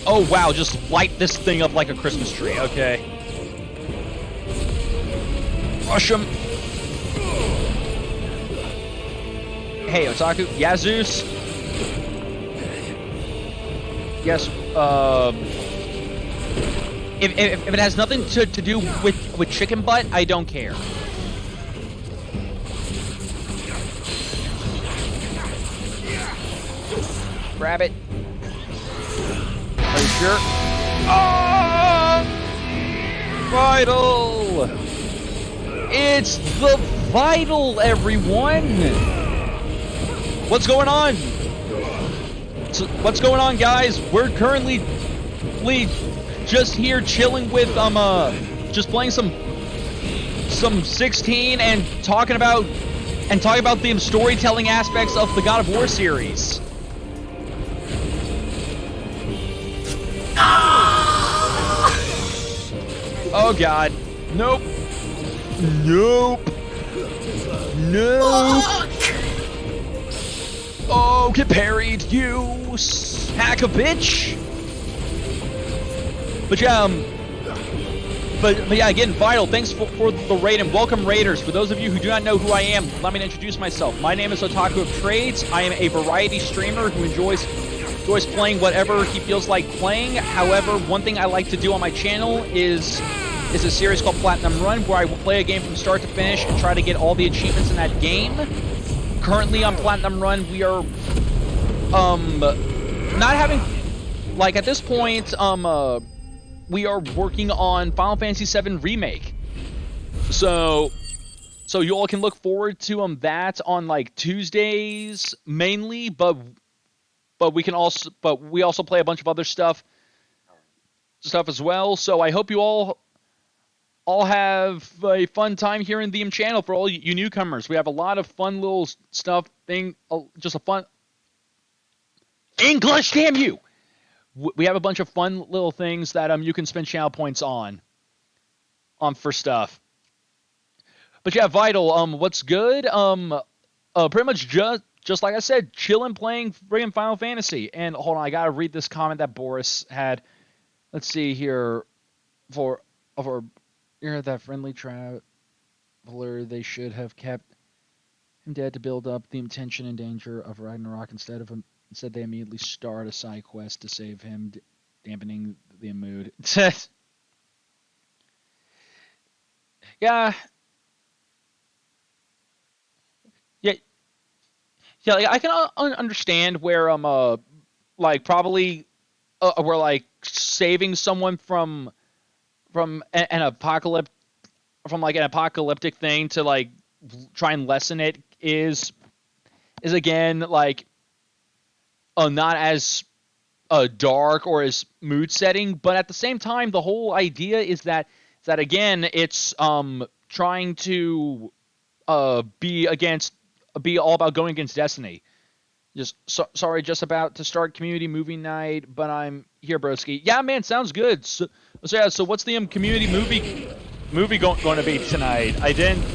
Oh wow, just light this thing up like a Christmas tree, okay. Rush him! Hey, Otaku, Yazus? Yes, if it has nothing to do with chicken butt, I don't care. Grab it. Are you sure? Oh! Vital! It's the Vital, everyone! What's going on? So, what's going on, guys? We're currently just here chilling with just playing some 16 and talking about the storytelling aspects of the God of War series. Oh god. Nope. Nope. Nope. Oh, get parried, you sack of bitch. But yeah, but yeah, again, Vital, thanks for the raid and welcome raiders. For those of you who do not know who I am, let me introduce myself. My name is Otaku of Trades. I am a variety streamer who enjoys enjoys playing whatever he feels like playing. However, one thing I like to do on my channel is a series called Platinum Run, where I will play a game from start to finish and try to get all the achievements in that game. Currently on Platinum Run, we are not having, like, at this point, we are working on Final Fantasy VII Remake. So you all can look forward to that on like Tuesdays mainly, but we also play a bunch of other stuff as well. So I hope you all have a fun time here in the channel. For all you newcomers, we have a lot of fun little stuff just a fun English, damn you. We have a bunch of fun little things that you can spend channel points on for stuff. But yeah, Vital, what's good? Pretty much just like I said, chilling, playing friggin' Final Fantasy. And hold on, I gotta read this comment that Boris had. Let's see here. For that friendly traveler, they should have kept him dead to build up the tension and danger of Ragnarok instead they immediately start a side quest to save him, dampening the mood. Yeah. Yeah, like, I can understand where like probably where like saving someone from an apocalyptic thing to like try and lessen it is again like not as dark or as mood setting, but at the same time the whole idea is that again it's trying to be all about going against Destiny. Sorry, just about to start community movie night, but I'm here, broski. Yeah, man, sounds good. So what's the community movie going to be tonight? I didn't.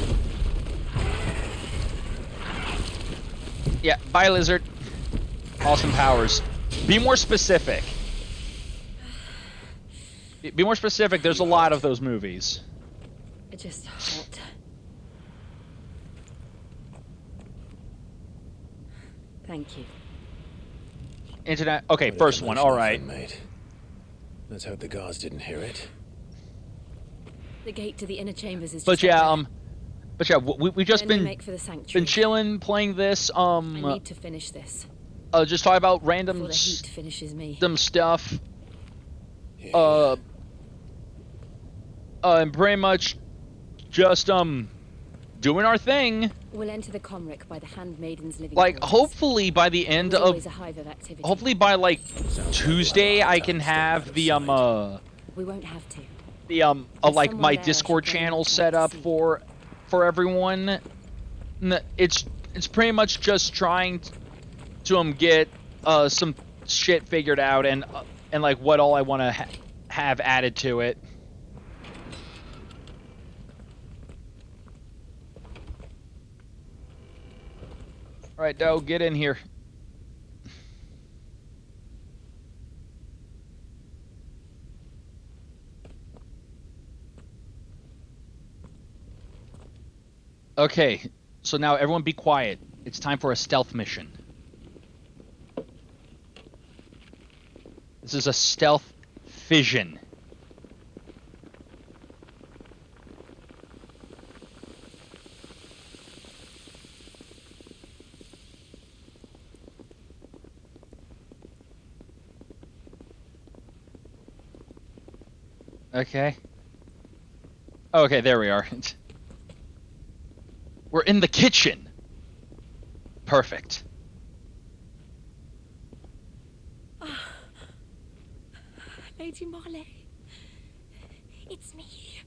Yeah, bye, Lizard. Awesome powers. Be more specific. Be more specific. There's a lot of those movies. It just hot. Thank you. Internet. Okay, first one. All right. Let's hope the guards didn't hear it. The gate to the inner chambers is. We've just been chilling, playing this. I need to finish this. Just talk about random the heat finishes me. Stuff. And pretty much just doing our thing. We'll enter the Comric by the Handmaiden's living like quarters. Hopefully by the end of hopefully by like Tuesday I can have the we won't have to. The like my Discord channel set up for everyone. It's pretty much just trying to get some shit figured out and like what all I want to have added to it. All right, Doe, get in here. Okay, so now everyone be quiet. It's time for a stealth mission. This is a stealth fission. Okay. Okay, there we are. We're in the kitchen. Perfect. Lady Marley, it's me.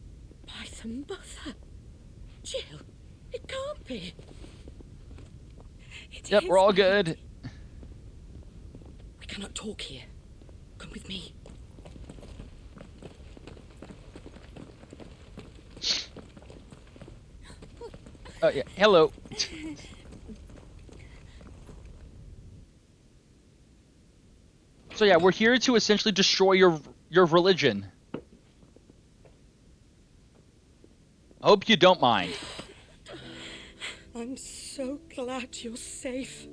By the mother. Jill, it can't be. Yep, we're all good. We cannot talk here. Come with me. Oh yeah, hello. So yeah, we're here to essentially destroy your religion. I hope you don't mind. I'm so glad you're safe.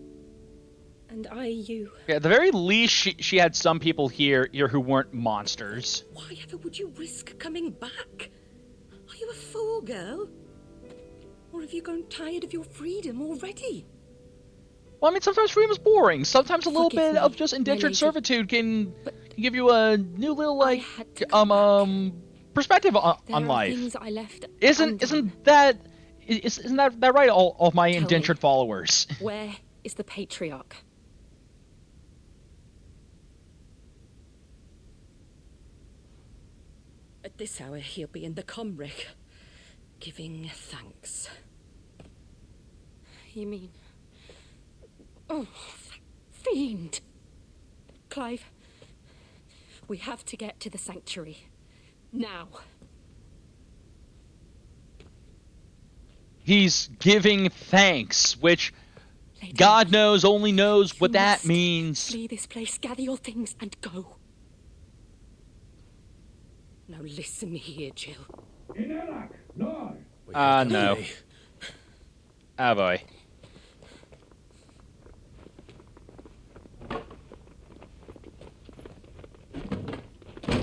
And I you. Yeah, at the very least, she had some people here who weren't monsters. Why ever would you risk coming back? Are you a fool, girl? Or have you grown tired of your freedom already? Well, I mean, sometimes freedom is boring. Sometimes a little Forgive bit me, of just indentured my lady. give you a new little perspective There on are life. things I left Isn't that right? All of my Tell indentured me. followers. Where is the patriarch? At this hour, he'll be in the Comric, giving thanks. You mean... Oh, that fiend! Clive, we have to get to the sanctuary. Now. He's giving thanks, which God knows only knows what that means. Flee this place, gather your things, and go. Now listen here, Jill. No. Ah, boy.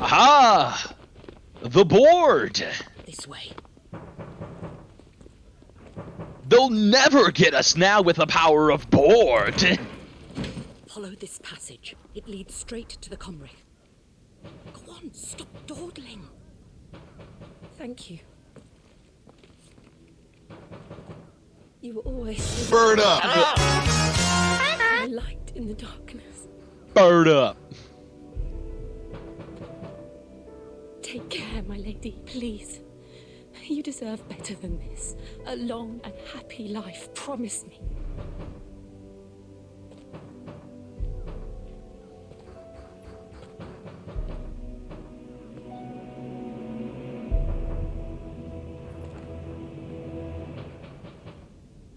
Aha! The board! This way. They'll never get us now with the power of board! Follow this passage. It leads straight to the Comric. Go on, stop dawdling. Thank you. You were always... Bird up! A light in the darkness. Bird up! Take care, my lady, please. You deserve better than this. A long and happy life, promise me.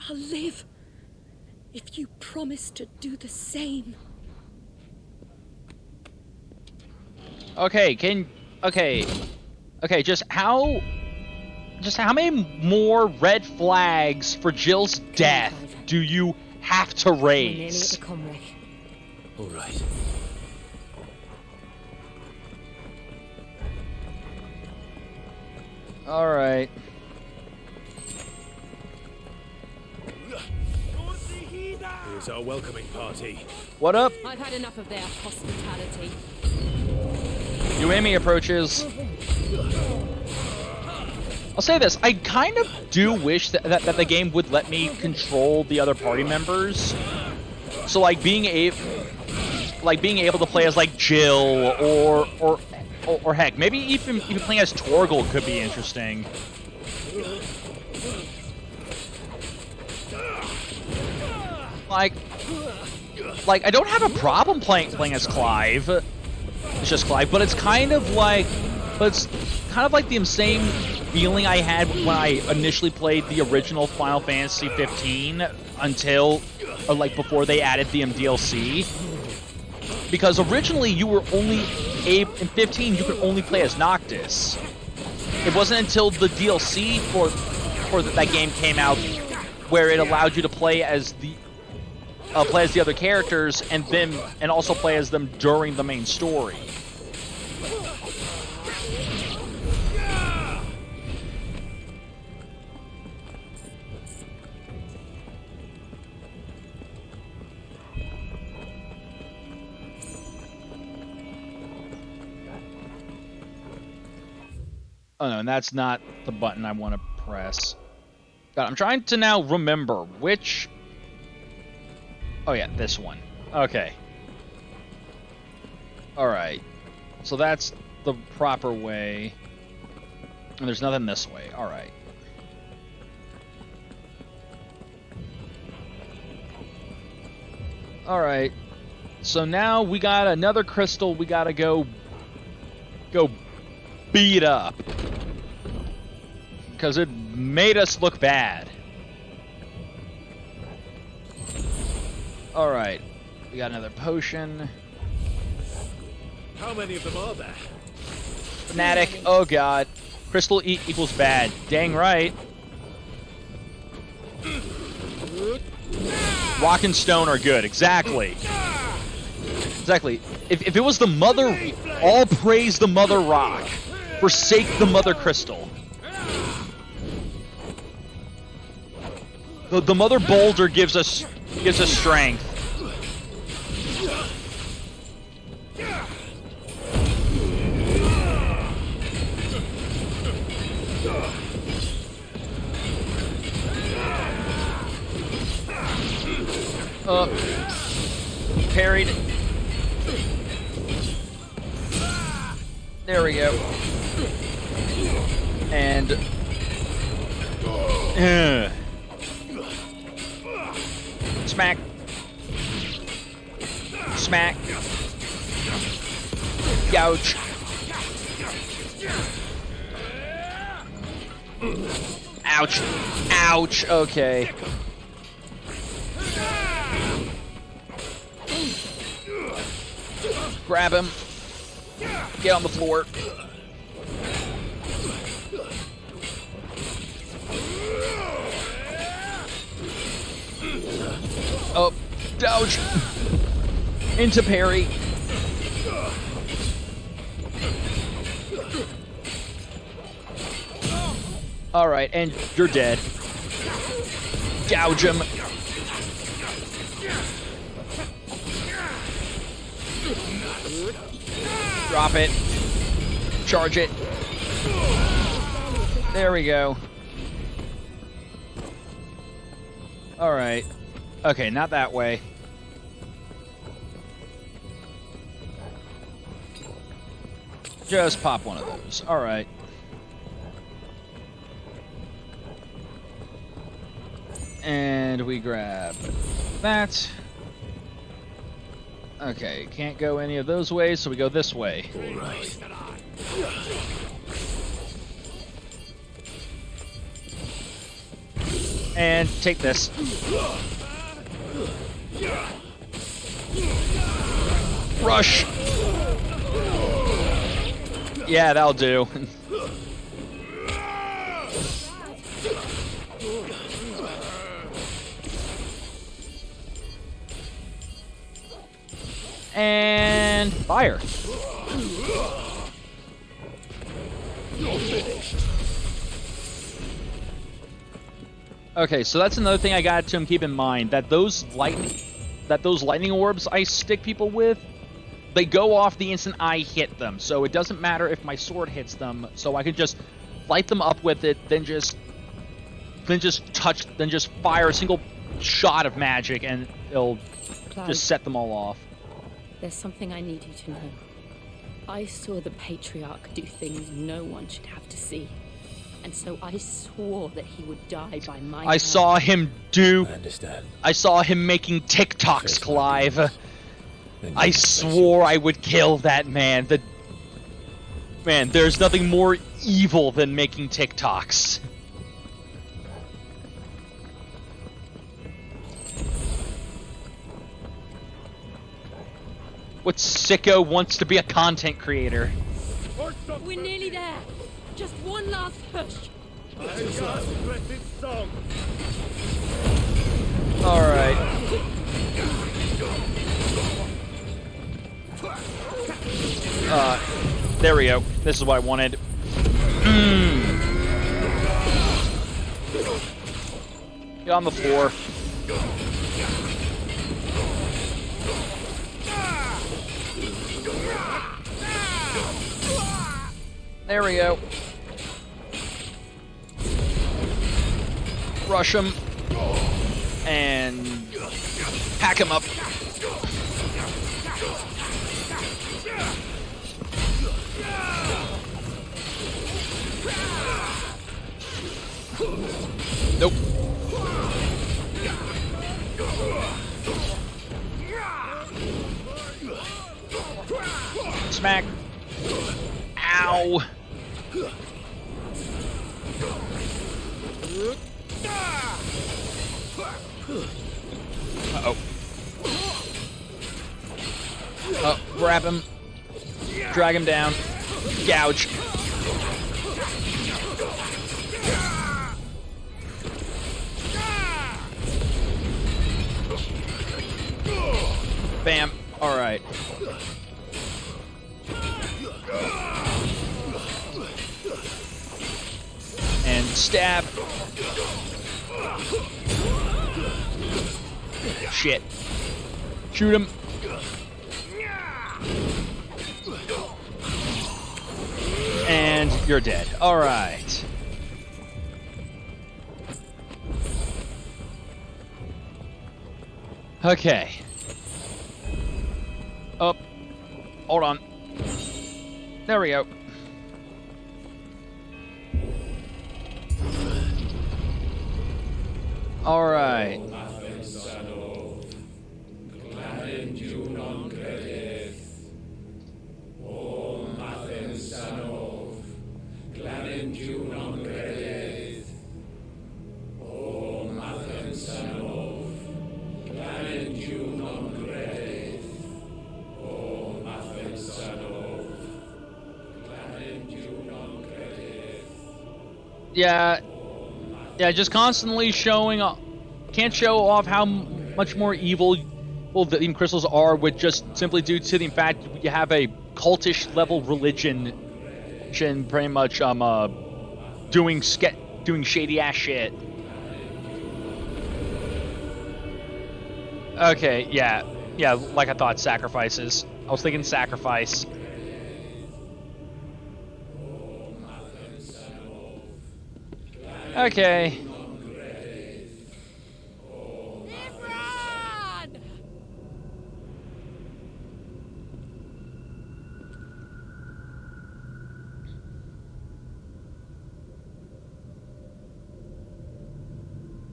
I'll live if you promise to do the same. Okay, just how many more red flags for Jill's death do you have to raise? We're nearly at the Comric. All right. All right. Here's our welcoming party. What up? I've had enough of their hospitality. Uemi approaches. I'll say this, I kind of do wish that the game would let me control the other party members. So like being able to play as like Jill or heck, maybe even playing as Torgal could be interesting. Like I don't have a problem playing as Clive. It's just Clive, but it's kind of like the same feeling I had when I initially played the original Final Fantasy 15 until like before they added the DLC. Because originally you were only in 15 you could only play as Noctis. It wasn't until the DLC for that game came out where it allowed you to play as the other characters and also play as them during the main story. Oh no, and that's not the button I want to press. God, I'm trying to now remember which... Oh yeah, this one. Okay. Alright. So that's the proper way. And there's nothing this way. Alright. Alright. So now we got another crystal we gotta go beat up. Because it made us look bad. Alright. We got another potion. How many of them are there? Fanatic. Oh god. Crystal equals bad. Dang right. Rock and stone are good. Exactly. Exactly. If it was the mother, all praise the mother rock, forsake the mother crystal. The mother boulder gives us strength. Parried. There we go. And smack. Smack. Gouge. Ouch. Ouch. Okay. Grab him. Get on the floor. Oh, dodge. Into parry. All right, and you're dead. Gouge him. Drop it. Charge it. There we go. All right. Okay, not that way. Just pop one of those. All right. And we grab that. Okay, can't go any of those ways, so we go this way. All right. And take this. Rush. Yeah, that'll do. And fire. Okay, so that's another thing I got to keep in mind, that those lightning orbs I stick people with, they go off the instant I hit them. So it doesn't matter if my sword hits them, so I can just light them up with it, then just fire a single shot of magic and it'll just set them all off. There's something I need you to know. I saw the Patriarch do things no one should have to see. And so I swore that he would die by my hand. I saw him do... I understand. I saw him making TikToks, Clive. I swore I would kill that man. Man, there's nothing more evil than making TikToks. What sicko wants to be a content creator? We're nearly there. Just one last push. Alright. There we go. This is what I wanted. Get on the floor. There we go. Rush him. And pack him up. Nope. Smack. Ow. Uh-oh. Oh, grab him. Drag him down. Gouge. Bam. All right. And stab. Shit. Shoot him. And you're dead. All right. Okay. Up. Hold on. There we go. All right. Yeah, just constantly showing off. Can't show off how much more evil the Eden Crystals are with just simply due to the fact you have a cultish level religion, pretty much doing shady ass shit. Okay, yeah, like I thought, sacrifices. I was thinking sacrifice. Okay.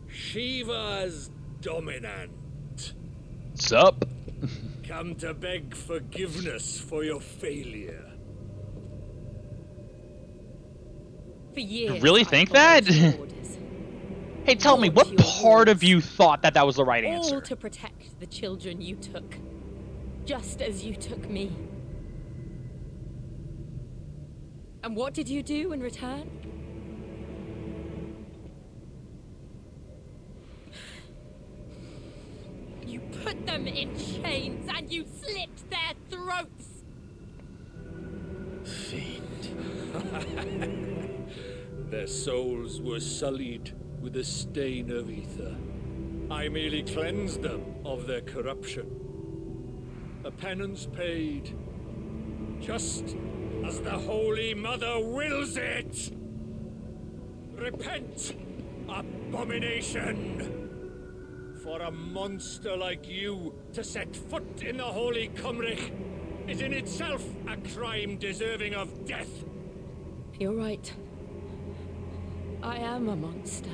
Shiva's dominant. Sup? Come to beg forgiveness for your failure. For years, You really think that? Hey, tell me, what part of you thought that was the right answer? All to protect the children you took, just as you took me. And what did you do in return? You put them in chains and you slit their throats! Their souls were sullied with the stain of ether. I merely cleansed them of their corruption. A penance paid, just as the Holy Mother wills it! Repent, abomination! For a monster like you to set foot in the Holy Cymric is in itself a crime deserving of death. You're right. I am a monster.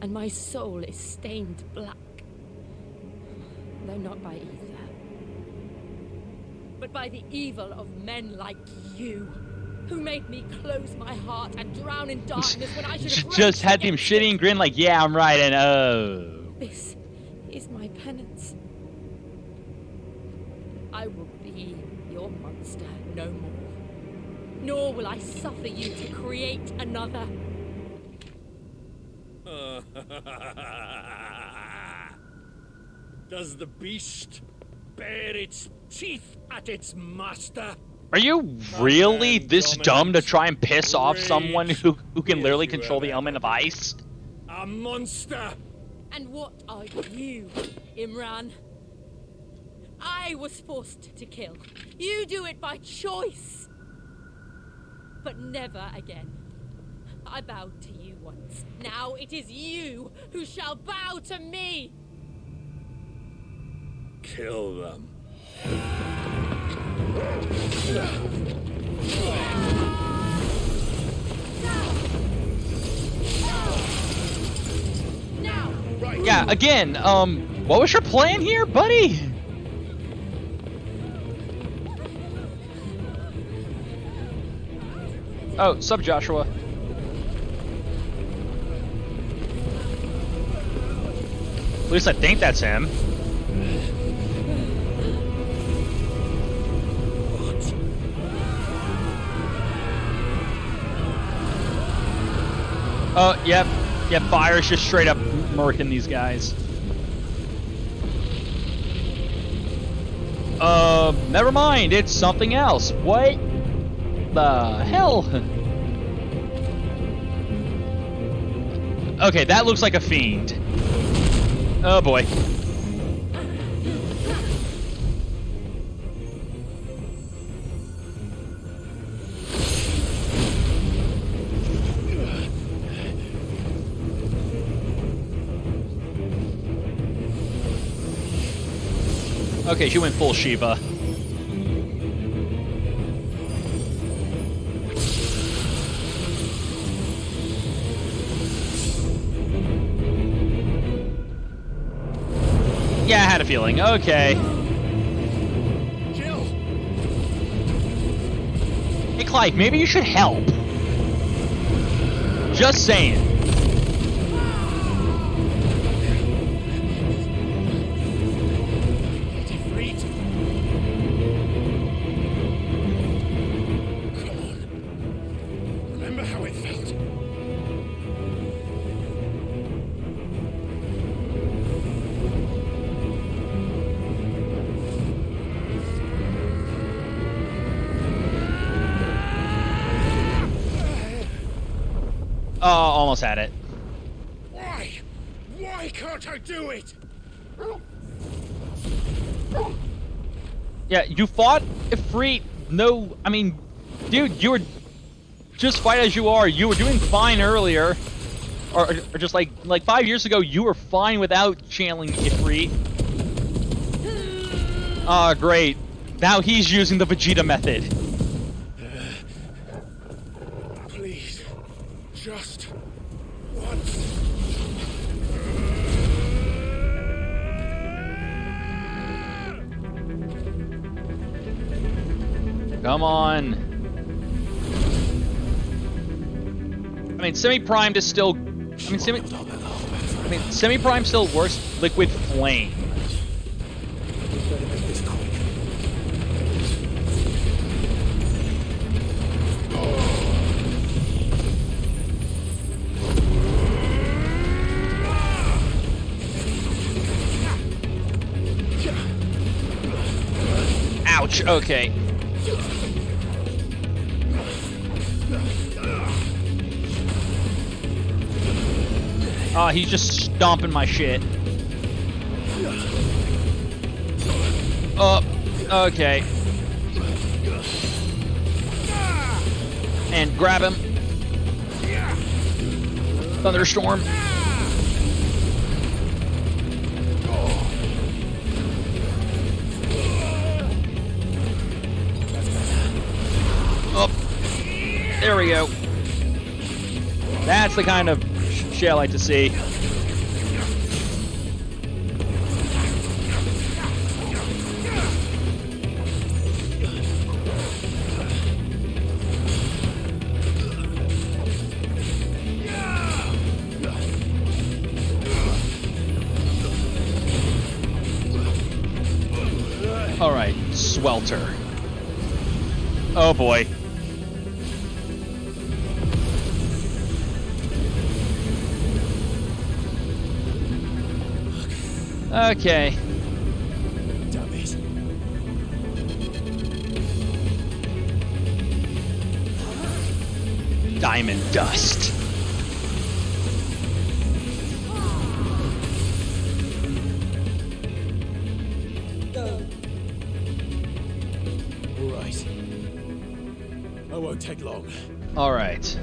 And my soul is stained black. Though not by ether. But by the evil of men like you, who made me close my heart and drown in darkness when I should have just had him shitty and grin like, yeah, I'm right, and oh. This is my penance. I will be your monster no more. Nor will I suffer you to create another. Does the beast bare its teeth at its master? Are you really this dumb to try and piss off someone who can literally control the element of ice? A monster! And what are you, Imran? I was forced to kill. You do it by choice. But never again. I bowed to you once. Now it is you who shall bow to me! Kill them. Yeah, again, what was your plan here, buddy? Oh, sup, Joshua. At least I think that's him. Oh, yep. Yeah, Fire's just straight up murking these guys. Never mind. It's something else. What the hell? Okay, that looks like a fiend. Oh boy. Okay, she went full Shiva. Yeah, I had a feeling. Okay. Jill! Hey, Clive, maybe you should help. Just saying. Remember how it felt? Oh, almost had it. Why? Why can't I do it? Yeah, you fought Ifrit. No, I mean, dude, you were just fight as you are. You were doing fine earlier, or just like 5 years ago, you were fine without channeling Ifrit. Ah, great. Now he's using the Vegeta method. Please, just once. Come on. I mean, semi-primed is still. Semi-prime still works. Liquid flame. Ouch. Okay. Oh, he's just stomping my shit. Oh, okay. And grab him. Thunderstorm. Oh, there we go. That's the kind of shit I like to see. All right, Swelter. Oh boy. Okay. Damn it. Diamond dust. All right. I won't take long. All right.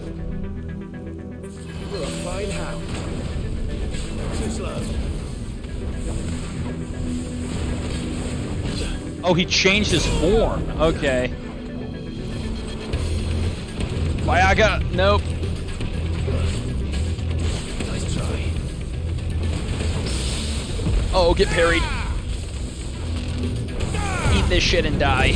You're a fine hound. Too slow. Oh, he changed his form. Okay. Viaga, nope. Nice try. Oh, get parried. Eat this shit and die.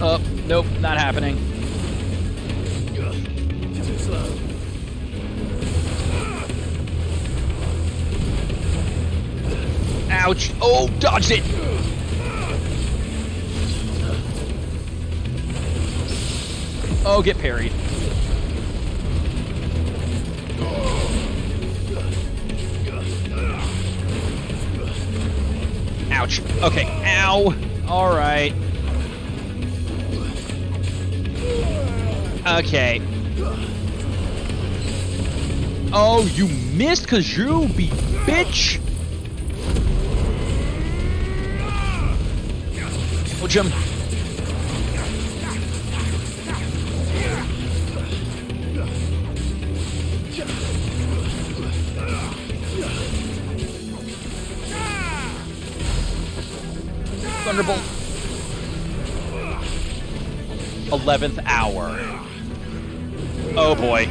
Oh, nope, not happening. Too slow. Ouch. Oh, dodged it. Oh, get parried. Ouch. Okay. Ow. All right. Okay. Oh, you missed, cause you be bitch. Oh, Jim. Thunderbolt. 11th hour. Oh boy.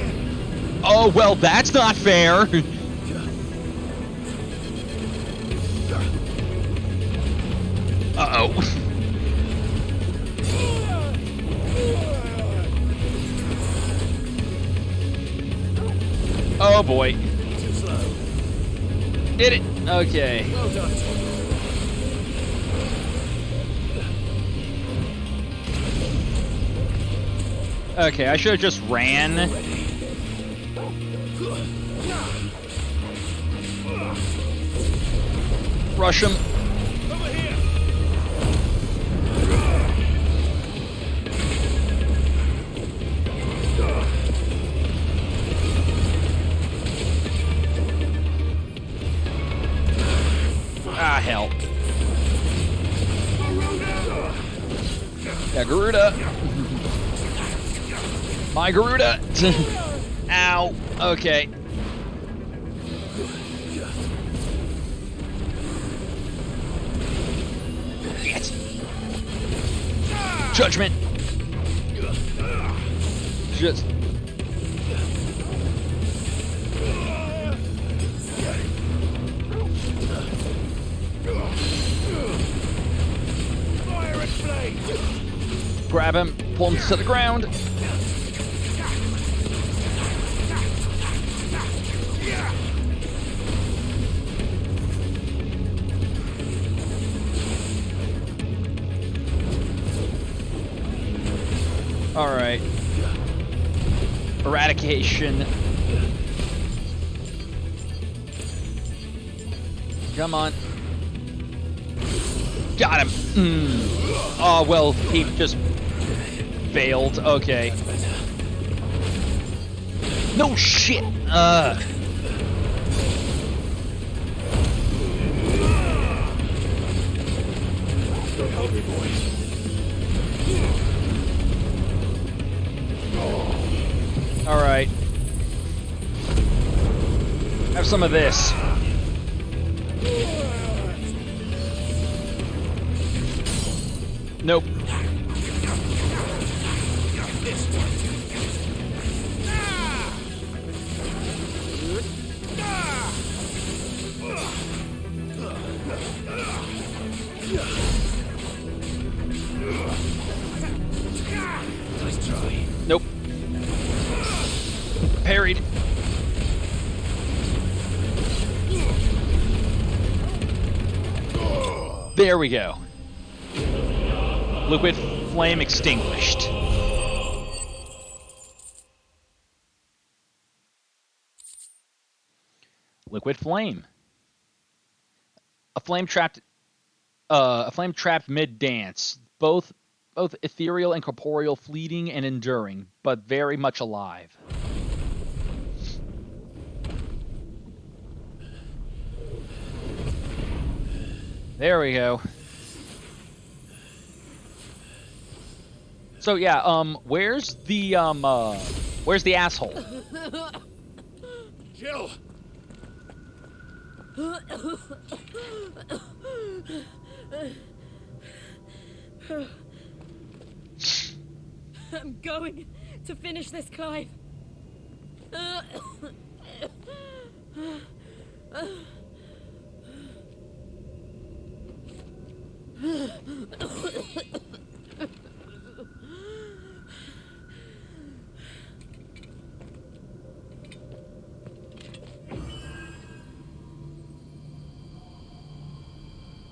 Oh well, that's not fair. Uh-oh. Oh boy. Did it. Okay. Well done. Okay, I should have just ran. Rush him. Ah, hell. Yeah, Garuda. My Garuda. Ow. Okay. Shit. Judgment. Just. Grab him, pull him to the ground. All right. Eradication. Come on. Got him. Oh, well, he just failed. Okay. No shit. Don't help me, boys. All right. Have some of this. Nope. Nice try. Nope. Parried. There we go. Liquid flame extinguished. Liquid flame. A flame trapped mid-dance, both ethereal and corporeal, fleeting and enduring, but very much alive. There we go. So yeah, where's the asshole? Jill! I'm going to finish this, Clive.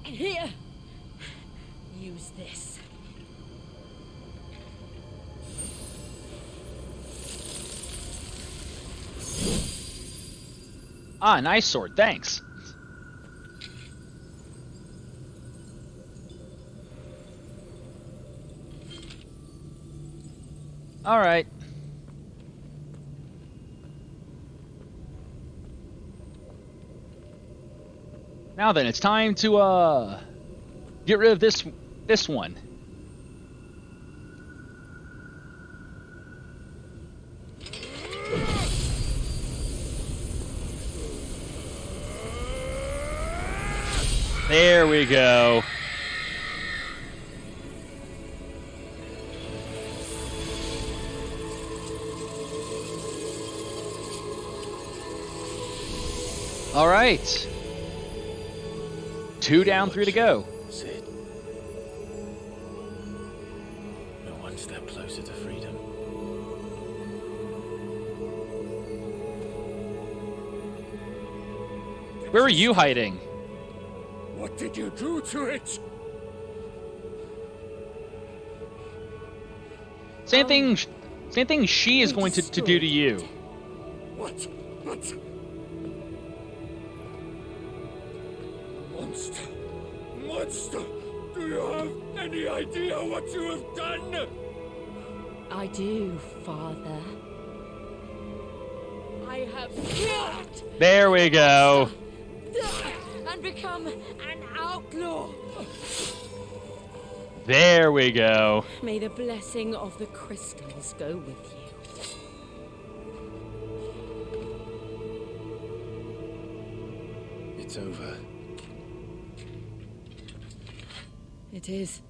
Here. Use this. Ah, nice sword. Thanks. All right. Now then, it's time to get rid of this one. There we go. All right. 2 down, 3 to go. Cid. No one step closer to freedom. Where are you hiding? What did you do to it? Same thing she is going to do to you. What? Monster! Do you have any idea what you have done? I do, Father. I have killed There we go. and become an outlaw. There we go. May the blessing of the crystals go with you. It's over. It is.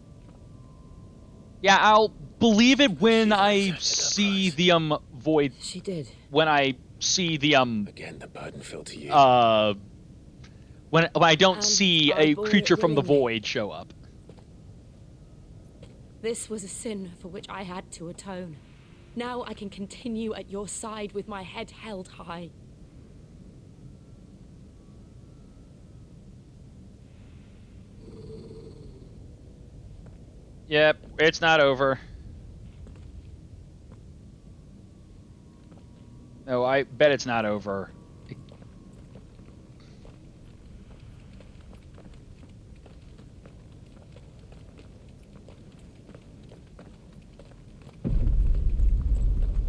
Yeah, I'll believe it when I see the void. She did. When I see the Again, the burden fell to you. when I don't And see I a bore it creature from the willingly. void show up. This was a sin for which I had to atone. Now I can continue at your side with my head held high. Yep, it's not over. No, I bet it's not over.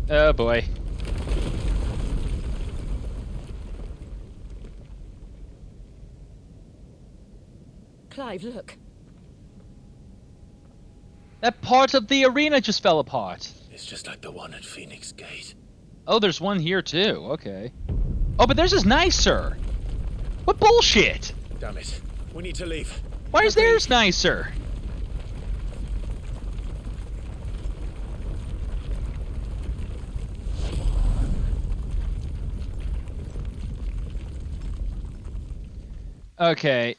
Oh boy. Clive, look. That part of the arena just fell apart. It's just like the one at Phoenix Gate. Oh, there's one here too. Okay. Oh, but theirs is nicer. What bullshit? Damn it. We need to leave. Why is theirs nicer? Okay.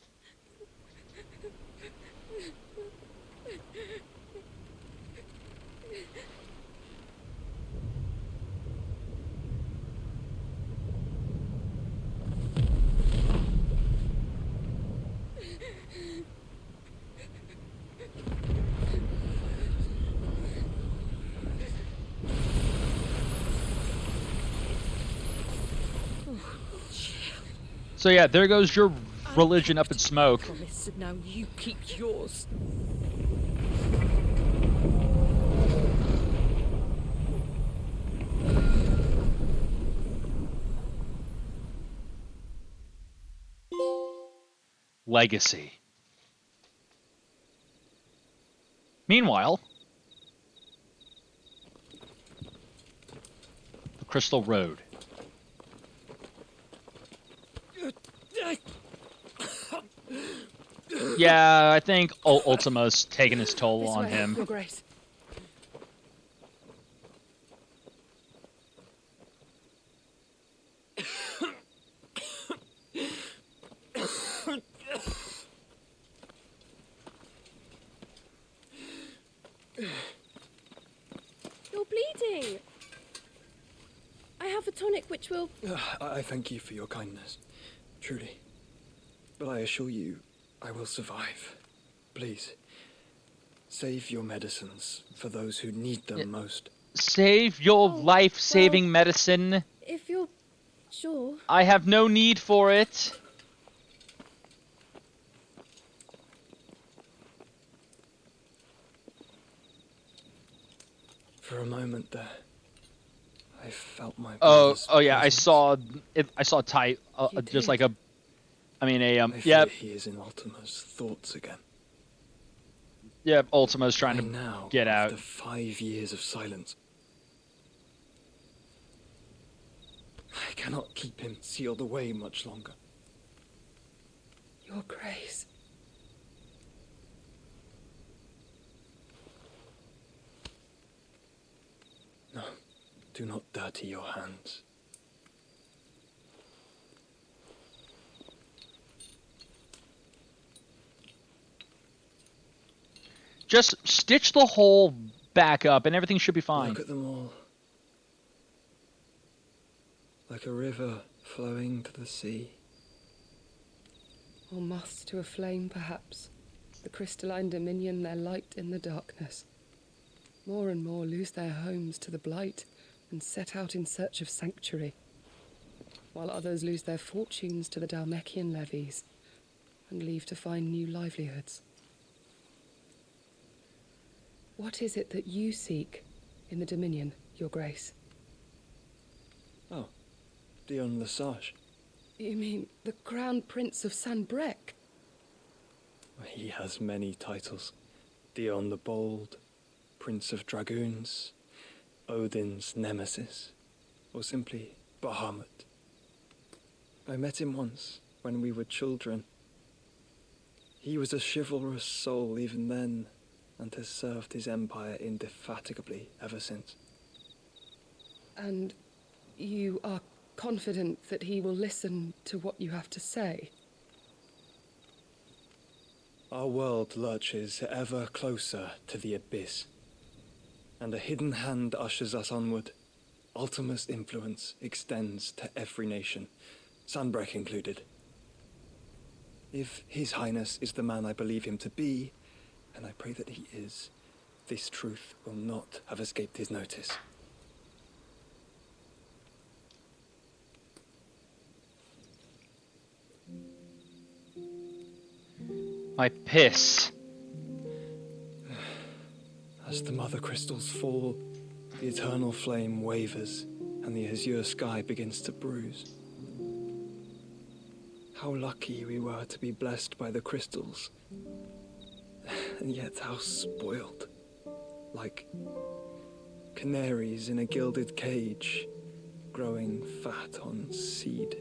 So yeah, there goes your religion up in smoke. Promise, and now you keep yours. Legacy. Meanwhile, the Crystal Road. Yeah, I think Ultima's taking his toll on him. Your Grace. You're bleeding. I have a tonic which will... I thank you for your kindness, truly. But I assure you, I will survive. Please, save your medicines for those who need them most. Save your life-saving medicine. If you're sure. I have no need for it. For a moment there, I felt my. Oh yeah, I saw it. I saw Ty, just like a. I mean a yeah. He is in Ultima's thoughts again. Yeah, Ultima's trying and to now, get out. After 5 years of silence, I cannot keep him sealed away much longer. Your Grace. No, do not dirty your hands. Just stitch the hole back up and everything should be fine. Look at them all. Like a river flowing to the sea. Or moths to a flame, perhaps. The crystalline dominion, their light in the darkness. More and more lose their homes to the blight and set out in search of sanctuary, while others lose their fortunes to the Dhalmekian levies and leave to find new livelihoods. What is it that you seek in the Dominion, Your Grace? Oh, Dion Lesage. You mean the Crown Prince of Sanbreque? He has many titles. Dion the Bold, Prince of Dragoons, Odin's Nemesis, or simply Bahamut. I met him once, when we were children. He was a chivalrous soul even then, and has served his empire indefatigably ever since. And you are confident that he will listen to what you have to say? Our world lurches ever closer to the abyss, and a hidden hand ushers us onward. Ultima's influence extends to every nation, Sanbreque included. If His Highness is the man I believe him to be, and I pray that he is, this truth will not have escaped his notice. My piss. As the mother crystals fall, the eternal flame wavers, and the azure sky begins to bruise. How lucky we were to be blessed by the crystals. And yet how spoiled. Like canaries in a gilded cage, growing fat on seed.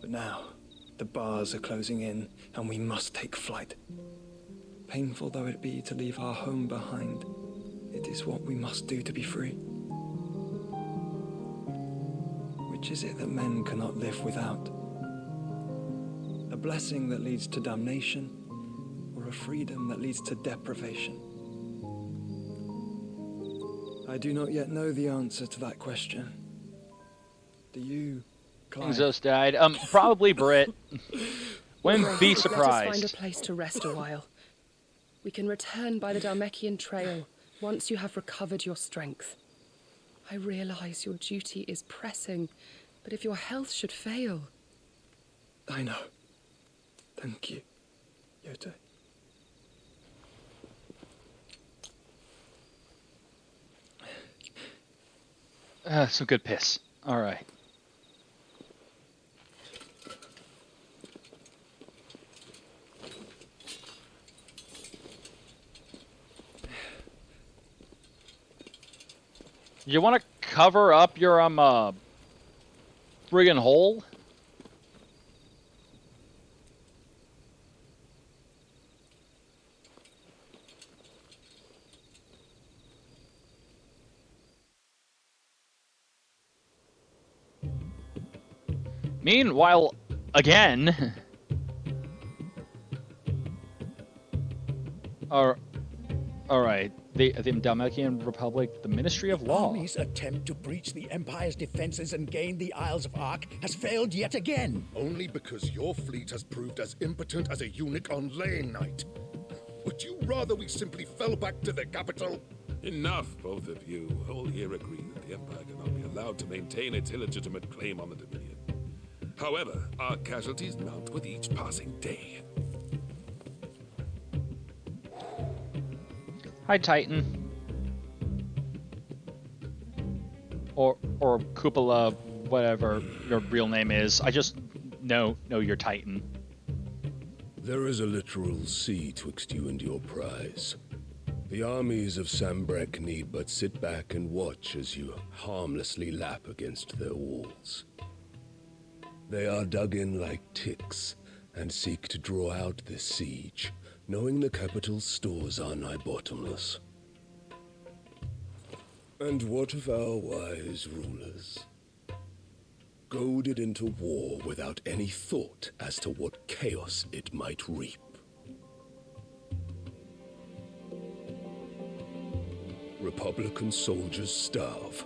But now, the bars are closing in, and we must take flight. Painful though it be to leave our home behind, it is what we must do to be free. Which is it that men cannot live without? A blessing that leads to damnation, or a freedom that leads to deprivation? I do not yet know the answer to that question. Do you, Clive? Exos died. Probably Brit. Wouldn't be surprised. Let us find a place to rest a while. We can return by the Dhalmekian trail once you have recovered your strength. I realize your duty is pressing, but if your health should fail... I know. Thank you, Yote. Some good piss. All right. You want to cover up your friggin' hole? Meanwhile, again. All right. The Dhalmekian Republic, the Ministry of Law. Army's attempt to breach the Empire's defenses and gain the Isles of Ark has failed yet again. Only because your fleet has proved as impotent as a eunuch on laying night. Would you rather we simply fell back to the capital? Enough, both of you. All here agree that the Empire cannot be allowed to maintain its illegitimate claim on the Dominion. However, our casualties mount with each passing day. Hi, Titan. Or Cupola, whatever your real name is. I just know you're Titan. There is a literal sea twixt you and your prize. The armies of Sambrek need but sit back and watch as you harmlessly lap against their walls. They are dug in like ticks and seek to draw out this siege, knowing the capital's stores are nigh bottomless. And what of our wise rulers? Goaded into war without any thought as to what chaos it might reap. Republican soldiers starve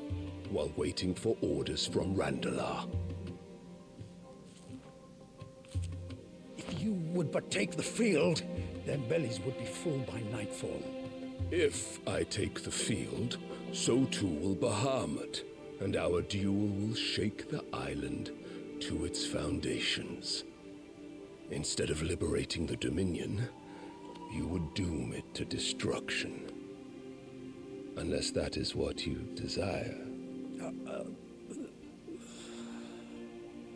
while waiting for orders from Randalar. If you would but take the field, their bellies would be full by nightfall. If I take the field, so too will Bahamut, and our duel will shake the island to its foundations. Instead of liberating the Dominion, you would doom it to destruction. Unless that is what you desire.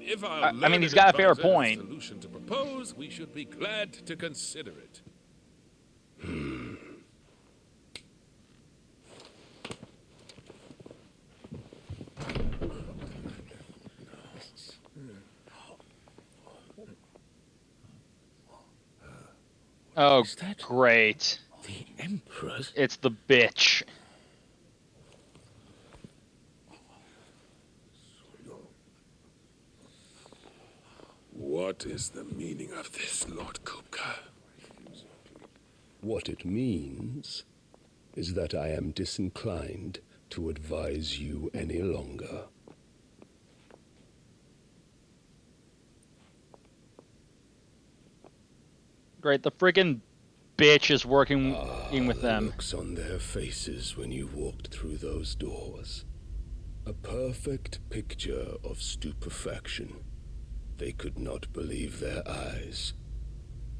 If I mean, he's got a fair point. Solution to propose, we should be glad to consider it. Oh, great. The Emperor's? It's the bitch. What is the meaning of this, Lord Kupka? What it means is that I am disinclined to advise you any longer. Great, the friggin' bitch is working with them. The looks on their faces when you walked through those doors. A perfect picture of stupefaction. They could not believe their eyes.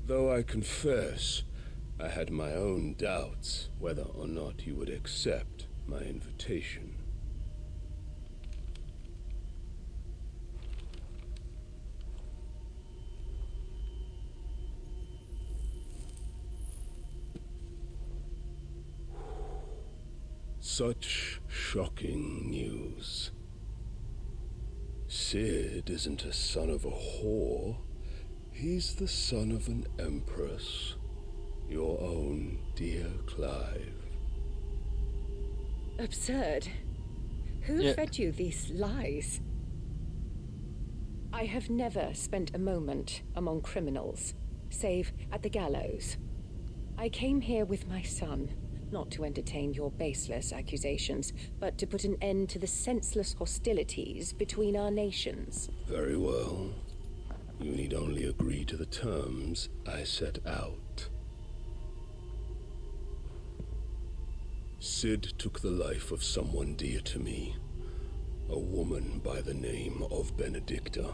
Though I confess, I had my own doubts whether or not you would accept my invitation. Such shocking news. Cid isn't a son of a whore. He's the son of an empress. Your own dear Clive. Absurd. Who fed you these lies? I have never spent a moment among criminals, save at the gallows. I came here with my son, not to entertain your baseless accusations, but to put an end to the senseless hostilities between our nations. Very well. You need only agree to the terms I set out. Cid took the life of someone dear to me, a woman by the name of Benedicta.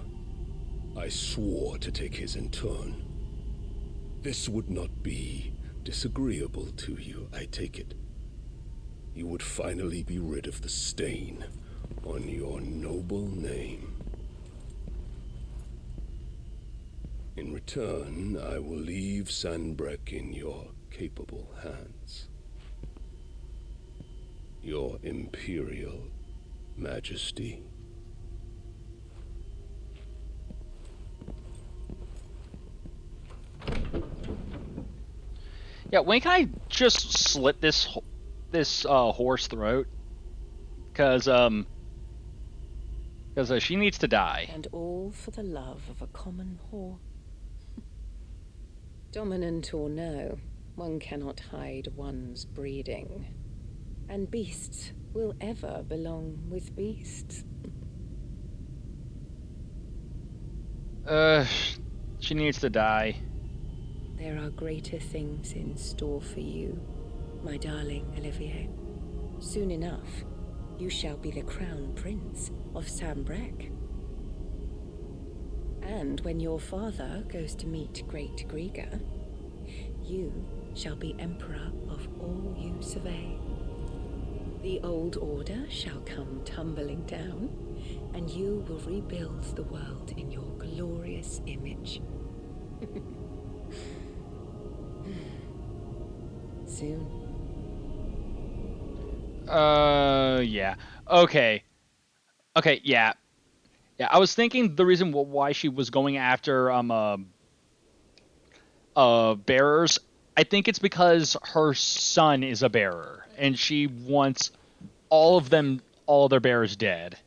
I swore to take his in turn. This would not be disagreeable to you, I take it. You would finally be rid of the stain on your noble name. In return, I will leave Sanbreque in your capable hands. Your Imperial Majesty. Yeah, when can I just slit this horse throat? Because she needs to die. And all for the love of a common whore. Dominant or no, one cannot hide one's breeding. And beasts will ever belong with beasts. She needs to die. There are greater things in store for you, my darling Olivier. Soon enough, you shall be the crown prince of Sambrek. And when your father goes to meet Great Grieger, you shall be emperor of all you survey. The old order shall come tumbling down, and you will rebuild the world in your glorious image. Soon. Yeah. Okay. Okay, yeah. Yeah, I was thinking the reason why she was going after bearers, I think it's because her son is a bearer and she wants all of their bearers dead.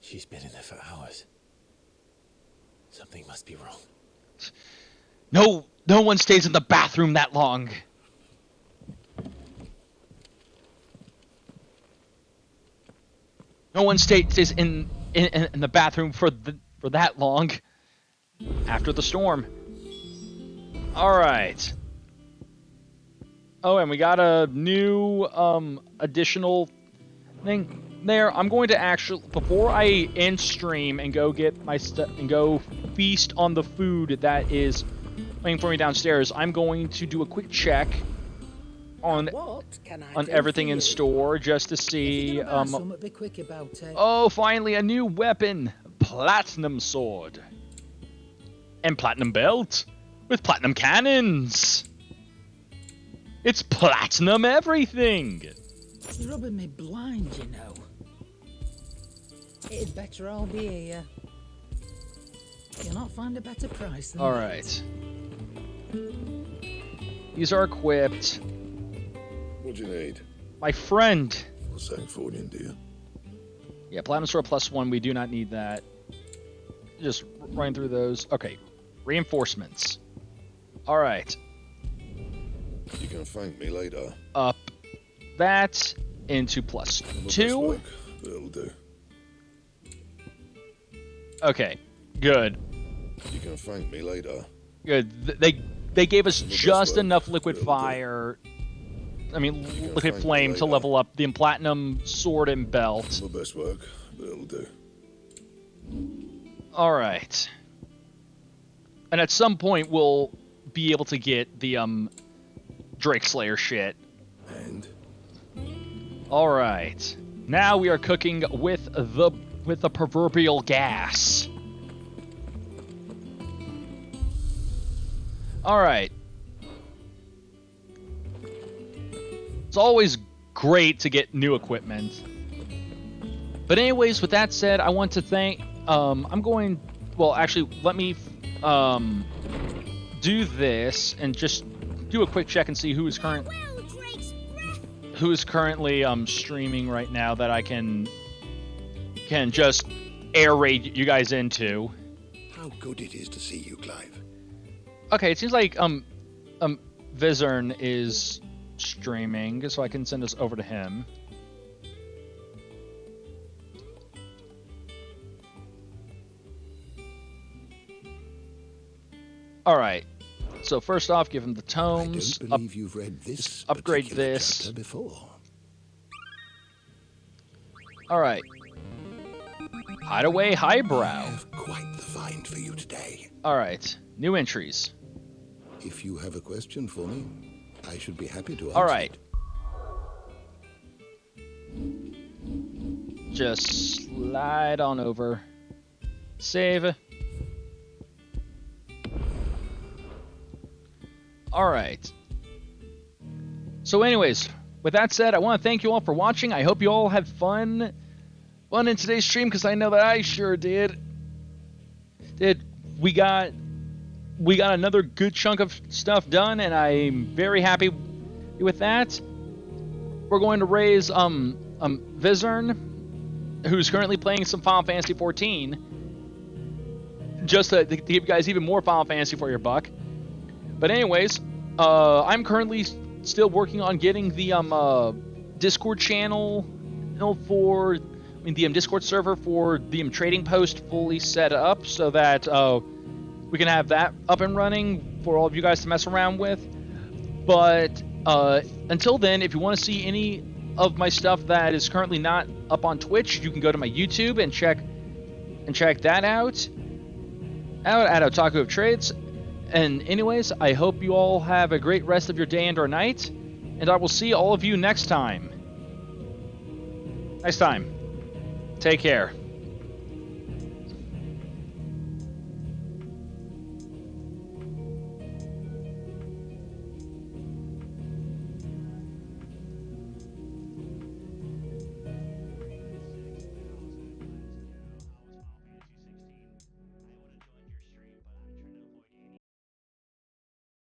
She's been in there for hours. Something must be wrong. No one stays in the bathroom that long. No one stays in the bathroom for that long after the storm. All right. Oh, and we got a new additional thing there. I'm going to actually, before I end stream and go get my stuff and go feast on the food that is waiting for me downstairs, I'm going to do a quick check on everything in store just to see. Be quick about it. Oh, finally a new weapon, platinum sword, and platinum belt with platinum cannons. It's platinum everything. It's rubbing me blind, you know. It'd better all be here. You'll not find a better price than All that. right. These are equipped. What do you need? My friend. Well, same fortune, do you? Yeah, platinum sword +1. We do not need that. Just running through those. Okay. Reinforcements. All right. You can thank me later. Up that into +2. Work, but it'll do. Okay. Good. You can thank me later. Good. They gave us just enough liquid fire. I mean, liquid flame to level up the platinum sword and belt. My best work, but it'll do. All right. And at some point, we'll be able to get the Drake Slayer shit. And all right. Now we are cooking with the proverbial gas. All right. It's always great to get new equipment. But anyways, with that said, I want to thank let me do this and just do a quick check and see who is currently streaming right now that I can just air raid you guys into. how good it is to see you, Clive. Okay, it seems like Vizern is streaming, so I can send us over to him. All right. So first off, give him the tomes. I don't believe you've read this upgrade particular this chapter before. All right. Hideaway Highbrow. Quite the find for you today. All right. New entries. If you have a question for me, I should be happy to answer. All right. Just slide on over. Save. All right. So anyways, with that said, I want to thank you all for watching. I hope you all had fun in today's stream, because I know that I sure did. We got another good chunk of stuff done, and I'm very happy with that. We're going to raise Vizern, who's currently playing some Final Fantasy XIV, just to give you guys even more Final Fantasy for your buck. But anyways, I'm currently still working on getting the Discord channel for the Discord server for the Trading Post fully set up, so that we can have that up and running for all of you guys to mess around with. But until then, if you want to see any of my stuff that is currently not up on Twitch, you can go to my YouTube and check that out at Otaku of Trades. And anyways, I hope you all have a great rest of your day and or night, and I will see all of you next time. Take care.